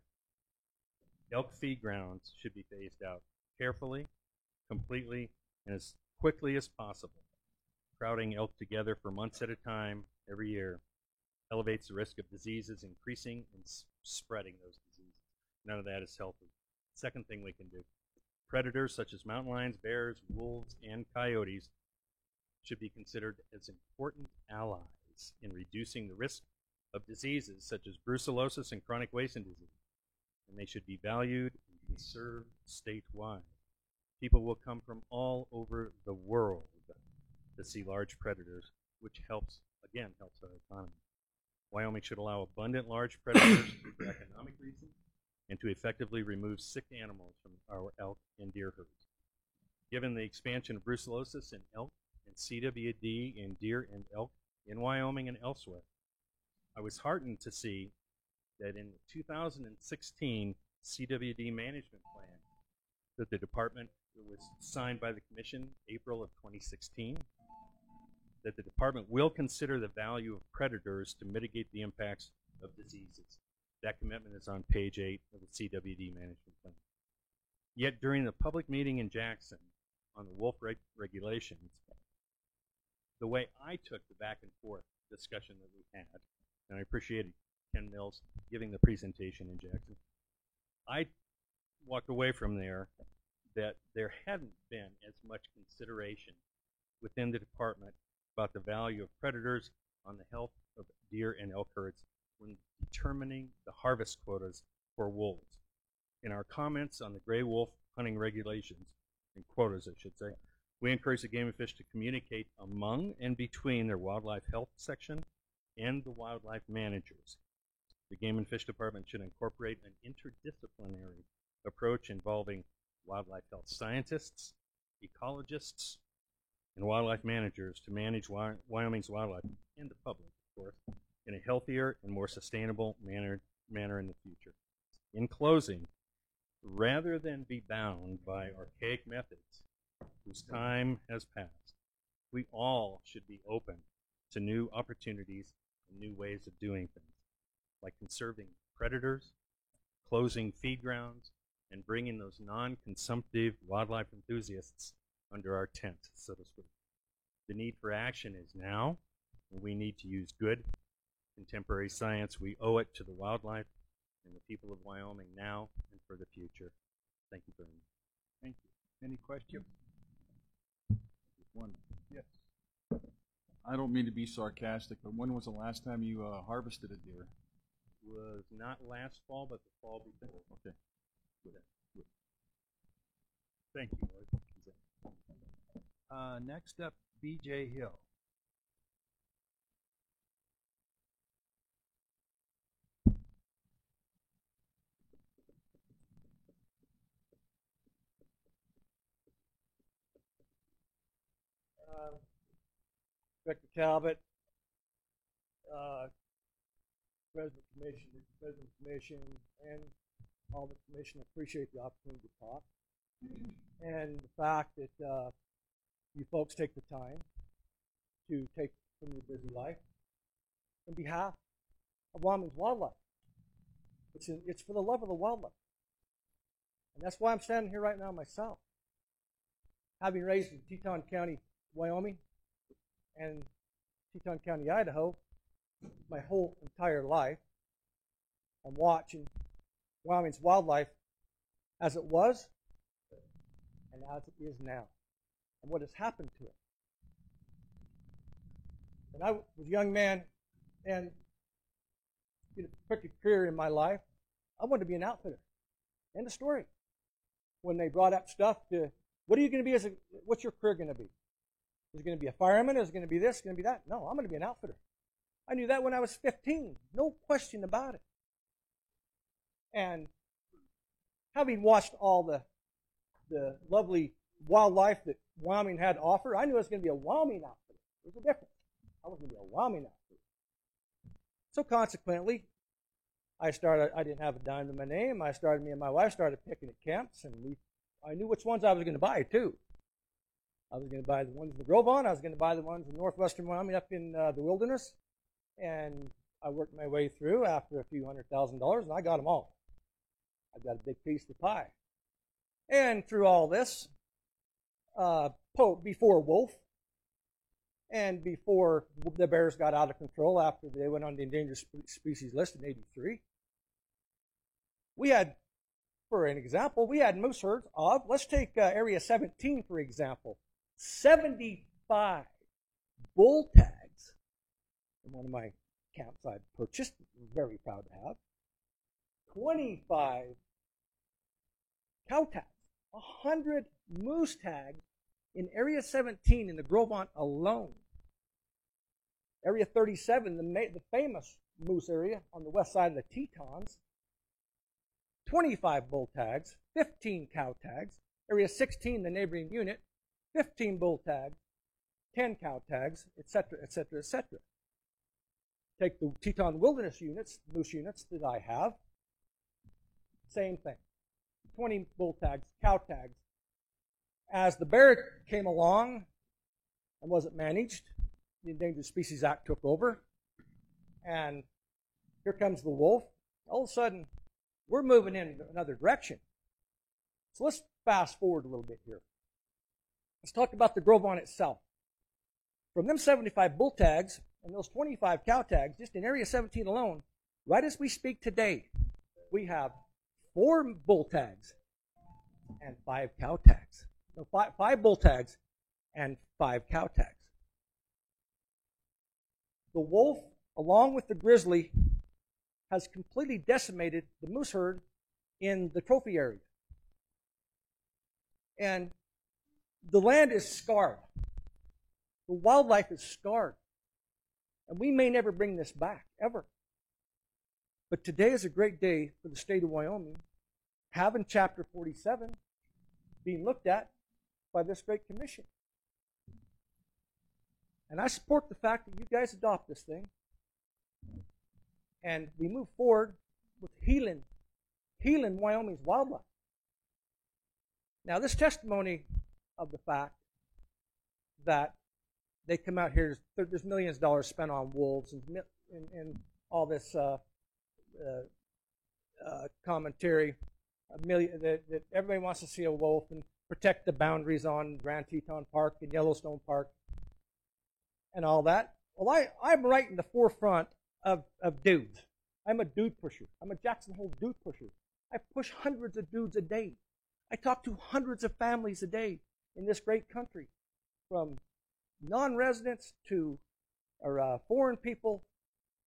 elk feed grounds should be phased out carefully, completely, and as quickly as possible. Crowding elk together for months at a time every year elevates the risk of diseases increasing and spreading those diseases. None of that is healthy. Second thing we can do: predators such as mountain lions, bears, wolves, and coyotes should be considered as important allies in reducing the risk of diseases such as brucellosis and chronic wasting disease, and they should be valued and conserved statewide. People will come from all over the world to see large predators, which helps our economy. Wyoming should allow abundant large predators for economic reasons and to effectively remove sick animals from our elk and deer herds. Given the expansion of brucellosis in elk and CWD in deer and elk in Wyoming and elsewhere, I was heartened to see that in the 2016 CWD management plan that the department was signed by the commission April of 2016, that the department will consider the value of predators to mitigate the impacts of diseases. That commitment is on page 8 of the CWD management plan. Yet during the public meeting in Jackson on the wolf regulations, the way I took the back and forth discussion that we had, and I appreciated Ken Mills giving the presentation in Jackson, I walked away from there that there hadn't been as much consideration within the department about the value of predators on the health of deer and elk herds when determining the harvest quotas for wolves. In our comments on the gray wolf hunting regulations, and quotas I should say, we encourage the Game and Fish to communicate among and between their wildlife health section and the wildlife managers. The Game and Fish Department should incorporate an interdisciplinary approach involving wildlife health scientists, ecologists, and wildlife managers to manage Wyoming's wildlife, and the public, of course, in a healthier and more sustainable manner in the future. In closing, rather than be bound by archaic methods whose time has passed, we all should be open to new opportunities and new ways of doing things, like conserving predators, closing feed grounds, and bringing those non-consumptive wildlife enthusiasts under our tent, so to speak. The need for action is now, and we need to use good contemporary science. We owe it to the wildlife and the people of Wyoming now and for the future. Thank you very much. Thank you. Any questions? One. Yes. I don't mean to be sarcastic, but when was the last time you harvested a deer? Was not last fall, but the fall before. Okay. Good. Thank you, Lloyd. Next up, BJ Hill. Director Talbot, President Commission, and all the Commission, appreciate the opportunity to talk. And the fact that you folks take the time to take from your busy life on behalf of Wyoming's wildlife. It's for the love of the wildlife. And that's why I'm standing here right now myself. Having raised in Teton County, Wyoming, and Teton County, Idaho, my whole entire life, I'm watching Wyoming's wildlife as it was and as it is now, and what has happened to it. When I was a young man and in a particular career in my life, I wanted to be an outfitter. End of story. When they brought up stuff to, what are you going to be what's your career going to be? Is it going to be a fireman? Is it going to be this? Going to be that? No, I'm going to be an outfitter. I knew that when I was 15. No question about it. And having watched all the lovely wildlife that Wyoming had to offer. I knew it was going to be a Wyoming outfit. There's a difference. I wasn't going to be a Wyoming outfit. So consequently, I didn't have a dime to my name. Me and my wife started picking at camps, and I knew which ones I was going to buy too. I was going to buy the ones in the Gros Ventre. I was going to buy the ones in northwestern Wyoming up in the wilderness. And I worked my way through after a few $100,000, and I got them all. I got a big piece of the pie. And through all this, before wolf, and before the bears got out of control after they went on the endangered species list in '83, we had, for an example, we had moose herds of, let's take Area 17 for example, 75 bull tags in one of my camps I purchased, very proud to have, 25 cow tags, 100 moose tags in Area 17 in the Gros Ventre alone. Area 37, the famous moose area on the west side of the Tetons, 25 bull tags, 15 cow tags. Area 16, the neighboring unit, 15 bull tags, 10 cow tags, etc., etc., etc. Take the Teton wilderness units, moose units that I have, same thing. 20 bull tags, cow tags. As the bear came along and wasn't managed, the Endangered Species Act took over, and here comes the wolf. All of a sudden, we're moving in another direction. So let's fast forward a little bit here. Let's talk about the Gros Ventre itself. From them 75 bull tags and those 25 cow tags, just in Area 17 alone, right as we speak today, we have 4 bull tags and 5 cow tags. No, 5 bull tags and 5 cow tags. The wolf, along with the grizzly, has completely decimated the moose herd in the trophy area. And the land is scarred. The wildlife is scarred. And we may never bring this back, ever. But today is a great day for the state of Wyoming, having Chapter 47 being looked at by this great commission. And I support the fact that you guys adopt this thing and we move forward with healing Wyoming's wildlife. Now, this testimony of the fact that they come out here, there's millions of dollars spent on wolves and all this commentary, that everybody wants to see a wolf and protect the boundaries on Grand Teton Park and Yellowstone Park and all that. Well, I'm right in the forefront of dudes. I'm a dude pusher. I'm a Jackson Hole dude pusher. I push hundreds of dudes a day. I talk to hundreds of families a day in this great country, from non-residents to foreign people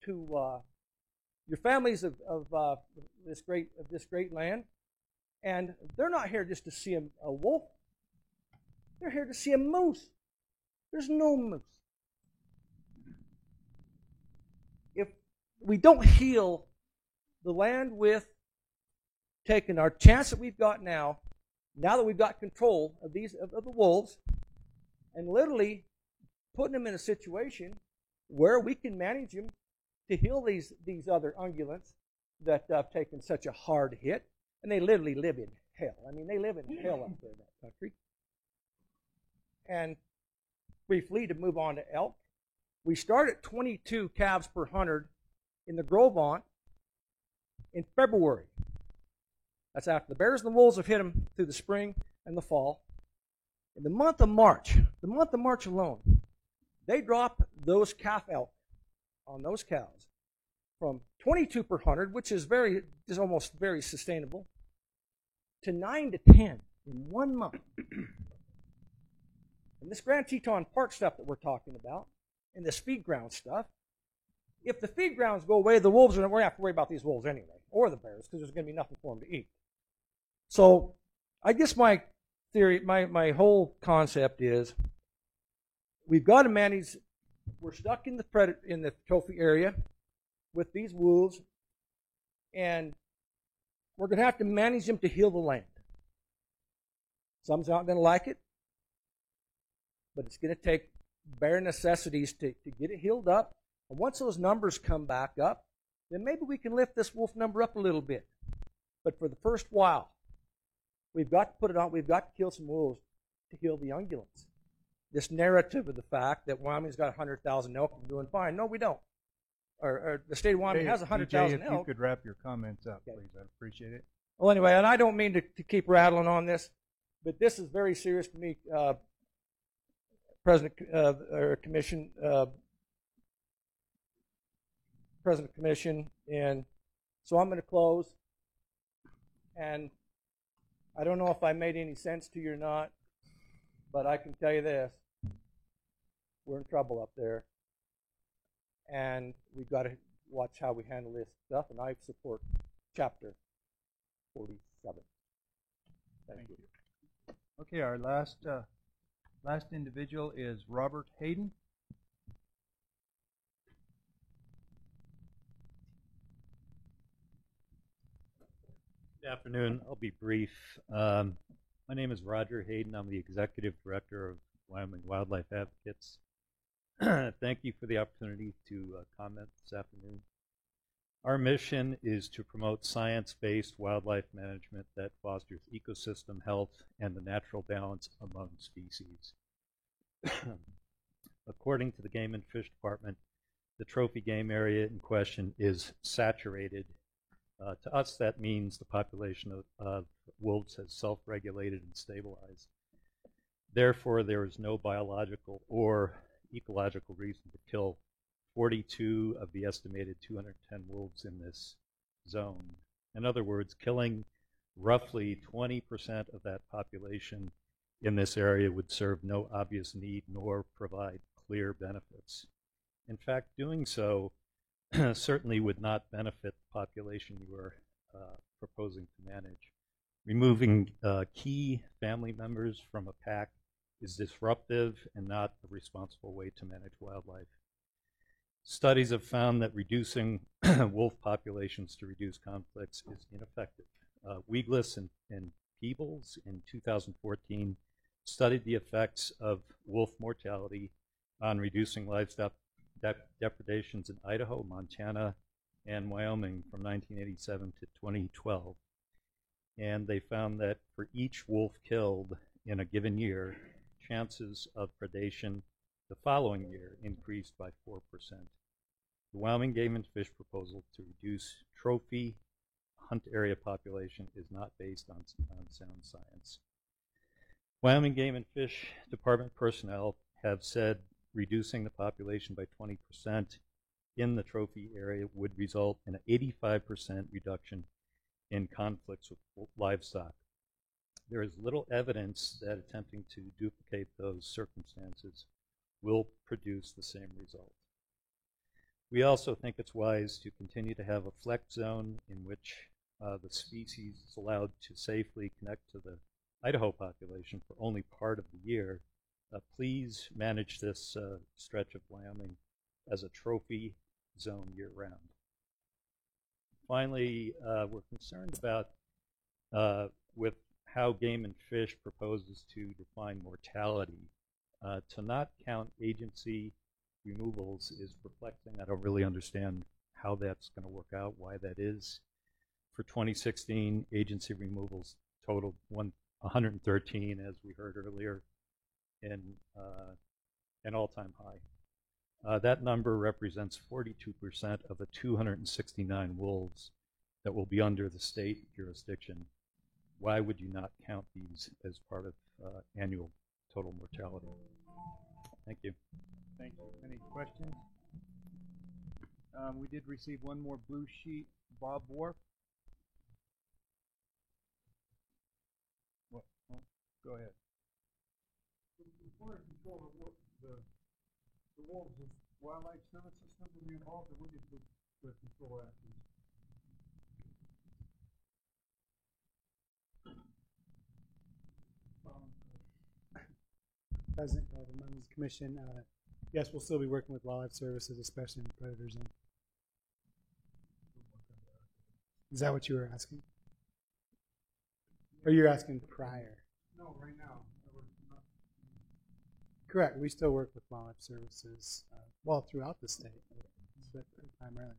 to your families of this great land. And they're not here just to see a wolf. They're here to see a moose. There's no moose. If we don't heal the land with taking our chance that we've got now that we've got control of the wolves, and literally putting them in a situation where we can manage them to heal these other ungulates that have taken such a hard hit, and they literally live in hell. I mean, they live in hell up there in that country. And briefly, to move on to elk, we start at 22 calves per 100 in the Gros Ventre in February. That's after the bears and the wolves have hit them through the spring and the fall. In the month of March alone, they drop those calf elk on those cows from 22 per 100, which is almost very sustainable, to 9 to 10 in 1 month. And this Grand Teton Park stuff that we're talking about, and this feed ground stuff, if the feed grounds go away, the wolves we're going to have to worry about these wolves anyway, or the bears, because there's going to be nothing for them to eat. So I guess my theory, my whole concept is we've got to manage. We're stuck in the trophy area with these wolves, and we're going to have to manage them to heal the land. Some's not going to like it, but it's going to take bare necessities to get it healed up. And once those numbers come back up, then maybe we can lift this wolf number up a little bit. But for the first while, we've got to put it on. We've got to kill some wolves to heal the ungulates. This narrative of the fact that Wyoming's got 100,000 elk and doing fine. No, we don't. Or the state of Wyoming has 100,000 elk. If you could wrap your comments up, please, I'd appreciate it. Well, anyway, and I don't mean to keep rattling on this, but this is very serious to me, President Commission, and so I'm going to close. And I don't know if I made any sense to you or not, but I can tell you this: we're in trouble up there, and we've got to watch how we handle this stuff. And I support Chapter 47. Thank you. Okay, our last individual is Robert Hayden. Good afternoon. I'll be brief. My name is Roger Hayden. I'm the Executive Director of Wyoming Wildlife Advocates. Thank you for the opportunity to comment this afternoon. Our mission is to promote science-based wildlife management that fosters ecosystem health and the natural balance among species. According to the Game and Fish Department, the trophy game area in question is saturated. To us, that means the population of wolves has self-regulated and stabilized. Therefore, there is no biological or ecological reason to kill 42 of the estimated 210 wolves in this zone. In other words, killing roughly 20% of that population in this area would serve no obvious need nor provide clear benefits. In fact, doing so certainly would not benefit the population you are proposing to manage. Removing key family members from a pack is disruptive and not the responsible way to manage wildlife. Studies have found that reducing wolf populations to reduce conflicts is ineffective. Weiglis and Peebles in 2014 studied the effects of wolf mortality on reducing livestock depredations in Idaho, Montana, and Wyoming from 1987 to 2012. And they found that for each wolf killed in a given year, chances of predation the following year increased by 4%. The Wyoming Game and Fish proposal to reduce trophy hunt area population is not based on sound science. Wyoming Game and Fish Department personnel have said reducing the population by 20% in the trophy area would result in an 85% reduction in conflicts with livestock. There is little evidence that attempting to duplicate those circumstances will produce the same result. We also think it's wise to continue to have a flex zone in which the species is allowed to safely connect to the Idaho population for only part of the year. Please manage this stretch of Wyoming as a trophy zone year-round. Finally, we're concerned about with how Game and Fish proposes to define mortality. To not count agency removals is perplexing. I don't really understand how that's going to work out, why that is. For 2016, agency removals totaled 113, as we heard earlier, and an all-time high. That number represents 42% of the 269 wolves that will be under the state jurisdiction. Why would you not count these as part of annual total mortality? Thank you. Thank you. Any questions? We did receive one more blue sheet. Bob Wharf. What? Oh, go ahead. As far as control of the wolves, is Wildlife Services going to be involved, or what is the control actions? President Carver, members of the commission, yes, we'll still be working with Wildlife Services, especially in the predator zone. Is that what you were asking? Or you're asking prior? No, right now. We're not. Correct. We still work with wildlife services, well, throughout the state, but primarily.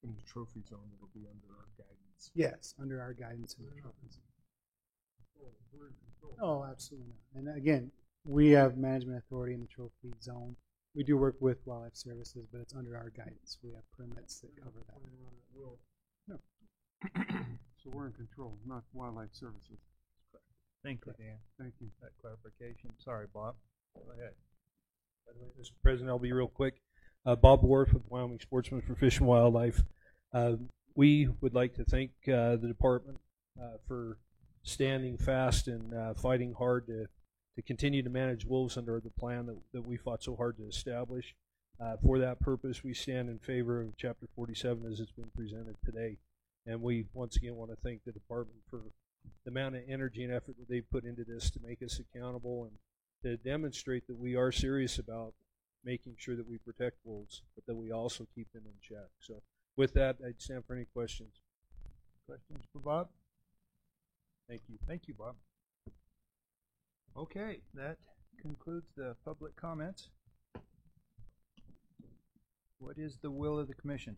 In the trophy zone, it'll be under our guidance. Yes, under our guidance in the trophy zone. Oh, absolutely not. And again, we have management authority in the trophy zone. We do work with wildlife services, but it's under our guidance. We have permits that cover that. No. So we're in control, not wildlife services. Thank you, Dan. Thank you. That clarification. Sorry, Bob. Go ahead. By the way, Mr. President, I'll be real quick. Bob Wharf with Wyoming Sportsmen for Fish and Wildlife. We would like to thank the department for standing fast and fighting hard to continue to manage wolves under the plan that we fought so hard to establish. For that purpose, we stand in favor of Chapter 47 as it's been presented today. And we once again want to thank the department for the amount of energy and effort that they've put into this to make us accountable and to demonstrate that we are serious about making sure that we protect wolves, but that we also keep them in check. So with that, I'd stand for any questions. Questions for Bob? Thank you. Thank you, Bob. Okay, that concludes the public comments. What is the will of the commission?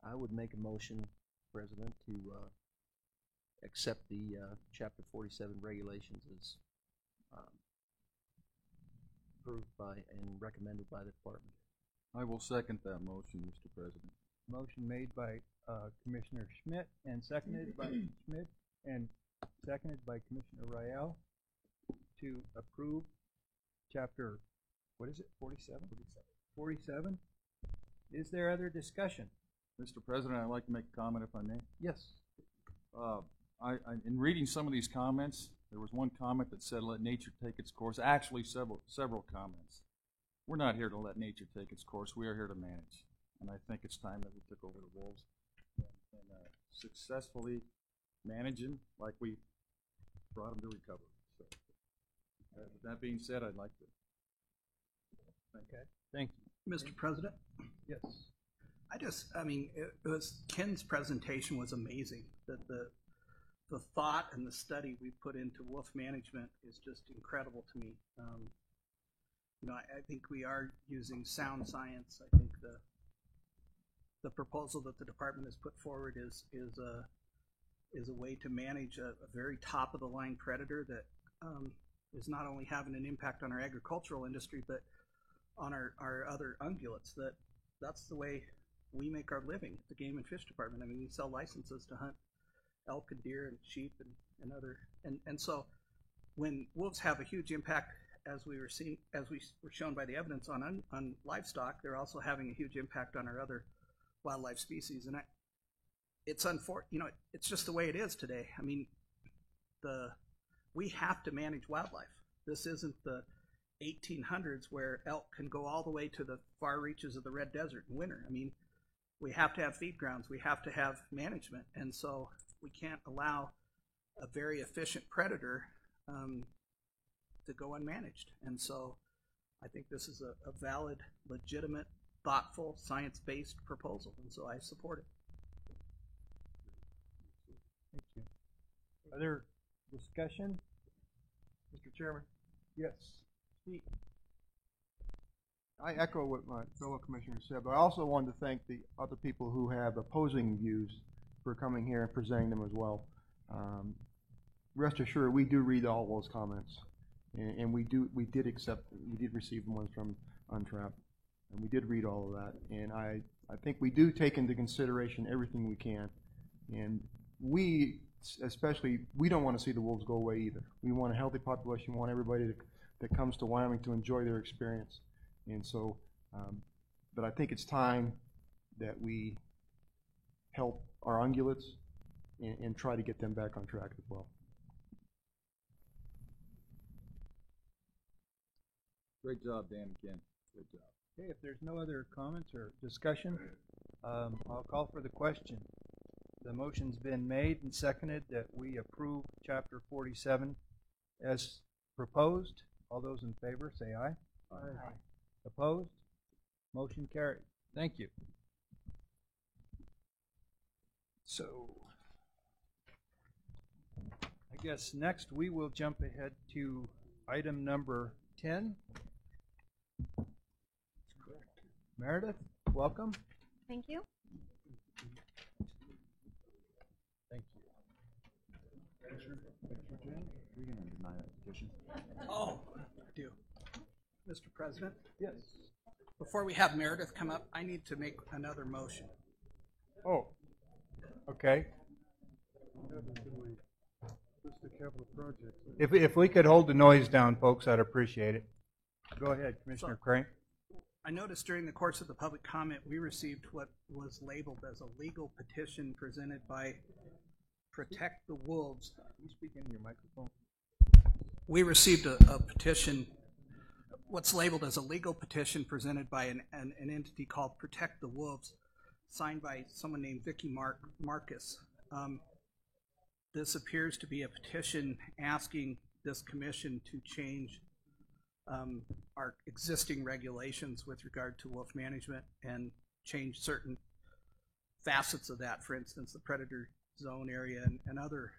I would make a motion, President, to accept the Chapter 47 regulations as approved by and recommended by the department. I will second that motion, Mr. President. Motion made by Commissioner Schmidt and seconded by Schmidt and seconded by Commissioner Rael to approve Chapter, what is it, 47? 47. Is there other discussion? Mr. President, I'd like to make a comment if I may. Yes. In reading some of these comments, there was one comment that said, let nature take its course. Actually, several comments. We're not here to let nature take its course. We are here to manage. And I think it's time that we took over the wolves and successfully manage them like we brought them to recovery. So, with that being said, I'd like to thank you. Mr. President? Yes. I mean, Ken's presentation was amazing. That the thought and the study we put into wolf management is just incredible to me. You know, I think we are using sound science. I think the proposal that the department has put forward is a way to manage a very top of the line predator that is not only having an impact on our agricultural industry, but on our other ungulates. That's the way we make our living at the Game and Fish Department. I mean, we sell licenses to hunt elk and deer and sheep and other, and so when wolves have a huge impact, as we were shown by the evidence on livestock, they're also having a huge impact on our other wildlife species. And it's unfortunate, you know, it's just the way it is today. I mean, we have to manage wildlife. This isn't the 1800s where elk can go all the way to the far reaches of the Red Desert in winter. I mean, we have to have feed grounds. We have to have management. And so we can't allow a very efficient predator to go unmanaged. And so I think this is a valid, legitimate, thoughtful, science-based proposal. And so I support it. Thank you. Other discussion? Mr. Chairman? Yes. Steve. I echo what my fellow commissioner said, but I also wanted to thank the other people who have opposing views for coming here and presenting them as well. Rest assured, we do read all those comments, and we did receive ones from Untrapped, and we did read all of that. And I think we do take into consideration everything we can, and we don't want to see the wolves go away either. We want a healthy population. We want everybody that comes to Wyoming to enjoy their experience. And so, but I think it's time that we help our ungulates and try to get them back on track as well. Great job, Dan and Ken. Great job. Okay, if there's no other comments or discussion, I'll call for the question. The motion's been made and seconded that we approve Chapter 47 as proposed. All those in favor say aye. Aye. Opposed? Motion carried. Thank you. So, Yes, next we will jump ahead to item number 10. Meredith, welcome. Thank you. Thank you. We're going to deny that petition. Oh, I do. Mr. President? Yes. Before we have Meredith come up, I need to make another motion. Oh, okay. If we could hold the noise down, folks, I'd appreciate it. Go ahead, Commissioner Crank. I noticed during the course of the public comment, we received what was labeled as a legal petition presented by Protect the Wolves. You speak into your microphone. We received a petition, what's labeled as a legal petition presented by an entity called Protect the Wolves, signed by someone named Vicky Marcus. This appears to be a petition asking this commission to change our existing regulations with regard to wolf management and change certain facets of that, for instance, the predator zone area and other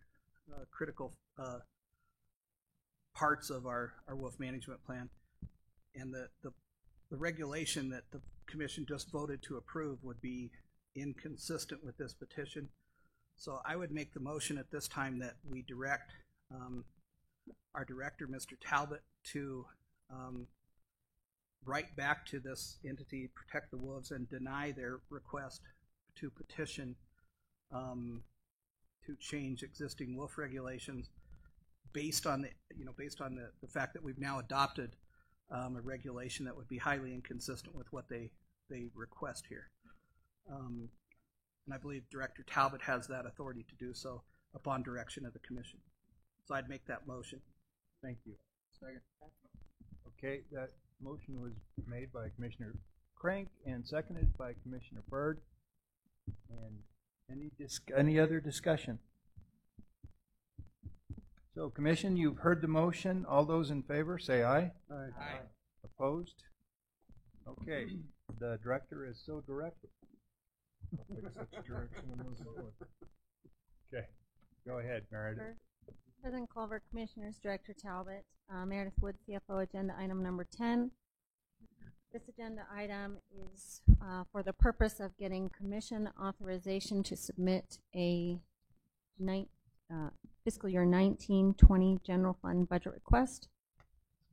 critical parts of our wolf management plan. And the regulation that the commission just voted to approve would be inconsistent with this petition. So I would make the motion at this time that we direct our director, Mr. Talbot, to write back to this entity, Protect the Wolves, and deny their request to petition to change existing wolf regulations based on the fact that we've now adopted a regulation that would be highly inconsistent with what they request here. And I believe Director Talbot has that authority to do so upon direction of the commission. So I'd make that motion. Thank you. Second. Okay, that motion was made by Commissioner Crank and seconded by Commissioner Byrd. And any other discussion? So, Commission, you've heard the motion. All those in favor, say aye. Aye. Aye. Opposed? Okay, the director is so directed. Okay, go ahead, Meredith. President Culver, Commissioners, Director Talbot, Meredith Wood, CFO, agenda item number 10. This agenda item is for the purpose of getting commission authorization to submit a fiscal year 19-20 general fund budget request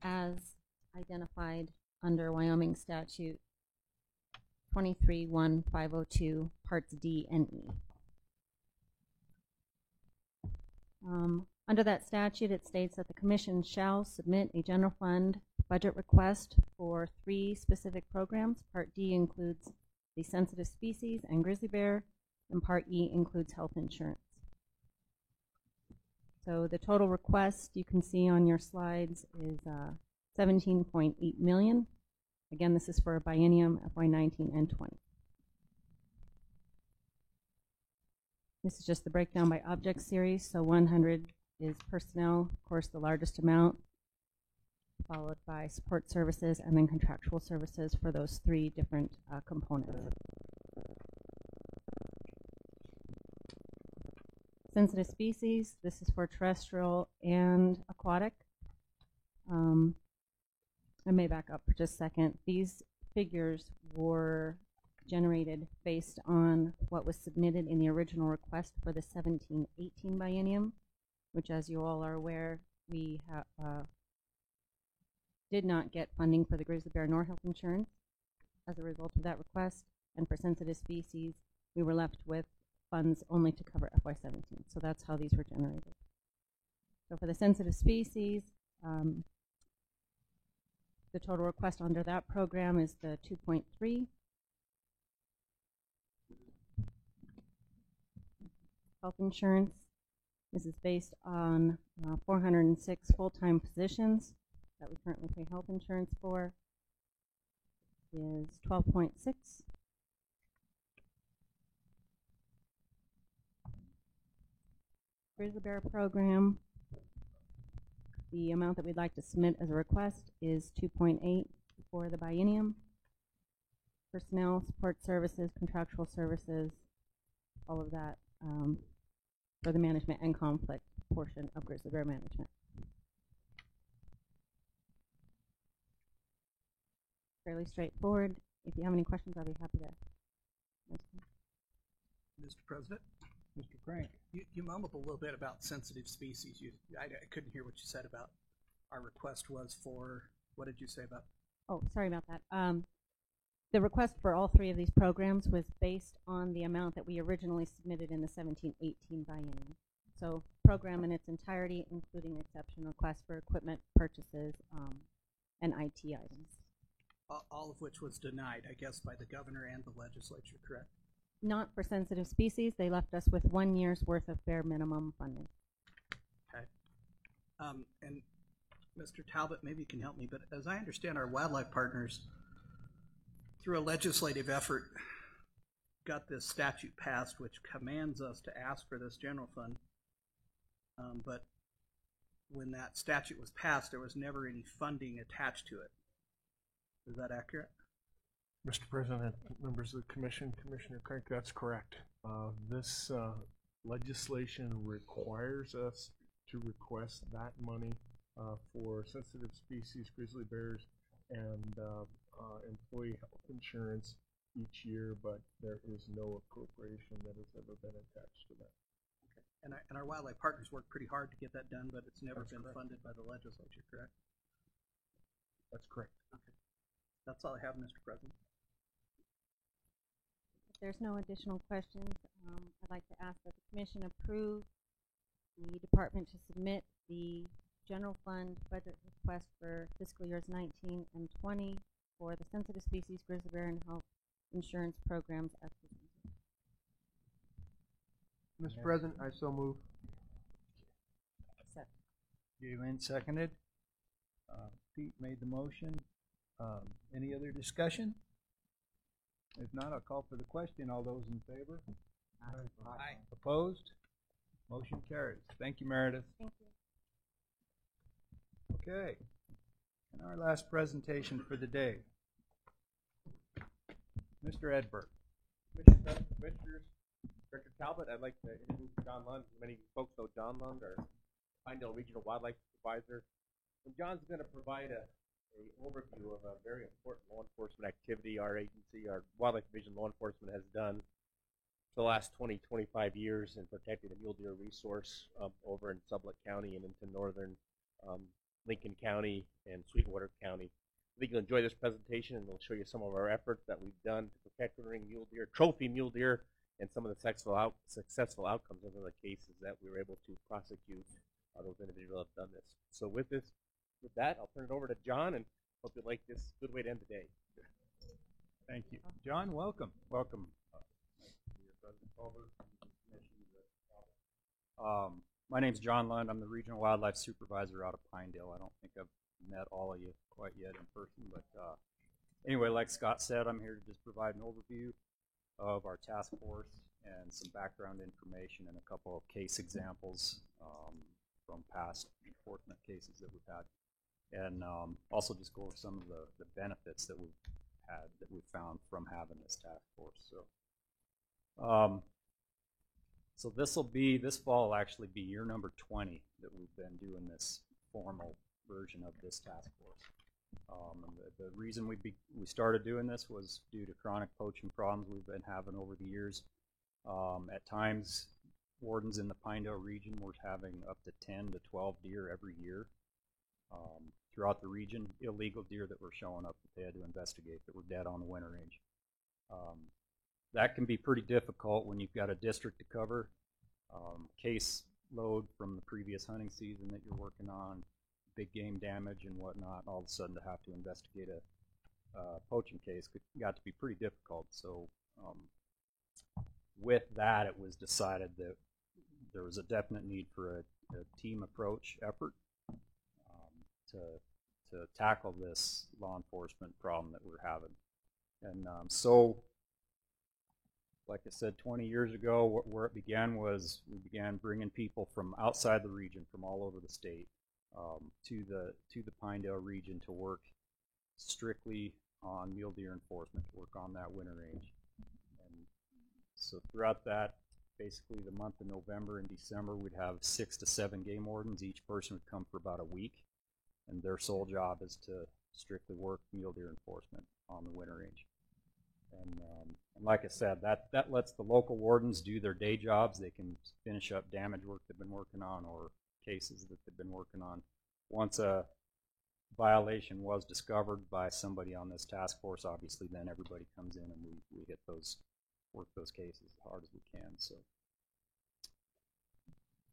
as identified under Wyoming statute 23-1502 parts D and E. Under that statute, it states that the commission shall submit a general fund budget request for 3 specific programs. Part D includes the sensitive species and grizzly bear, and Part E includes health insurance. So the total request you can see on your slides is $17.8 million. Again, this is for a biennium FY19 and 20. This is just the breakdown by object series. So 100 is personnel, of course, the largest amount, followed by support services and then contractual services for those 3 different components. Sensitive species, this is for terrestrial and aquatic. I may back up for just a second. These figures were generated based on what was submitted in the original request for the 17-18 biennium, which, as you all are aware, we did not get funding for the grizzly bear nor health insurance as a result of that request. And for sensitive species, we were left with funds only to cover FY17. So that's how these were generated. So for the sensitive species, the total request under that program is the 2.3. Health insurance. This is based on 406 full-time positions that we currently pay health insurance for. Is 12.6. Grizzly bear program. The amount that we'd like to submit as a request is 2.8 for the biennium. Personnel, support services, contractual services, all of that for the management and conflict portion of grizzly bear management. Fairly straightforward. If you have any questions, I'll be happy to answer. Mr. President, Mr. Crank. you mumbled a little bit about sensitive species. I couldn't hear what you said about our request was for, what did you say about? Oh, sorry about that. The request for all three of these programs was based on the amount that we originally submitted in the 17-18 biennium. So program in its entirety, including exception requests for equipment purchases and IT items. All of which was denied, I guess, by the governor and the legislature, correct? Not for sensitive species. They left us with 1 year's worth of bare minimum funding. Okay. And Mr. Talbot, maybe you can help me, but as I understand, our wildlife partners, through a legislative effort, got this statute passed, which commands us to ask for this general fund. But when that statute was passed, there was never any funding attached to it. Is that accurate? Mr. President, members of the commission, Commissioner Crank, that's correct. This legislation requires us to request that money for sensitive species, grizzly bears, and employee health insurance each year, but there is no appropriation that has ever been attached to that. Okay. And our wildlife partners worked pretty hard to get that done, but it's never been correct. funded by the legislature, correct? That's correct. Okay. That's all I have, Mr. President. If there's no additional questions, I'd like to ask that the commission approve the department to submit the general fund budget request for fiscal years 19 and 20 for the sensitive species, grizzly bear, and health insurance programs as presented. Mr. President, I so move. Jalen seconded. Pete made the motion. Any other discussion? If not, I'll call for the question. All those in favor? Aye. Opposed? Motion carries. Thank you, Meredith. Thank you. Okay. And our last presentation for the day. Mr. Edberg. Commissioners, Director Talbot, I'd like to introduce John Lund. Many folks know John Lund, our Pinedale Regional Wildlife Supervisor. And John's going to provide an overview of a very important law enforcement activity our agency, our Wildlife Division Law Enforcement, has done for the last 20, 25 years in protecting the mule deer resource over in Sublette County and into northern Lincoln County and Sweetwater County. I think you'll enjoy this presentation, and we'll show you some of our efforts that we've done to protect wintering mule deer, trophy mule deer, and some of the successful outcomes of the cases that we were able to prosecute. Those individuals have done this. So with that, I'll turn it over to John, and hope you like this. Good way to end the day. Thank you. John, welcome. Welcome. My name's John Lund. I'm the Regional Wildlife Supervisor out of Pinedale. I don't think I've met all of you quite yet in person, but anyway, like Scott said, I'm here to just provide an overview of our task force and some background information and a couple of case examples from past enforcement cases that we've had, and also just go over some of the benefits that we've had, that we've found from having this task force. So this fall will actually be year number 20 that we've been doing this formal version of this task force. And the reason we started doing this was due to chronic poaching problems we've been having over the years. At times, wardens in the Pinedale region were having up to 10 to 12 deer every year throughout the region, illegal deer that were showing up that they had to investigate that were dead on the winter range. That can be pretty difficult when you've got a district to cover, case load from the previous hunting season that you're working on, big game damage and whatnot, all of a sudden to have to investigate a poaching case got to be pretty difficult. So with that, it was decided that there was a definite need for a team approach effort to tackle this law enforcement problem that we're having. And so, like I said, 20 years ago, where it began was we began bringing people from outside the region, from all over the state, to the Pinedale region to work strictly on mule deer enforcement, to work on that winter range. And so throughout that basically the month of November and December, we'd have 6 to 7 game wardens. Each person would come for about a week, and their sole job is to strictly work mule deer enforcement on the winter range. And like I said, that lets the local wardens do their day jobs. They can finish up damage work they've been working on or cases that they've been working on. Once a violation was discovered by somebody on this task force, obviously then everybody comes in and we hit those, work those cases as hard as we can. So,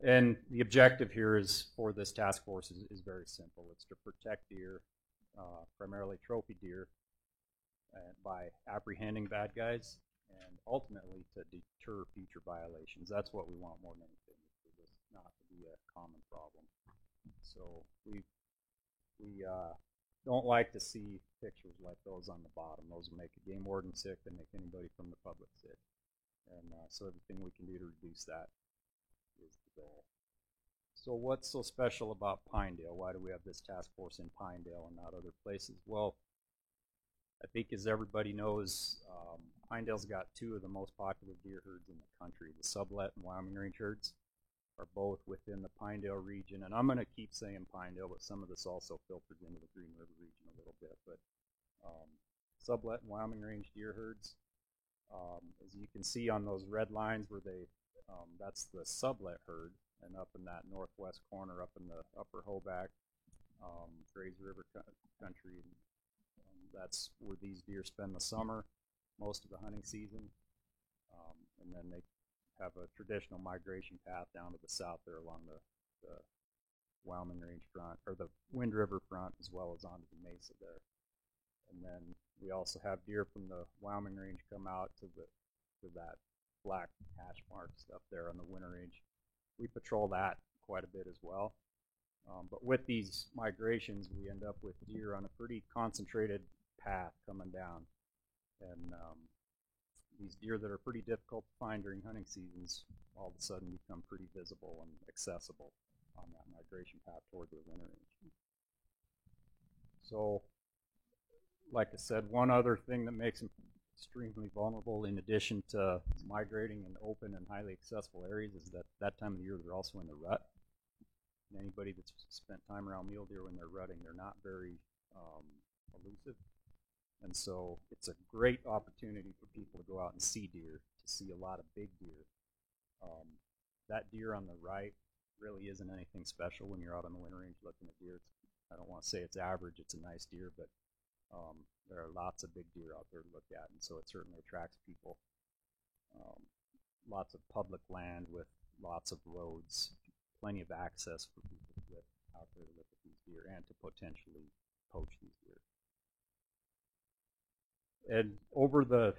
and the objective here is for this task force is very simple. It's to protect deer, primarily trophy deer, by apprehending bad guys and ultimately to deter future violations. That's what we want more than anything, for this not to be a common problem. So we don't like to see pictures like those on the bottom. Those will make a game warden sick. They make anybody from the public sick. And so everything we can do to reduce that is the goal. So what's so special about Pinedale? Why do we have this task force in Pinedale and not other places? Well, I think as everybody knows, Pinedale's got 2 of the most popular deer herds in the country. The Sublette and Wyoming Range herds are both within the Pinedale region. And I'm going to keep saying Pinedale, but some of this also filters into the Green River region a little bit. But Sublette and Wyoming Range deer herds, as you can see on those red lines where they, that's the Sublette herd. And up in that northwest corner, up in the upper Hoback, Grays River country, that's where these deer spend the summer, most of the hunting season, and then they have a traditional migration path down to the south there along the Wyoming Range front, or the Wind River front, as well as onto the mesa there. And then we also have deer from the Wyoming Range come out to that black hash mark stuff there on the Winter Range. We patrol that quite a bit as well. But with these migrations, we end up with deer on a pretty concentrated path coming down. And these deer that are pretty difficult to find during hunting seasons all of a sudden become pretty visible and accessible on that migration path toward the winter range. So, like I said, one other thing that makes them extremely vulnerable, in addition to migrating in open and highly accessible areas, is that time of the year they're also in the rut. And anybody that's spent time around mule deer when they're rutting, they're not very elusive. And so it's a great opportunity for people to go out and see deer, to see a lot of big deer. That deer on the right really isn't anything special when you're out on the winter range looking at deer. I don't want to say it's average, it's a nice deer, but there are lots of big deer out there to look at, and so it certainly attracts people. Lots of public land with lots of roads, plenty of access for people to get out there to look at these deer and to potentially poach these deer. And over the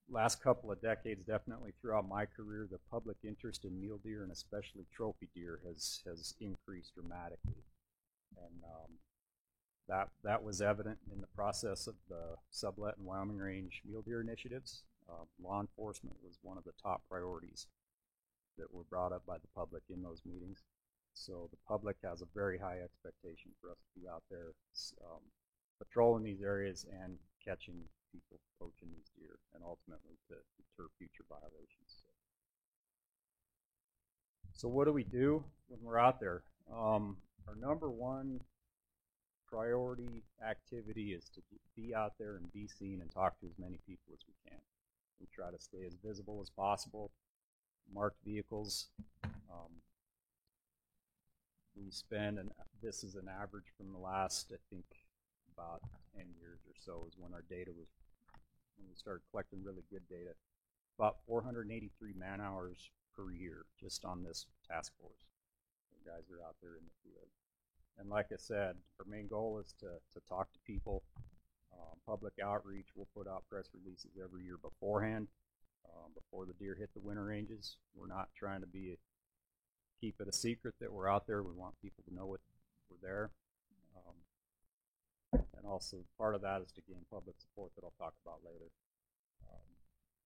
last couple of decades, definitely throughout my career, the public interest in mule deer and especially trophy deer has increased dramatically. And that was evident in the process of the Sublette and Wyoming Range mule deer initiatives. Law enforcement was one of the top priorities that were brought up by the public in those meetings. So the public has a very high expectation for us to be out there patrolling these areas and catching people poaching these deer, and ultimately to deter future violations. So what do we do when we're out there? Our number one priority activity is to be out there and be seen and talk to as many people as we can. We try to stay as visible as possible, marked vehicles. We spend, and this is an average from the last, I think, about 10 years or so is when our data was, when we started collecting really good data, about 483 man hours per year just on this task force. The guys are out there in the field. And like I said, our main goal is to talk to people. Public outreach, we'll put out press releases every year beforehand, before the deer hit the winter ranges. We're not trying to keep it a secret that we're out there. We want people to know we're there. And also part of that is to gain public support that I'll talk about later.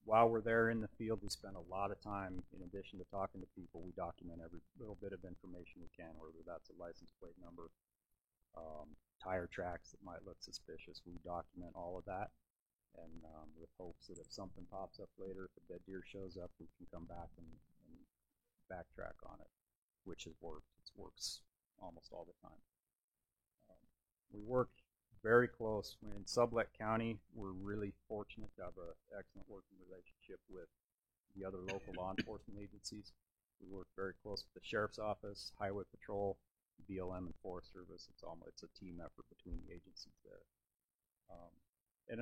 While we're there in the field, we spend a lot of time, in addition to talking to people, we document every little bit of information we can, whether that's a license plate number, tire tracks that might look suspicious. We document all of that. and with hopes that if something pops up later, if a dead deer shows up, we can come back and backtrack on it, which has worked. It works almost all the time. We work very close. In Sublette County, we're really fortunate to have an excellent working relationship with the other local law enforcement agencies. We work very close with the Sheriff's Office, Highway Patrol, BLM, and Forest Service. It's a team effort between the agencies there. And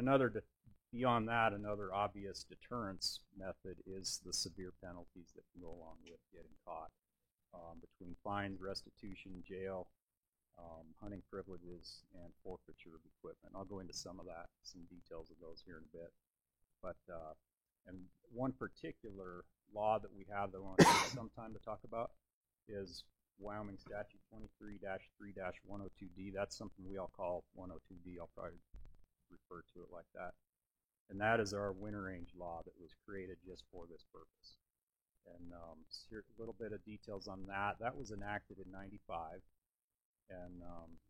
beyond that, another obvious deterrence method is the severe penalties that can go along with getting caught. Between fines, restitution, jail, hunting privileges, and forfeiture of equipment. I'll go into some details of those here in a bit. But and one particular law that we have that I want to take some time to talk about is Wyoming Statute 23-3-102D. That's something we all call 102D. I'll probably refer to it like that. And that is our winter range law that was created just for this purpose. And here's a little bit of details on that. That was enacted in '95. And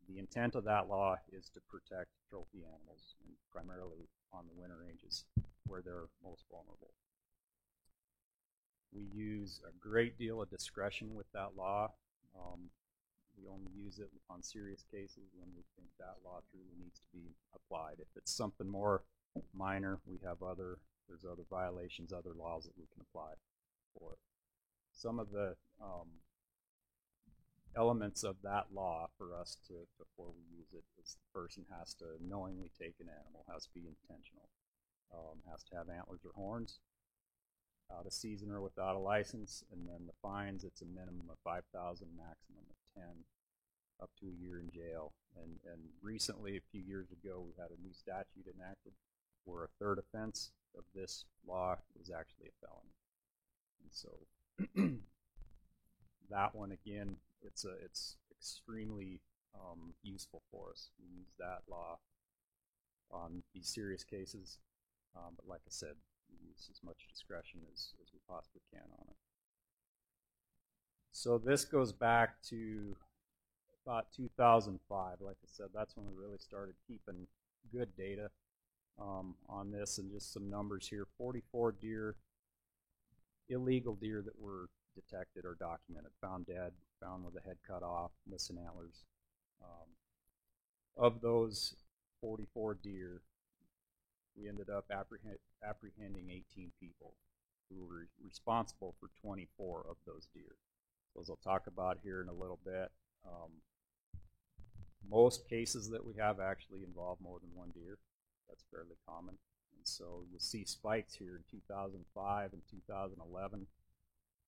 the intent of that law is to protect trophy animals, and primarily on the winter ranges where they're most vulnerable. We use a great deal of discretion with that law. We only use it on serious cases when we think that law truly needs to be applied. If it's something more minor, there's other violations, other laws that we can apply for it. Some of the elements of that law for us before we use it is the person has to knowingly take an animal, has to be intentional, has to have antlers or horns, out of season or without a license, and then the fines, it's a minimum of $5,000, maximum of 10, up to a year in jail. And recently, a few years ago, we had a new statute enacted where a third offense of this law was actually a felony. And so that one, again, it's extremely useful for us. We use that law on these serious cases, but like I said, we use as much discretion as we possibly can on it. So this goes back to about 2005. Like I said, that's when we really started keeping good data on this, and just some numbers here. 44 deer, illegal deer that were detected or documented, found dead, found with a head cut off, missing antlers. Of those 44 deer, we ended up apprehending 18 people who were responsible for 24 of those deer. So as I'll talk about here in a little bit, most cases that we have actually involve more than one deer. That's fairly common. And so you'll see spikes here in 2005 and 2011.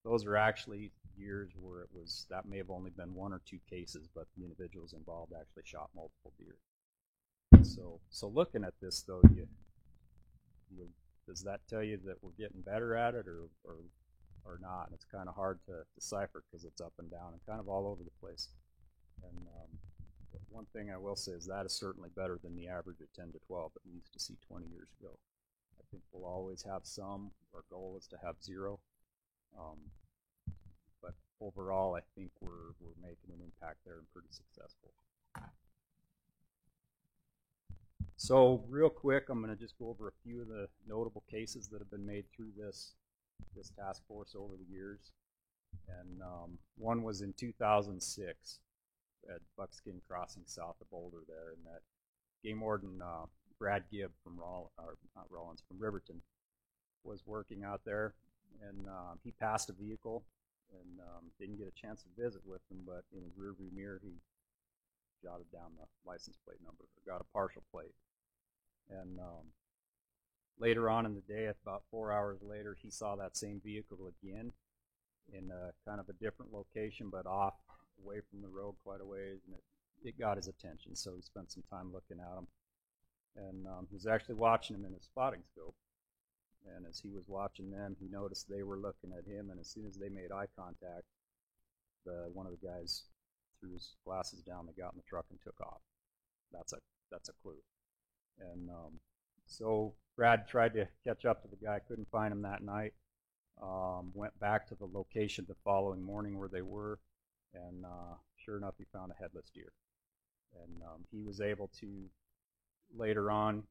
Those are actually years where that may have only been one or two cases, but the individuals involved actually shot multiple deer. So looking at this, though, does that tell you that we're getting better at it or not? And it's kind of hard to decipher because it's up and down and kind of all over the place. And one thing I will say is that is certainly better than the average of 10 to 12 that we used to see 20 years ago. I think we'll always have some. Our goal is to have zero. But overall, I think we're making an impact there and pretty successful. So real quick, I'm going to just go over a few of the notable cases that have been made through this task force over the years. And one was in 2006 at Buckskin Crossing south of Boulder there, and that game warden Brad Gibb from from Riverton was working out there, and he passed a vehicle and didn't get a chance to visit with him, but in his rearview mirror he jotted down the license plate number, or got a partial plate. And later on in the day, about 4 hours later, he saw that same vehicle again in kind of a different location, but off away from the road quite a ways, and it got his attention, so he spent some time looking at him. And he was actually watching him in his spotting scope. And as he was watching them, he noticed they were looking at him, and as soon as they made eye contact, one of the guys threw his glasses down, they got in the truck and took off. That's a clue. And so Brad tried to catch up to the guy, couldn't find him that night. Went back to the location the following morning where they were, and sure enough, he found a headless deer. And he was able to later on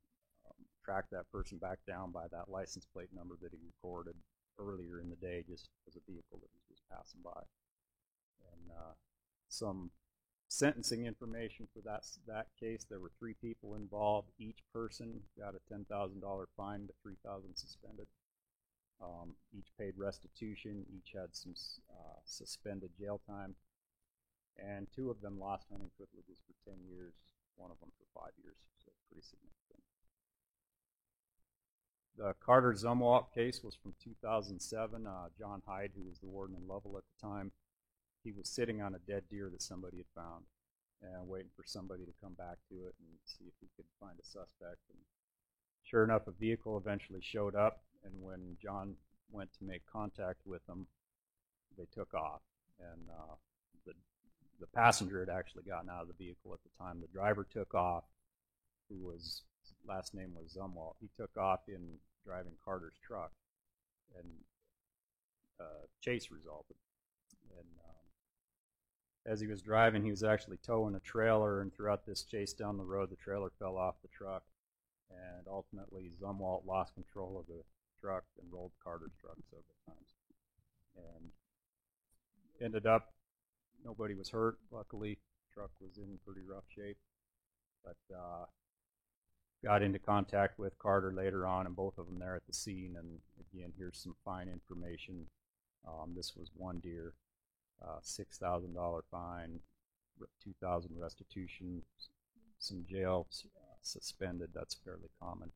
track that person back down by that license plate number that he recorded earlier in the day, just as a vehicle that he was passing by. And some sentencing information for that case. There were 3 people involved. Each person got a $10,000 fine to $3,000 suspended. Each paid restitution. Each had some suspended jail time. And 2 of them lost hunting privileges for 10 years, 1 of them for 5 years, so pretty significant. The Carter Zumwalt case was from 2007. John Hyde, who was the warden in Lovell at the time, he was sitting on a dead deer that somebody had found and waiting for somebody to come back to it and see if he could find a suspect. And sure enough, a vehicle eventually showed up, and when John went to make contact with them, they took off. And the passenger had actually gotten out of the vehicle at the time. The driver took off, his last name was Zumwalt. He took off in driving Carter's truck, and chase resulted. And as he was driving, he was actually towing a trailer, and throughout this chase down the road, the trailer fell off the truck, and ultimately Zumwalt lost control of the truck and rolled Carter's truck several times. And ended up, nobody was hurt, luckily. The truck was in pretty rough shape, but got into contact with Carter later on, and both of them there at the scene. And again, here's some fine information. This was one deer, $6,000 fine, $2,000 restitution, some jail suspended. That's fairly common.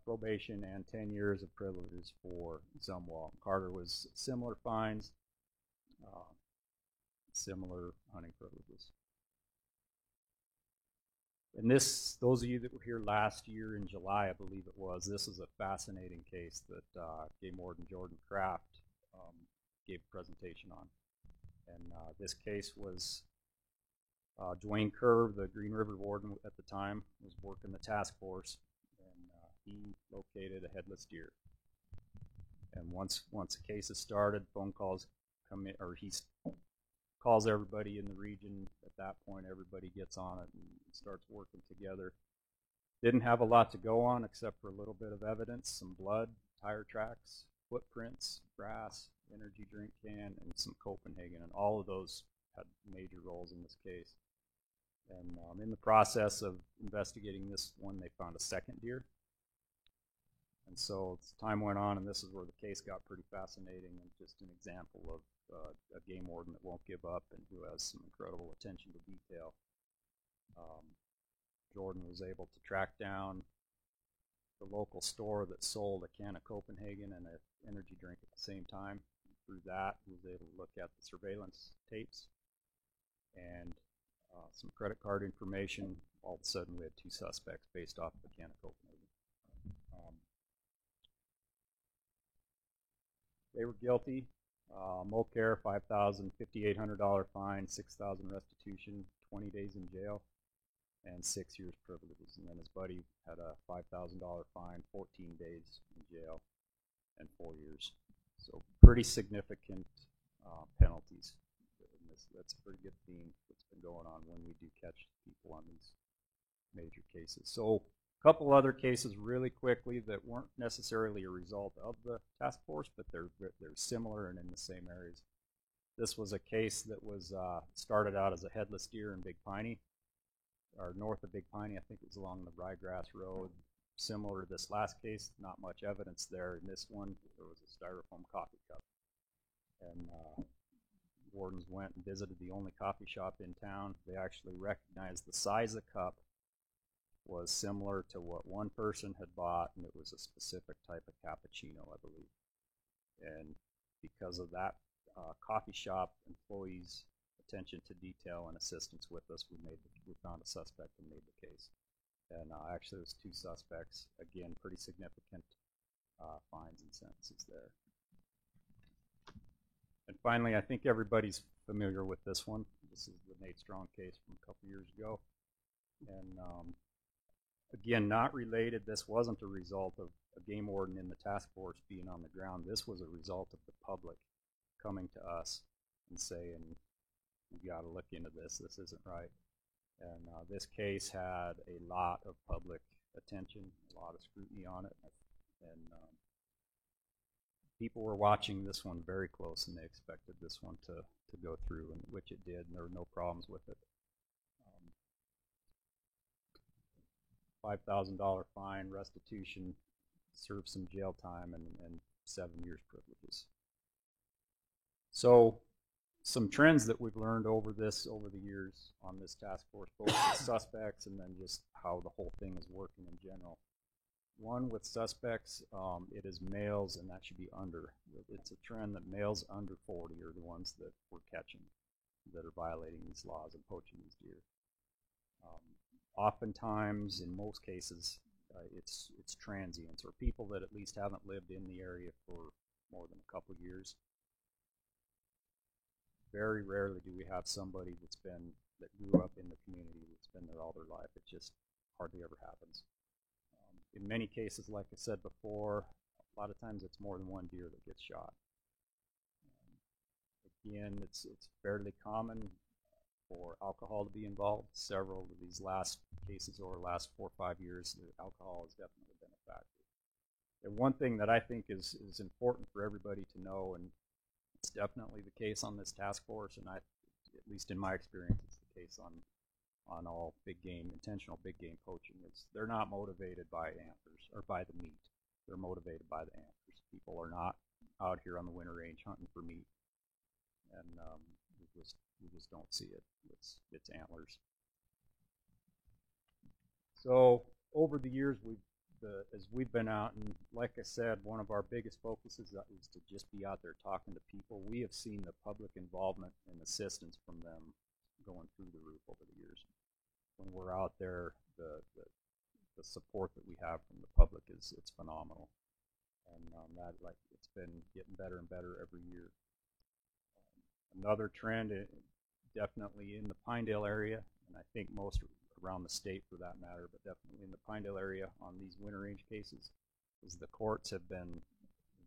Probation and 10 years of privileges for Zumwalt. Carter was similar fines, similar hunting privileges. And this, those of you that were here last year in July, I believe it was, this is a fascinating case that Game Warden Jordan Kraft gave a presentation on. And this case was Dwayne Kerr, the Green River Warden at the time, was working the task force, and he located a headless deer. And once the case is started, phone calls come in, or he calls everybody in the region. At that point, everybody gets on it and starts working together. Didn't have a lot to go on except for a little bit of evidence, some blood, tire tracks, footprints, grass, energy drink can, and some Copenhagen, and all of those had major roles in this case. And in the process of investigating this one, they found a second deer. And so as time went on, and this is where the case got pretty fascinating, and just an example of a game warden that won't give up and who has some incredible attention to detail. Jordan was able to track down the local store that sold a can of Copenhagen and an energy drink at the same time. And through that, he was able to look at the surveillance tapes and some credit card information. All of a sudden, we had 2 suspects based off of a can of Copenhagen. They were guilty. Mulcair, $5,000, $5,800 fine, $6,000 restitution, 20 days in jail, and 6 years privileges. And then his buddy had a $5,000 fine, 14 days in jail, and 4 years. So pretty significant penalties. That's a pretty good theme that's been going on when we do catch people on these major cases. So a couple other cases really quickly that weren't necessarily a result of the task force, but they're similar and in the same areas. This was a case that was started out as a headless deer in Big Piney, or north of Big Piney. I think it was along the Ryegrass Road. Similar to this last case, not much evidence there. In this one, there was a styrofoam coffee cup. And wardens went and visited the only coffee shop in town. They actually recognized the size of the cup was similar to what one person had bought, and it was a specific type of cappuccino, I believe. And because of that coffee shop employees' attention to detail and assistance with us, we found a suspect and made the case. And actually, there's 2 suspects. Again, pretty significant fines and sentences there. And finally, I think everybody's familiar with this one. This is the Nate Strong case from a couple years ago. And again, not related. This wasn't a result of a game warden in the task force being on the ground. This was a result of the public coming to us and saying, "You got to look into this. This isn't right." And this case had a lot of public attention, a lot of scrutiny on it, and people were watching this one very close, and they expected this one to go through, and which it did, and there were no problems with it. $5,000 fine, restitution, serve some jail time, and 7 years privileges. So some trends that we've learned over the years on this task force, both with suspects and then just how the whole thing is working in general. One, with suspects, it is males, and that should be under. It's a trend that males under 40 are the ones that we're catching that are violating these laws and poaching these deer. Oftentimes, in most cases, it's transients or people that at least haven't lived in the area for more than a couple years. Very rarely do we have somebody that grew up in the community that's been there all their life. It just hardly ever happens. In many cases, like I said before, a lot of times it's more than one deer that gets shot. Again, it's fairly common for alcohol to be involved. Several of these last cases over the last 4 or 5 years, the alcohol has definitely been a factor. And one thing that I think is important for everybody to know, and it's definitely the case on this task force, and at least in my experience, it's the case on all big game, intentional big game poaching, is they're not motivated by antlers or by the meat. They're motivated by the antlers. People are not out here on the winter range hunting for meat, and we just don't see it. It's antlers. So over the years, as we've been out, and like I said, one of our biggest focuses is to just be out there talking to people. We have seen the public involvement and assistance from them going through the roof over the years. When we're out there, the support that we have from the public it's phenomenal, and it's been getting better and better every year. Another trend, definitely in the Pinedale area, and I think most around the state for that matter, but definitely in the Pinedale area on these winter range cases, is the courts have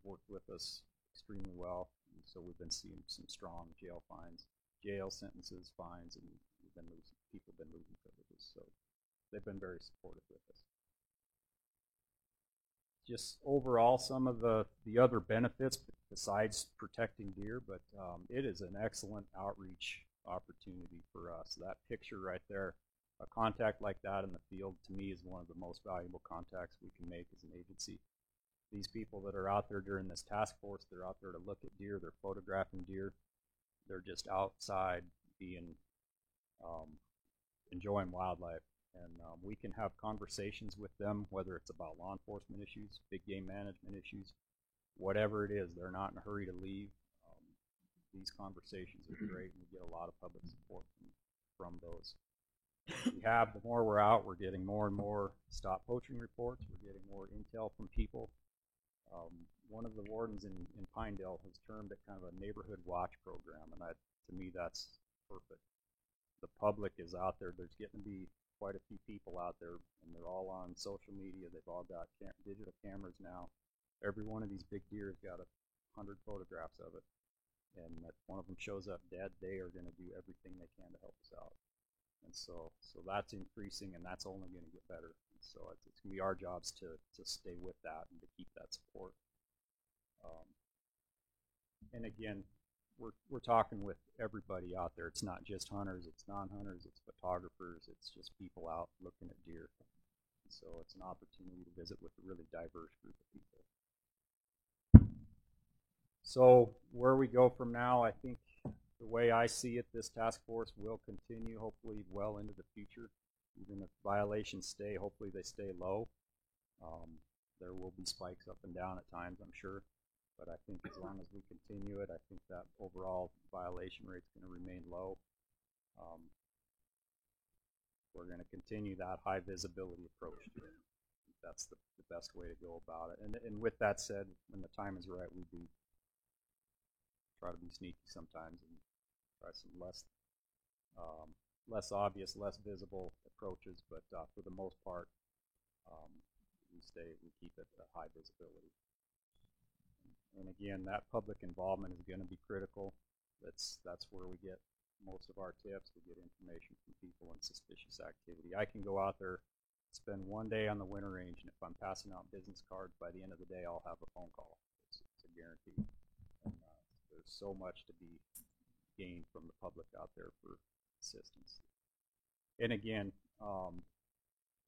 worked with us extremely well, and so we've been seeing some strong jail sentences, fines, and people have been losing privileges, so they've been very supportive with us. Just overall, some of the other benefits besides protecting deer, but it is an excellent outreach opportunity for us. That picture right there, a contact like that in the field, to me, is one of the most valuable contacts we can make as an agency. These people that are out there during this task force, they're out there to look at deer, they're photographing deer, they're just outside enjoying wildlife, and we can have conversations with them, whether it's about law enforcement issues, big game management issues, whatever it is. They're not in a hurry to leave. These conversations are great, and we get a lot of public support from those. The more we're out, we're getting more and more stop poaching reports. We're getting more intel from people. One of the wardens in Pinedale has termed it kind of a neighborhood watch program, and to me, that's perfect. The public is out there. There's getting to be quite a few people out there, and they're all on social media. They've all got digital cameras now. Every one of these big deer has got 100 photographs of it, and if one of them shows up dead, they are going to do everything they can to help us out. And so that's increasing, and that's only going to get better. And so it's going to be our jobs to stay with that and to keep that support. And again, we're talking with everybody out there. It's not just hunters, it's non-hunters, it's photographers, it's just people out looking at deer. And so it's an opportunity to visit with a really diverse group of people. So where we go from now, I think the way I see it, this task force will continue hopefully well into the future. Even if violations stay, hopefully they stay low. There will be spikes up and down at times, I'm sure. But I think as long as we continue it, I think that overall violation rate is going to remain low. We're going to continue that high visibility approach to it. That's the best way to go about it. And with that said, when the time is right, we do try to be sneaky sometimes and try some less obvious, less visible approaches. But for the most part, we keep it at high visibility. And again, that public involvement is going to be critical. That's where we get most of our tips. We get information from people and suspicious activity. I can go out there spend one day on the winter range, and if I'm passing out business cards, by the end of the day, I'll have a phone call. It's a guarantee. And, there's so much to be gained from the public out there for assistance. And again,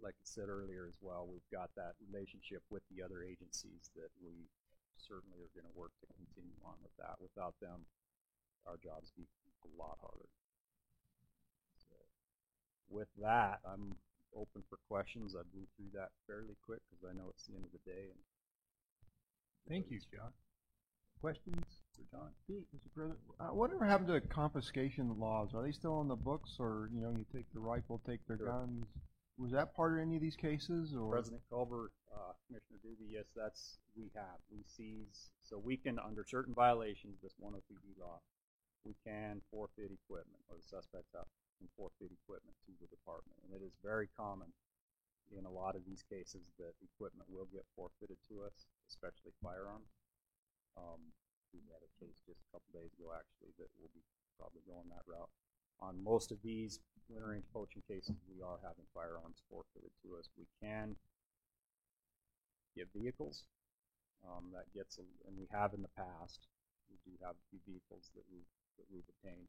like I said earlier as well, we've got that relationship with the other agencies that we certainly are going to work to continue on with that. Without them, our jobs be a lot harder. So with that, I'm open for questions. I blew through that fairly quick because I know it's the end of the day. And thank you, John. Questions for John? Mr. President, whatever happened to confiscation laws? Are they still on the books, or you take the rifle, take their guns? Was that part of any of these cases, or President Culver, Commissioner Doobie? Yes, we seize, so we can, under certain violations, this 102D law, we can forfeit equipment, or the suspects can forfeit equipment to the department, and it is very common in a lot of these cases that equipment will get forfeited to us, especially firearms. We had a case just a couple days ago, actually, that will be probably going that route. On most of these winter range poaching cases, we are having firearms forfeited to us. We can get vehicles. That gets, and we have in the past. We do have a few vehicles that we've obtained.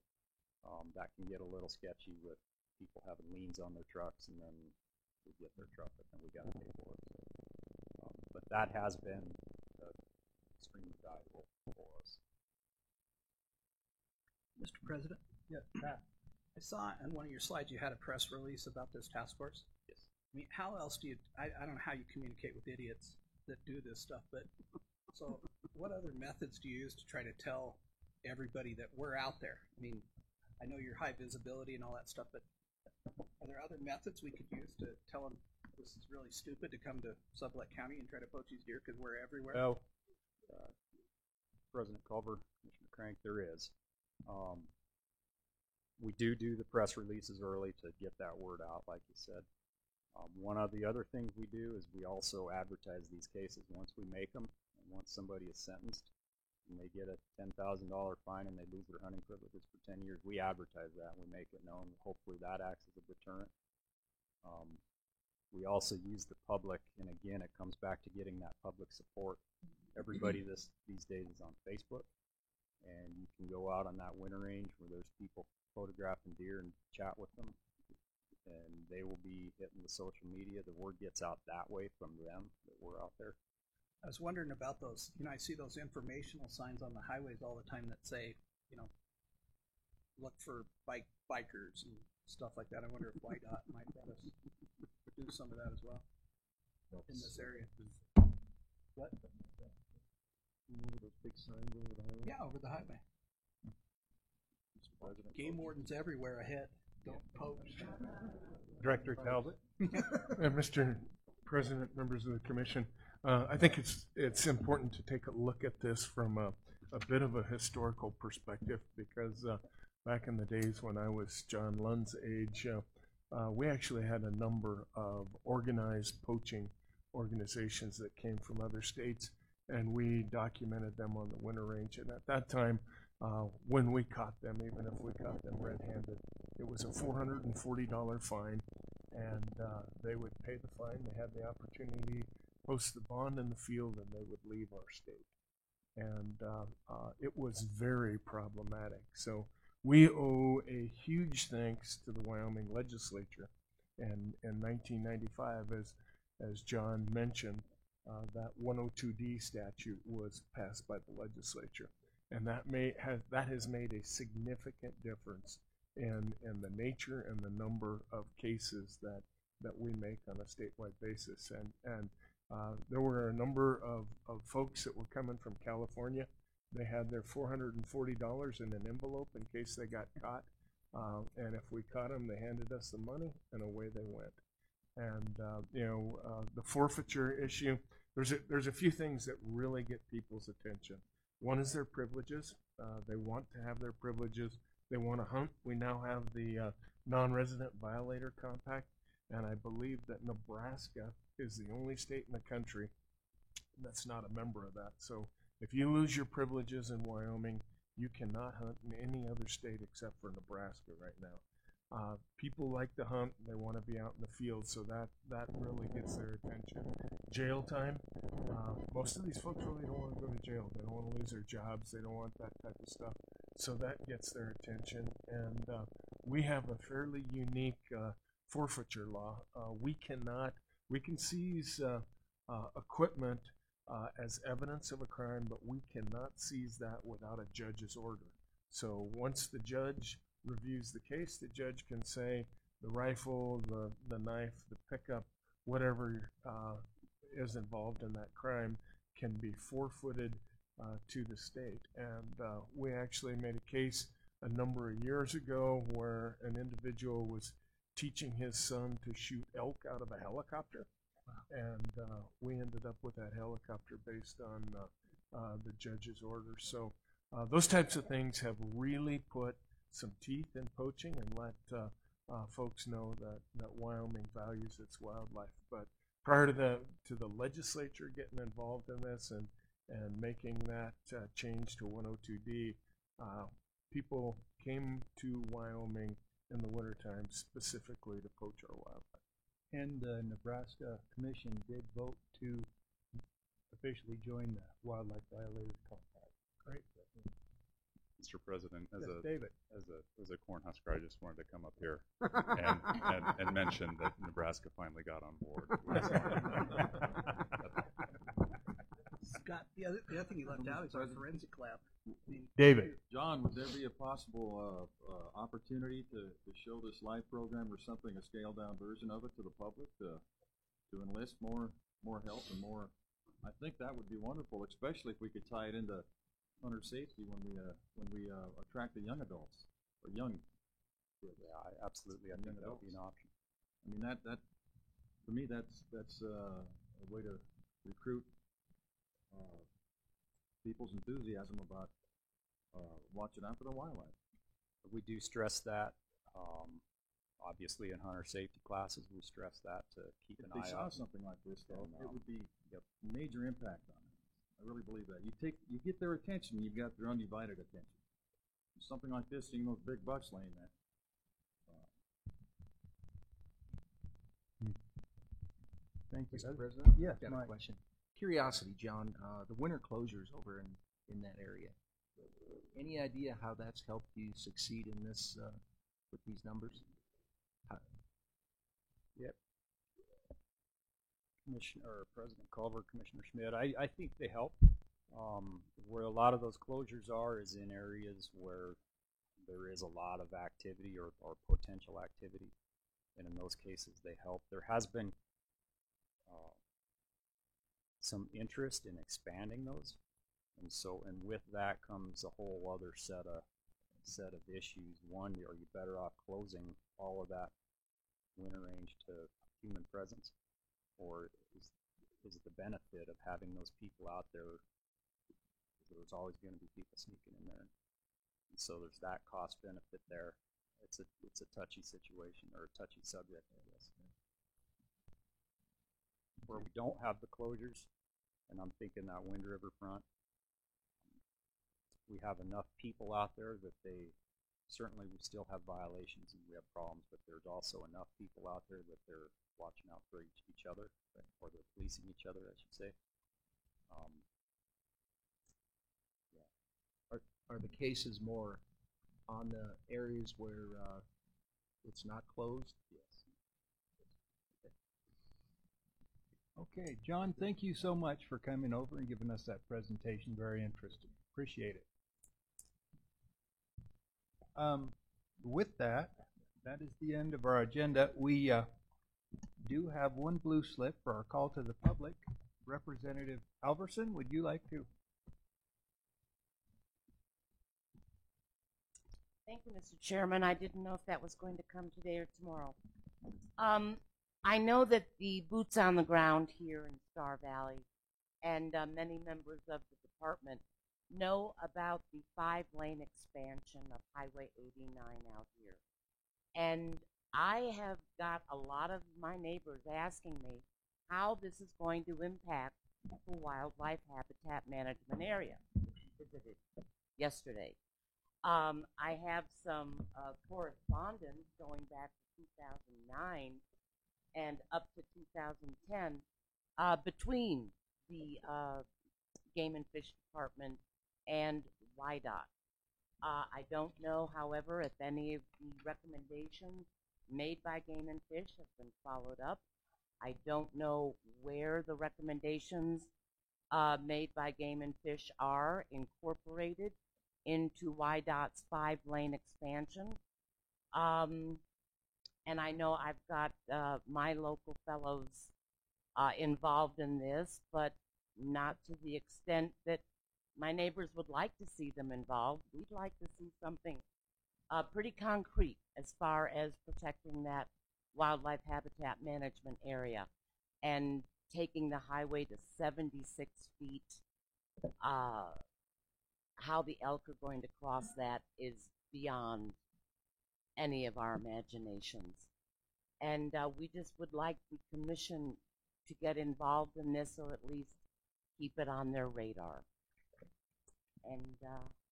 That can get a little sketchy with people having liens on their trucks, and then we get their truck, but then we got to pay for it. But that has been extremely valuable for us. Mr. President? Yes, Pat. I saw on one of your slides you had a press release about this task force. Yes. I mean, how else do you, I don't know how you communicate with idiots that do this stuff, but so what other methods do you use to try to tell everybody that we're out there? I mean, I know you're high visibility and all that stuff, but are there other methods we could use to tell them this is really stupid to come to Sublette County and try to poach these deer because we're everywhere? Well, President Culver, Commissioner Crank, there is. We do the press releases early to get that word out, like you said. One of the other things we do is we also advertise these cases once we make them, and once somebody is sentenced and they get a $10,000 fine and they lose their hunting privileges for 10 years, we advertise that and we make it known. Hopefully that acts as a deterrent. We also use the public, and again, it comes back to getting that public support. Everybody these days is on Facebook, and you can go out on that winter range where there's people photographing deer and chat with them, and they will be hitting the social media. The word gets out that way from them that we're out there. I was wondering about those, I see those informational signs on the highways all the time that say, look for bikers and stuff like that. I wonder if YDOT might let us do some of that as well in this area. What? Those big signs over the highway? Yeah, over the highway. Game wardens everywhere ahead. Don't poach. Director Talbot. Mr. President, members of the commission, I think it's important to take a look at this from a bit of a historical perspective, because back in the days when I was John Lund's age, we actually had a number of organized poaching organizations that came from other states, and we documented them on the winter range. And at that time, when we caught them, even if we caught them red-handed, it was a $440 fine, and they would pay the fine. They had the opportunity to post the bond in the field, and they would leave our state. And it was very problematic. So we owe a huge thanks to the Wyoming legislature. And in 1995, as John mentioned, that 102D statute was passed by the legislature. And that has made a significant difference in the nature and the number of cases that we make on a statewide basis. And there were a number of folks that were coming from California. They had their $440 in an envelope in case they got caught. And if we caught them, they handed us the money, and away they went. And the forfeiture issue, there's a few things that really get people's attention. One is their privileges. They want to have their privileges. They want to hunt. We now have the non-resident violator compact, and I believe that Nebraska is the only state in the country that's not a member of that. So if you lose your privileges in Wyoming, you cannot hunt in any other state except for Nebraska right now. People like to hunt, they want to be out in the field, so that really gets their attention. Jail time, most of these folks really don't want to go to jail. They don't want to lose their jobs. They don't want that type of stuff. So that gets their attention. And we have a fairly unique forfeiture law. We can seize equipment as evidence of a crime, but we cannot seize that without a judge's order. So once the judge reviews the case, the judge can say the rifle, the knife, the pickup, whatever is involved in that crime can be forfeited to the state. And we actually made a case a number of years ago where an individual was teaching his son to shoot elk out of a helicopter. And we ended up with that helicopter based on the judge's order. So those types of things have really put some teeth in poaching and let folks know that Wyoming values its wildlife. But prior to the legislature getting involved in this and making that change to 102D, people came to Wyoming in the wintertime specifically to poach our wildlife. And the Nebraska Commission did vote to officially join the Wildlife Violators Compact. Great. Mr. President, Yes, David. as a Cornhusker, I just wanted to come up here and mention that Nebraska finally got on board. Scott, the other thing you left out is our forensic lab. David. John, would there be a possible opportunity to show this live program or something, a scaled down version of it to the public to enlist more help and more? I think that would be wonderful, especially if we could tie it into hunter safety when we attract the young adults or young. Yeah, absolutely. I think that would be an option. I mean that for me that's a way to recruit people's enthusiasm about watching out for the wildlife. We do stress that. Obviously, in hunter safety classes, we stress that to keep an eye out. If they saw something like this, though, it would be a major impact on them. I really believe that. You get their attention, you've got their undivided attention. Something like this, seeing those big bucks laying there. Thank you, Mr. President? Yes, I've got a question. Curiosity, John, the winter closures over in that area. Any idea how that's helped you succeed in this with these numbers? Yep. President Culver, Commissioner Schmidt, I think they help. Where a lot of those closures are is in areas where there is a lot of activity or potential activity, and in those cases they help. There has been some interest in expanding those, and with that comes a whole other set of issues. One, are you better off closing all of that winter range to human presence, or is it the benefit of having those people out there? There's always going to be people sneaking in there, and so there's that cost benefit there. It's a touchy situation, or a touchy subject, I guess. Where we don't have the closures, and I'm thinking that Wind River front, we have enough people out there that we still have violations and we have problems, but there's also enough people out there that they're watching out for each other, or they're policing each other, I should say. Are the cases more on the areas where it's not closed? Yes. Okay, John, thank you so much for coming over and giving us that presentation. Very interesting. Appreciate it. With that is the end of our agenda. We do have one blue slip for our call to the public. Representative Alverson, would you like to? Thank you, Mr. Chairman. I didn't know if that was going to come today or tomorrow. I know that the boots on the ground here in Star Valley and many members of the department know about the 5-lane expansion of Highway 89 out here. And I have got a lot of my neighbors asking me how this is going to impact the wildlife habitat management area. Visited yesterday. I have some correspondence going back to 2009 and up to 2010 between the Game and Fish Department and WYDOT. I don't know, however, if any of the recommendations made by Game and Fish have been followed up. I don't know where the recommendations made by Game and Fish are incorporated into WYDOT's 5-lane expansion. And I know I've got my local fellows involved in this, but not to the extent that my neighbors would like to see them involved. We'd like to see something pretty concrete as far as protecting that wildlife habitat management area and taking the highway to 76 feet. How the elk are going to cross that is beyond any of our imaginations. And we just would like the commission to get involved in this, or at least keep it on their radar. And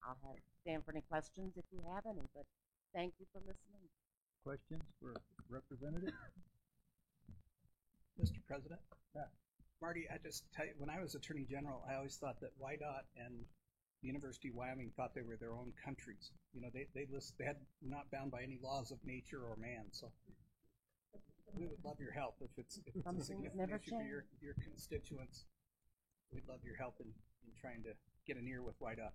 I'll stand for any questions if you have any, but thank you for listening. Questions for Representative? Mr. President? Marty, I just tell you, when I was Attorney General, I always thought that WYDOT and the University of Wyoming thought they were their own countries. You know, they had not bound by any laws of nature or man. So we would love your help if it's a significant issue for your constituents. We'd love your help in trying to get an ear with WYDOT.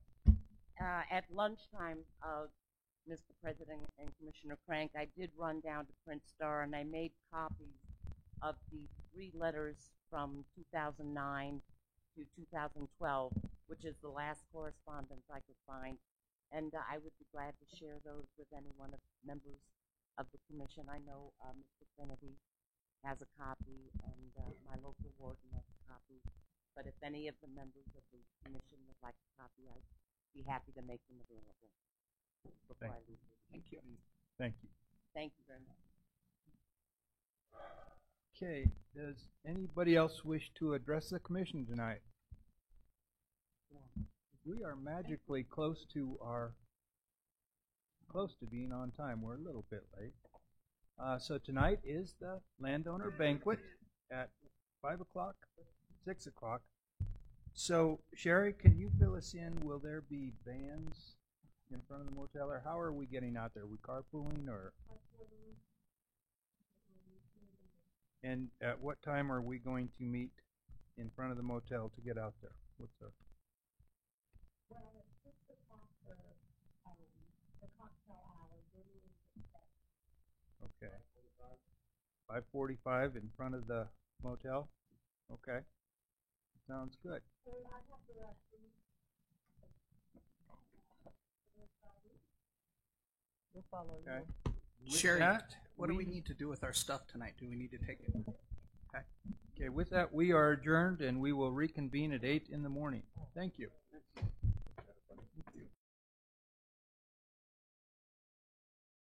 At lunchtime, Mr. President and Commissioner Crank, I did run down to Print Star and I made copies of the 3 letters from 2009 to 2012, which is the last correspondence I could find. And I would be glad to share those with any one of the members of the commission. I know Mr. Kennedy has a copy and my local warden has a copy. But if any of the members of the commission would like a copy, I'd be happy to make them available before I leave. Thank you. Thank you. Thank you very much. Okay, does anybody else wish to address the commission tonight? We are magically close to being on time. We're a little bit late. So tonight is the landowner banquet at 5 o'clock, 6 o'clock. So Sherry, can you fill us in? Will there be bands in front of the motel, or how are we getting out there? Are we carpooling, or? And at what time are we going to meet in front of the motel to get out there? What's up? Okay. 5:45 in front of the motel? Okay. Sounds good. We'll follow Okay. Sherry, that, what do we need to do with our stuff tonight? Do we need to take it? Okay, with that, we are adjourned and we will reconvene at 8 in the morning. Thank you.